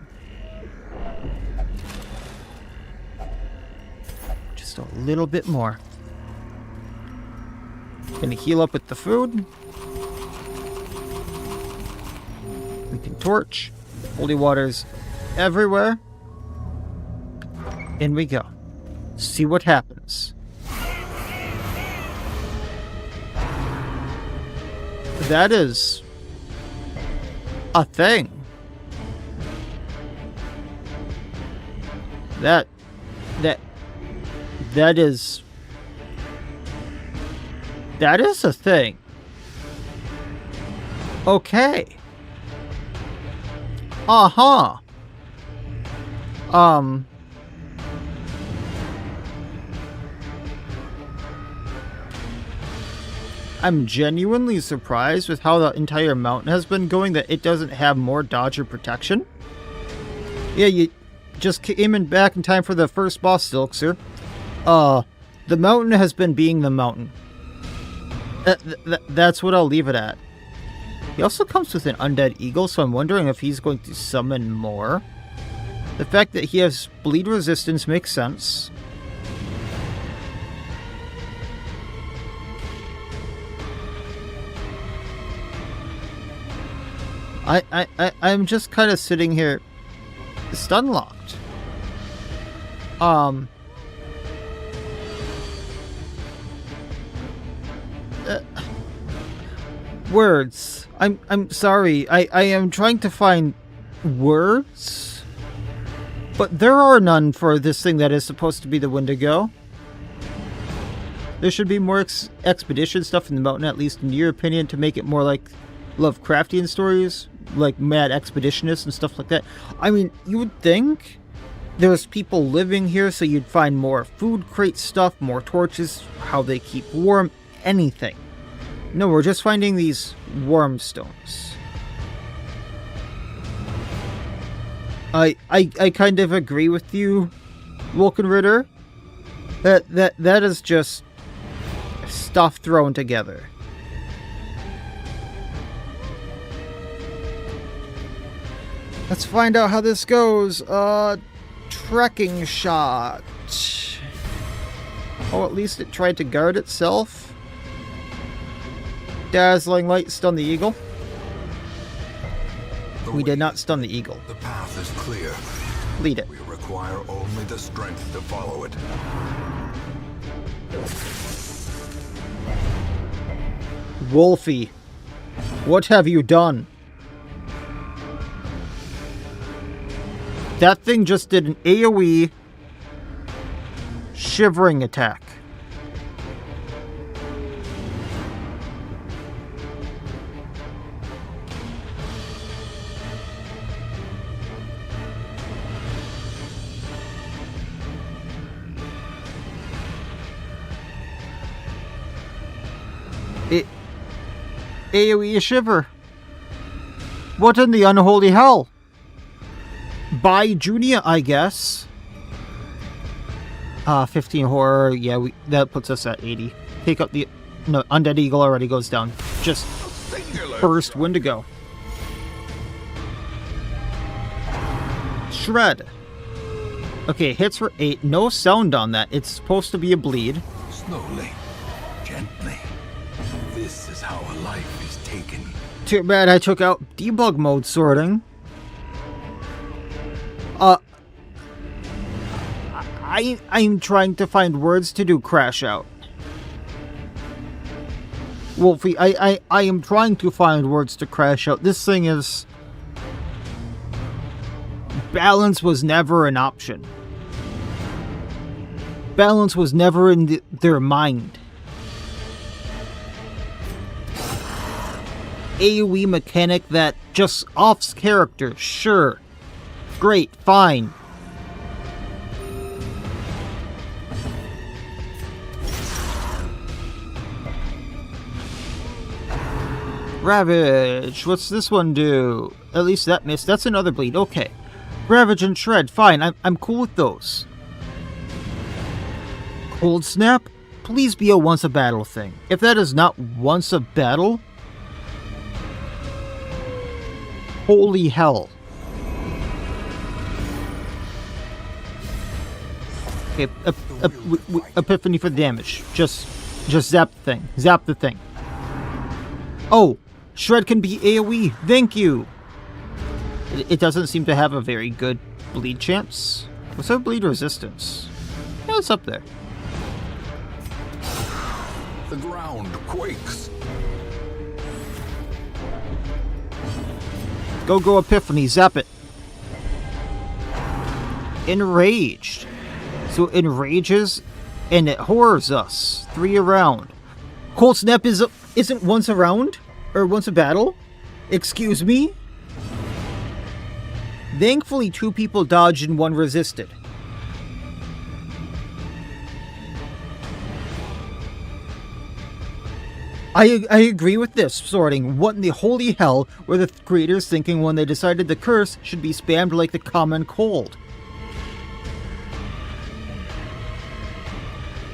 Just a little bit more. Gonna heal up with the food. We can torch. Holy waters everywhere. In we go. See what happens. That is a thing. That is a thing. Okay. Uh-huh. I'm genuinely surprised with how the entire mountain has been going that it doesn't have more dodge or protection. Yeah, you just came in back in time for the first boss, Silksir. The mountain has been being the mountain. That's what I'll leave it at. He also comes with an undead eagle, so I'm wondering if he's going to summon more. The fact that he has bleed resistance makes sense. I'm just kind of sitting here stun locked. Words. I'm sorry. I am trying to find words, but there are none for this thing that is supposed to be the Wendigo. There should be more expedition stuff in the mountain, at least in your opinion, to make it more like Lovecraftian stories, like mad expeditionists and stuff like that. I mean, you would think there's people living here, so you'd find more food crate stuff, more torches, how they keep warm, anything. No, we're just finding these worm stones. I kind of agree with you, Wolkenritter. That is just stuff thrown together. Let's find out how this goes. Trekking shot. Oh, at least it tried to guard itself. Dazzling light stun the eagle. We did not stun the eagle. The path is clear. Lead it. We require only the strength to follow it. Wolfie, what have you done? That thing just did an AoE shivering attack. AoE shiver. What in the unholy hell? By Junia, I guess. 15 horror. Yeah, that puts us at 80. Take up the... No, Undead Eagle already goes down. Just burst Wendigo. Shred. Okay, hits for 8. No sound on that. It's supposed to be a bleed. Slowly. Gently. This is how a life is taken. Too bad I took out debug mode sorting. I'm trying to find words to do crash out. Wolfie, I am trying to find words to crash out. This thing is... Balance was never an option. Balance was never in their mind. AoE mechanic that just offs character, sure. Great, fine. Ravage, what's this one do? At least that missed. That's another bleed, okay. Ravage and Shred, fine, I'm cool with those. Cold Snap? Please be a once a battle thing. If that is not once a battle... Holy hell. Okay, Epiphany for the damage. Just zap the thing. Zap the thing. Oh, Shred can be AoE. Thank you. It doesn't seem to have a very good bleed chance. What's our bleed resistance? Yeah, it's up there. The ground quakes. Go Epiphany, zap it. Enraged. So it enrages and it horrors us. 3 around. Cold Snap isn't once a round? Or once a battle? Excuse me? Thankfully 2 people dodged and 1 resisted. I agree with this sorting. What in the holy hell were the creators thinking when they decided the curse should be spammed like the common cold?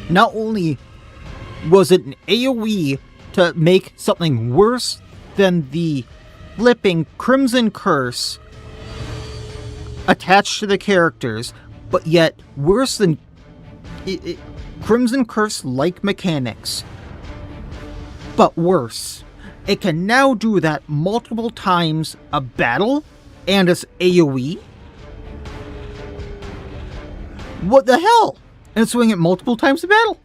Not only was it an AoE to make something worse than the flipping Crimson Curse attached to the characters, but yet worse than Crimson Curse-like mechanics. But worse, it can now do that multiple times a battle, and it's AoE? What the hell? And it's doing it multiple times a battle?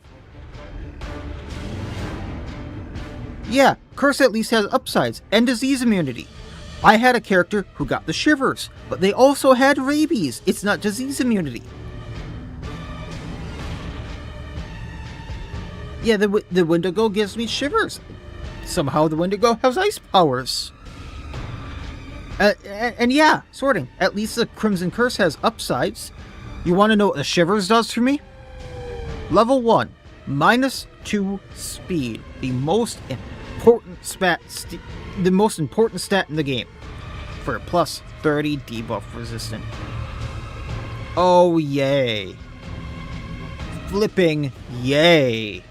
Yeah, Curse at least has upsides, and disease immunity. I had a character who got the shivers, but they also had rabies. It's not disease immunity. Yeah, the Wendigo gives me shivers. Somehow the Wendigo has ice powers. And yeah, sorting. At least the Crimson Curse has upsides. You want to know what the shivers does for me? Level 1, -2 speed. The most important stat in the game. For a plus 30 debuff resistant. Oh yay. Flipping yay.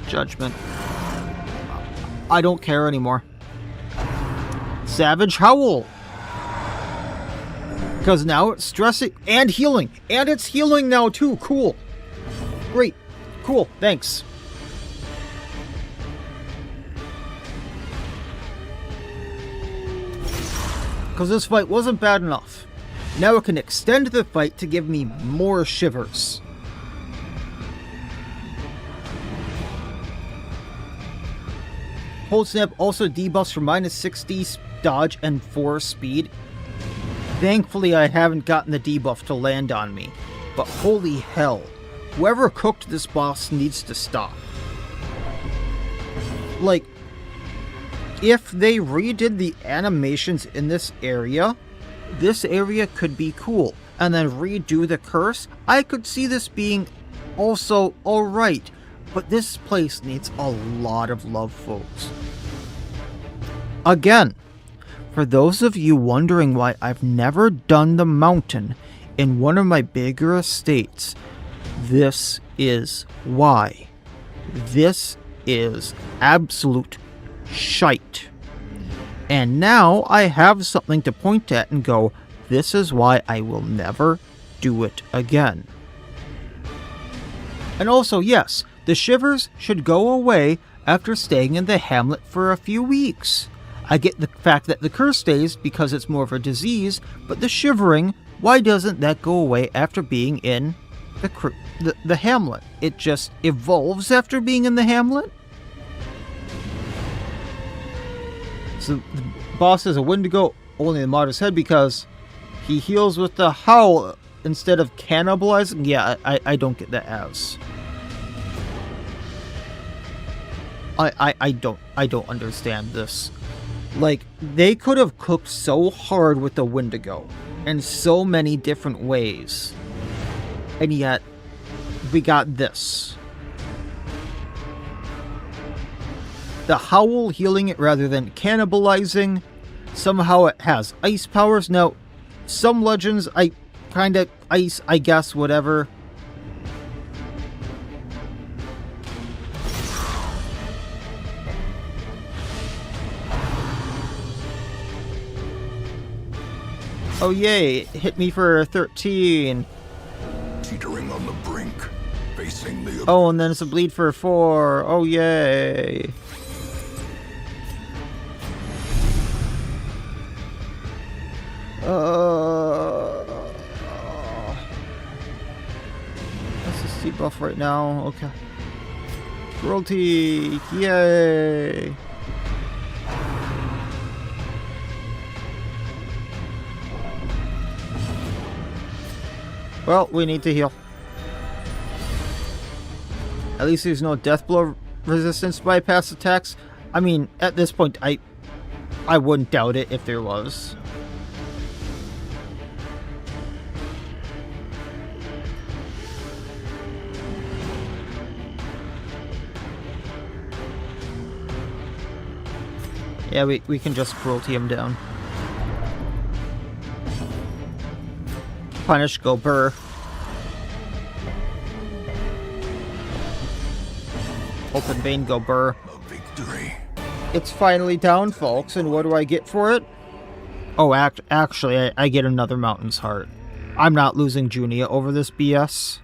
Judgment. I don't care anymore. Savage Howl. Because now it's stressing and healing. And it's healing now too. Cool. Great. Cool. Thanks. Because this fight wasn't bad enough. Now it can extend the fight to give me more shivers. Cold Snap also debuffs for -60 dodge and 4 speed. Thankfully I haven't gotten the debuff to land on me. But holy hell, whoever cooked this boss needs to stop. Like, if they redid the animations in this area could be cool. And then redo the curse, I could see this being also alright. But this place needs a lot of love, folks. Again, for those of you wondering why I've never done the mountain in one of my bigger estates, this is why. This is absolute shite. And now I have something to point at and go, this is why I will never do it again. And also, yes, the shivers should go away after staying in the hamlet for a few weeks. I get the fact that the curse stays because it's more of a disease, but the shivering, why doesn't that go away after being in the hamlet? It just evolves after being in the hamlet? So the boss is a Wendigo only in Martyr's Head because he heals with the howl instead of cannibalizing. Yeah, I don't get that as. I don't understand this. Like, they could have cooked so hard with the Wendigo in so many different ways, and yet we got this. The howl healing it rather than cannibalizing. Somehow it has ice powers. Now, some legends, ice, I guess, whatever. Oh yay, it hit me for 13. Teetering on the brink, facing the... Oh, and then it's a bleed for 4. Oh yay. That's a steep buff right now. Okay. Cruelty. Yay. Well, we need to heal. At least there's no death blow resistance bypass attacks. I mean, at this point, I wouldn't doubt it if there was. Yeah, we can just cruelty him down. Punish, go burr. Open vein, go burr. A victory. It's finally down, folks, and what do I get for it? Oh, actually, I get another Mountain's Heart. I'm not losing Junia over this BS.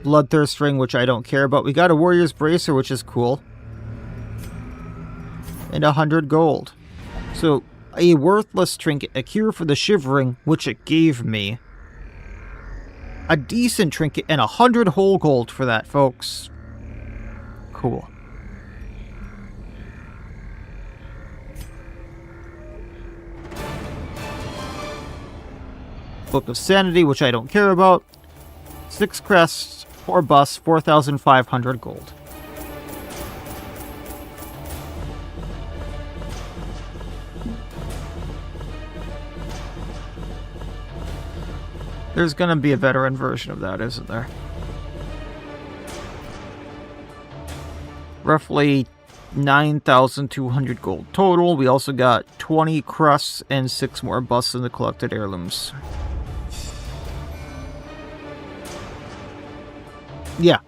Bloodthirst Ring, which I don't care about. We got a Warrior's Bracer, which is cool. And 100 gold. So, a worthless trinket, a cure for the shivering, which it gave me. A decent trinket, and 100 whole gold for that, folks. Cool. Book of Sanity, which I don't care about. 6 crests, 4 busts, 4,500 gold. There's gonna be a veteran version of that, isn't there? Roughly 9,200 gold total. We also got 20 crusts and 6 more busts in the collected heirlooms. Yeah,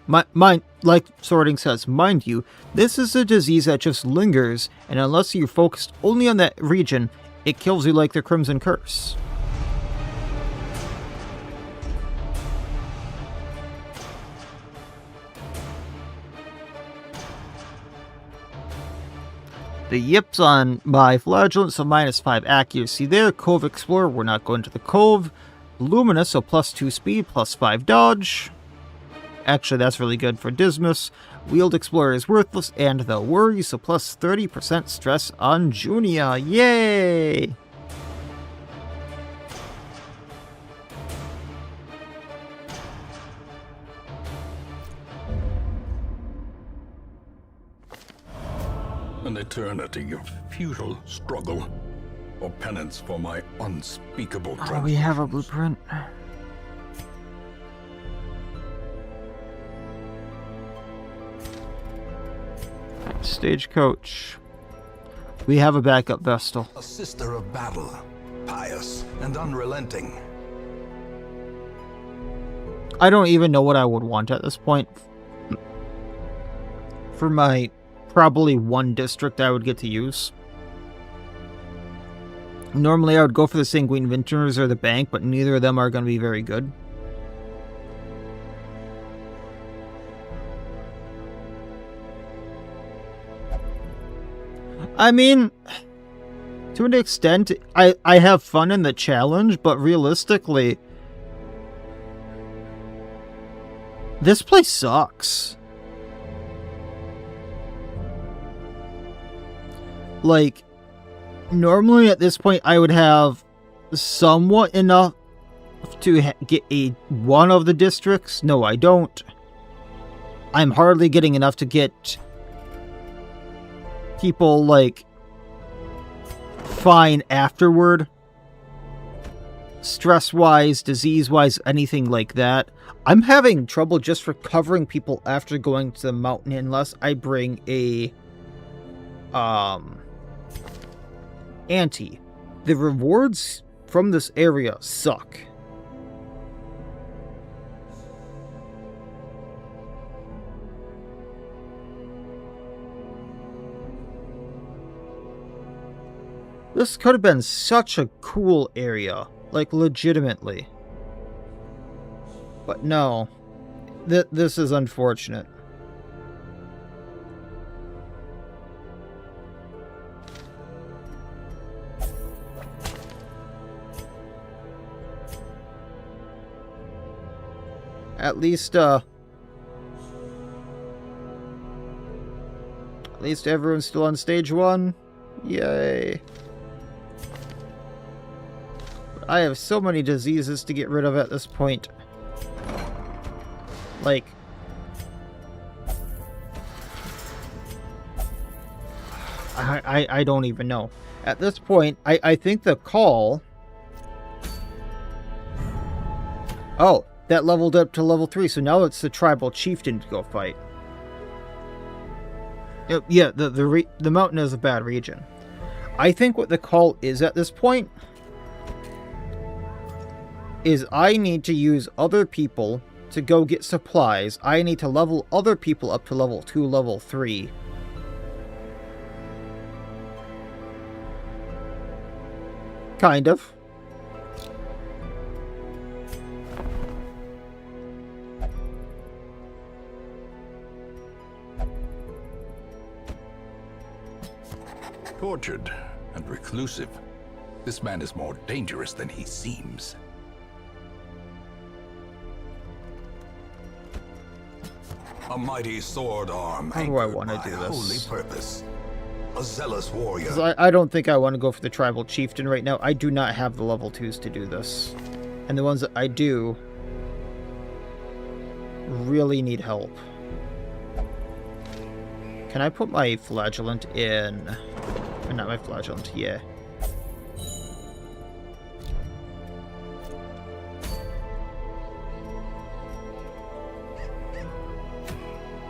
like Sorting says, mind you, this is a disease that just lingers, and unless you're focused only on that region, it kills you like the Crimson Curse. The yips on my Flagellant, so -5 accuracy there. Cove Explorer, we're not going to the Cove. Luminous, so +2 speed, +5 dodge. Actually, that's really good for Dismas. Wheeled Explorer is worthless, and the Worry, so +30% stress on Junia. Yay! An eternity of futile struggle, or penance for my unspeakable Oh, we have a blueprint. Stagecoach. We have a backup Vestal. A sister of battle, pious and unrelenting. I don't even know what I would want at this point. For my probably one district I would get to use. Normally I would go for the Sanguine Vintners or the Bank, but neither of them are going to be very good. I mean, to an extent, I have fun in the challenge, but realistically, this place sucks. Like, normally at this point I would have somewhat enough to get one of the districts. No, I don't. I'm hardly getting enough to get people, like, fine afterward. Stress-wise, disease-wise, anything like that. I'm having trouble just recovering people after going to the mountain unless I bring a ante. The rewards from this area suck. This could have been such a cool area, like legitimately. But no, this is unfortunate. At least everyone's still on stage 1. Yay. But I have so many diseases to get rid of at this point. Like, I don't even know. At this point, I think the call... Oh, that leveled up to level 3, so now it's the tribal chieftain to go fight. Yeah, the mountain is a bad region. I think what the call is at this point is I need to use other people to go get supplies. I need to level other people up to level 2, level 3. Kind of. Tortured and reclusive, this man is more dangerous than he seems. A mighty sword arm. How do I want to do this? Holy purpose. A zealous warrior. 'Cause I don't think I want to go for the tribal chieftain right now. I do not have the level 2s to do this. And the ones that I do really need help. Can I put my flagellant in? Not my flagellant, yeah.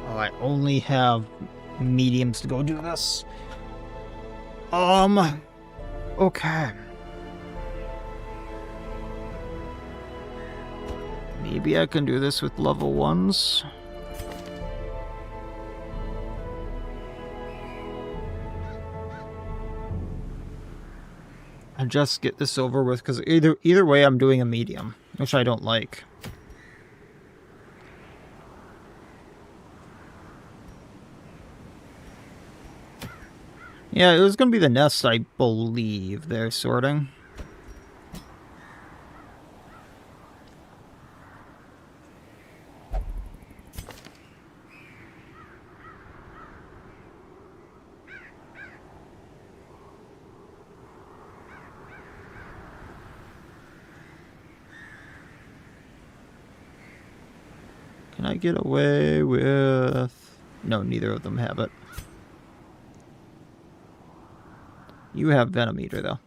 Oh, I only have mediums to go do this. Okay. Maybe I can do this with level 1s. And just get this over with, because either way I'm doing a medium, which I don't like. Yeah, it was going to be the nest, I believe, they're sorting. Can I get away with... No, neither of them have it. You have Venom Eater, though.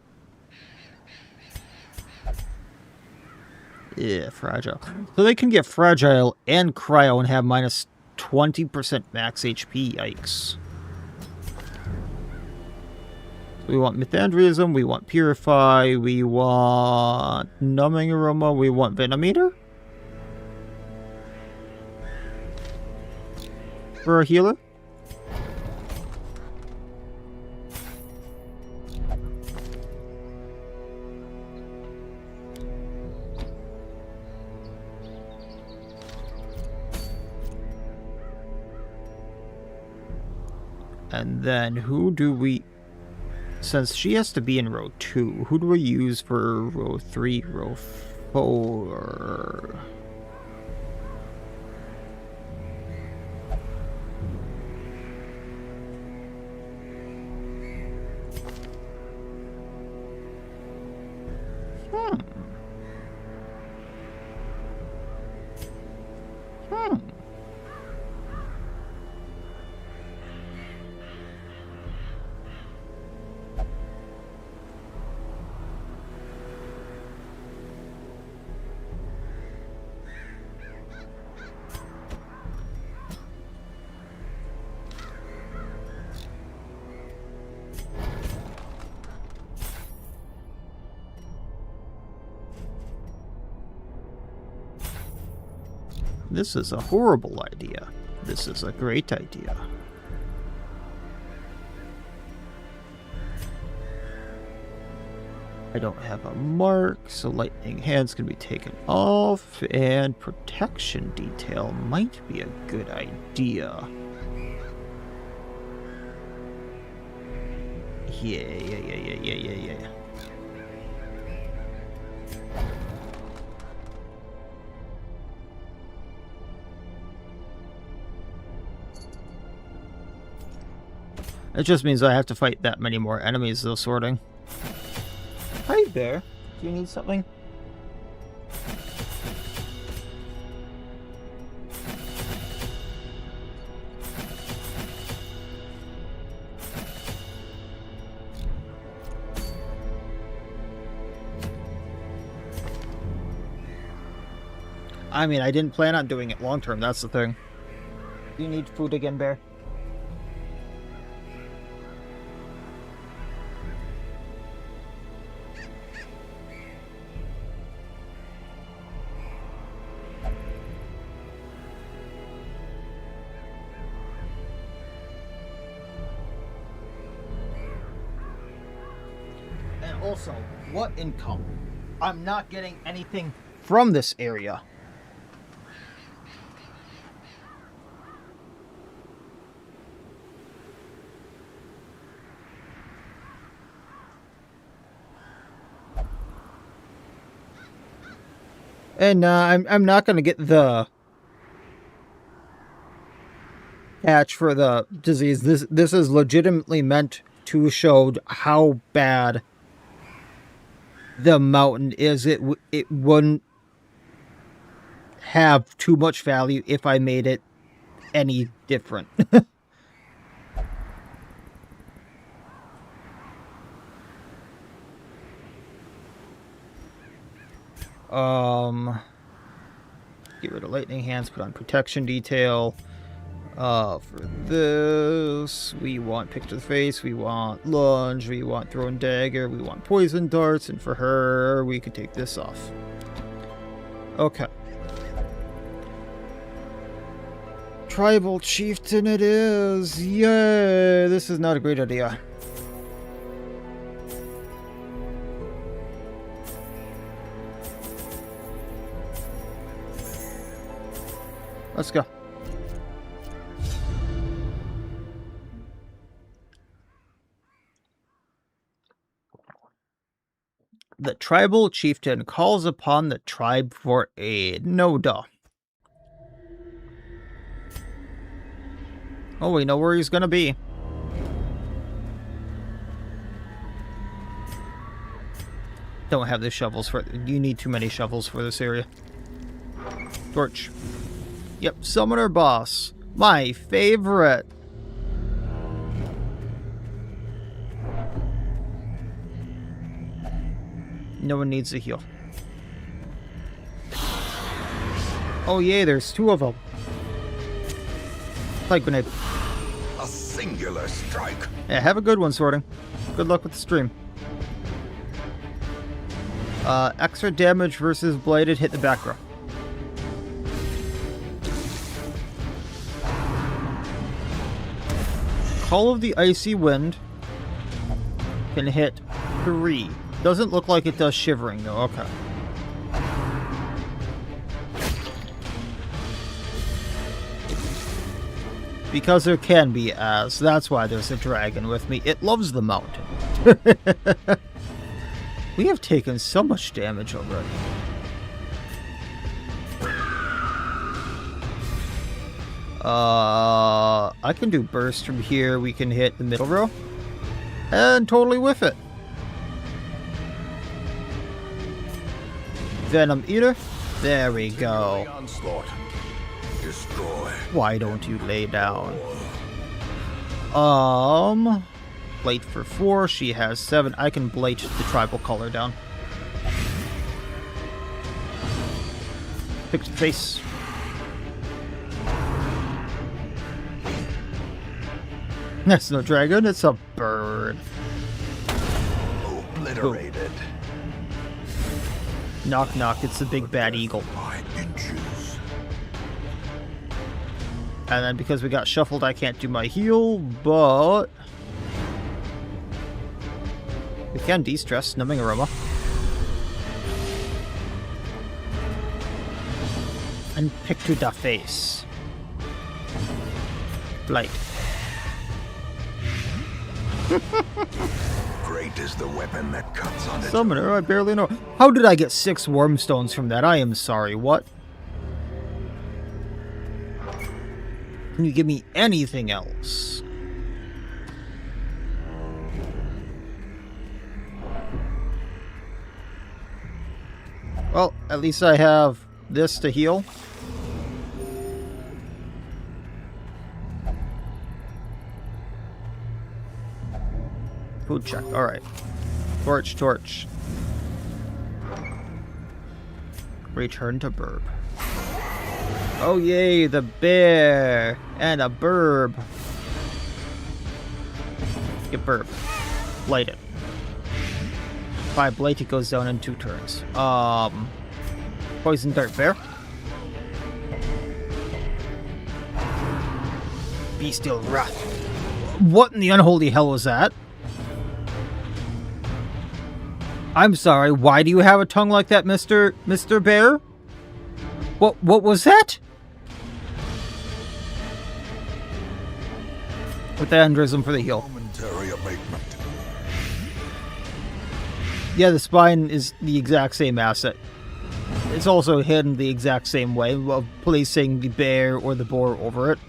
Yeah, Fragile. So they can get Fragile and Cryo and have minus 20% max HP. Yikes. So we want Mythandriism, we want Purify, we want Numbing Aroma, we want Venom Eater? For a healer? And then who do we... Since she has to be in row 2, who do we use for row 3, row 4? This is a horrible idea. This is a great idea. I don't have a mark, so lightning hands can be taken off, and protection detail might be a good idea. Yeah. It just means I have to fight that many more enemies, though, sorting. Hi there. Do you need something? I mean, I didn't plan on doing it long term, that's the thing. Do you need food again, Bear? And also, what income? I'm not getting anything from this area. And I'm not gonna get the patch for the disease. This is legitimately meant to show how bad the mountain is. It wouldn't have too much value if I made it any different. Get rid of lightning hands, put on protection detail. For this, we want pick to the face, we want lunge, we want thrown dagger, we want poison darts, and for her, we could take this off. Okay. Tribal chieftain it is! Yay! This is not a great idea. Let's go. The tribal chieftain calls upon the tribe for aid. No duh. Oh, we know where he's gonna be. Don't have the shovels for... You need too many shovels for this area. Torch. Yep, Summoner Boss. My favorite. No one needs a heal. Oh yay, there's two of them. Like grenade. A singular strike. Yeah, have a good one, sorting. Good luck with the stream. Extra damage versus blighted, hit the back row. Call of the Icy Wind can hit 3. Doesn't look like it does shivering though, okay. Because there can be, as. That's why there's a dragon with me. It loves the mountain. We have taken so much damage already. I can do burst from here. We can hit the middle row. And totally whiff it. Venom Eater. There we go. Onslaught. Destroy. Why don't you lay down? Blade for 4. She has 7. I can blade the tribal color down. Pick the face. That's no dragon, it's a bird. Obliterated. Knock knock, it's the big bad eagle. By inches. And then because we got shuffled, I can't do my heal, but we can de-stress, numbing aroma. And pick to the face. Blight. Great is the weapon that cuts on its Summoner, I barely know. How did I get 6 wormstones from that? I am sorry, what? Can you give me anything else? Well, at least I have this to heal. Food check, alright. Torch, torch. Return to burb. Oh yay, the bear! And a burb. Get burb. Light it. If I blight, it goes down in 2 turns. Poison dart bear. Bestial wrath. What in the unholy hell was that? I'm sorry, why do you have a tongue like that, Mr. Bear? What was that? With the andrism for the heal. momentary abatement. Yeah, the spine is the exact same asset. It's also hidden the exact same way of placing the bear or the boar over it.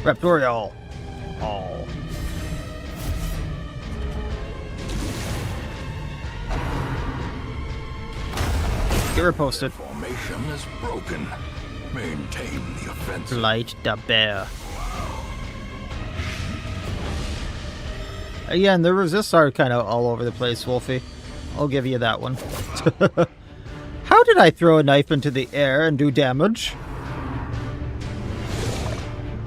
Raptorial. Oh. Get reposted. Formation is broken. Maintain the offensive. Light the bear. Again, the resists are kind of all over the place, Wolfie. I'll give you that one. How did I throw a knife into the air and do damage?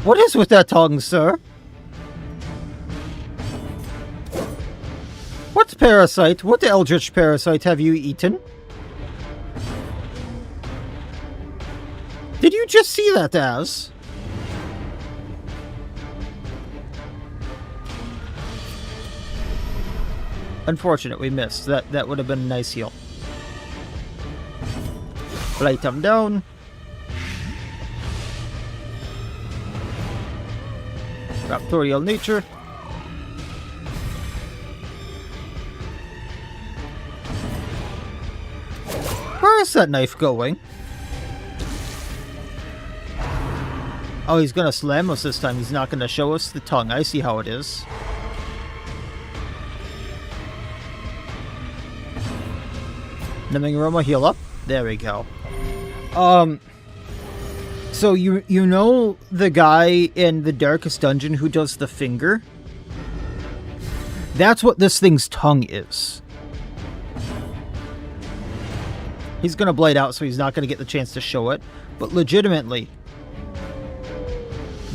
What is with that tongue, sir? What parasite? What eldritch parasite have you eaten? Did you just see that as? Unfortunate, we missed. That would have been a nice heal. Light him down. Raptorial nature. Where is that knife going? Oh, he's gonna slam us this time. He's not gonna show us the tongue. I see how it is. Numbing aroma, heal up. There we go. So you know the guy in the darkest dungeon who does the finger? That's what this thing's tongue is. He's gonna blade out, so he's not gonna get the chance to show it. But legitimately,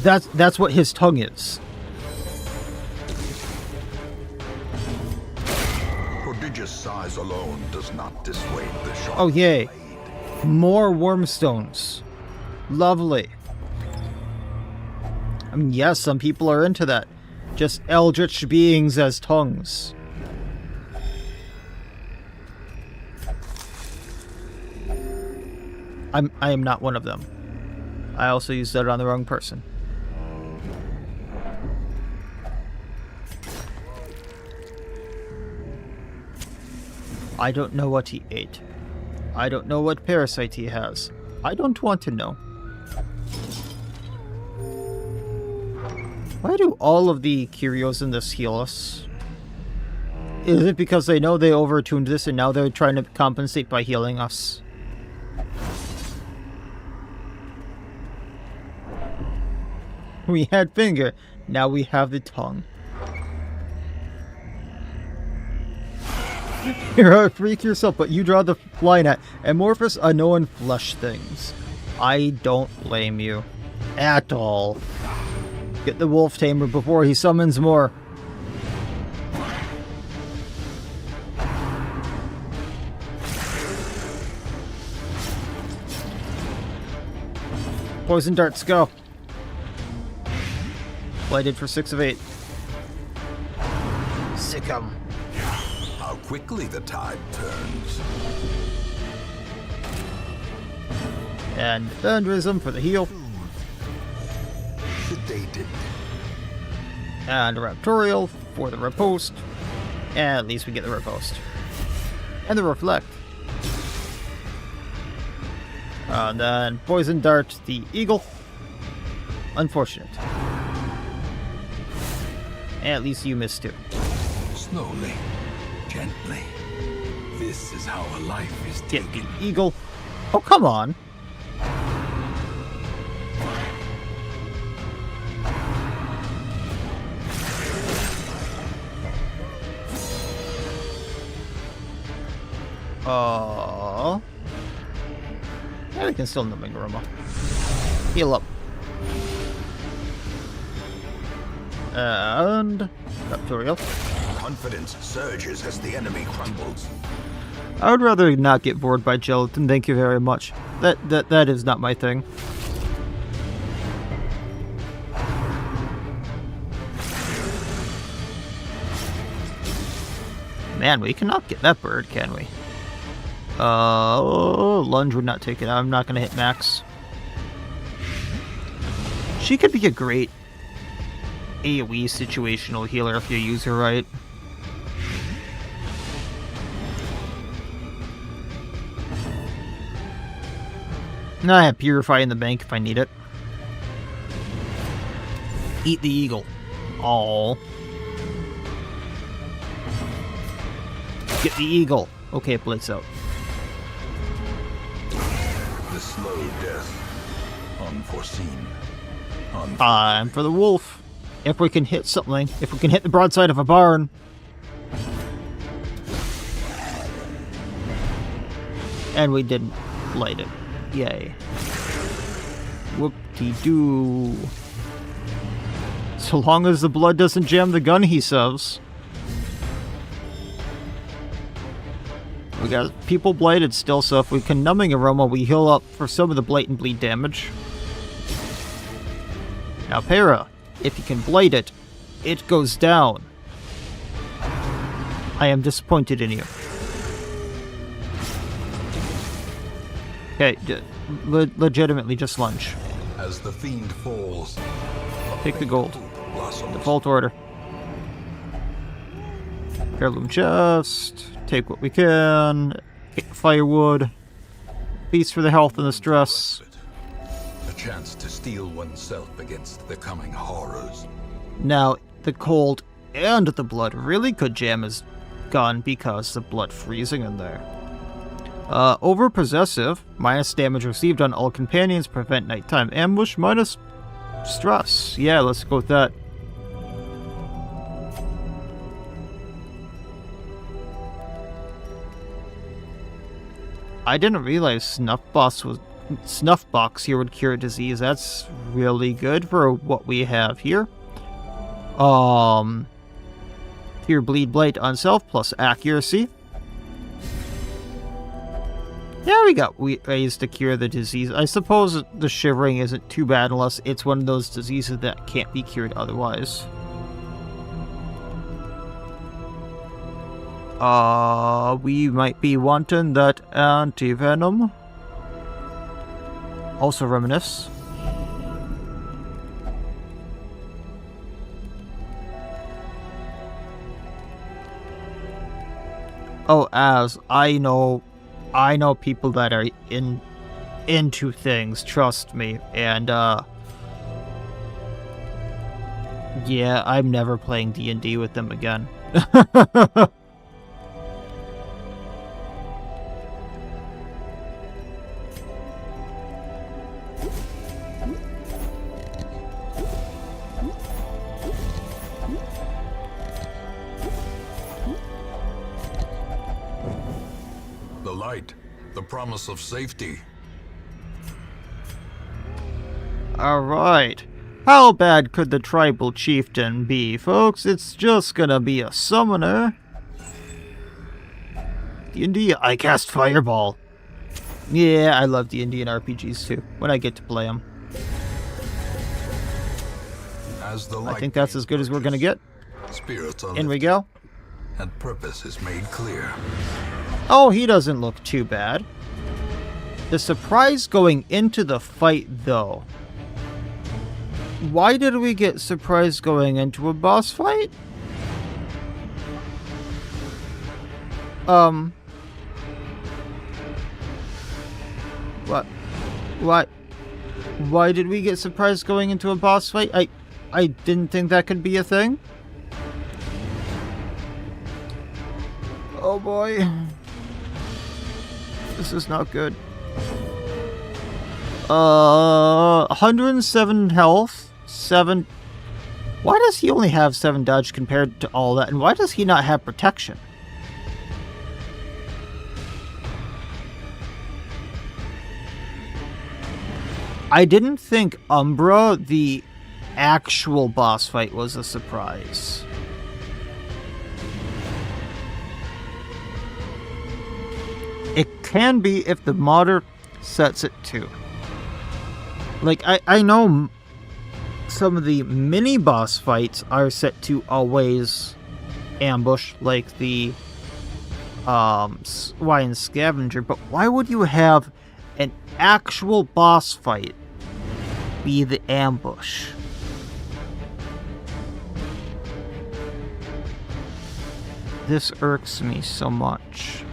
that's what his tongue is. Prodigious size alone does not dissuade the sharp Oh yay. blade. More wormstones. Lovely. I mean, yes, some people are into that. Just eldritch beings as tongues. I am not one of them. I also used that on the wrong person. I don't know what he ate. I don't know what parasite he has. I don't want to know. Why do all of the curios in this heal us? Is it because they know they overtuned this and now they're trying to compensate by healing us? We had finger, now we have the tongue. You're a freak yourself, but you draw the line at amorphous, unknown flesh things. I don't blame you. At all. Get the wolf tamer before he summons more. Poison darts, go. Blighted for 6 of 8. Sick 'em. How quickly the tide turns. And Thundrism for the heal. Sedated. And a Raptorial for the riposte. And at least we get the riposte. And the reflect. And then Poison Dart, the Eagle. Unfortunate. And at least you missed too. Slowly, gently. This is how a life is Get taken. the Eagle. Oh, come on. Oh. Yeah, we can still numbing aroma. Heal up. And Raptorial. Confidence surges as the enemy crumbles. I would rather not get bored by gelatin, thank you very much. That is not my thing. Man, we cannot get that bird, can we? Lunge would not take it. I'm not gonna hit max. She could be a great AoE situational healer if you use her right. And I have Purify in the bank if I need it. Eat the eagle. Aww. Get the eagle. Okay, blitz out. The slow death. Unforeseen. Time for the wolf. If we can hit something. If we can hit the broadside of a barn. And we didn't light it. Yay. Whoop-de-doo. So long as the blood doesn't jam the gun, he says. We got people blighted still, so if we can numbing aroma, we heal up for some of the blatant bleed damage. Now, Para, if you can blight it, it goes down. I am disappointed in you. Okay, legitimately just lunge. As the fiend falls, Take the gold. blossoms. Default order. Heirloom chest. Take what we can. Take the firewood. Feast for the health and the stress. A chance to steel oneself against the coming horrors. Now, the cold and the blood really could jam his gun because the blood freezing in there. Over possessive, minus damage received on all companions, prevent nighttime ambush, minus stress. Yeah, let's go with that. I didn't realize Snuff Box here would cure disease. That's really good for what we have here. Cure bleed blight on self plus accuracy. Yeah, we got ways to cure the disease. I suppose the shivering isn't too bad unless it's one of those diseases that can't be cured otherwise. We might be wanting that anti-venom. Also reminisce. Oh, I know people that are into things, trust me, and yeah, I'm never playing D&D with them again. The light, the promise of safety. Alright. How bad could the tribal chieftain be, folks? It's just gonna be a summoner. D&D, I cast Fireball. Yeah, I love D&D and RPGs too, when I get to play them. As the I light think that's as good as we're gonna get. spirits are In we lifted, go. and purpose is made clear. Oh, he doesn't look too bad. The surprise going into the fight, though. Why did we get surprised going into a boss fight? What? Why did we get surprised going into a boss fight? I didn't think that could be a thing. Oh boy. This is not good. 107 health, 7... Why does he only have 7 dodge compared to all that? And why does he not have protection? I didn't think Umbra, the actual boss fight, was a surprise. It can be if the modder sets it to. Like, I know some of the mini boss fights are set to always ambush, like the Lion Scavenger, but why would you have an actual boss fight be the ambush? This irks me so much.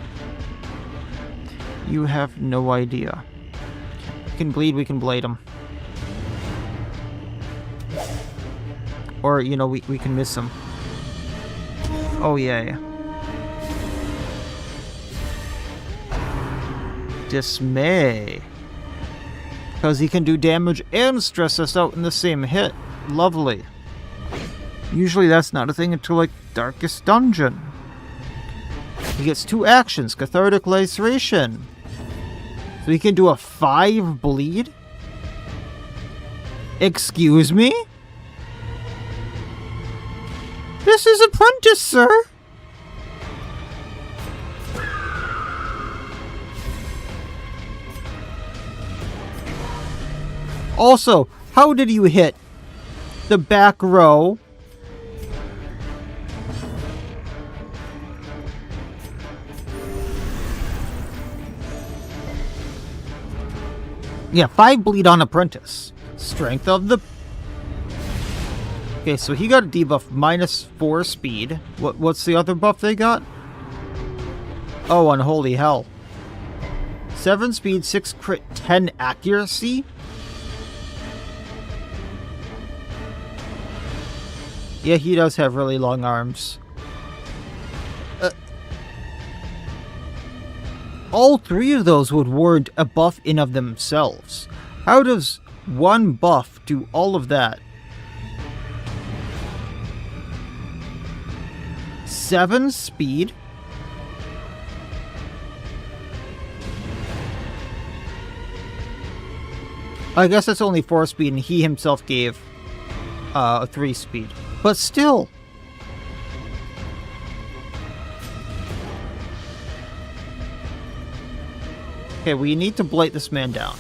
You have no idea. We can bleed, we can blade him. Or, you know, we can miss him. Oh, yeah. Dismay. Because he can do damage and stress us out in the same hit. Lovely. Usually that's not a thing until, like, Darkest Dungeon. He gets 2 actions. Cathartic Laceration. So he can do a 5 bleed? Excuse me? This is Apprentice, sir! Also, how did you hit the back row? Yeah, 5 bleed on Apprentice. Strength of the... Okay, so he got a debuff, -4 speed. What's the other buff they got? Oh, unholy hell. 7 speed, 6 crit, 10 accuracy? Yeah, he does have really long arms. All 3 of those would warrant a buff in of themselves. How does 1 buff do all of that? 7 speed? I guess that's only 4 speed, and he himself gave 3 speed. But still. Okay, we need to blight this man down.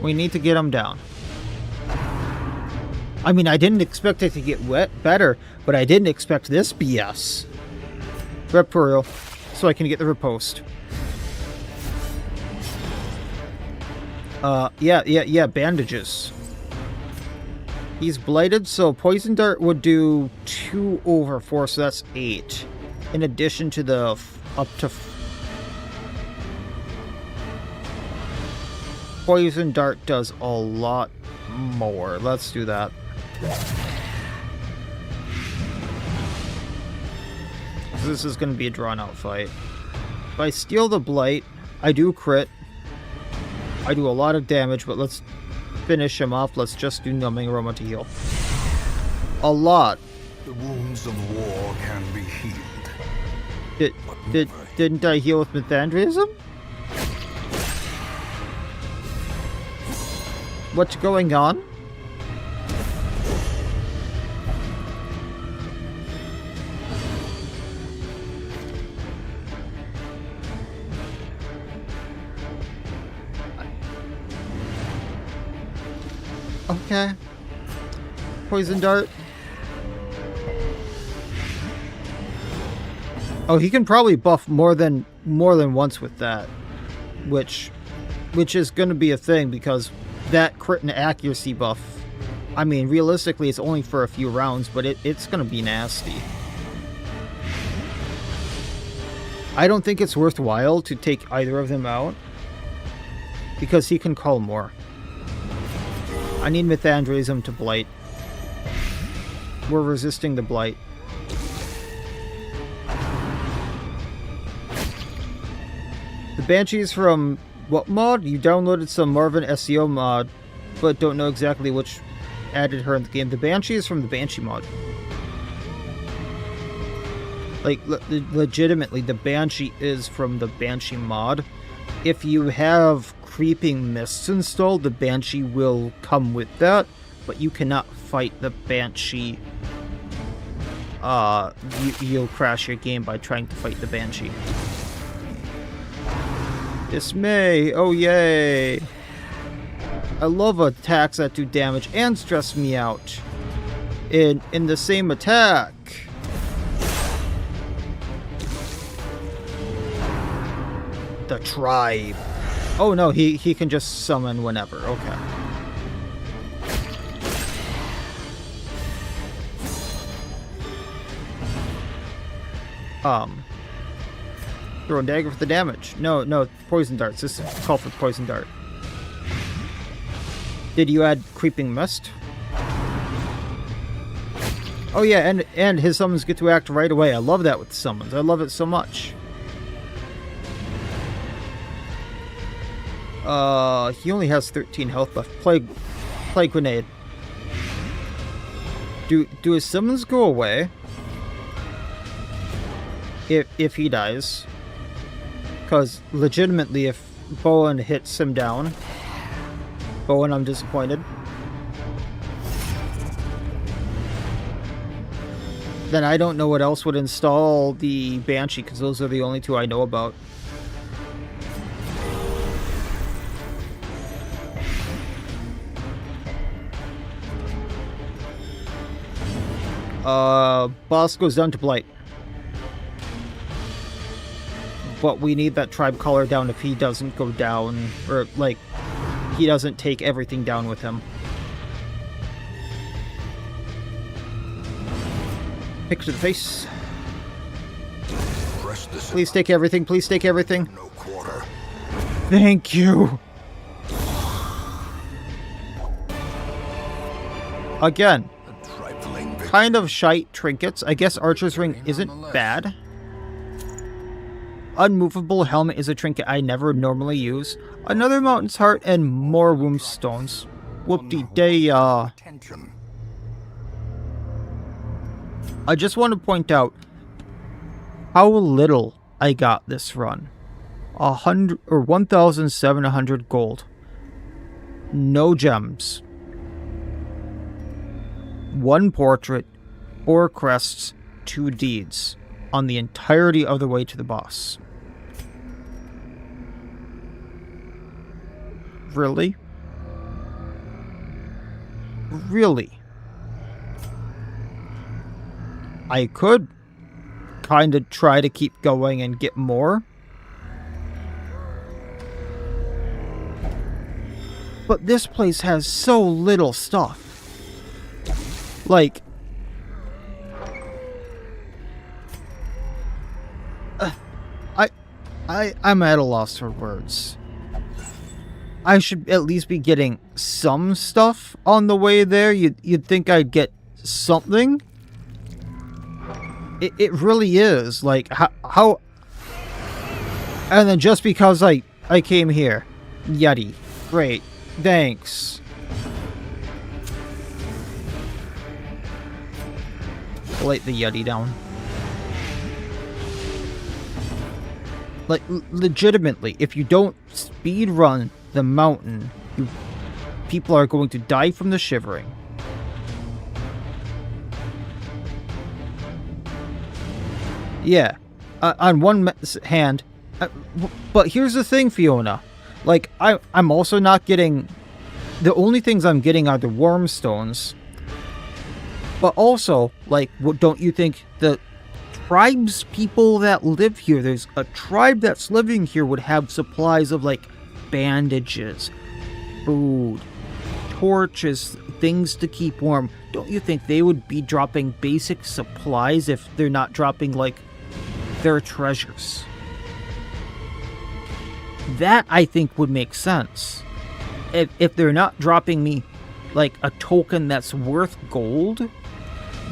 We need to get him down. I mean, I didn't expect it to get better, but I didn't expect this BS. Reptorial, so I can get the riposte. Yeah, bandages. He's blighted, so Poison Dart would do 2 over 4, so that's 8. In addition to the up to... Poison Dart does a lot more. Let's do that. This is going to be a drawn-out fight. If I steal the Blight, I do crit. I do a lot of damage, but let's finish him off. Let's just do Numbing Aroma to heal. A lot. The wounds of war can be healed. Didn't I heal with Methandrism? What's going on? Okay. Poison Dart. Oh, he can probably buff more than once with that, which is going to be a thing because that crit and accuracy buff. I mean, realistically, it's only for a few rounds, but it's going to be nasty. I don't think it's worthwhile to take either of them out because he can call more. I need Methandrism to Blight. We're resisting the Blight. The Banshee's from what mod? You downloaded some Marvin SEO mod, but don't know exactly which added her in the game. The Banshee is from the Banshee mod. Like, legitimately, the Banshee is from the Banshee mod. If you have Creeping Mists installed, the Banshee will come with that, but you cannot fight the Banshee. You'll crash your game by trying to fight the Banshee. Dismay! Oh yay! I love attacks that do damage and stress me out in the same attack. The Tribe. Oh no, he can just summon whenever. Okay. Throw a dagger for the damage. No, poison darts. This is called for poison dart. Did you add Creeping Mist? Oh yeah, and his summons get to act right away. I love that with summons. I love it so much. He only has 13 health left. Plague Grenade. Do his summons go away? If he dies? Because legitimately, if Bowen hits him down, Bowen, I'm disappointed. Then I don't know what else would install the Banshee, because those are the only two I know about. Boss goes down to Blight. But we need that Tribe Caller down if he doesn't go down, or, like, he doesn't take everything down with him. Pick to the face. Please take everything, please take everything. No quarter. Thank you. Again, kind of shite trinkets. I guess Archer's Ring isn't bad. Unmovable Helmet is a trinket I never normally use. Another Mountain's Heart and more Womb Stones. Whoop-de-day, I just want to point out how little I got this run. 1,700 gold. No gems. 1 portrait, 4 crests, 2 deeds on the entirety of the way to the boss. Really? Really? I could kind of try to keep going and get more. But this place has so little stuff. Like... I'm at a loss for words. I should at least be getting some stuff on the way there. You'd think I'd get something. It really is. Like, how... And then just because I came here. Yeti. Great. Thanks. Light the Yeti down. Like, legitimately, if you don't speed run the mountain, people are going to die from the shivering. Yeah, on one hand, but here's the thing, Fiona. Like, I'm also not getting... The only things I'm getting are the worm stones. But also, like, don't you think the tribes people that live here, there's a tribe that's living here would have supplies of, like, bandages, food, torches, things to keep warm. Don't you think they would be dropping basic supplies if they're not dropping, like, their treasures? That, I think, would make sense. If they're not dropping me, like, a token that's worth gold,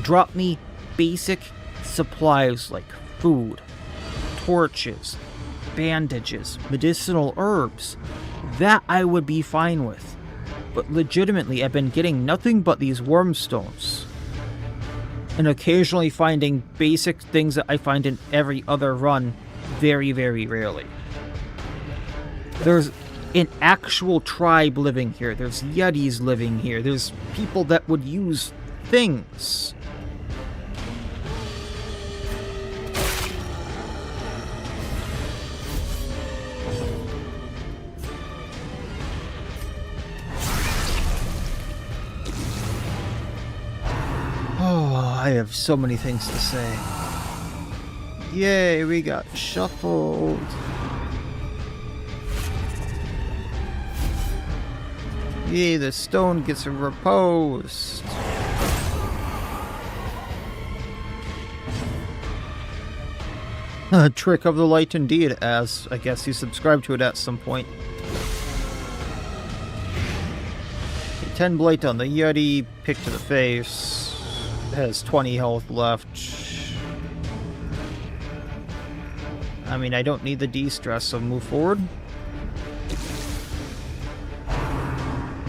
drop me basic supplies like food, torches, bandages, medicinal herbs. That I would be fine with. But legitimately, I've been getting nothing but these wormstones. And occasionally finding basic things that I find in every other run very, very rarely. There's an actual tribe living here. There's Yetis living here. There's people that would use things. Oh, I have so many things to say. Yay, we got shuffled. Yay, the stone gets reposed. A trick of the light indeed, as I guess you subscribed to it at some point. 10 blight on the Yeti, pick to the face. Has 20 health left. I mean, I don't need the de-stress, so move forward.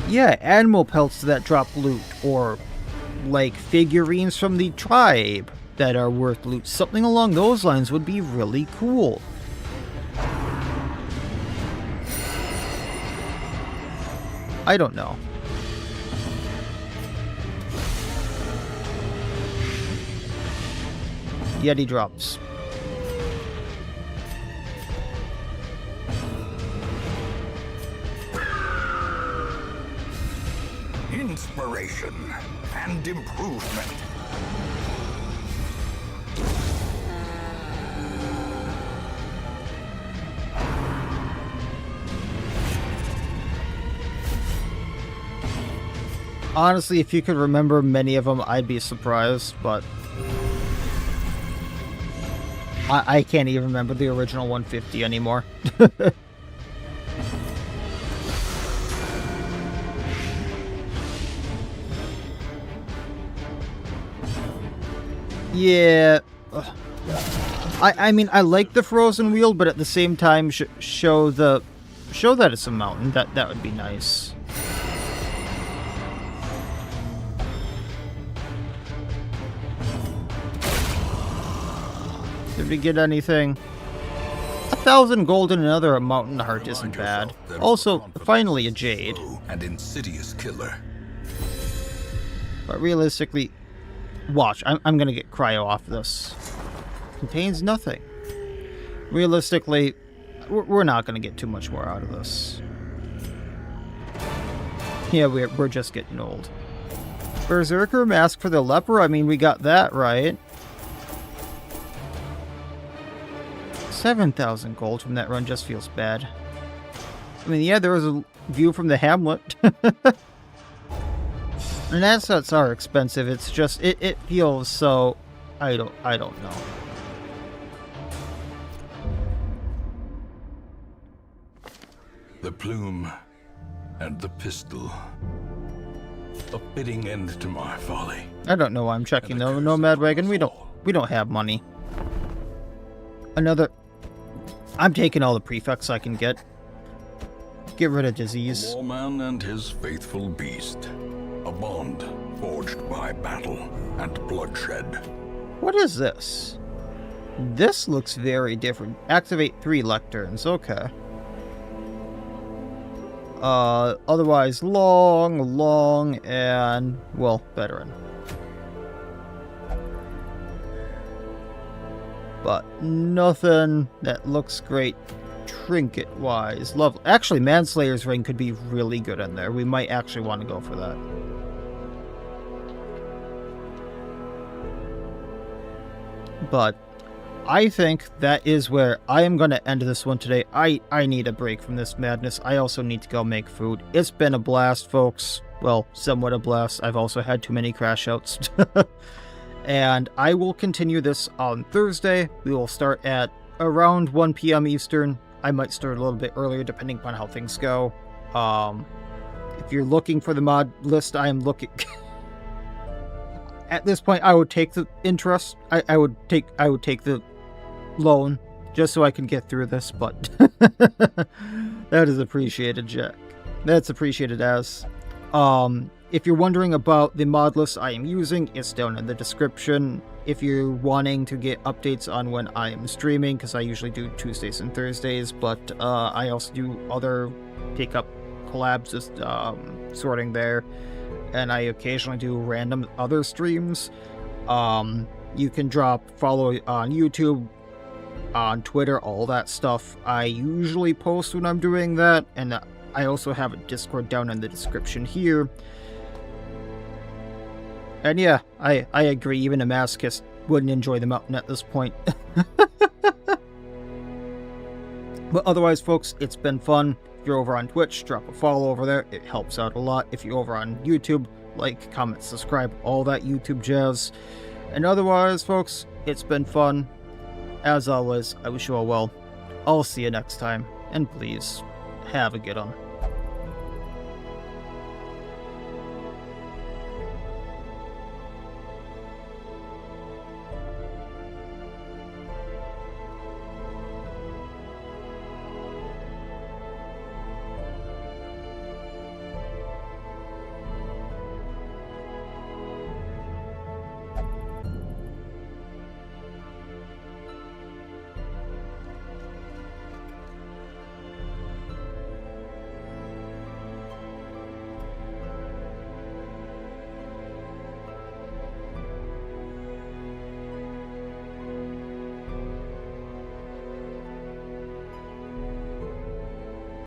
Yeah, animal pelts that drop loot, or like figurines from the tribe that are worth loot. Something along those lines would be really cool. I don't know. Yeti drops. Inspiration and improvement. Honestly, if you could remember many of them, I'd be surprised, but I can't even remember the original 150 anymore. Yeah. I mean, I like the frozen wheel, but at the same time, show that it's a mountain. That would be nice. Did we get anything? 1,000 gold and another mountain heart isn't bad. Also, finally a jade. An insidious killer. But realistically, watch. I'm gonna get cryo off this. Contains nothing. Realistically, we're not gonna get too much more out of this. Yeah, we're just getting old. Berserker mask for the leper. I mean, we got that right. 7,000 gold from that run just feels bad. I mean, yeah, there was a view from the hamlet. And assets are expensive. It's just it feels so I don't know. The plume and the pistol. A fitting end to my folly. I don't know why I'm checking though. Nomad wagon, we don't have money. I'm taking all the prefects I can get. Get rid of disease. A warman and his faithful beast. A bond forged by battle and bloodshed. What is this? This looks very different. Activate 3 lecterns. Okay. Otherwise long, and, well, veteran. But nothing that looks great trinket-wise. Lovely. Actually, Manslayer's Ring could be really good in there. We might actually want to go for that. But I think that is where I am going to end this one today. I need a break from this madness. I also need to go make food. It's been a blast, folks. Well, somewhat a blast. I've also had too many crash outs. And I will continue this on Thursday. We will start at around 1 p.m. Eastern. I might start a little bit earlier depending upon how things go. If you're looking for the mod list, I am looking... At this point, I would take the interest. I would take the loan just so I can get through this, but that is appreciated, Jack. That's appreciated as. If you're wondering about the mod list I am using, it's down in the description. If you're wanting to get updates on when I am streaming, because I usually do Tuesdays and Thursdays, but I also do other pick-up collabs, just sorting there. And I occasionally do random other streams. You can follow on YouTube, on Twitter, all that stuff. I usually post when I'm doing that, and I also have a Discord down in the description here. And yeah, I agree, even a masochist wouldn't enjoy the mountain at this point. But otherwise, folks, it's been fun. If you're over on Twitch, drop a follow over there. It helps out a lot. If you're over on YouTube, like, comment, subscribe, all that YouTube jazz. And otherwise, folks, it's been fun. As always, I wish you all well. I'll see you next time. And please, have a good one.